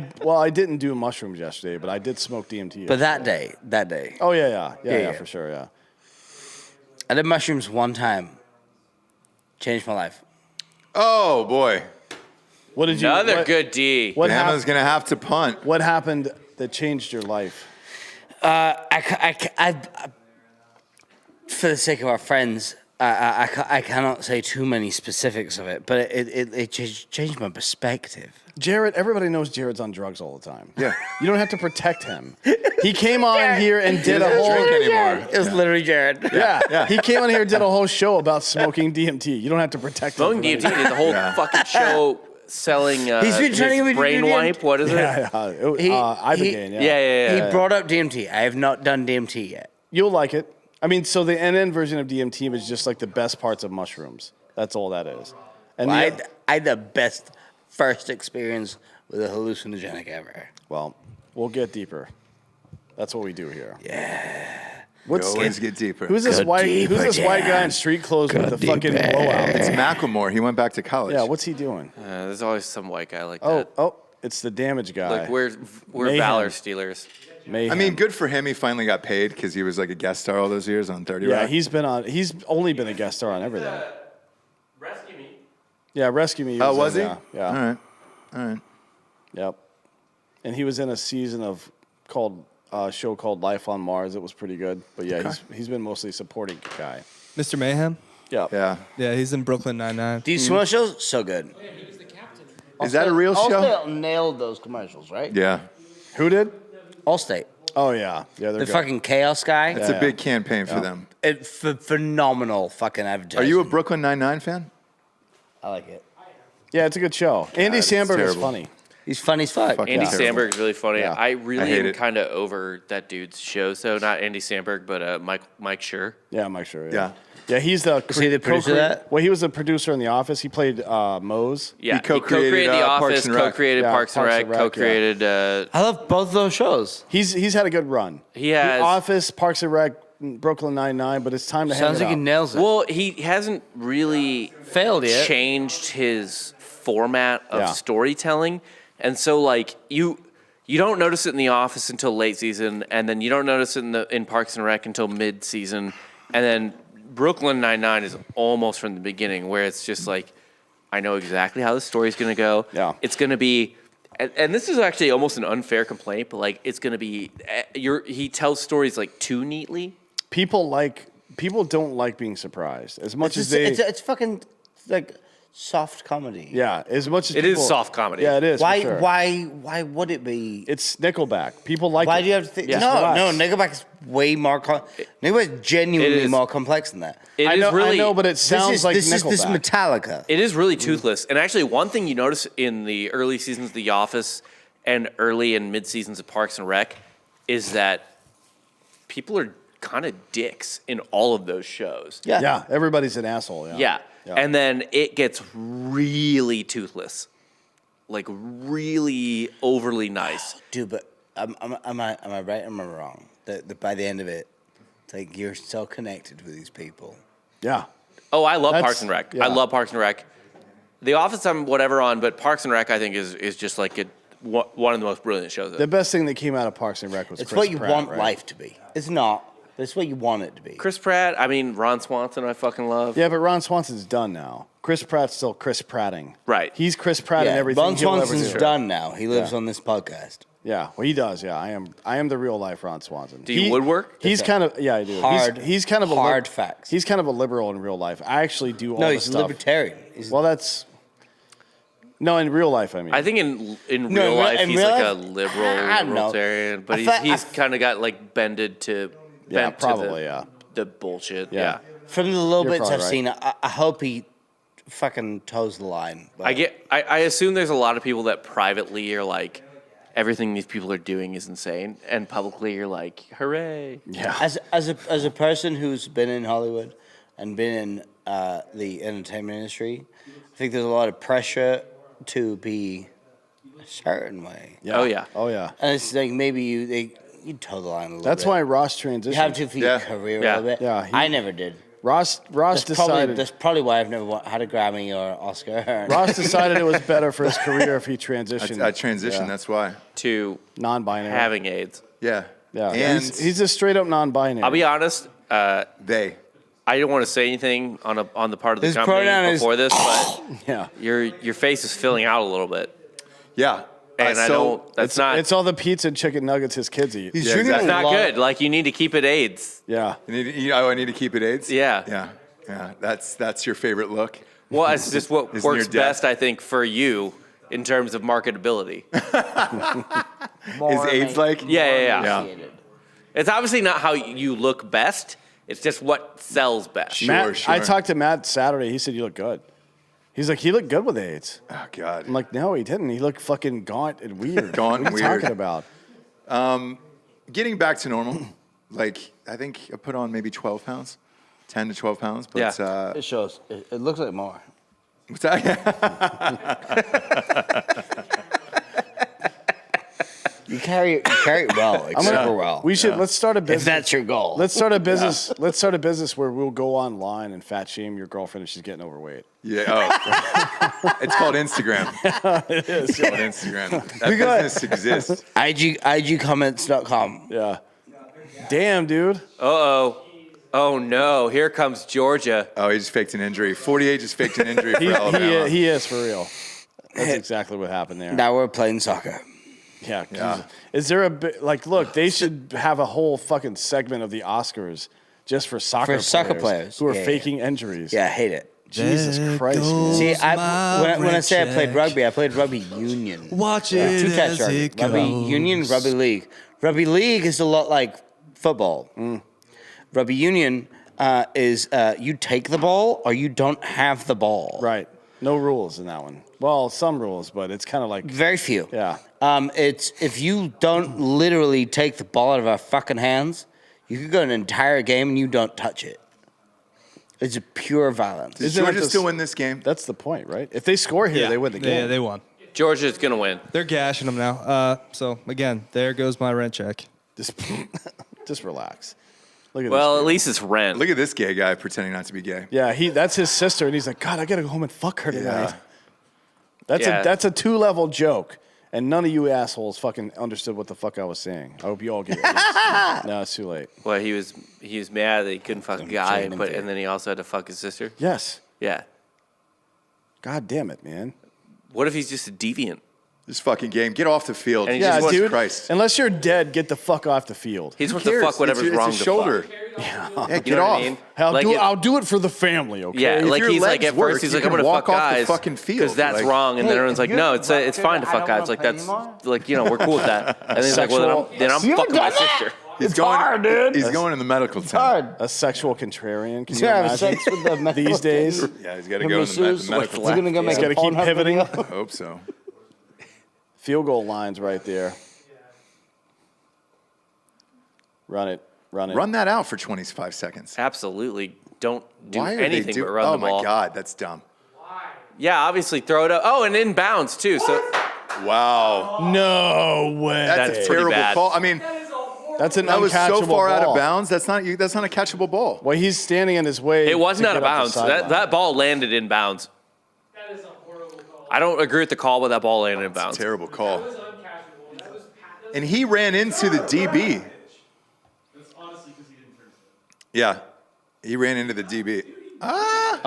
didn't do mushrooms yesterday, but I did smoke DMT. But that day, Oh yeah, Yeah. for sure, yeah. I did mushrooms one time. Changed my life. Oh, boy. What did you? Another what, good D. What, Bama's going to have to punt. what happened that changed your life? I for the sake of our friends, I cannot say too many specifics of it, but it changed my perspective. Jared, everybody knows Jared's on drugs all the time. Yeah. You don't have to protect him. He came on here and did a doesn't whole. drink anymore. It was literally Jared. Yeah, he came on here and did a whole show about smoking DMT. You don't have to protect Smoking him. DMT did the whole Yeah. fucking show selling He's been his trying to get me to brain do DMT. wipe. What is it? Yeah, Ibogaine. Yeah. He brought up DMT. I have not done DMT yet. You'll like it. I mean, so the NN version of DMT is just like the best parts of mushrooms. That's all that is. And Well, the- I had the best first experience with a hallucinogenic ever. well, we'll get deeper. That's what we do here. We What's always get deeper. who's this Go white? deeper, Who's this white guy in Dan. street clothes with the Go fucking deeper. blowout? It's Macklemore. He went back to college. Yeah, what's he doing? There's always some white guy like Oh, that. it's the damage guy. Look, we're Mayhem. Valor Steelers. Mayhem. I mean, good for him. He finally got paid because he was like a guest star all those years on 30 yeah, Rock. he's only been a guest star on everything. Rescue me. Yeah, Rescue Me. Oh, was he? Yeah, yeah. All right. All right. Yep. And he was in a season of show called Life on Mars. It was pretty good. But yeah, he's been mostly supporting guy. Mr. Mayhem. Yeah. Yeah. Yeah, he's in Brooklyn Nine-Nine. These commercials, so good. Is that a real show? Allstate nailed those commercials, right? Yeah. Who did? Allstate. Oh yeah, yeah. They're The good. fucking chaos guy. It's a big campaign for them. Phenomenal fucking advertising. Are you a Brooklyn Nine-Nine fan? I like it. Yeah, it's a good show. Andy it's Samberg is terrible. funny. He's funny as fuck. Fuck Andy Yeah. Samberg is really funny. Yeah. I I really hate am it. kind of over that dude's show. So not Andy Samberg, but Mike Schur. Yeah, Mike Sure. Yeah. Yeah, he's the. Is he the producer of that? Well, he was a producer in The Office. He played Mose. Yeah, He co-created, The Parks Office, and Rec. co-created Yeah, Parks and Rec, yeah. co-created. I love both of those shows. He's had a good run. He has- The Office, Parks and Rec, Brooklyn Nine-Nine, but it's time to Sounds hang like it he up. nails it. Well, he hasn't really Failed yet. changed his format of Yeah. storytelling, and so like you don't notice it in The Office until late season, and then you don't notice it in Parks and Rec until mid season, and then Brooklyn Nine-Nine is almost from the beginning, where it's just like I know exactly how the story's going to go. Yeah. It's going to be. And this is actually almost an unfair complaint, but like it's gonna be, he tells stories like too neatly. People don't like being surprised as much It's, as they. it's fucking like soft comedy. yeah, as much as It is people- soft comedy. Yeah, it is. for Why? sure. Why would it be? It's Nickelback. People like. Why it. do you have to think? Just No, relax. no. Nickelback is way more. Nickelback's genuinely It is. more complex than that. It I is know, really, I know, but it sounds like this Nickelback. is Metallica. it is really toothless. And actually, one thing you notice in the early seasons of The Office and early and mid seasons of Parks and Rec is that people are kind of dicks in all of those shows. Yeah, everybody's an asshole. Yeah. Yeah. And then it gets really toothless, like really overly nice. Dude, but am I right or am I wrong? That by the end of it, it's like you're so connected with these people. Yeah. Oh, I love That's- Parks and Rec. yeah. I love Parks and Rec. The Office, I'm whatever on, but Parks and Rec, I think, is just like one of the most brilliant shows. The best thing that came out of Parks and Rec was It's Chris what you Pratt, want right? life to be. It's not. But it's what you want it to be. Chris Pratt, I mean, Ron Swanson, I fucking love. Yeah, but Ron Swanson's done now. Chris Pratt's still Chris Pratting. Right. He's Chris Pratt in Yeah, everything Ron he'll ever Swanson's do. done now. He lives Yeah. on this podcast. Yeah, well, he does. Yeah, I am the real life Ron Swanson. Do you woodwork? He's kind of I do. Hard- he's kind of a hard facts. He's kind of a liberal in real life. I actually do all No, the he's a stuff. libertarian. Well, that's no in real life. I mean, I think in No, real life in he's real like life, a liberal I don't know. libertarian, but I thought- he's kind of got like bended to Yeah, bent to probably, yeah. the bullshit. Yeah. Yeah. From the little You're bits I've probably seen, I hope he fucking toes the line. But I assume there's a lot of people that privately are like, everything these people are doing is insane, and publicly you're like, hooray. yeah. as a person who's been in Hollywood and been in the entertainment industry, I think there's a lot of pressure to be a certain way. Yeah. Oh, yeah. Oh yeah. And it's like maybe you toe the line a little That's bit. why Ross transitioned. You have to for your career Yeah. a little bit. Yeah, I never did. Ross decided. That's probably why I've never had a Grammy or Oscar. Ross decided it was better for his career if he transitioned. I transitioned. Yeah. That's why. To non-binary. having AIDS. Yeah. Yeah, And he's a straight up non-binary. I'll be honest, they. I don't want to say anything on the part of the His company pronoun is- before this, but yeah. your face is filling out a little bit. Yeah. And I don't, that's not, It's all the pizza and chicken nuggets his kids eat. He's Yeah, drinking exactly. a not lot. good. Like, you need to keep it AIDS. Yeah. I need to keep it AIDS? Yeah. Yeah. Yeah. That's your favorite look? Well, it's just what Is works near death. best, I think, for you in terms of marketability. Is AIDS like? Yeah. Yeah. It's obviously not how you look best. It's just what sells best. Sure, Matt, sure. I talked to Matt Saturday. He said, you look good. He's like, he looked good with AIDS. Oh, God. I'm like, no, he didn't. He looked fucking gaunt and weird. Gaunt what are and you weird. talking about? Getting back to normal, like, I think I put on maybe 12 pounds, 10 to 12 pounds. But, Yeah. It shows. It looks like more. what's that? You carry it well, like super well. We should let's start a business. if that's your goal. Let's start a business. Let's start a business where we'll go online and fat shame your girlfriend if she's getting overweight. Yeah. Oh. It's called Instagram. It is. It's called Instagram. That We got- business exists. IGcomments.com. Yeah. Damn, dude. Uh-oh. Oh, no. Here comes Georgia. Oh, he just faked an injury. 48 just faked an injury for Alabama. He is for real. That's exactly what happened there. Now we're playing soccer. Yeah. Yeah. Is there a bit like? Look, they should have a whole fucking segment of the Oscars just for soccer players. who are Yeah, faking injuries. Yeah, I hate it. Jesus Christ. Man. See, my when I say I red played check. rugby, I played rugby union. Watch it Two-touch as rugby. it Rugby goes. union, rugby league. Rugby league is a lot like football. Rugby union is you take the ball or you don't have the ball. Right. No rules in that one. Well, some rules, but it's kind of like Very few. yeah. It's if you don't literally take the ball out of our fucking hands, you could go an entire game and you don't touch it. It's a pure violence. Does Isn't that Georgia the- still win this game? That's the point, right? If they score here, they win the game. Yeah, they won. Georgia's going to win. They're gashing them now. So again, there goes my rent check. Just relax. Look at Well, this. at dude. least it's rent. Look at this gay guy pretending not to be gay. Yeah, that's his sister, and he's like, God, I gotta go home and fuck her tonight. Yeah. Yeah. That's a 2-level joke, and none of you assholes fucking understood what the fuck I was saying. I hope you all get it. No, it's too late. Well, he was mad that he couldn't fuck a guy, Shame him but too. and then he also had to fuck his sister. Yes. Yeah. God damn it, man. What if he's just a deviant? This fucking game. Get off the field. And he Yeah, just Jesus dude. Christ. Unless you're dead, get the fuck off the field. He just Who wants to cares? fuck whatever's it's wrong his to shoulder. fuck. Yeah, get You know off. what I mean? I'll Like it- I'll do it for the family, okay? Yeah, If like your he's like legs at work, first he's you like I'm can gonna walk fuck off the guys fucking field, because that's like- wrong, and then everyone's like, you're no, the it's fine to doctor, fuck I don't guys. Like wanna that's play anymore. like we're cool with that. And then he's like, well, then I'm You fucking my done that? sister. He's It's going, hard, dude. He's going in the medical tent. Hard. A sexual contrarian. Can you Yeah, have imagine? sex with the medical These days? Yeah, he's got to go in the masseuse. medical We're gonna tent. go make He's a gotta keep Pornhub pivoting. video. I hope so. Field goal lines right there. Run it. Run it. Run that out for 25 seconds. Absolutely, don't do Why are they anything but run Oh the ball. my God, that's dumb. Yeah, obviously throw it up. Oh, and inbounds too. So Wow, No way. that's, That's a pretty terrible bad. call. I mean, That's an that was so uncatchable far out of ball. bounds. That's not a catchable ball. Well, he's standing in his way. it wasn't to out of get up the bounds. sideline. That ball landed in bounds. That is a horrible call. I don't agree with the call, but that ball landed in bounds. Terrible call. That was uncatchable. That was And he ran into the DB. That's honestly because he didn't turn it. Yeah, he ran into the DB.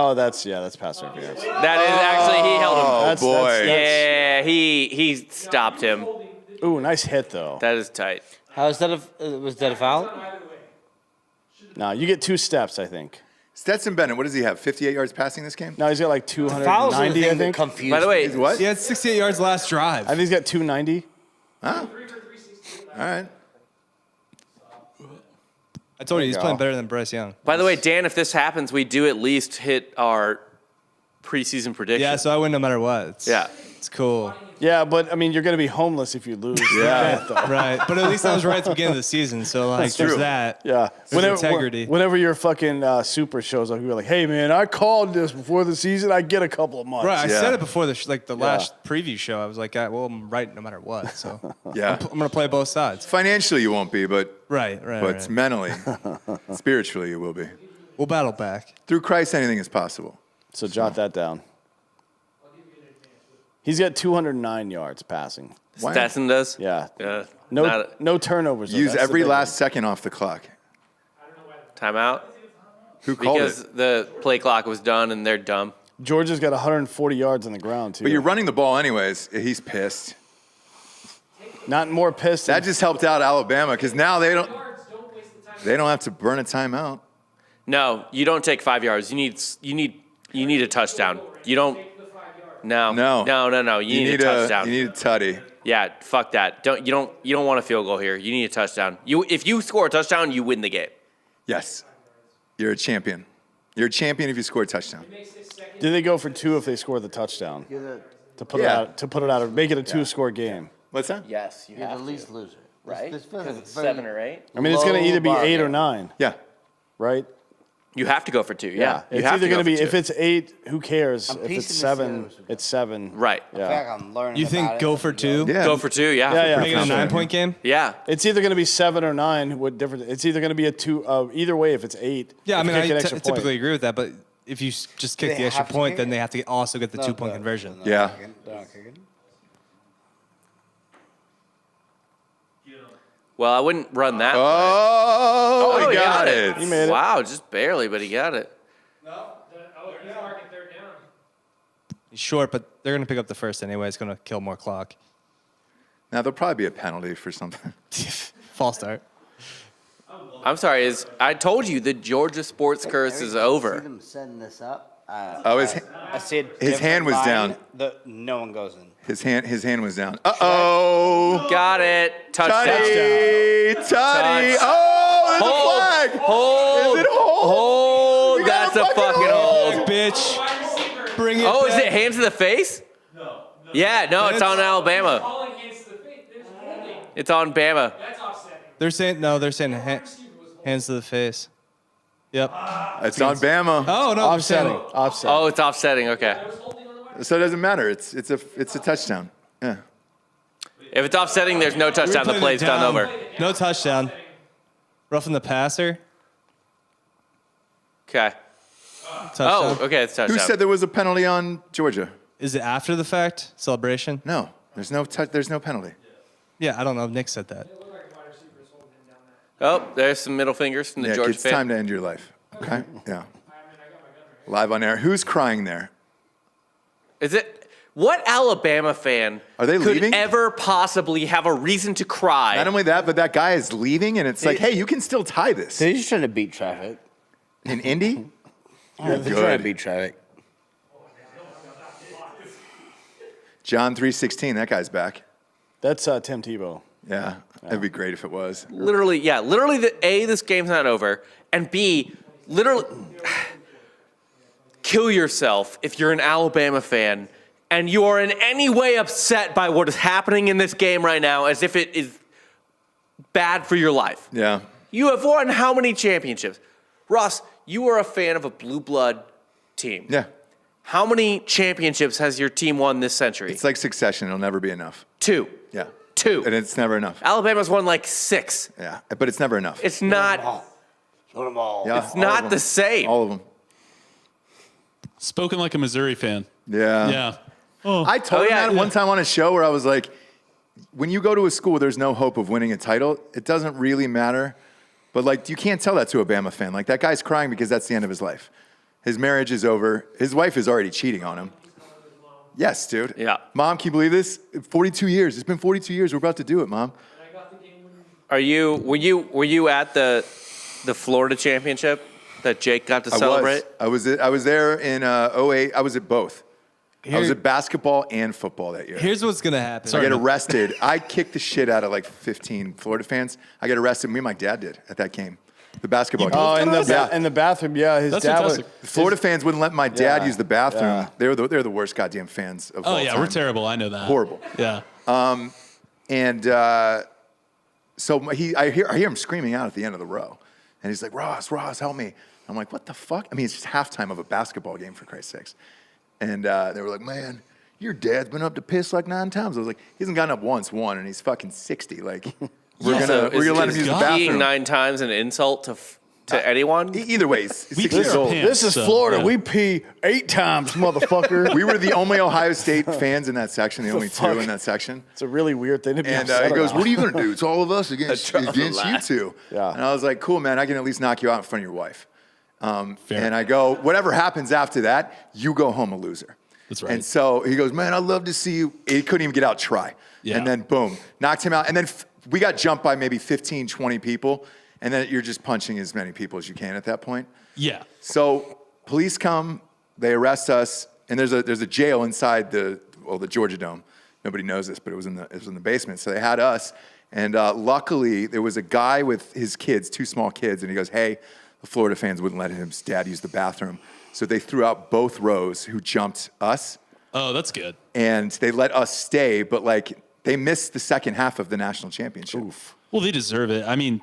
Oh, that's pass interference. That is actually he held him. Oh That's- boy. that's- Yeah, he stopped him. Ooh, nice hit though. That is tight. How is that was that a foul? No, you get 2 steps, I think. Stetson Bennett, what does he have? 58 yards passing this game? No, he's got like Fouls are the 290, I thing that think. confuse By the way, He's what? He had 68 yards last drive. I think he's got 290. Huh? All right. I told you he's go. playing better than Bryce Young. by the way, Dan, if this happens, we do at least hit our preseason prediction. Yeah, so I win no matter what. Yeah. It's cool. Yeah, but I mean, you're going to be homeless if you lose. Yeah. Right. But at least I was right at the beginning of the season. So, like, there's true. that. Yeah. There's integrity. Whenever your fucking super shows up, you're like, hey, man, I called this before the season. I get a couple of months. Right. I Yeah. said it before the last preview show. I was like, well, I'm right no matter what. So, Yeah. I'm going to play both sides. Financially, you won't be, but Right. mentally, spiritually, you will be. We'll battle back. Through Christ, anything is possible. So jot that down. He's got 209 yards passing. Why- Stetson does? Yeah. Yeah. No, Not no turnovers. though. Use That's the every big last second off the clock. timeout? Who called Because it? the play clock was done and they're dumb. one. Georgia's got 140 yards on the ground too. But you're running the ball anyways. He's pissed. not more pissed. That Than, just helped out Alabama because now they don't have to burn a timeout. No, you don't take 5 yards. You need a touchdown. You don't. No. No. No. You need a touchdown. You need a tutty. Yeah, fuck that. You don't want a field goal here. You need a touchdown. If you score a touchdown, you win the game. Yes. You're a champion. You're a champion if you score a touchdown. do they go for 2 if they score the touchdown? To put Yeah. it out, make it a 2-score game. What's that? Yes, you You're the least loser. right? This feels like Because it's a very 7 or 8. I mean, it's going to low either be bar 8 or game. 9, Yeah. right? You have to go for 2. Yeah, you It's have either to go going to be for 2. if it's 8, who cares? I'm If it's piecing this 7, together, so- it's 7. right. I feel like I'm learning You think about it. go for 2? Yeah. Go for 2. Yeah. Yeah. Make it a for sure. 9-point game? Yeah. It's either going to be 7 or 9. What difference? It's either going to be a 2. Either way, if it's 8. Yeah, I if mean, you I kick an extra point. typically agree with that. But if you just kick They the extra have to point, kick then it? they have to also get the No, 2-point no, conversion. no, Yeah. they're not kicking. Well, I wouldn't run that. Oh, play. he got it. He made it. Wow, just barely, but he got it. He's marking 3rd down. He's short, but they're going to pick up the first anyway. It's going to kill more clock. Now, there'll probably be a penalty for something. False start. I'm sorry. I told you the Georgia sports curse is See over. them setting this up. Oh, I said his hand was down. No one goes in. His hand was down. Uh-oh. Got it. Touchdown. Tutty. Tutty. Touch. Oh, there's Hold. a flag. Hold. Is it a hold? Hold. You got That's a a fucking fucking hold. hold. Bitch. Bring it Oh, is back. it hands to the face? No. Yeah, no, it's on Alabama. Calling hands to the face. There's holding. It's on Bama. That's offsetting. They're saying hands to the face. Yep. It's on Bama. Oh, no. Offsetting. Offsetting. Oh, it's offsetting. Okay. So it doesn't matter. It's a touchdown. Yeah. If it's offsetting, there's no touchdown. The play's done over. No touchdown. Roughing the passer. Okay. Touchdown. Oh, okay, it's touchdown. Who said there was a penalty on Georgia? Is it after the fact? Celebration? No. There's no penalty. Yeah, I don't know. Nick said that. Oh, there's some middle fingers from the Yeah, Georgia it's fan. time to end your life. Okay? Yeah. Live on air. Who's crying there? Is it? What Alabama fan Are they could leaving? ever possibly have a reason to cry? Not only that, but that guy is leaving, and it's like, hey, you can still tie this. They're just trying to beat traffic. In Indy? They're trying good. to beat traffic. John 3:16, that guy's back. That's Tim Tebow. Yeah, that'd be great if it was. Literally, yeah. Literally, this game's not over, and B, literally, kill yourself if you're an Alabama fan and you are in any way upset by what is happening in this game right now, as if it is bad for your life. Yeah. You have won how many championships? Ross, you are a fan of a blue blood team. Yeah. How many championships has your team won this century? It's like Succession. It'll never be enough. 2. Yeah. 2. And it's never enough. Alabama's won like 6. Yeah. But it's never enough. It's not. Show them all. Yeah, It's all not of the them. same. All of them. Spoken like a Missouri fan. Yeah. Yeah. Oh, I told Oh, him yeah, that yeah. one time on a show where I was like, when you go to a school where there's no hope of winning a title, it doesn't really matter. But, like, you can't tell that to a Bama fan. Like, that guy's crying because that's the end of his life. His marriage is over. His wife is already cheating on him. Yes, dude. Yeah. Mom, can you believe this? 42 years. It's been 42 years. We're about to do it, Mom. Were you at the Florida championship that Jake got to celebrate? I was there in 08. I was at both. I was at basketball and football that year. Here's what's gonna happen. I get arrested. I kicked the shit out of like 15 Florida fans. I get arrested. Me and my dad did at that game. The basketball game. Oh, Yeah. in the bathroom, yeah. His That's dad fantastic. The Florida fans wouldn't let my dad Yeah. use the bathroom. Yeah. They're the worst goddamn fans of all Oh yeah, time. we're terrible. I know that. Horrible. Yeah. And so I hear him screaming out at the end of the row. And he's like, Ross, help me. I'm like, what the fuck? I mean, it's just halftime of a basketball game, for Christ's sakes. And they were like, man, your dad's been up to piss like 9 times. I was like, he hasn't gotten up once, and he's fucking 60. Like, we're gonna let him use the Peeing bathroom. 9 times an insult to anyone? Either way, he's We 60 pee years our old. pants. This is So, Florida. yeah. We pee 8 times, motherfucker. We were the only Ohio State fans in that section, the only 2 fuck? in that section. It's a really weird thing to be And upset he goes, about. what are you going to do? It's all of us against you two. Yeah. And I was like, cool, man. I can at least knock you out in front of your wife. Fair. And I go, whatever happens after that, you go home a loser. That's right. And so he goes, man, I'd love to see you. He couldn't even get out try. Yeah. And then boom, knocked him out. And then we got jumped by maybe 15, 20 people. And then you're just punching as many people as you can at that point. Yeah. So police come, they arrest us, and there's a jail inside the Georgia Dome. Nobody knows this, but it was in the basement. So they had us, and luckily there was a guy with his kids, 2 small kids, and he goes, hey, the Florida fans wouldn't let his dad use the bathroom. So they threw out both rows who jumped us, Oh, that's good. and they let us stay, but like they missed the second half of the national championship. Well, they deserve it. I mean,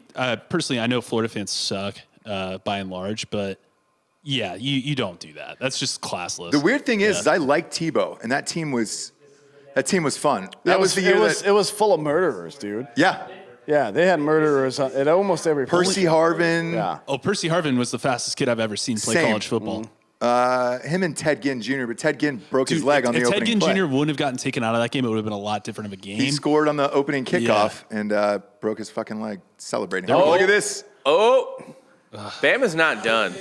personally, I know Florida fans suck by and large, but yeah, you don't do that. That's just classless. The weird thing is I liked Tebow, and that team was fun. That was the year it was full of murderers, dude. yeah. Yeah, they had murderers at almost every Percy Harvin. Yeah. Oh, Percy Harvin was the fastest kid I've ever seen play Same. college football. Him and Ted Ginn Jr., but Ted Ginn broke his Dude, leg on the if Ted opening Ginn play. Jr. wouldn't have gotten taken out of that game, it would have been a lot different of a game. He scored on the opening kickoff and broke his fucking leg celebrating. Oh. Look at this. Oh, Bama's not done.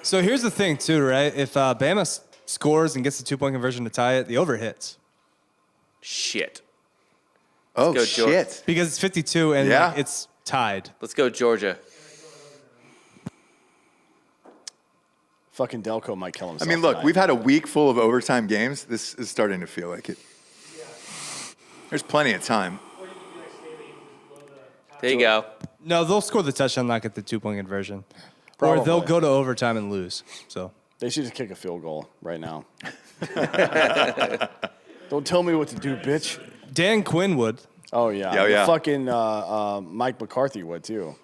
So here's the thing, too, right? If Bama scores and gets the 2-point conversion to tie it, the over hits Shit. Oh, go, George. shit. because it's 52 and Yeah. like, it's tied. Let's go, Georgia. Fucking Delco might kill I himself. mean, look, tonight. we've had a week full of overtime games. This is starting to feel like it. There's plenty of time. There you go. No, they'll score the touchdown, not get the 2-point conversion, or they'll Probably. go to overtime and lose. So They should just kick a field goal right now. Don't tell me what to do, bitch. Dan Quinn would. Oh yeah. Yeah, yeah. The fucking Mike McCarthy would too,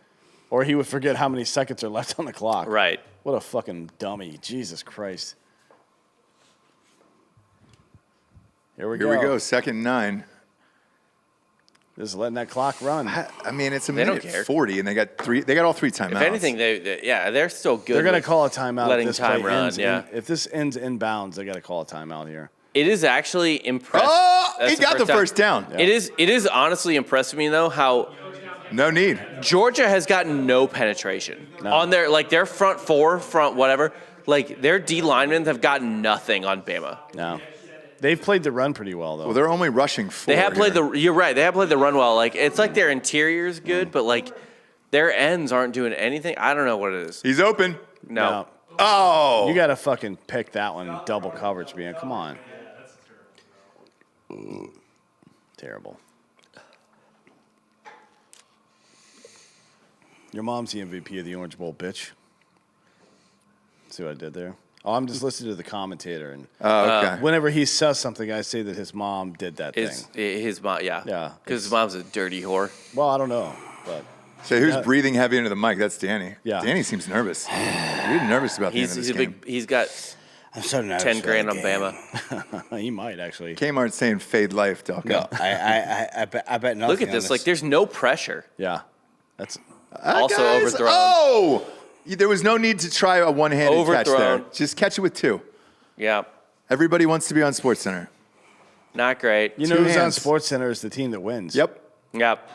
or he would forget how many seconds are left on the clock. Right. What a fucking dummy! Jesus Christ. Here we Here we go. 2nd and 9. Just letting that clock run. I mean, it's a They don't minute care. 40, and they got all 3 timeouts. If anything, they're still good. They're gonna with call a timeout. letting if this time play run. ends Yeah. if this ends inbounds, they got to call a timeout here. It is actually impressive. Oh, That's he got the first down. It is honestly impressing me though how No need. Georgia has gotten no penetration on their front 4, front whatever. Like their D linemen have gotten nothing on Bama. No, they've played the run pretty well though. Well, they're only rushing 4. They have played here. you're right. They have played the run well. Like it's like their interior's good, but like their ends aren't doing anything. I don't know what it is. He's open. No. Oh. You got to fucking pick that one in double coverage, man. Come on. Terrible. Your mom's the MVP of the Orange Bowl, bitch. See what I did there? Oh, I'm just listening to the commentator, and Oh, okay. whenever he says something, I say that his mom did that thing. His mom, yeah. Yeah, Because his mom's a dirty whore. Well, I don't know, but So who's breathing heavy into the mic? That's Danny. Yeah. Danny seems nervous. Really nervous about the end of this He's a game. he's got I'm so nervous. 10 for grand the on game. Bama. he might actually. Kmart's saying fade life, Delco. No, I bet nothing. Look at on this. Like there's no pressure. Yeah, that's Also Guys, overthrown. Oh! There was no need to try a one-handed catch there. Overthrown. Just catch it with 2. Yeah. Everybody wants to be on SportsCenter. Not great. you know 2 who's on hands. SportsCenter is the team that wins. Yep. Yep.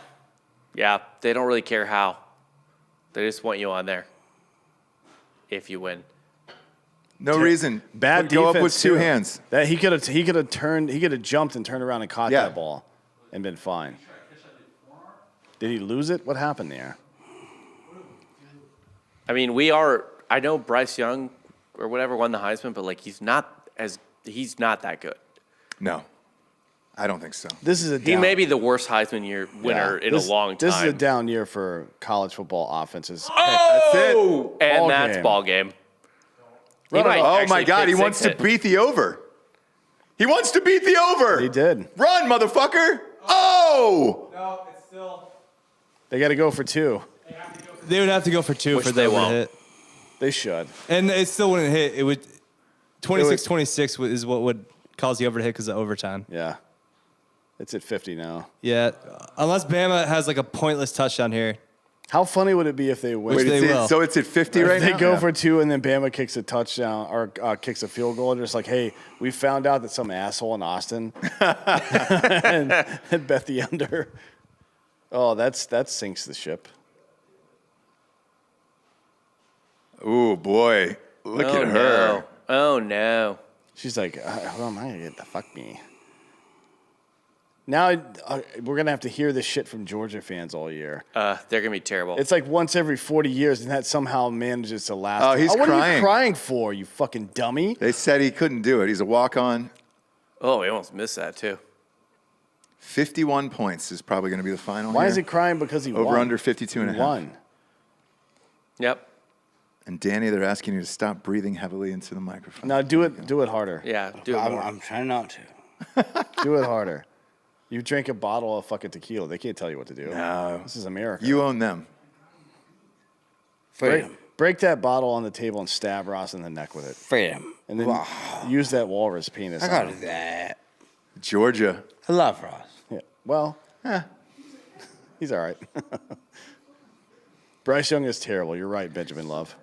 Yeah. They don't really care how. They just want you on there. If you win. No reason. Bad Go up defense, with two too. hands. That he could have jumped and turned around and caught Yeah. that ball and been fine. Did he lose it? What happened there? I mean, I know Bryce Young or whatever won the Heisman, but like he's not that good. No, I don't think so. This is a He down. may be the worst Heisman winner in a long time. This is a down year for college football offenses. Oh, and Ball that's game. ball game. He Run it might up. Oh my actually God, he pick wants six to it. beat the over. He wants to beat the over. He did. Run, motherfucker. Oh! No, it's still. They got to go for 2. They would have to go for 2 Which for they the over won't. hit. They should. And it still wouldn't hit. It would 26-26 is what would cause the over to hit because of overtime. Yeah. It's at 50 now. Yeah, unless Bama has like a pointless touchdown here. How funny would it be if they win? Which they will. So it's at 50 right They now? go Yeah. for 2 and then Bama kicks a touchdown or kicks a field goal. And just like, hey, we found out that some asshole in Austin and bet the under. Oh, that sinks the ship. Ooh, boy. Look Oh, at her. no. Oh no. She's like, hold on, I gotta get the fuck me. Now we're gonna have to hear this shit from Georgia fans all year. They're gonna be terrible. It's like once every 40 years, and that somehow manages to last. Oh, he's what are you crying. crying for, you fucking dummy? They said he couldn't do it. He's a walk-on. Oh, we almost missed that too. 51 points is probably going to be the final Why here. is he crying? Because he won. Over under 52 and a He half. won. Yep. And Danny, they're asking you to stop breathing heavily into the microphone. Now do it harder. Yeah. Do it more. I'm trying not to. Do it harder. You drink a bottle of fucking tequila. They can't tell you what to do. No. This is America. You own them. Freedom. break that bottle on the table and stab Ross in the neck with it. Freedom. And then use that walrus penis. I on gotta him. do that. Georgia. I love Ross. Yeah. Well, he's all right. Bryce Young is terrible. You're right, Benjamin Love.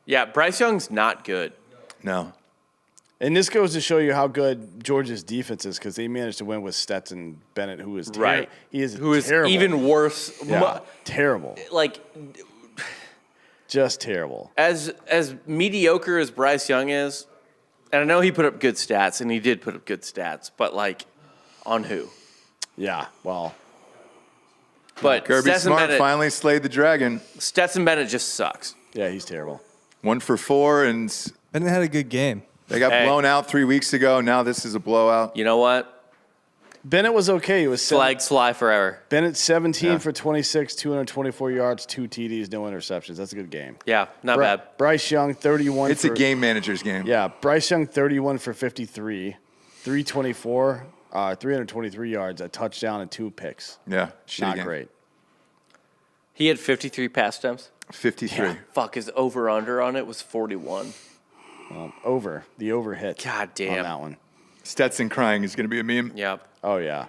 Yeah, Bryce Young's not good. No. And this goes to show you how good Georgia's defense is because they managed to win with Stetson Bennett, who is terrible. Right. He is Who is terrible. even worse. Yeah, terrible. Like, Just terrible. as mediocre as Bryce Young is, and I know he put up good stats, and he did put up good stats, but like, on who? Yeah. Well, But Kirby Stetson Smart Bennett, finally slayed the dragon. Stetson Bennett just sucks. yeah, he's terrible. 1 for 4, and Bennett had a good game. they got Hey. blown out 3 weeks ago. Now this is a blowout. You know what? Bennett was okay. He was Flags fly forever. Bennett 17 Yeah. for 26, 224 yards, 2 TDs, no interceptions. That's a good game. Yeah, not bad. Bryce Young 31. It's for, a game manager's game. Yeah, Bryce Young 31 for 53, 324, 323 yards, a touchdown, and 2 picks. Yeah. Shitty Not game. great. He had 53 pass attempts. 53. Fuck, his over-under on it was 41. Over. The over hit. God damn. On that one. Stetson crying is going to be a meme. Yeah. Oh, yeah.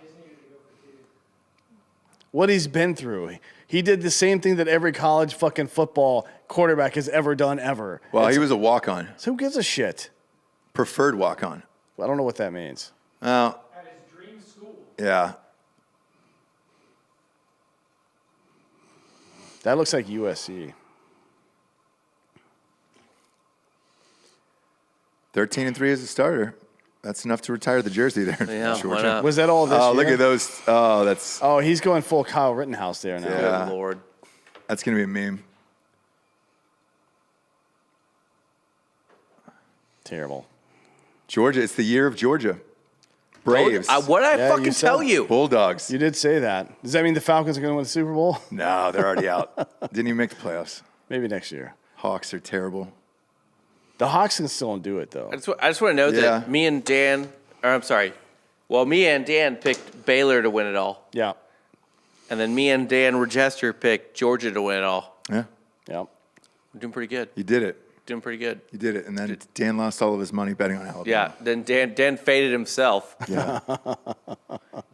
What he's been through. He did the same thing that every college fucking football quarterback has ever done ever. Well, he was a walk-on. So who gives a shit? Preferred walk-on. I don't know what that means. Well, At his dream school. yeah. That looks like USC. 13-3 as a starter. That's enough to retire the jersey there. Yeah, why Georgia. not? Was that all this Oh, year? look at those. Oh, that's Oh, he's going full Kyle Rittenhouse there now. Yeah. Good Lord. that's going to be a meme. Terrible. Georgia, it's the year of Georgia. Braves. What did I Yeah, fucking you said tell it. you? Bulldogs. You did say that. Does that mean the Falcons are going to win the Super Bowl? No, they're already out. Didn't even make the playoffs. Maybe next year. Hawks are terrible. The Hawks can still do it, though. I just want to note Yeah. that me and Dan picked Baylor to win it all. Yeah. And then me and Dan Regester picked Georgia to win it all. Yeah, Yep. We're doing pretty good. you did it. Doing pretty good. You did it. And then Dan lost all of his money betting on Alabama. Yeah. Then Dan faded himself.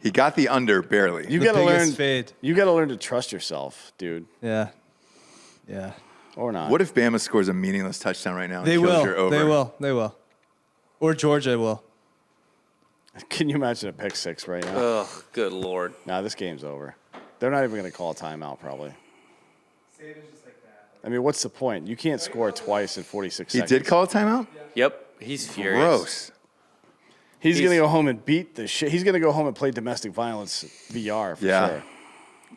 He got the under barely. You The got to biggest learn. fade. You got to learn to trust yourself, dude, Yeah. Yeah. or not. What if Bama scores a meaningless touchdown right now? And They kills will. your over? They will. They will. Or Georgia will. Can you imagine a pick six right now? Oh, good Lord. Nah, this game's over. They're not even going to call a timeout, probably. I mean, what's the point? You can't score twice in 46 He seconds. did call a timeout? Yep. He's furious. Gross. He's gonna go home and beat the shit. He's gonna go home and play domestic violence VR for Yeah. sure.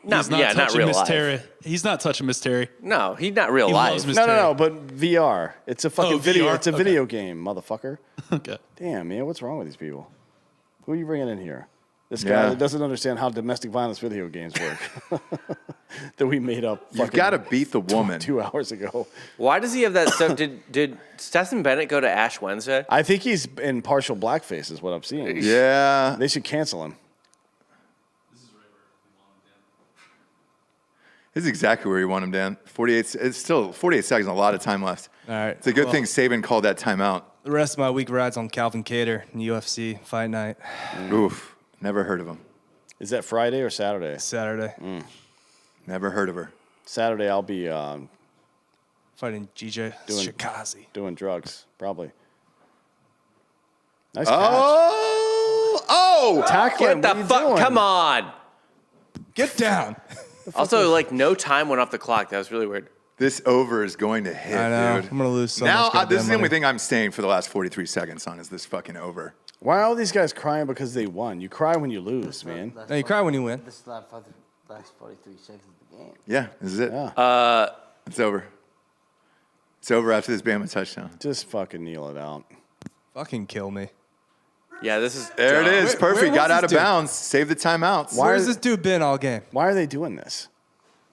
Not, He's not not touching real Miss life. Terry. He's not touching Miss Terry. No, he's not real He life. loves Miss No, Terry. but VR. It's a fucking video. VR? It's a Okay. video game, motherfucker. Okay. Damn, man, what's wrong with these people? Who are you bringing in here? This guy Yeah. that doesn't understand how domestic violence video games work. That we made up. You've fucking got to beat the woman. 2 hours ago. Why does he have that stuff? Did Stetson Bennett go to Ash Wednesday? I think he's in partial blackface, is what I'm seeing. Yeah. They should cancel him. This is exactly where you want him, Dan. 48. It's still 48 seconds. A lot of time left. All right. It's a good Well, thing Saban called that timeout. The rest of my week rides on Calvin Cater in UFC Fight Night Oof. Never heard of him. Is that Friday or Saturday? Saturday. Never heard of her. Saturday, I'll be Fighting GJ Shikazi. doing drugs, probably. Nice catch. Oh! Tackle him. Get the What are you fuck! doing? Come on. Get down. Also, like no time went off the clock. That was really weird. This over is going to hit, I know. dude. I'm gonna lose so now, much. this goddamn is the only money. thing I'm staying for the last 43 seconds on is this fucking over. Why are all these guys crying because they won? You cry when you lose, man. No, you cry when you win. This is the last 43 seconds of the game. Yeah, this is it. Yeah. It's over. It's over after this Bama touchdown. Just fucking kneel it out. Fucking kill me. Yeah, this is. There it is. Where Perfect. was Got out this of dude? bounds. Save the timeouts. Why Where's are- this dude been all game? Why are they doing this?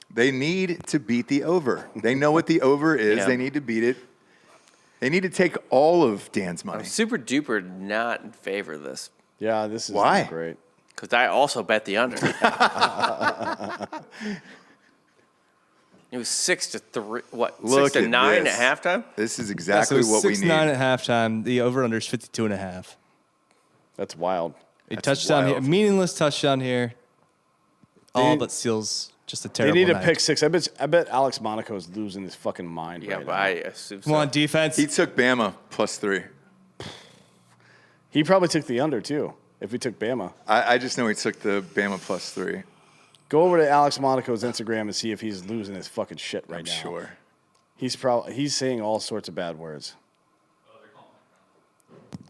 They need to beat the over. They know what the over is. Yeah. They need to beat it. They need to take all of Dan's money. I'm super duper not in favor of this Yeah, this is Why? not great. because I also bet the under. It was 6-3. What? Look 6-9 at this. at halftime. This is exactly what we 6-9 need. at halftime. The over/under is 52.5. That's wild. A That's touchdown here, wild. meaningless touchdown here. All but seals just a They terrible need a night. pick six. I bet Alex Monaco is losing his fucking mind Yeah, right but now. I assume Come so. on, defense. He took Bama +3. He probably took the under too. If we took Bama, I just know he took the Bama +3. go over to Alex Monaco's Instagram and see if he's losing his fucking shit right I'm now. sure. He's saying all sorts of bad words.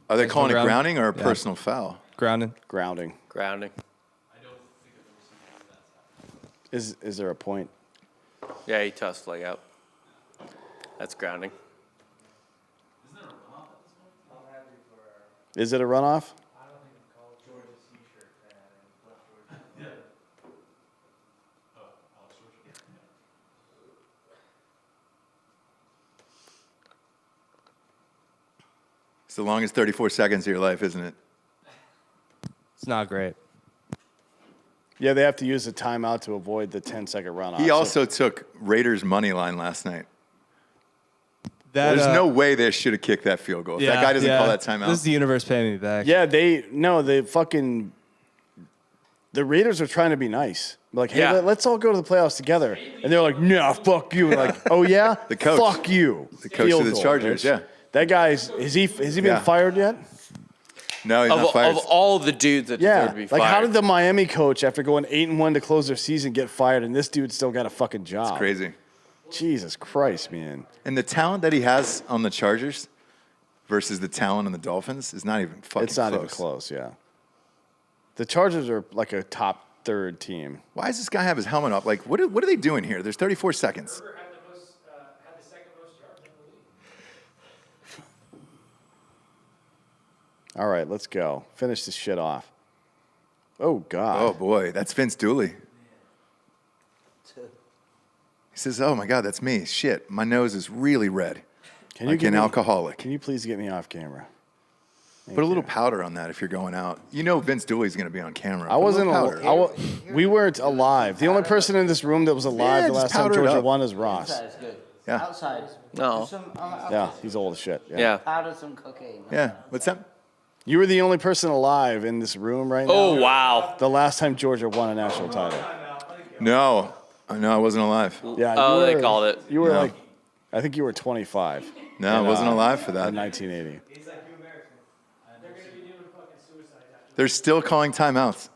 Are they calling it ground? grounding or a Yeah. personal foul? Grounded. Grounding. Grounding. Is there a point? Yeah, he tossed leg out. That's grounding. Is it a runoff? It's the longest 34 seconds of your life, isn't it? It's not great. Yeah, they have to use a timeout to avoid the 10-second runoff. He also took Raiders money line last night. That, There's no way they should have kicked that field goal. If that guy doesn't call that timeout. This is the universe paying me back. Yeah, the Raiders are trying to be nice. Like, hey, Yeah. let's all go to the playoffs together. And they're like, nah, fuck you. And like, oh yeah, The coach. fuck you. The coach Field of the goal, Chargers, bitch. yeah. That guy's has he been Yeah. fired yet? No, he's not Of fired. all the dudes that Yeah. deserve to be Like, fired. how did the Miami coach, after going 8-1 to close their season, get fired? And this dude still got a fucking job. It's crazy. Jesus Christ, man. And the talent that he has on the Chargers versus the talent on the Dolphins is not even fucking It's not even close. Yeah. The Chargers are like a top third team. Why does this guy have his helmet up? Like, what are they doing here? There's 34 seconds. Had the second most yards in the league. All right, let's go. Finish this shit off. Oh God. Oh boy, that's Vince Dooley. He says, "Oh my God, that's me. Shit, my nose is really red, Can you like give an me- alcoholic. Can you please get me off camera? Put a little powder on that if you're going out. You know Vince Dooley's going to be on camera. I Put a wasn't. little powder. We weren't alive. The only person in this room that was alive Yeah, the just last time powder it Georgia up. won is Ross. Outside is good. Yeah. Outside. No. Do some, Yeah, he's old as shit. Yeah. Powder some cocaine. Yeah. What's that? You were the only person alive in this room right now. Oh, wow. The last time Georgia won a national title. No, I wasn't alive. Yeah. Oh, you they were- called it. You were No. like, I think you were 25. No, I in, wasn't alive for that. In 1980. They're still calling timeouts.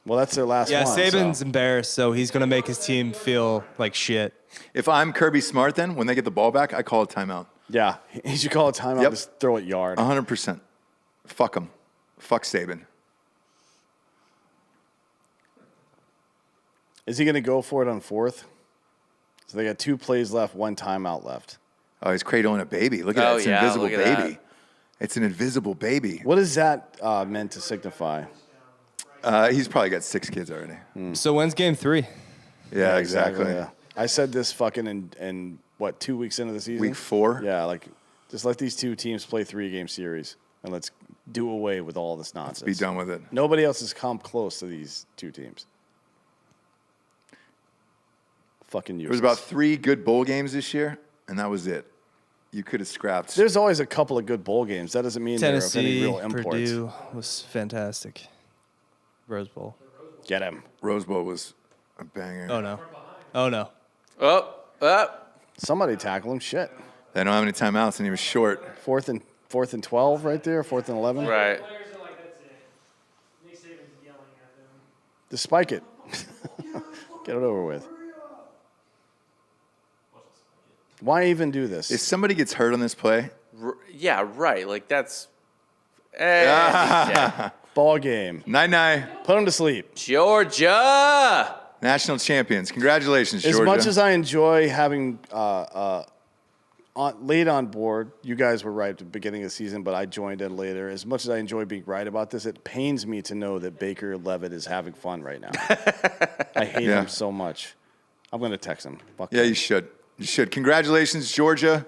Well, that's their last Yeah, one. Saban's so. embarrassed, so he's going to make his team feel like shit. If I'm Kirby Smart, then when they get the ball back, I call a timeout. Yeah, he should call a timeout. Yep. Just throw it yard. 100%. Fuck him. Fuck Saban. Is he going to go for it on 4th? So they got 2 plays left, 1 timeout left. Oh, he's cradling a baby. Look at that. It's an invisible look at baby. that. It's an invisible baby. What is that meant to signify? He's probably got 6 kids already. So when's game 3? Yeah, exactly. Yeah. I said this fucking in what, 2 weeks into the season? Week 4? Yeah, like just let these 2 teams play 3-game series and let's do away with all this nonsense. Be done with it. Nobody else has come close to these 2 teams. Fucking There useless. was about 3 good bowl games this year, and that was it. You could have scrapped. There's always a couple of good bowl games. That doesn't mean they're of any Tennessee, real import. Purdue was fantastic. Rose Bowl. Get him. Rose Bowl was a banger. Oh no. Oh no. Oh. Somebody tackle him. Shit. They don't have any timeouts, and he was short. 4th and 12 right there. 4th and 11. Right. Players are like, that's it. Nick Saban's yelling at them. Just spike it. Get it over with. Why even do this? If somebody gets hurt on this play, Yeah, right. Like that's. Yeah. Ball game. night. Put him to sleep. Georgia. National champions. Congratulations, As Georgia. much as I enjoy having late on board, you guys were right at the beginning of the season, but I joined in later. As much as I enjoy being right about this, it pains me to know that Baker Levitt is having fun right now. I hate Yeah. him so much. I'm going to text him. Fuck Yeah, him. you should. You should. Congratulations, Georgia.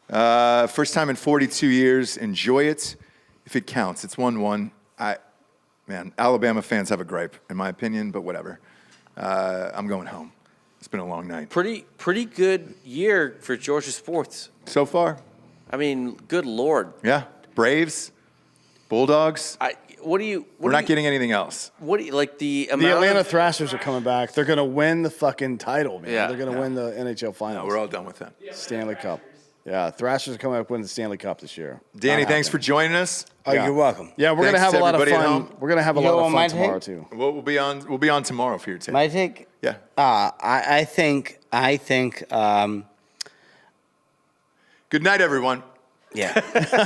First time in 42 years. Enjoy it if it counts. It's 1-1. Man, Alabama fans have a gripe, in my opinion, but whatever. I'm going home. It's been a long night. Pretty good year for Georgia sports. So far, I mean, good lord. yeah. Braves, Bulldogs. We're Not getting anything else. What do you like the amount? The Atlanta of, Thrashers are coming back. They're going to win the fucking title, man. Yeah. They're going to win the NHL Finals. No, we're all done with that. Stanley Cup. Yeah, Thrashers are coming up winning the Stanley Cup this year. Danny, Not thanks for happening. joining us. Oh, you're welcome. Yeah, we're gonna Thanks have to a lot of everybody at fun. home. We're gonna have a You lot want of my fun tomorrow take? too. We'll be on tomorrow for your take. My take? Yeah. I think, Good night, everyone. yeah.